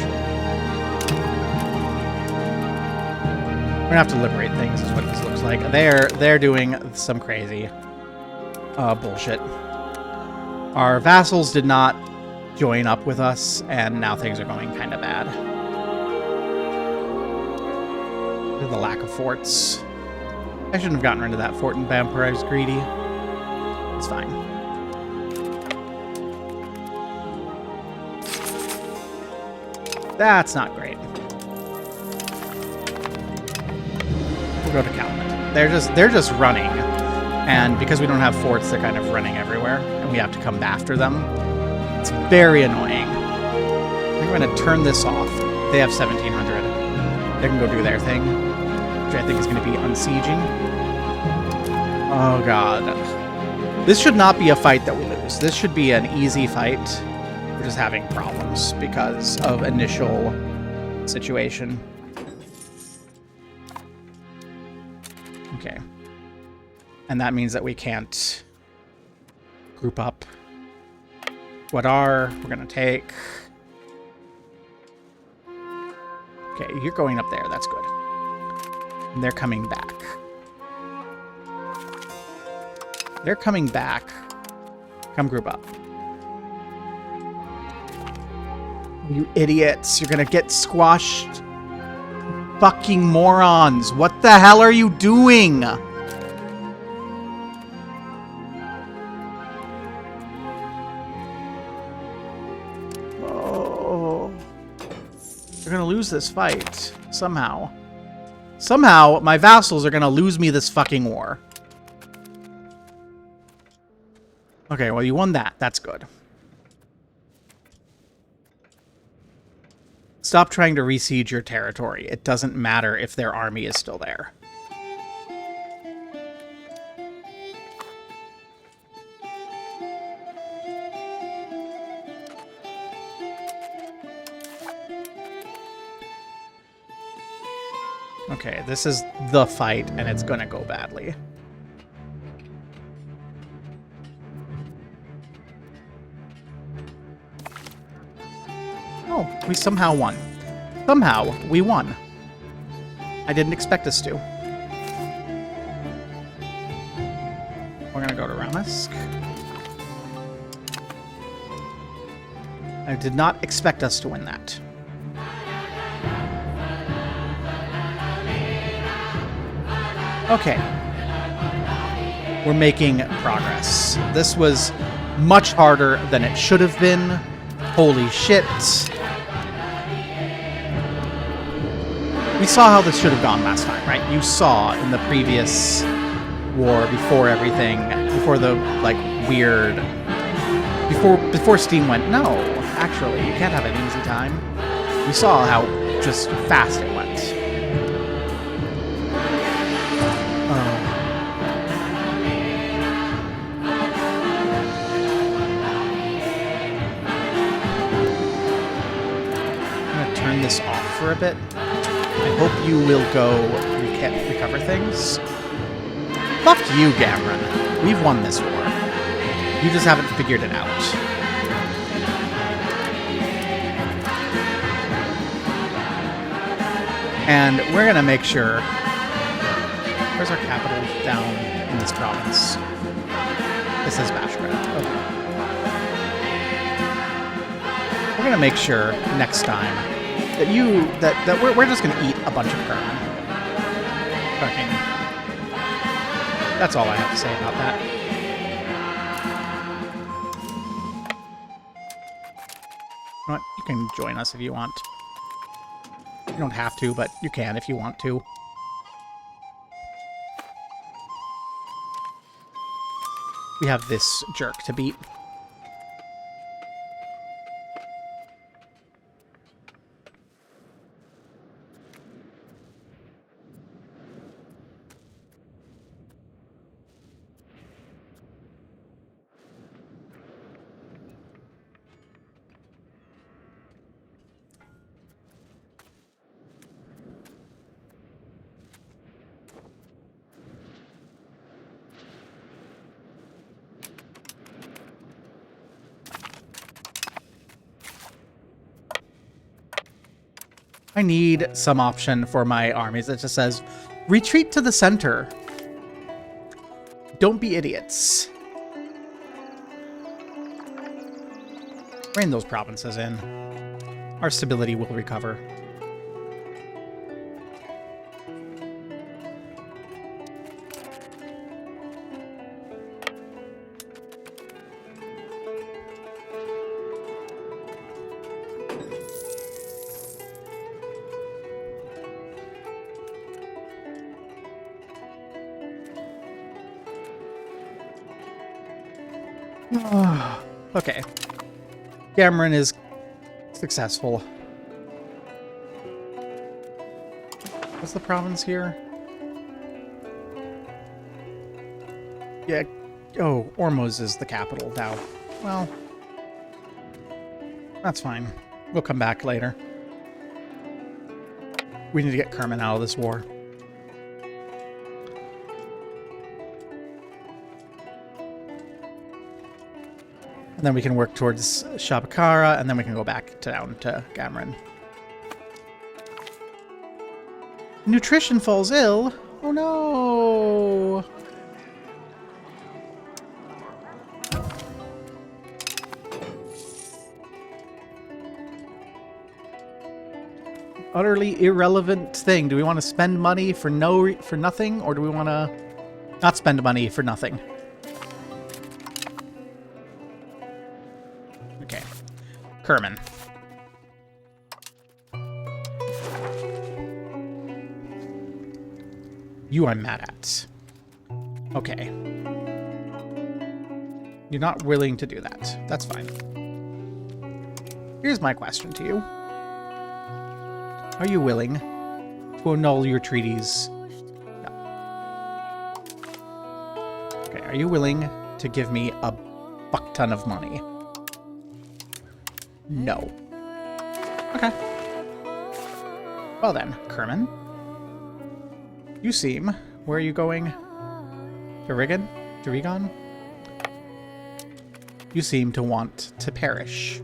We're gonna have to liberate things, is what this looks like. They're doing some crazy bullshit. Our vassals did not join up with us, and now things are going kind of bad. The lack of forts. I shouldn't have gotten rid of that fort in Vampire. I was greedy. It's fine. That's not great. We'll go to Calumet. They're just running, and because we don't have forts, they're kind of running everywhere, and we have to come after them. It's very annoying. I think we're going to turn this off. They have 1,700. They can go do their thing, which I think is going to be unsieging. Oh god. This should not be a fight that we lose. This should be an easy fight. We're just having problems because of initial situation. Okay. And that means that we can't group up. What are we're going to take? Okay, you're going up there. That's good. And they're coming back. They're coming back. Come group up. You idiots. You're gonna get squashed. Fucking morons. What the hell are you doing? Oh. You're gonna lose this fight. Somehow. Somehow, my vassals are gonna lose me this fucking war. Okay, well, you won that. That's good. Stop trying to re-siege your territory. It doesn't matter if their army is still there. Okay, this is the fight, and it's gonna go badly. Oh, we somehow won. Somehow, we won. I didn't expect us to. We're gonna go to Ramisk. I did not expect us to win that. Okay. We're making progress. This was much harder than it should have been. Holy shit. We saw how this should have gone last time, right? You saw in the previous war, before everything, before the, like, weird... Before Steam went, no, actually, you can't have an easy time. We saw how just fast it went. This off for a bit. I hope you will go recover things. Fuck you, Gamron. We've won this war. You just haven't figured it out. And we're gonna make sure... Where's our capital down in this province? This is Bashkra. Okay. We're gonna make sure next time that we're just gonna eat a bunch of Kerman. Fucking. That's all I have to say about that. You know what? You can join us if you want. You don't have to, but you can if you want to. We have this jerk to beat. I need some option for my armies that just says, retreat to the center. Don't be idiots. Rein those provinces in. Our stability will recover. Okay. Cameron is successful. What's the province here? Yeah. Oh, Ormuz is the capital now. Well, that's fine. We'll come back later. We need to get Kerman out of this war. And then we can work towards Shabakara, and then we can go back down to Gamron. Nutrition falls ill? Oh no! utterly irrelevant thing. Do we want to spend money for nothing, or do we want to not spend money for nothing? Okay. Kerman. You I'm mad at. Okay. You're not willing to do that. That's fine. Here's my question to you. Are you willing to annul your treaties? No. Okay, are you willing to give me a buck ton of money? No. Okay. Well then, Kerman. You seem... Where are you going? To Rigon? To Rigon? You seem to want to perish.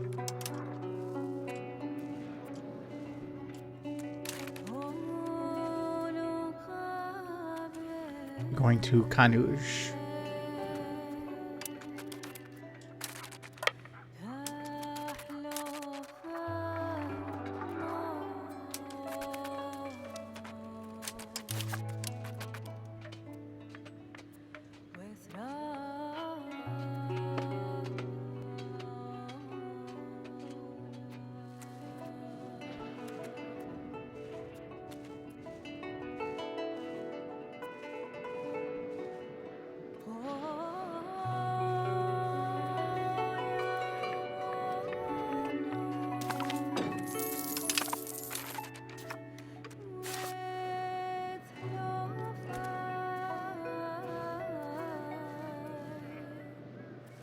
Going to Kanuj.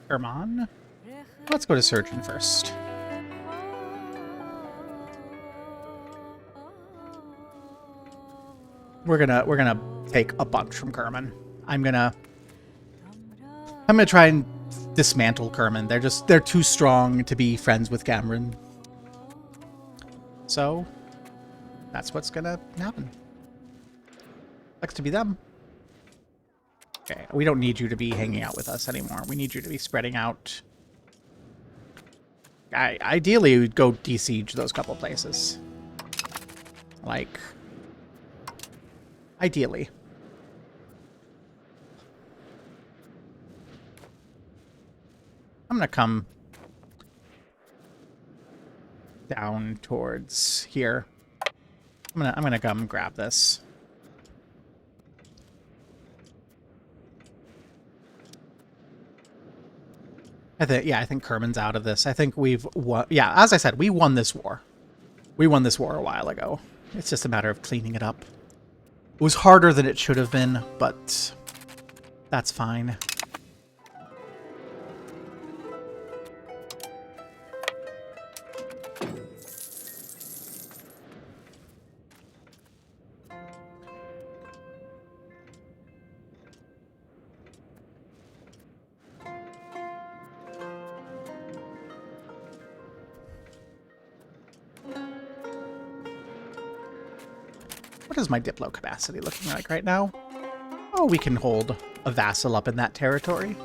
Herman? Let's go to Surgeon first. We're gonna take a bunch from Kerman. I'm gonna try and dismantle Kerman. They're too strong to be friends with Cameron. So that's what's gonna happen. Likes to be them. Okay, we don't need you to be hanging out with us anymore. We need you to be spreading out. Ideally, we'd go de-siege those couple places. Like, ideally. I'm gonna come down towards here. I'm gonna come grab this. I think Kerman's out of this. I think we've won. Yeah, as I said, we won this war. We won this war a while ago. It's just a matter of cleaning it up. It was harder than it should have been, but that's fine. What is my Diplo capacity looking like right now? Oh, we can hold a vassal up in that territory.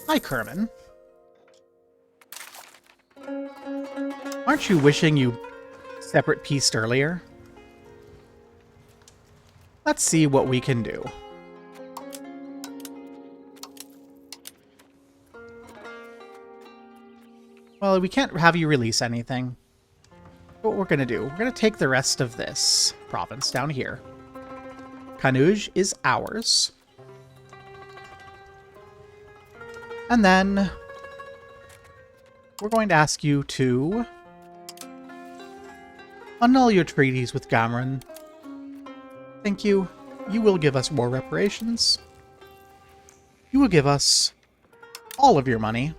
Hi, Kerman. Aren't you wishing you separate pieced earlier? Let's see what we can do. Well, we can't have you release anything. What we're going to do, we're going to take the rest of this province down here. Kanuj is ours. And then we're going to ask you to annul your treaties with Gamron. Thank you. You will give us war reparations. You will give us all of your money.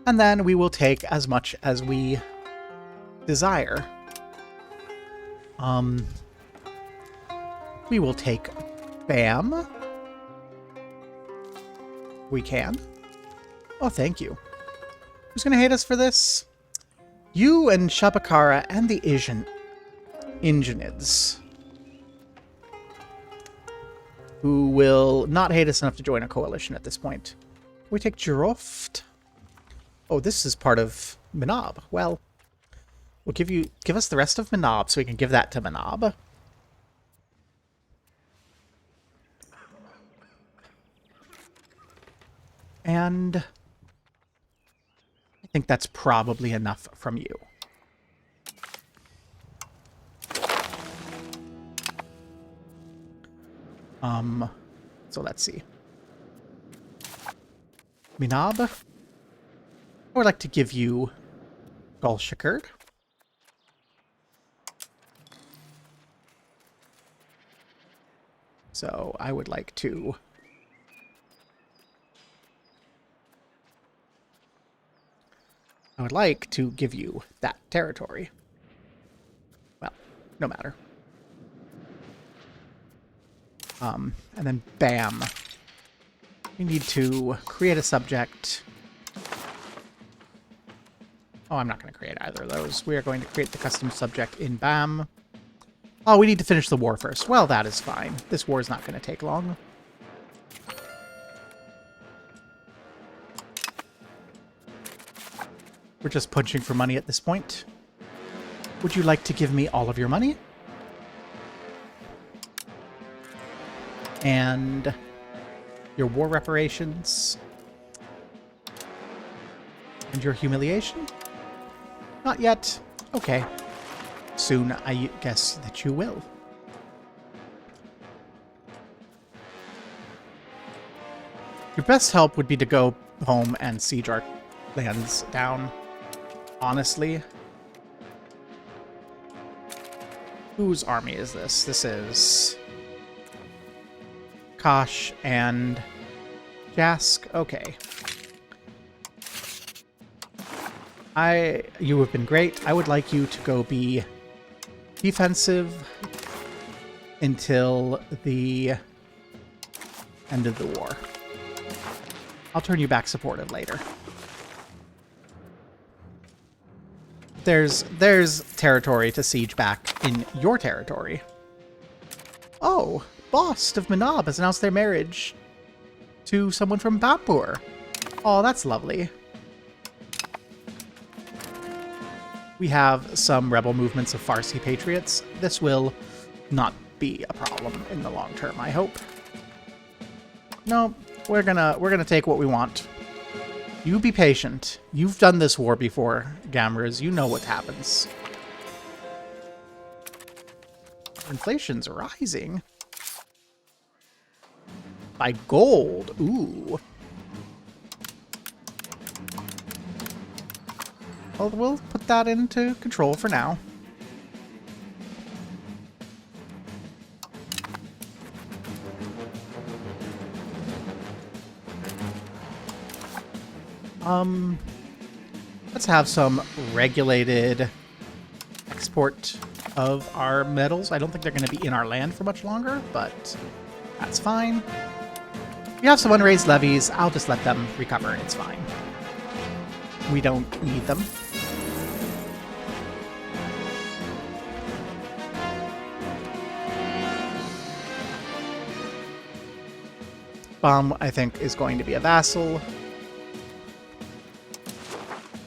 And then we will take as much as we desire. We will take Bam. We can. Oh, thank you. Who's going to hate us for this? You and Shabakara and the Ingenids. who will not hate us enough to join a coalition at this point. Can we take Jiroft? Oh, this is part of Minab. Well, we'll give us the rest of Minab so we can give that to Minab. And I think that's probably enough from you. So let's see. Minab, I would like to give you Gulshikard. So I would like to give you that territory. Well, no matter. And then bam. We need to create a subject. Oh, I'm not going to create either of those. We are going to create the custom subject in BAM. Oh, we need to finish the war first. Well, that is fine. This war is not going to take long. We're just punching for money at this point. Would you like to give me all of your money? And your war reparations? And your humiliation? Not yet. Okay. Soon, I guess that you will. Your best help would be to go home and siege our lands down. Honestly. Whose army is this? This is Kosh and Jask. Okay. You have been great. I would like you to go be defensive until the end of the war. I'll turn you back supportive later. There's territory to siege back in your territory. Oh, Bost of Minab has announced their marriage to someone from Bapur. Oh, that's lovely. We have some rebel movements of Farsi patriots. This will not be a problem in the long term, I hope. No, we're gonna take what we want. You be patient. You've done this war before, Gamras. You know what happens. Inflation's rising. By gold. Ooh. Well, we'll put that into control for now. Let's have some regulated export of our metals. I don't think they're going to be in our land for much longer, but that's fine. We have some unraised levies. I'll just let them recover. It's fine. We don't need them. Bomb, I think, is going to be a vassal.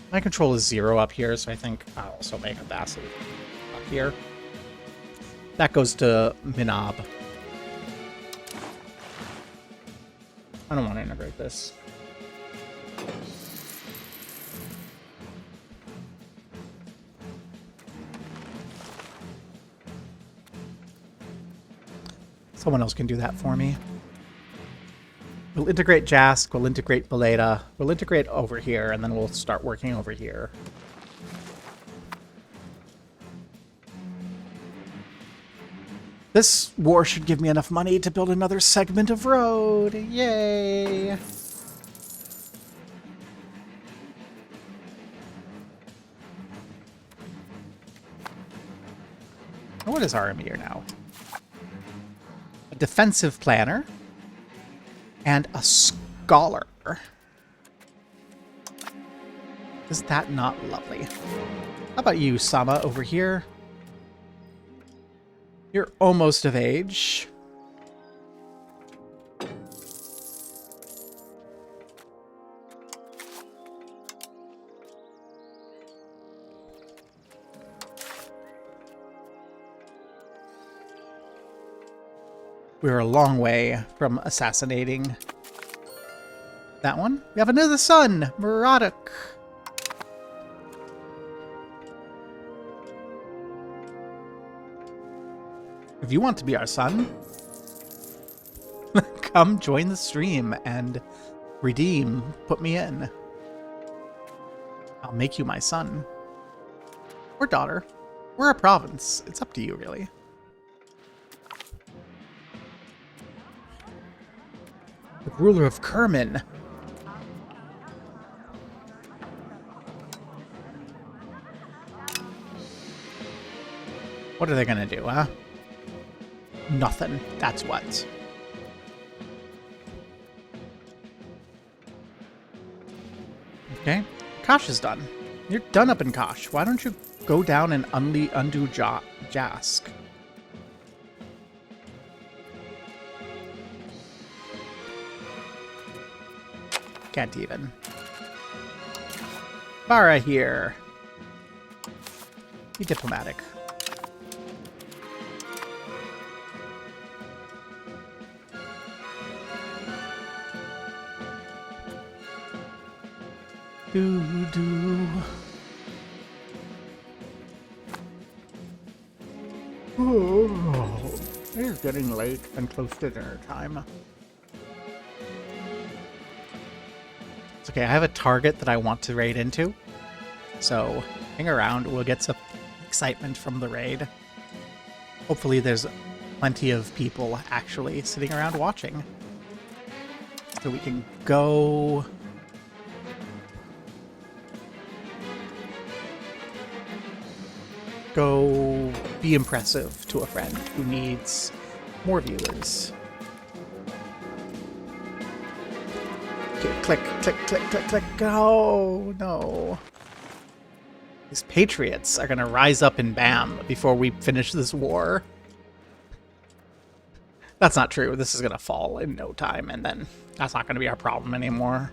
My control is 0 up here, so I think I'll also make a vassal up here. That goes to Minab. I don't want to integrate this. Someone else can do that for me. We'll integrate Jask, we'll integrate Beleda, we'll integrate over here, and then we'll start working over here. This war should give me enough money to build another segment of road. Yay! What is our emir now? A defensive planner. And a scholar. Is that not lovely? How about you, Sama, over here? You're almost of age. We're a long way from assassinating that one. We have another son, Muradic. If you want to be our son, come join the stream and redeem. Put me in. I'll make you my son. Or daughter. We're a province. It's up to you, really. The ruler of Kerman. What are they gonna do, huh? Nothing. That's what. Okay. Kosh is done. You're done up in Kosh. Why don't you go down and undo Jask? Can't even. Bara here. Be diplomatic. Do. Oh, it is getting late and close to dinner time. It's okay, I have a target that I want to raid into. So, hang around, we'll get some excitement from the raid. Hopefully there's plenty of people actually sitting around watching. So we can go... Go be impressive to a friend who needs more viewers. Okay, click, click, click, click, click. Oh, no. These patriots are going to rise up in BAM before we finish this war. That's not true. This is going to fall in no time, and then that's not going to be our problem anymore.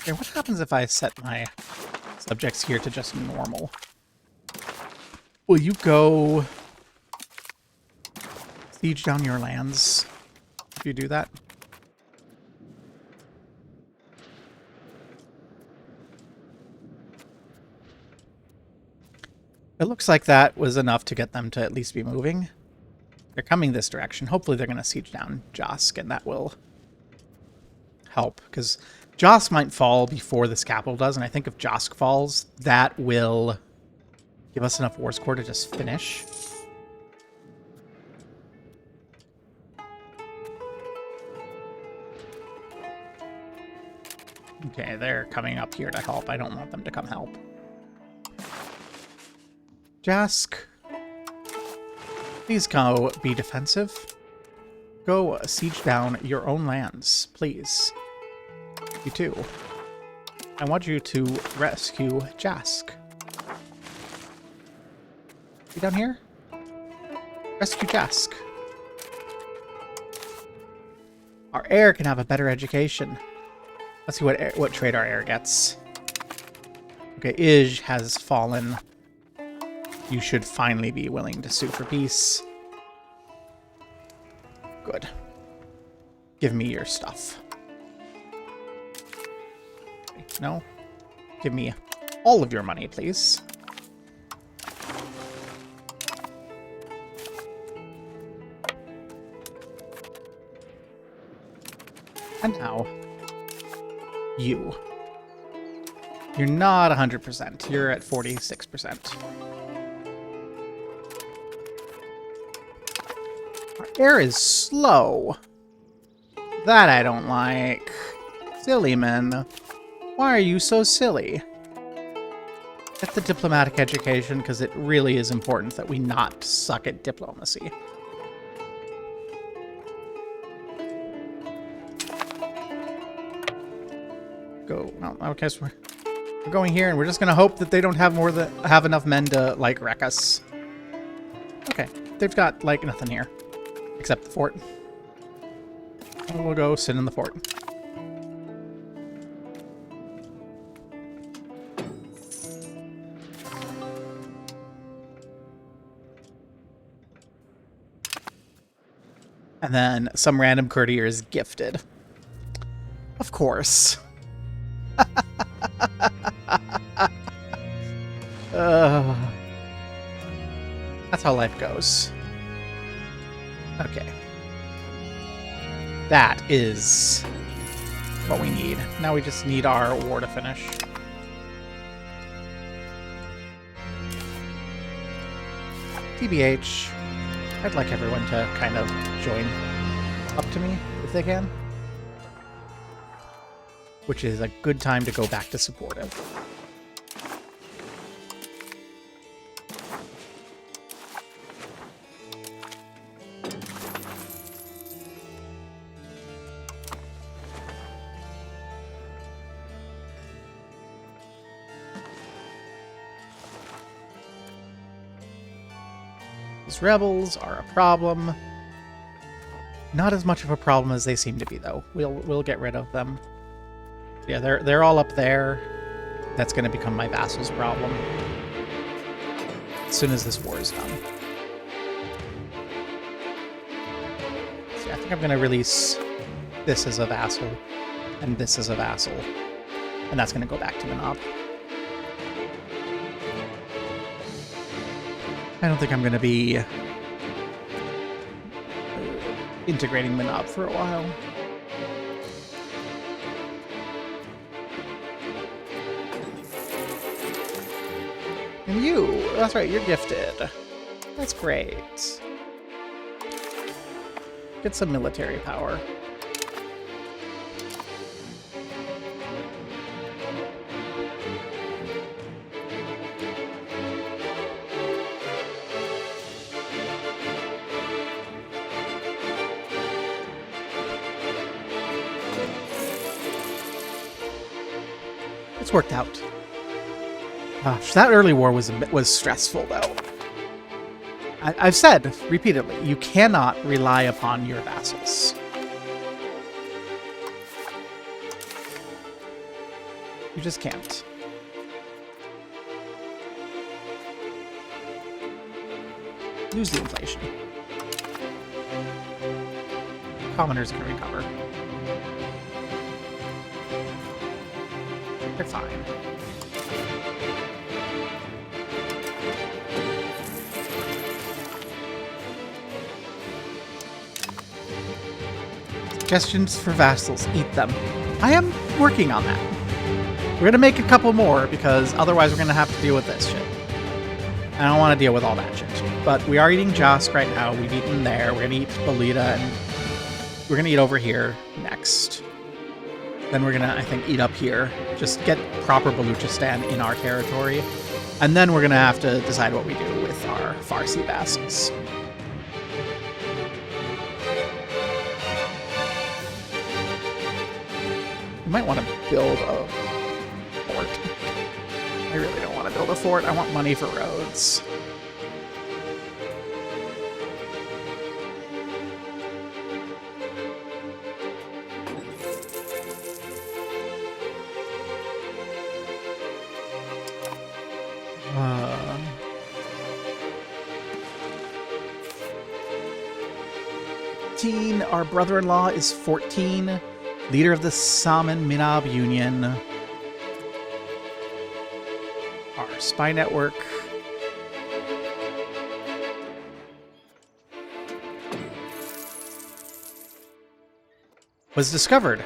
Okay, what happens if I set my subjects here to just normal? Will you go siege down your lands if you do that? It looks like that was enough to get them to at least be moving. They're coming this direction. Hopefully they're going to siege down Josk, and that will help, because Josk might fall before this capital does, and I think if Josk falls, that will give us enough war score to just finish. Okay, they're coming up here to help. I don't want them to come help. Josk, please go be defensive. Go siege down your own lands, please. You too. I want you to rescue Jask. You down here? Rescue Jask. Our heir can have a better education. Let's see what trade our heir gets. Okay, Ij has fallen. You should finally be willing to sue for peace. Good. Give me your stuff. No? Give me all of your money, please. And now, you. You're not 100%. You're at 46%. Our air is slow. That I don't like. Silly man. Why are you so silly? Get the diplomatic education, because it really is important that we not suck at diplomacy. Go. No, okay, so we're going here, and we're just gonna hope that they don't have enough men to like wreck us. Okay, they've got like nothing here except the fort. And we'll go sit in the fort. And then some random courtier is gifted. Of course. That's how life goes. Okay. That is what we need. Now we just need our war to finish. TBH, I'd like everyone to kind of join up to me if they can. Which is a good time to go back to supportive. These rebels are a problem. Not as much of a problem as they seem to be, though. We'll get rid of them. Yeah, they're all up there. That's going to become my vassal's problem as soon as this war is done. So I think I'm going to release this as a vassal and this as a vassal, and that's going to go back to Manab. I don't think I'm going to be integrating Manab for a while. And you, that's right, you're gifted. That's great. Get some military power. It's worked out. Gosh, that early war was stressful, though. I've said repeatedly, you cannot rely upon your vassals. You just can't. Lose the inflation. Commoners can recover. They're fine. Suggestions for vassals. Eat them. I am working on that. We're going to make a couple more because otherwise we're going to have to deal with this shit. I don't want to deal with all that shit. But we are eating Josk right now. We've eaten there. We're going to eat Bolita, and we're going to eat over here next. Then we're going to, I think, eat up here. Just get proper Baluchistan in our territory. And then we're going to have to decide what we do with our Farsi vassals. We might want to build a fort. I really don't want to build a fort. I want money for roads. Our brother-in-law is 14. Leader of the Saman Minab Union. Our spy network. Was discovered.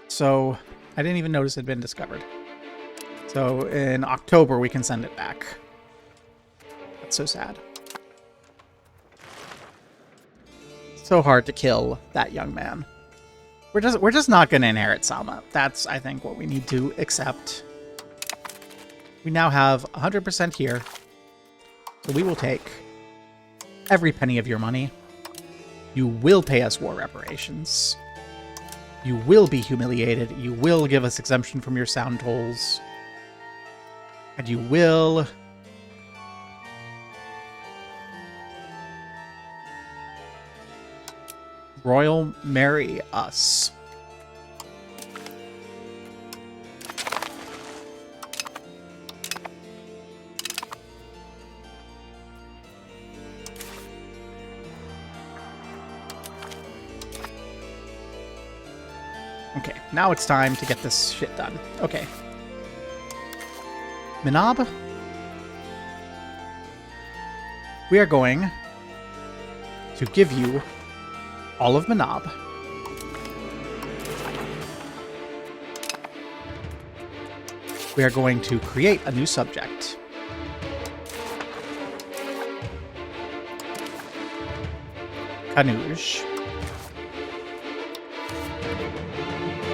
So I didn't even notice it had been discovered. So in October we can send it back. That's so sad. So hard to kill that young man. We're just not going to inherit Sama. That's, I think, what we need to accept. We now have 100% here. So we will take every penny of your money. You will pay us war reparations. You will be humiliated. You will give us exemption from your sound tolls. And you will... royal marry us. Okay, now it's time to get this shit done. Okay. Minab? We are going to give you all of Minab. We are going to create a new subject. Kanuj.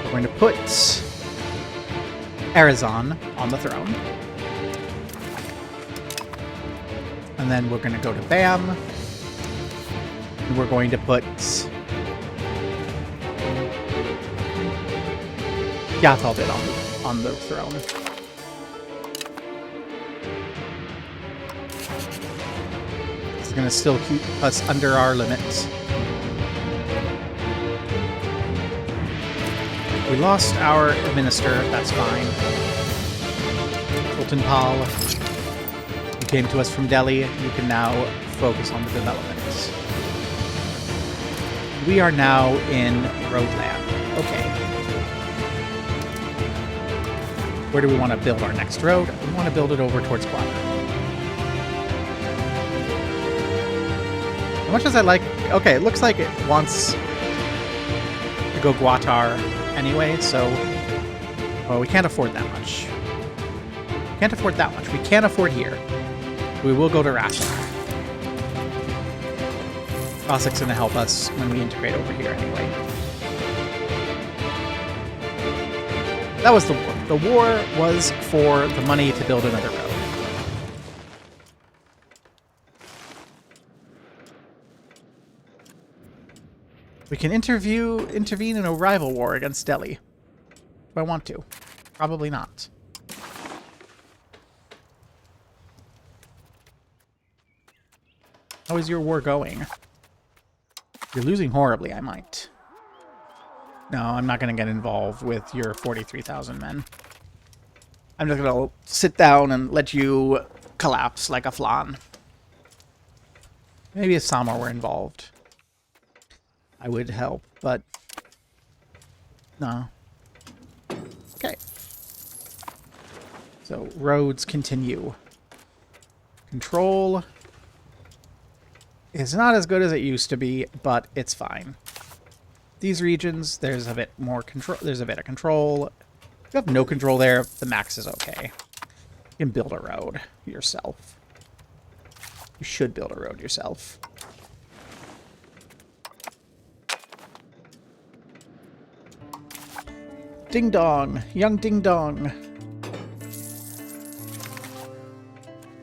We're going to put Arizon on the throne. And then we're going to go to Bam. And we're going to put Yathaldit on the throne. It's going to still keep us under our limits. We lost our minister, that's fine. Sultan Pal, you came to us from Delhi. You can now focus on the development. We are now in Roadland. Okay. Where do we want to build our next road? We want to build it over towards Guatar. As much as I like... Okay, it looks like it wants to go Guatar anyway, so... Well, we can't afford that much. Can't afford that much. We can't afford here. We will go to Rasa. Cossack's going to help us when we integrate over here anyway. That was the war. The war was for the money to build another road. We can intervene in a rival war against Delhi. Do I want to? Probably not. How is your war going? You're losing horribly, I might. No, I'm not going to get involved with your 43,000 men. I'm just going to sit down and let you collapse like a flan. Maybe if Sama were involved, I would help, but no. Okay. So, roads continue. Control is not as good as it used to be, but it's fine. These regions, there's a bit more control. There's a bit of control. If you have no control there, the max is okay. You can build a road yourself. You should build a road yourself. Ding dong, young ding dong.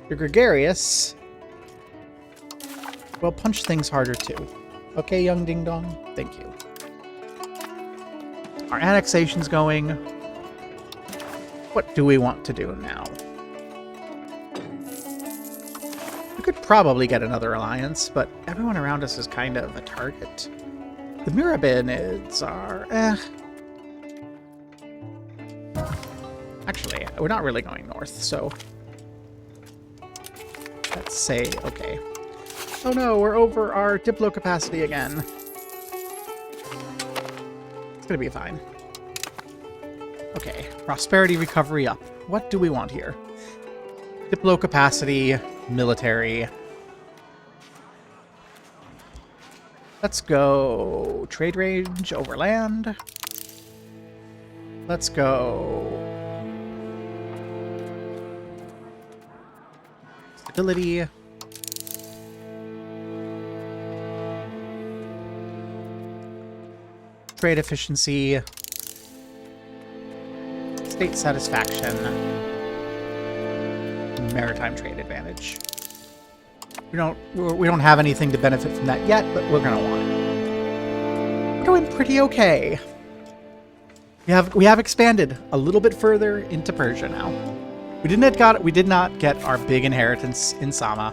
You're gregarious. Well, punch things harder too. Okay, young ding dong. Thank you. Our annexation's going. What do we want to do now? We could probably get another alliance, but everyone around us is kind of a target. The Mirabinids are Actually, we're not really going north, so let's say okay. Oh no, we're over our Diplo capacity again. It's gonna be fine. Okay, prosperity recovery up. What do we want here? Diplo capacity, military. Let's go trade range over land. Let's go stability. Trade efficiency, state satisfaction, maritime trade advantage. We don't have anything to benefit from that yet, but we're gonna want it. We're doing pretty okay. We have expanded a little bit further into Persia now. We did not get our big inheritance in Sama.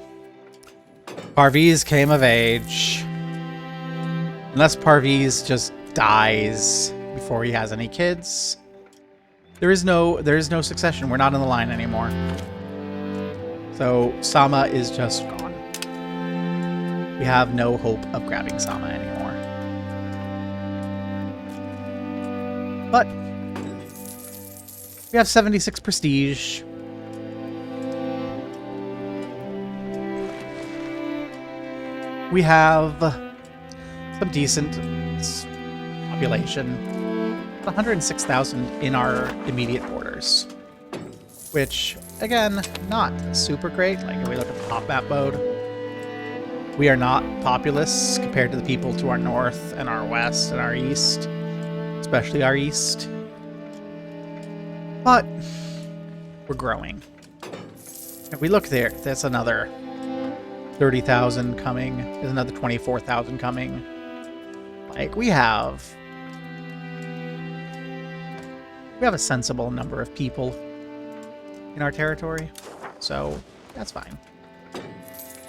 Parviz came of age. Unless Parviz just dies before he has any kids, there is no succession. We're not in the line anymore. So Sama is just gone. We have no hope of grabbing Sama anymore. But we have 76 prestige. We have some decent population. 106,000 in our immediate borders. Which, again, not super great. Like, if we look at the top map mode, we are not populous compared to the people to our north and our west and our east. Especially our east. But we're growing. If we look there, that's another 30,000 coming. There's another 24,000 coming. Like, we have a sensible number of people in our territory, so that's fine.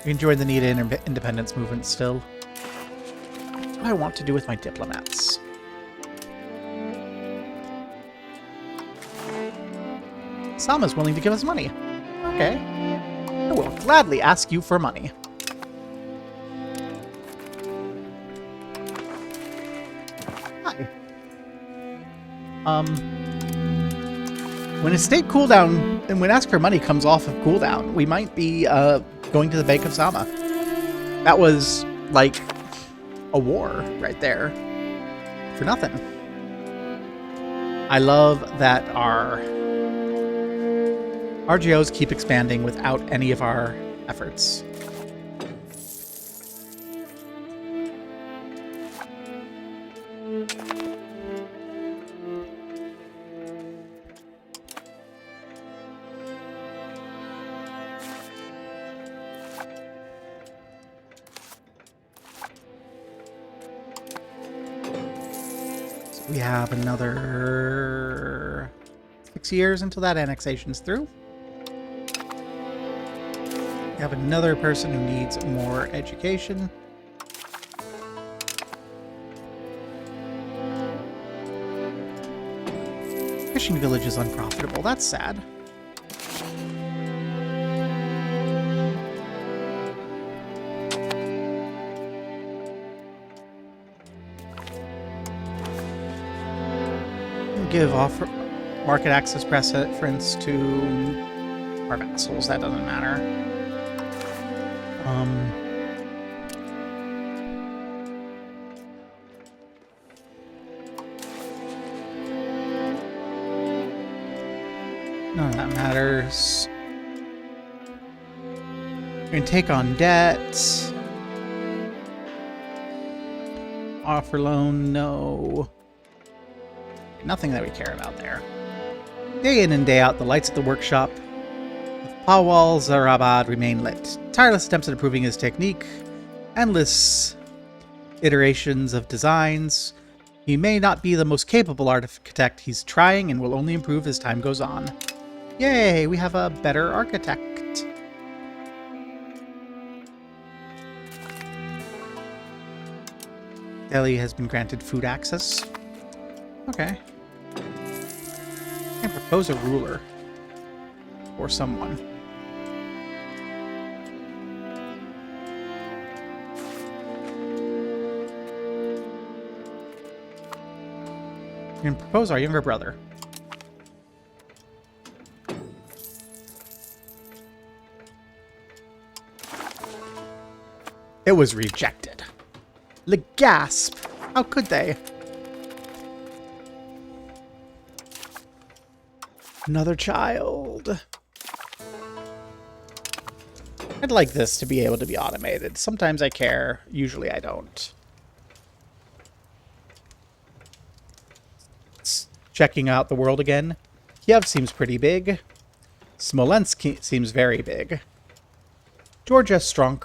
We enjoy the need independence movement still. What do I want to do with my diplomats? Sama's willing to give us money. Okay. I will gladly ask you for money. Hi. When a state cooldown, and when ask for money comes off of cooldown, we might be going to the Bank of Sama. That was like a war right there. For nothing. I love that our RGOs keep expanding without any of our efforts. We have another 6 years until that annexation's through. We have another person who needs more education. Fishing village is unprofitable. That's sad. Give offer market access preference to our vassals. That doesn't matter. None of that matters. We can take on debt. Offer loan, no. Nothing that we care about there. Day in and day out, the lights at the workshop of Pawal Zarabad remain lit. Tireless attempts at improving his technique. Endless iterations of designs. He may not be the most capable architect. He's trying and will only improve as time goes on. Yay, we have a better architect. Delhi has been granted food access. Okay. I can propose a ruler. Or someone. You can propose our younger brother. It was rejected. Le gasp! How could they? Another child. I'd like this to be able to be automated. Sometimes I care. Usually I don't. Checking out the world again. Kiev seems pretty big. Smolensk seems very big. Georgia Strunk.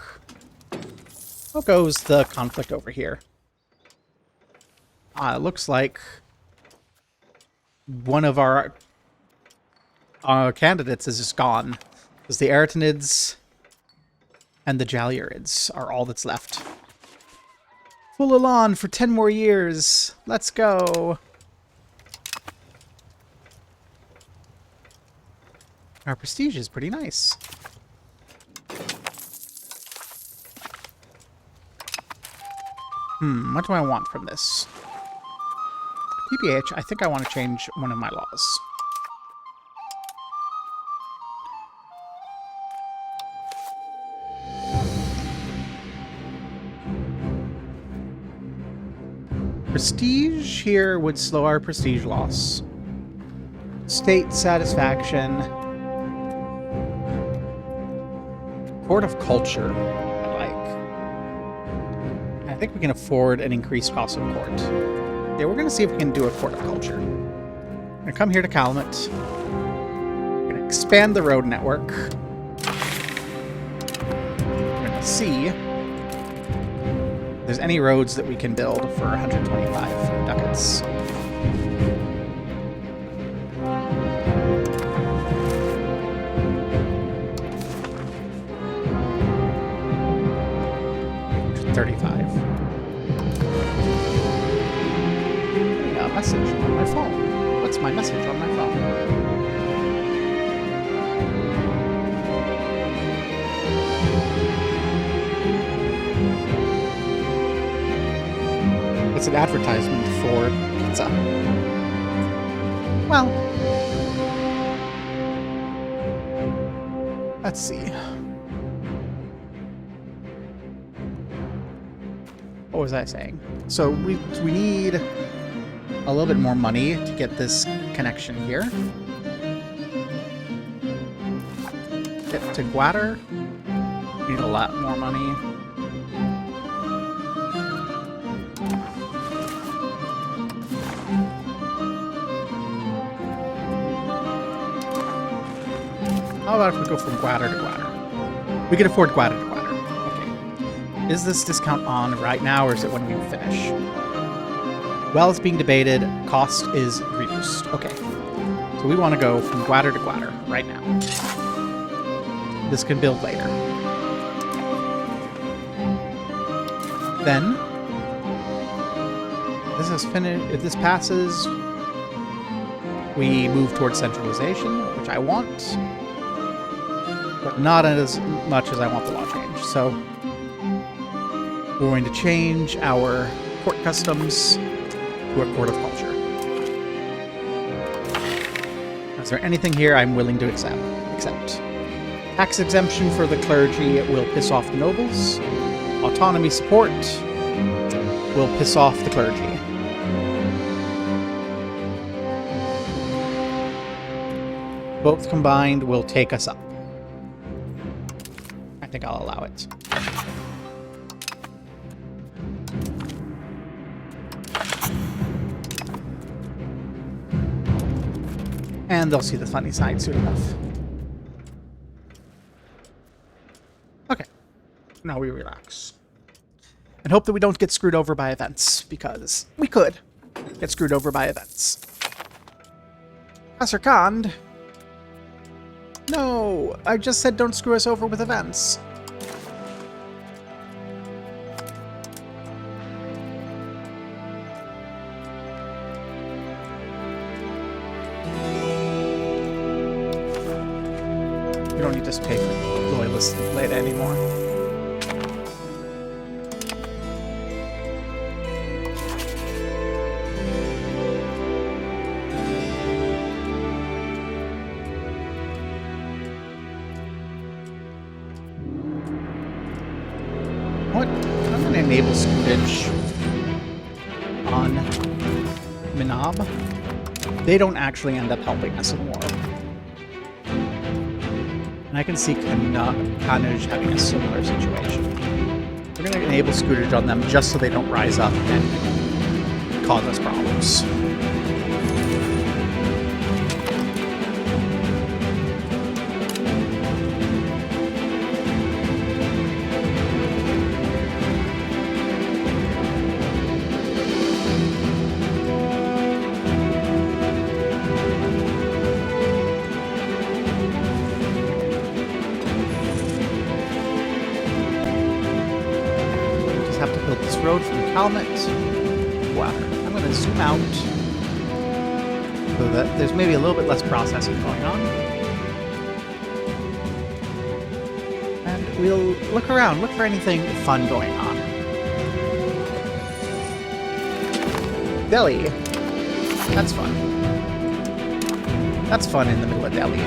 How goes the conflict over here? It looks like one of our candidates is just gone. Because the Eretinids and the Jalurids are all that's left. Full Elan for 10 more years. Let's go. Our prestige is pretty nice. What do I want from this? TBH, I think I want to change one of my laws. Prestige here would slow our prestige loss. State satisfaction. Court of Culture, I like. I think we can afford an increased cost of court. Yeah, we're going to see if we can do a Court of Culture. I'm going to come here to Calumet. I'm going to expand the road network. We're going to see if there's any roads that we can build for 125 ducats. Message on my phone. What's my message on my phone? It's an advertisement for pizza. Well, let's see. What was I saying? So we need a little bit more money to get this connection here. Get to Guater. Need a lot more money. How about if we go from Guater to Guater? We can afford Guater to Guater. Okay. Is this discount on right now, or is it when we finish? While it's being debated, cost is reduced. Okay. So we want to go from Guater to Guater right now. This can build later. Then, this is finished. If this passes, we move towards centralization, which I want, but not as much as I want the law change. So we're going to change our court customs to a Court of Culture. Is there anything here I'm willing to accept? Tax exemption for the clergy will piss off the nobles. Autonomy support will piss off the clergy. Both combined will take us up. I think I'll allow it. And they'll see the funny side soon enough. Okay. Now we relax. And hope that we don't get screwed over by events, because we could get screwed over by events. Professor Khan. No, I just said don't screw us over with events. We don't need this paper loyalist later anymore. What? I'm going to enable scootage on Minab. They don't actually end up helping us in war. And I can see Kanuj having a similar situation. We're going to enable scootage on them just so they don't rise up and cause us problems. Road from Calumet to Water. I'm going to zoom out so that there's maybe a little bit less processing going on. And we'll look around, look for anything fun going on. Delhi. That's fun. That's fun in the middle of Delhi.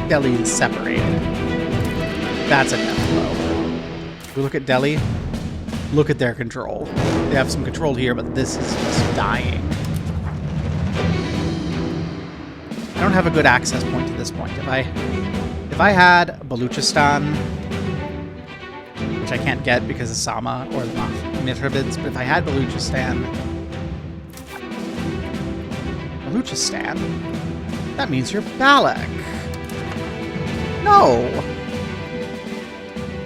Delhi is separated. That's a death blow. We look at Delhi. Look at their control. They have some control here, but this is just dying. I don't have a good access point to this point. If I had Baluchistan, which I can't get because of Sama or the Mithrabids, but if I had Baluchistan, that means you're Balak. No!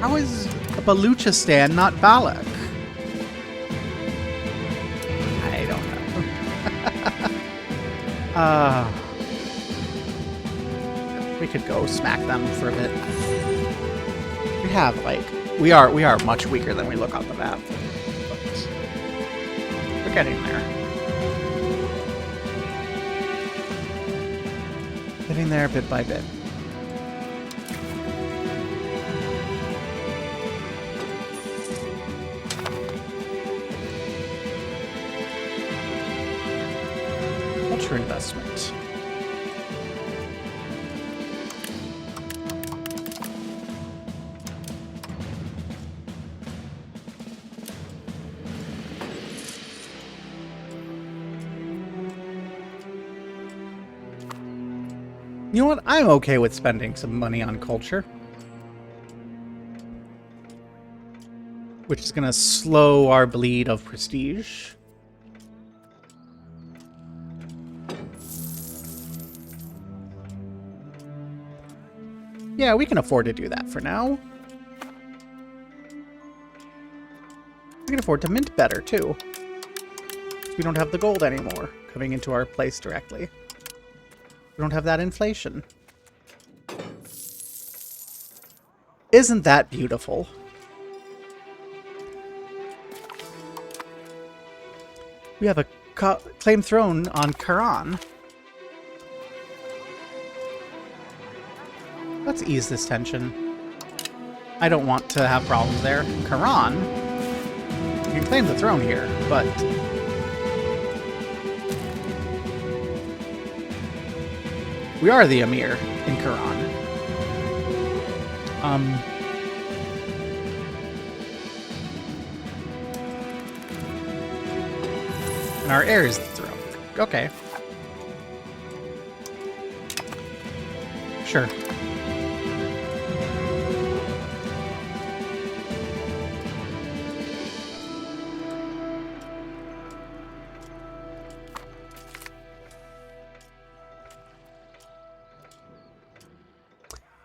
How is Baluchistan not Balak? I don't know. We could go smack them for a bit. We have, like, we are much weaker than we look on the map. But we're getting there. Getting there bit by bit. Culture investment. You know what? I'm okay with spending some money on culture. Which is going to slow our bleed of prestige. Yeah, we can afford to do that for now. We can afford to mint better, too. We don't have the gold anymore coming into our place directly. We don't have that inflation. Isn't that beautiful? We have a claim throne on Karan. Let's ease this tension. I don't want to have problems there. Karan, you can claim the throne here, but we are the Emir in Karan. And our heir is the throne. Okay. Sure.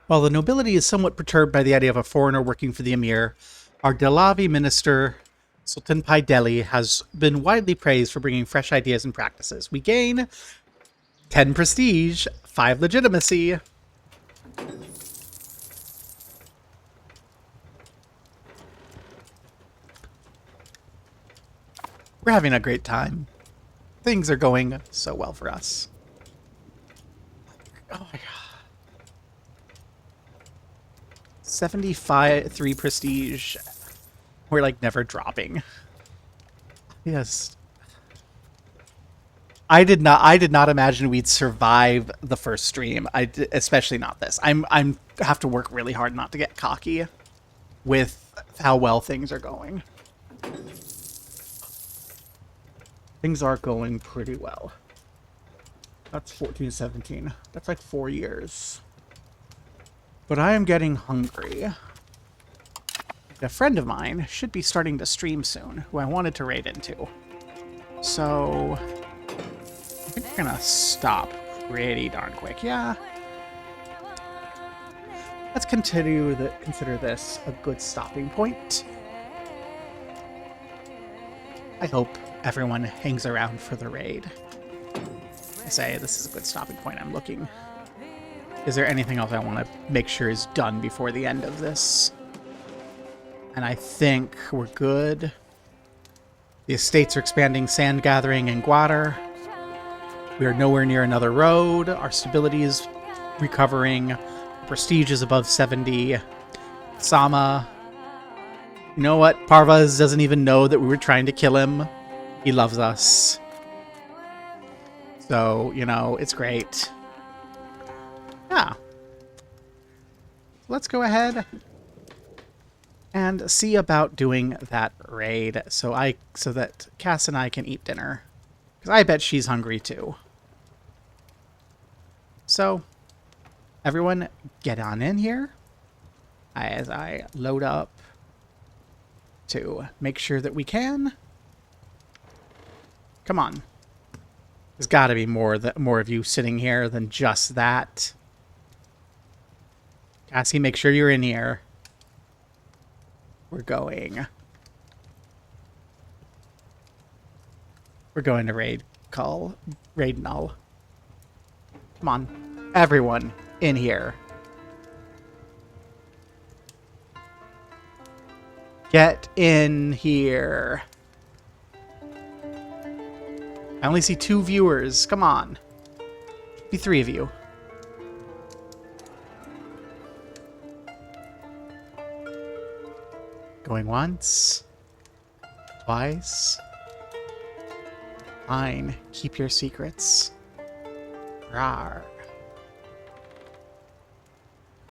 While the nobility is somewhat perturbed by the idea of a foreigner working for the Emir, our Delavi minister, Sultan Pai Delhi, has been widely praised for bringing fresh ideas and practices. We gain 10 prestige, 5 legitimacy. We're having a great time. Things are going so well for us. Oh my god. 3 prestige. We're like never dropping. Yes. I did not imagine we'd survive the first stream. Especially not this. I'm have to work really hard not to get cocky with how well things are going. Things are going pretty well. That's 14-17. That's like 4 years. But I am getting hungry. A friend of mine should be starting to stream soon, who I wanted to raid into. So I think we're gonna stop pretty darn quick. Yeah. Let's consider this a good stopping point. I hope everyone hangs around for the raid. I say this is a good stopping point. I'm looking. Is there anything else I want to make sure is done before the end of this? And I think we're good. The estates are expanding sand gathering in Gwadar. We are nowhere near another road. Our stability is recovering. Prestige is above 70. Sama. You know what? Parvaz doesn't even know that we were trying to kill him. He loves us. So, you know, it's great. Yeah. Let's go ahead and see about doing that raid so that Cass and I can eat dinner. Because I bet she's hungry too. So, everyone get on in here as I load up to make sure that we can. Come on. There's got to be more of you sitting here than just that. Cassie, make sure you're in here. We're going to raid null. Come on. Everyone in here. Get in here. I only see 2 viewers. Come on. Be 3 of you. Going once. Twice. Fine. Keep your secrets. Rawr.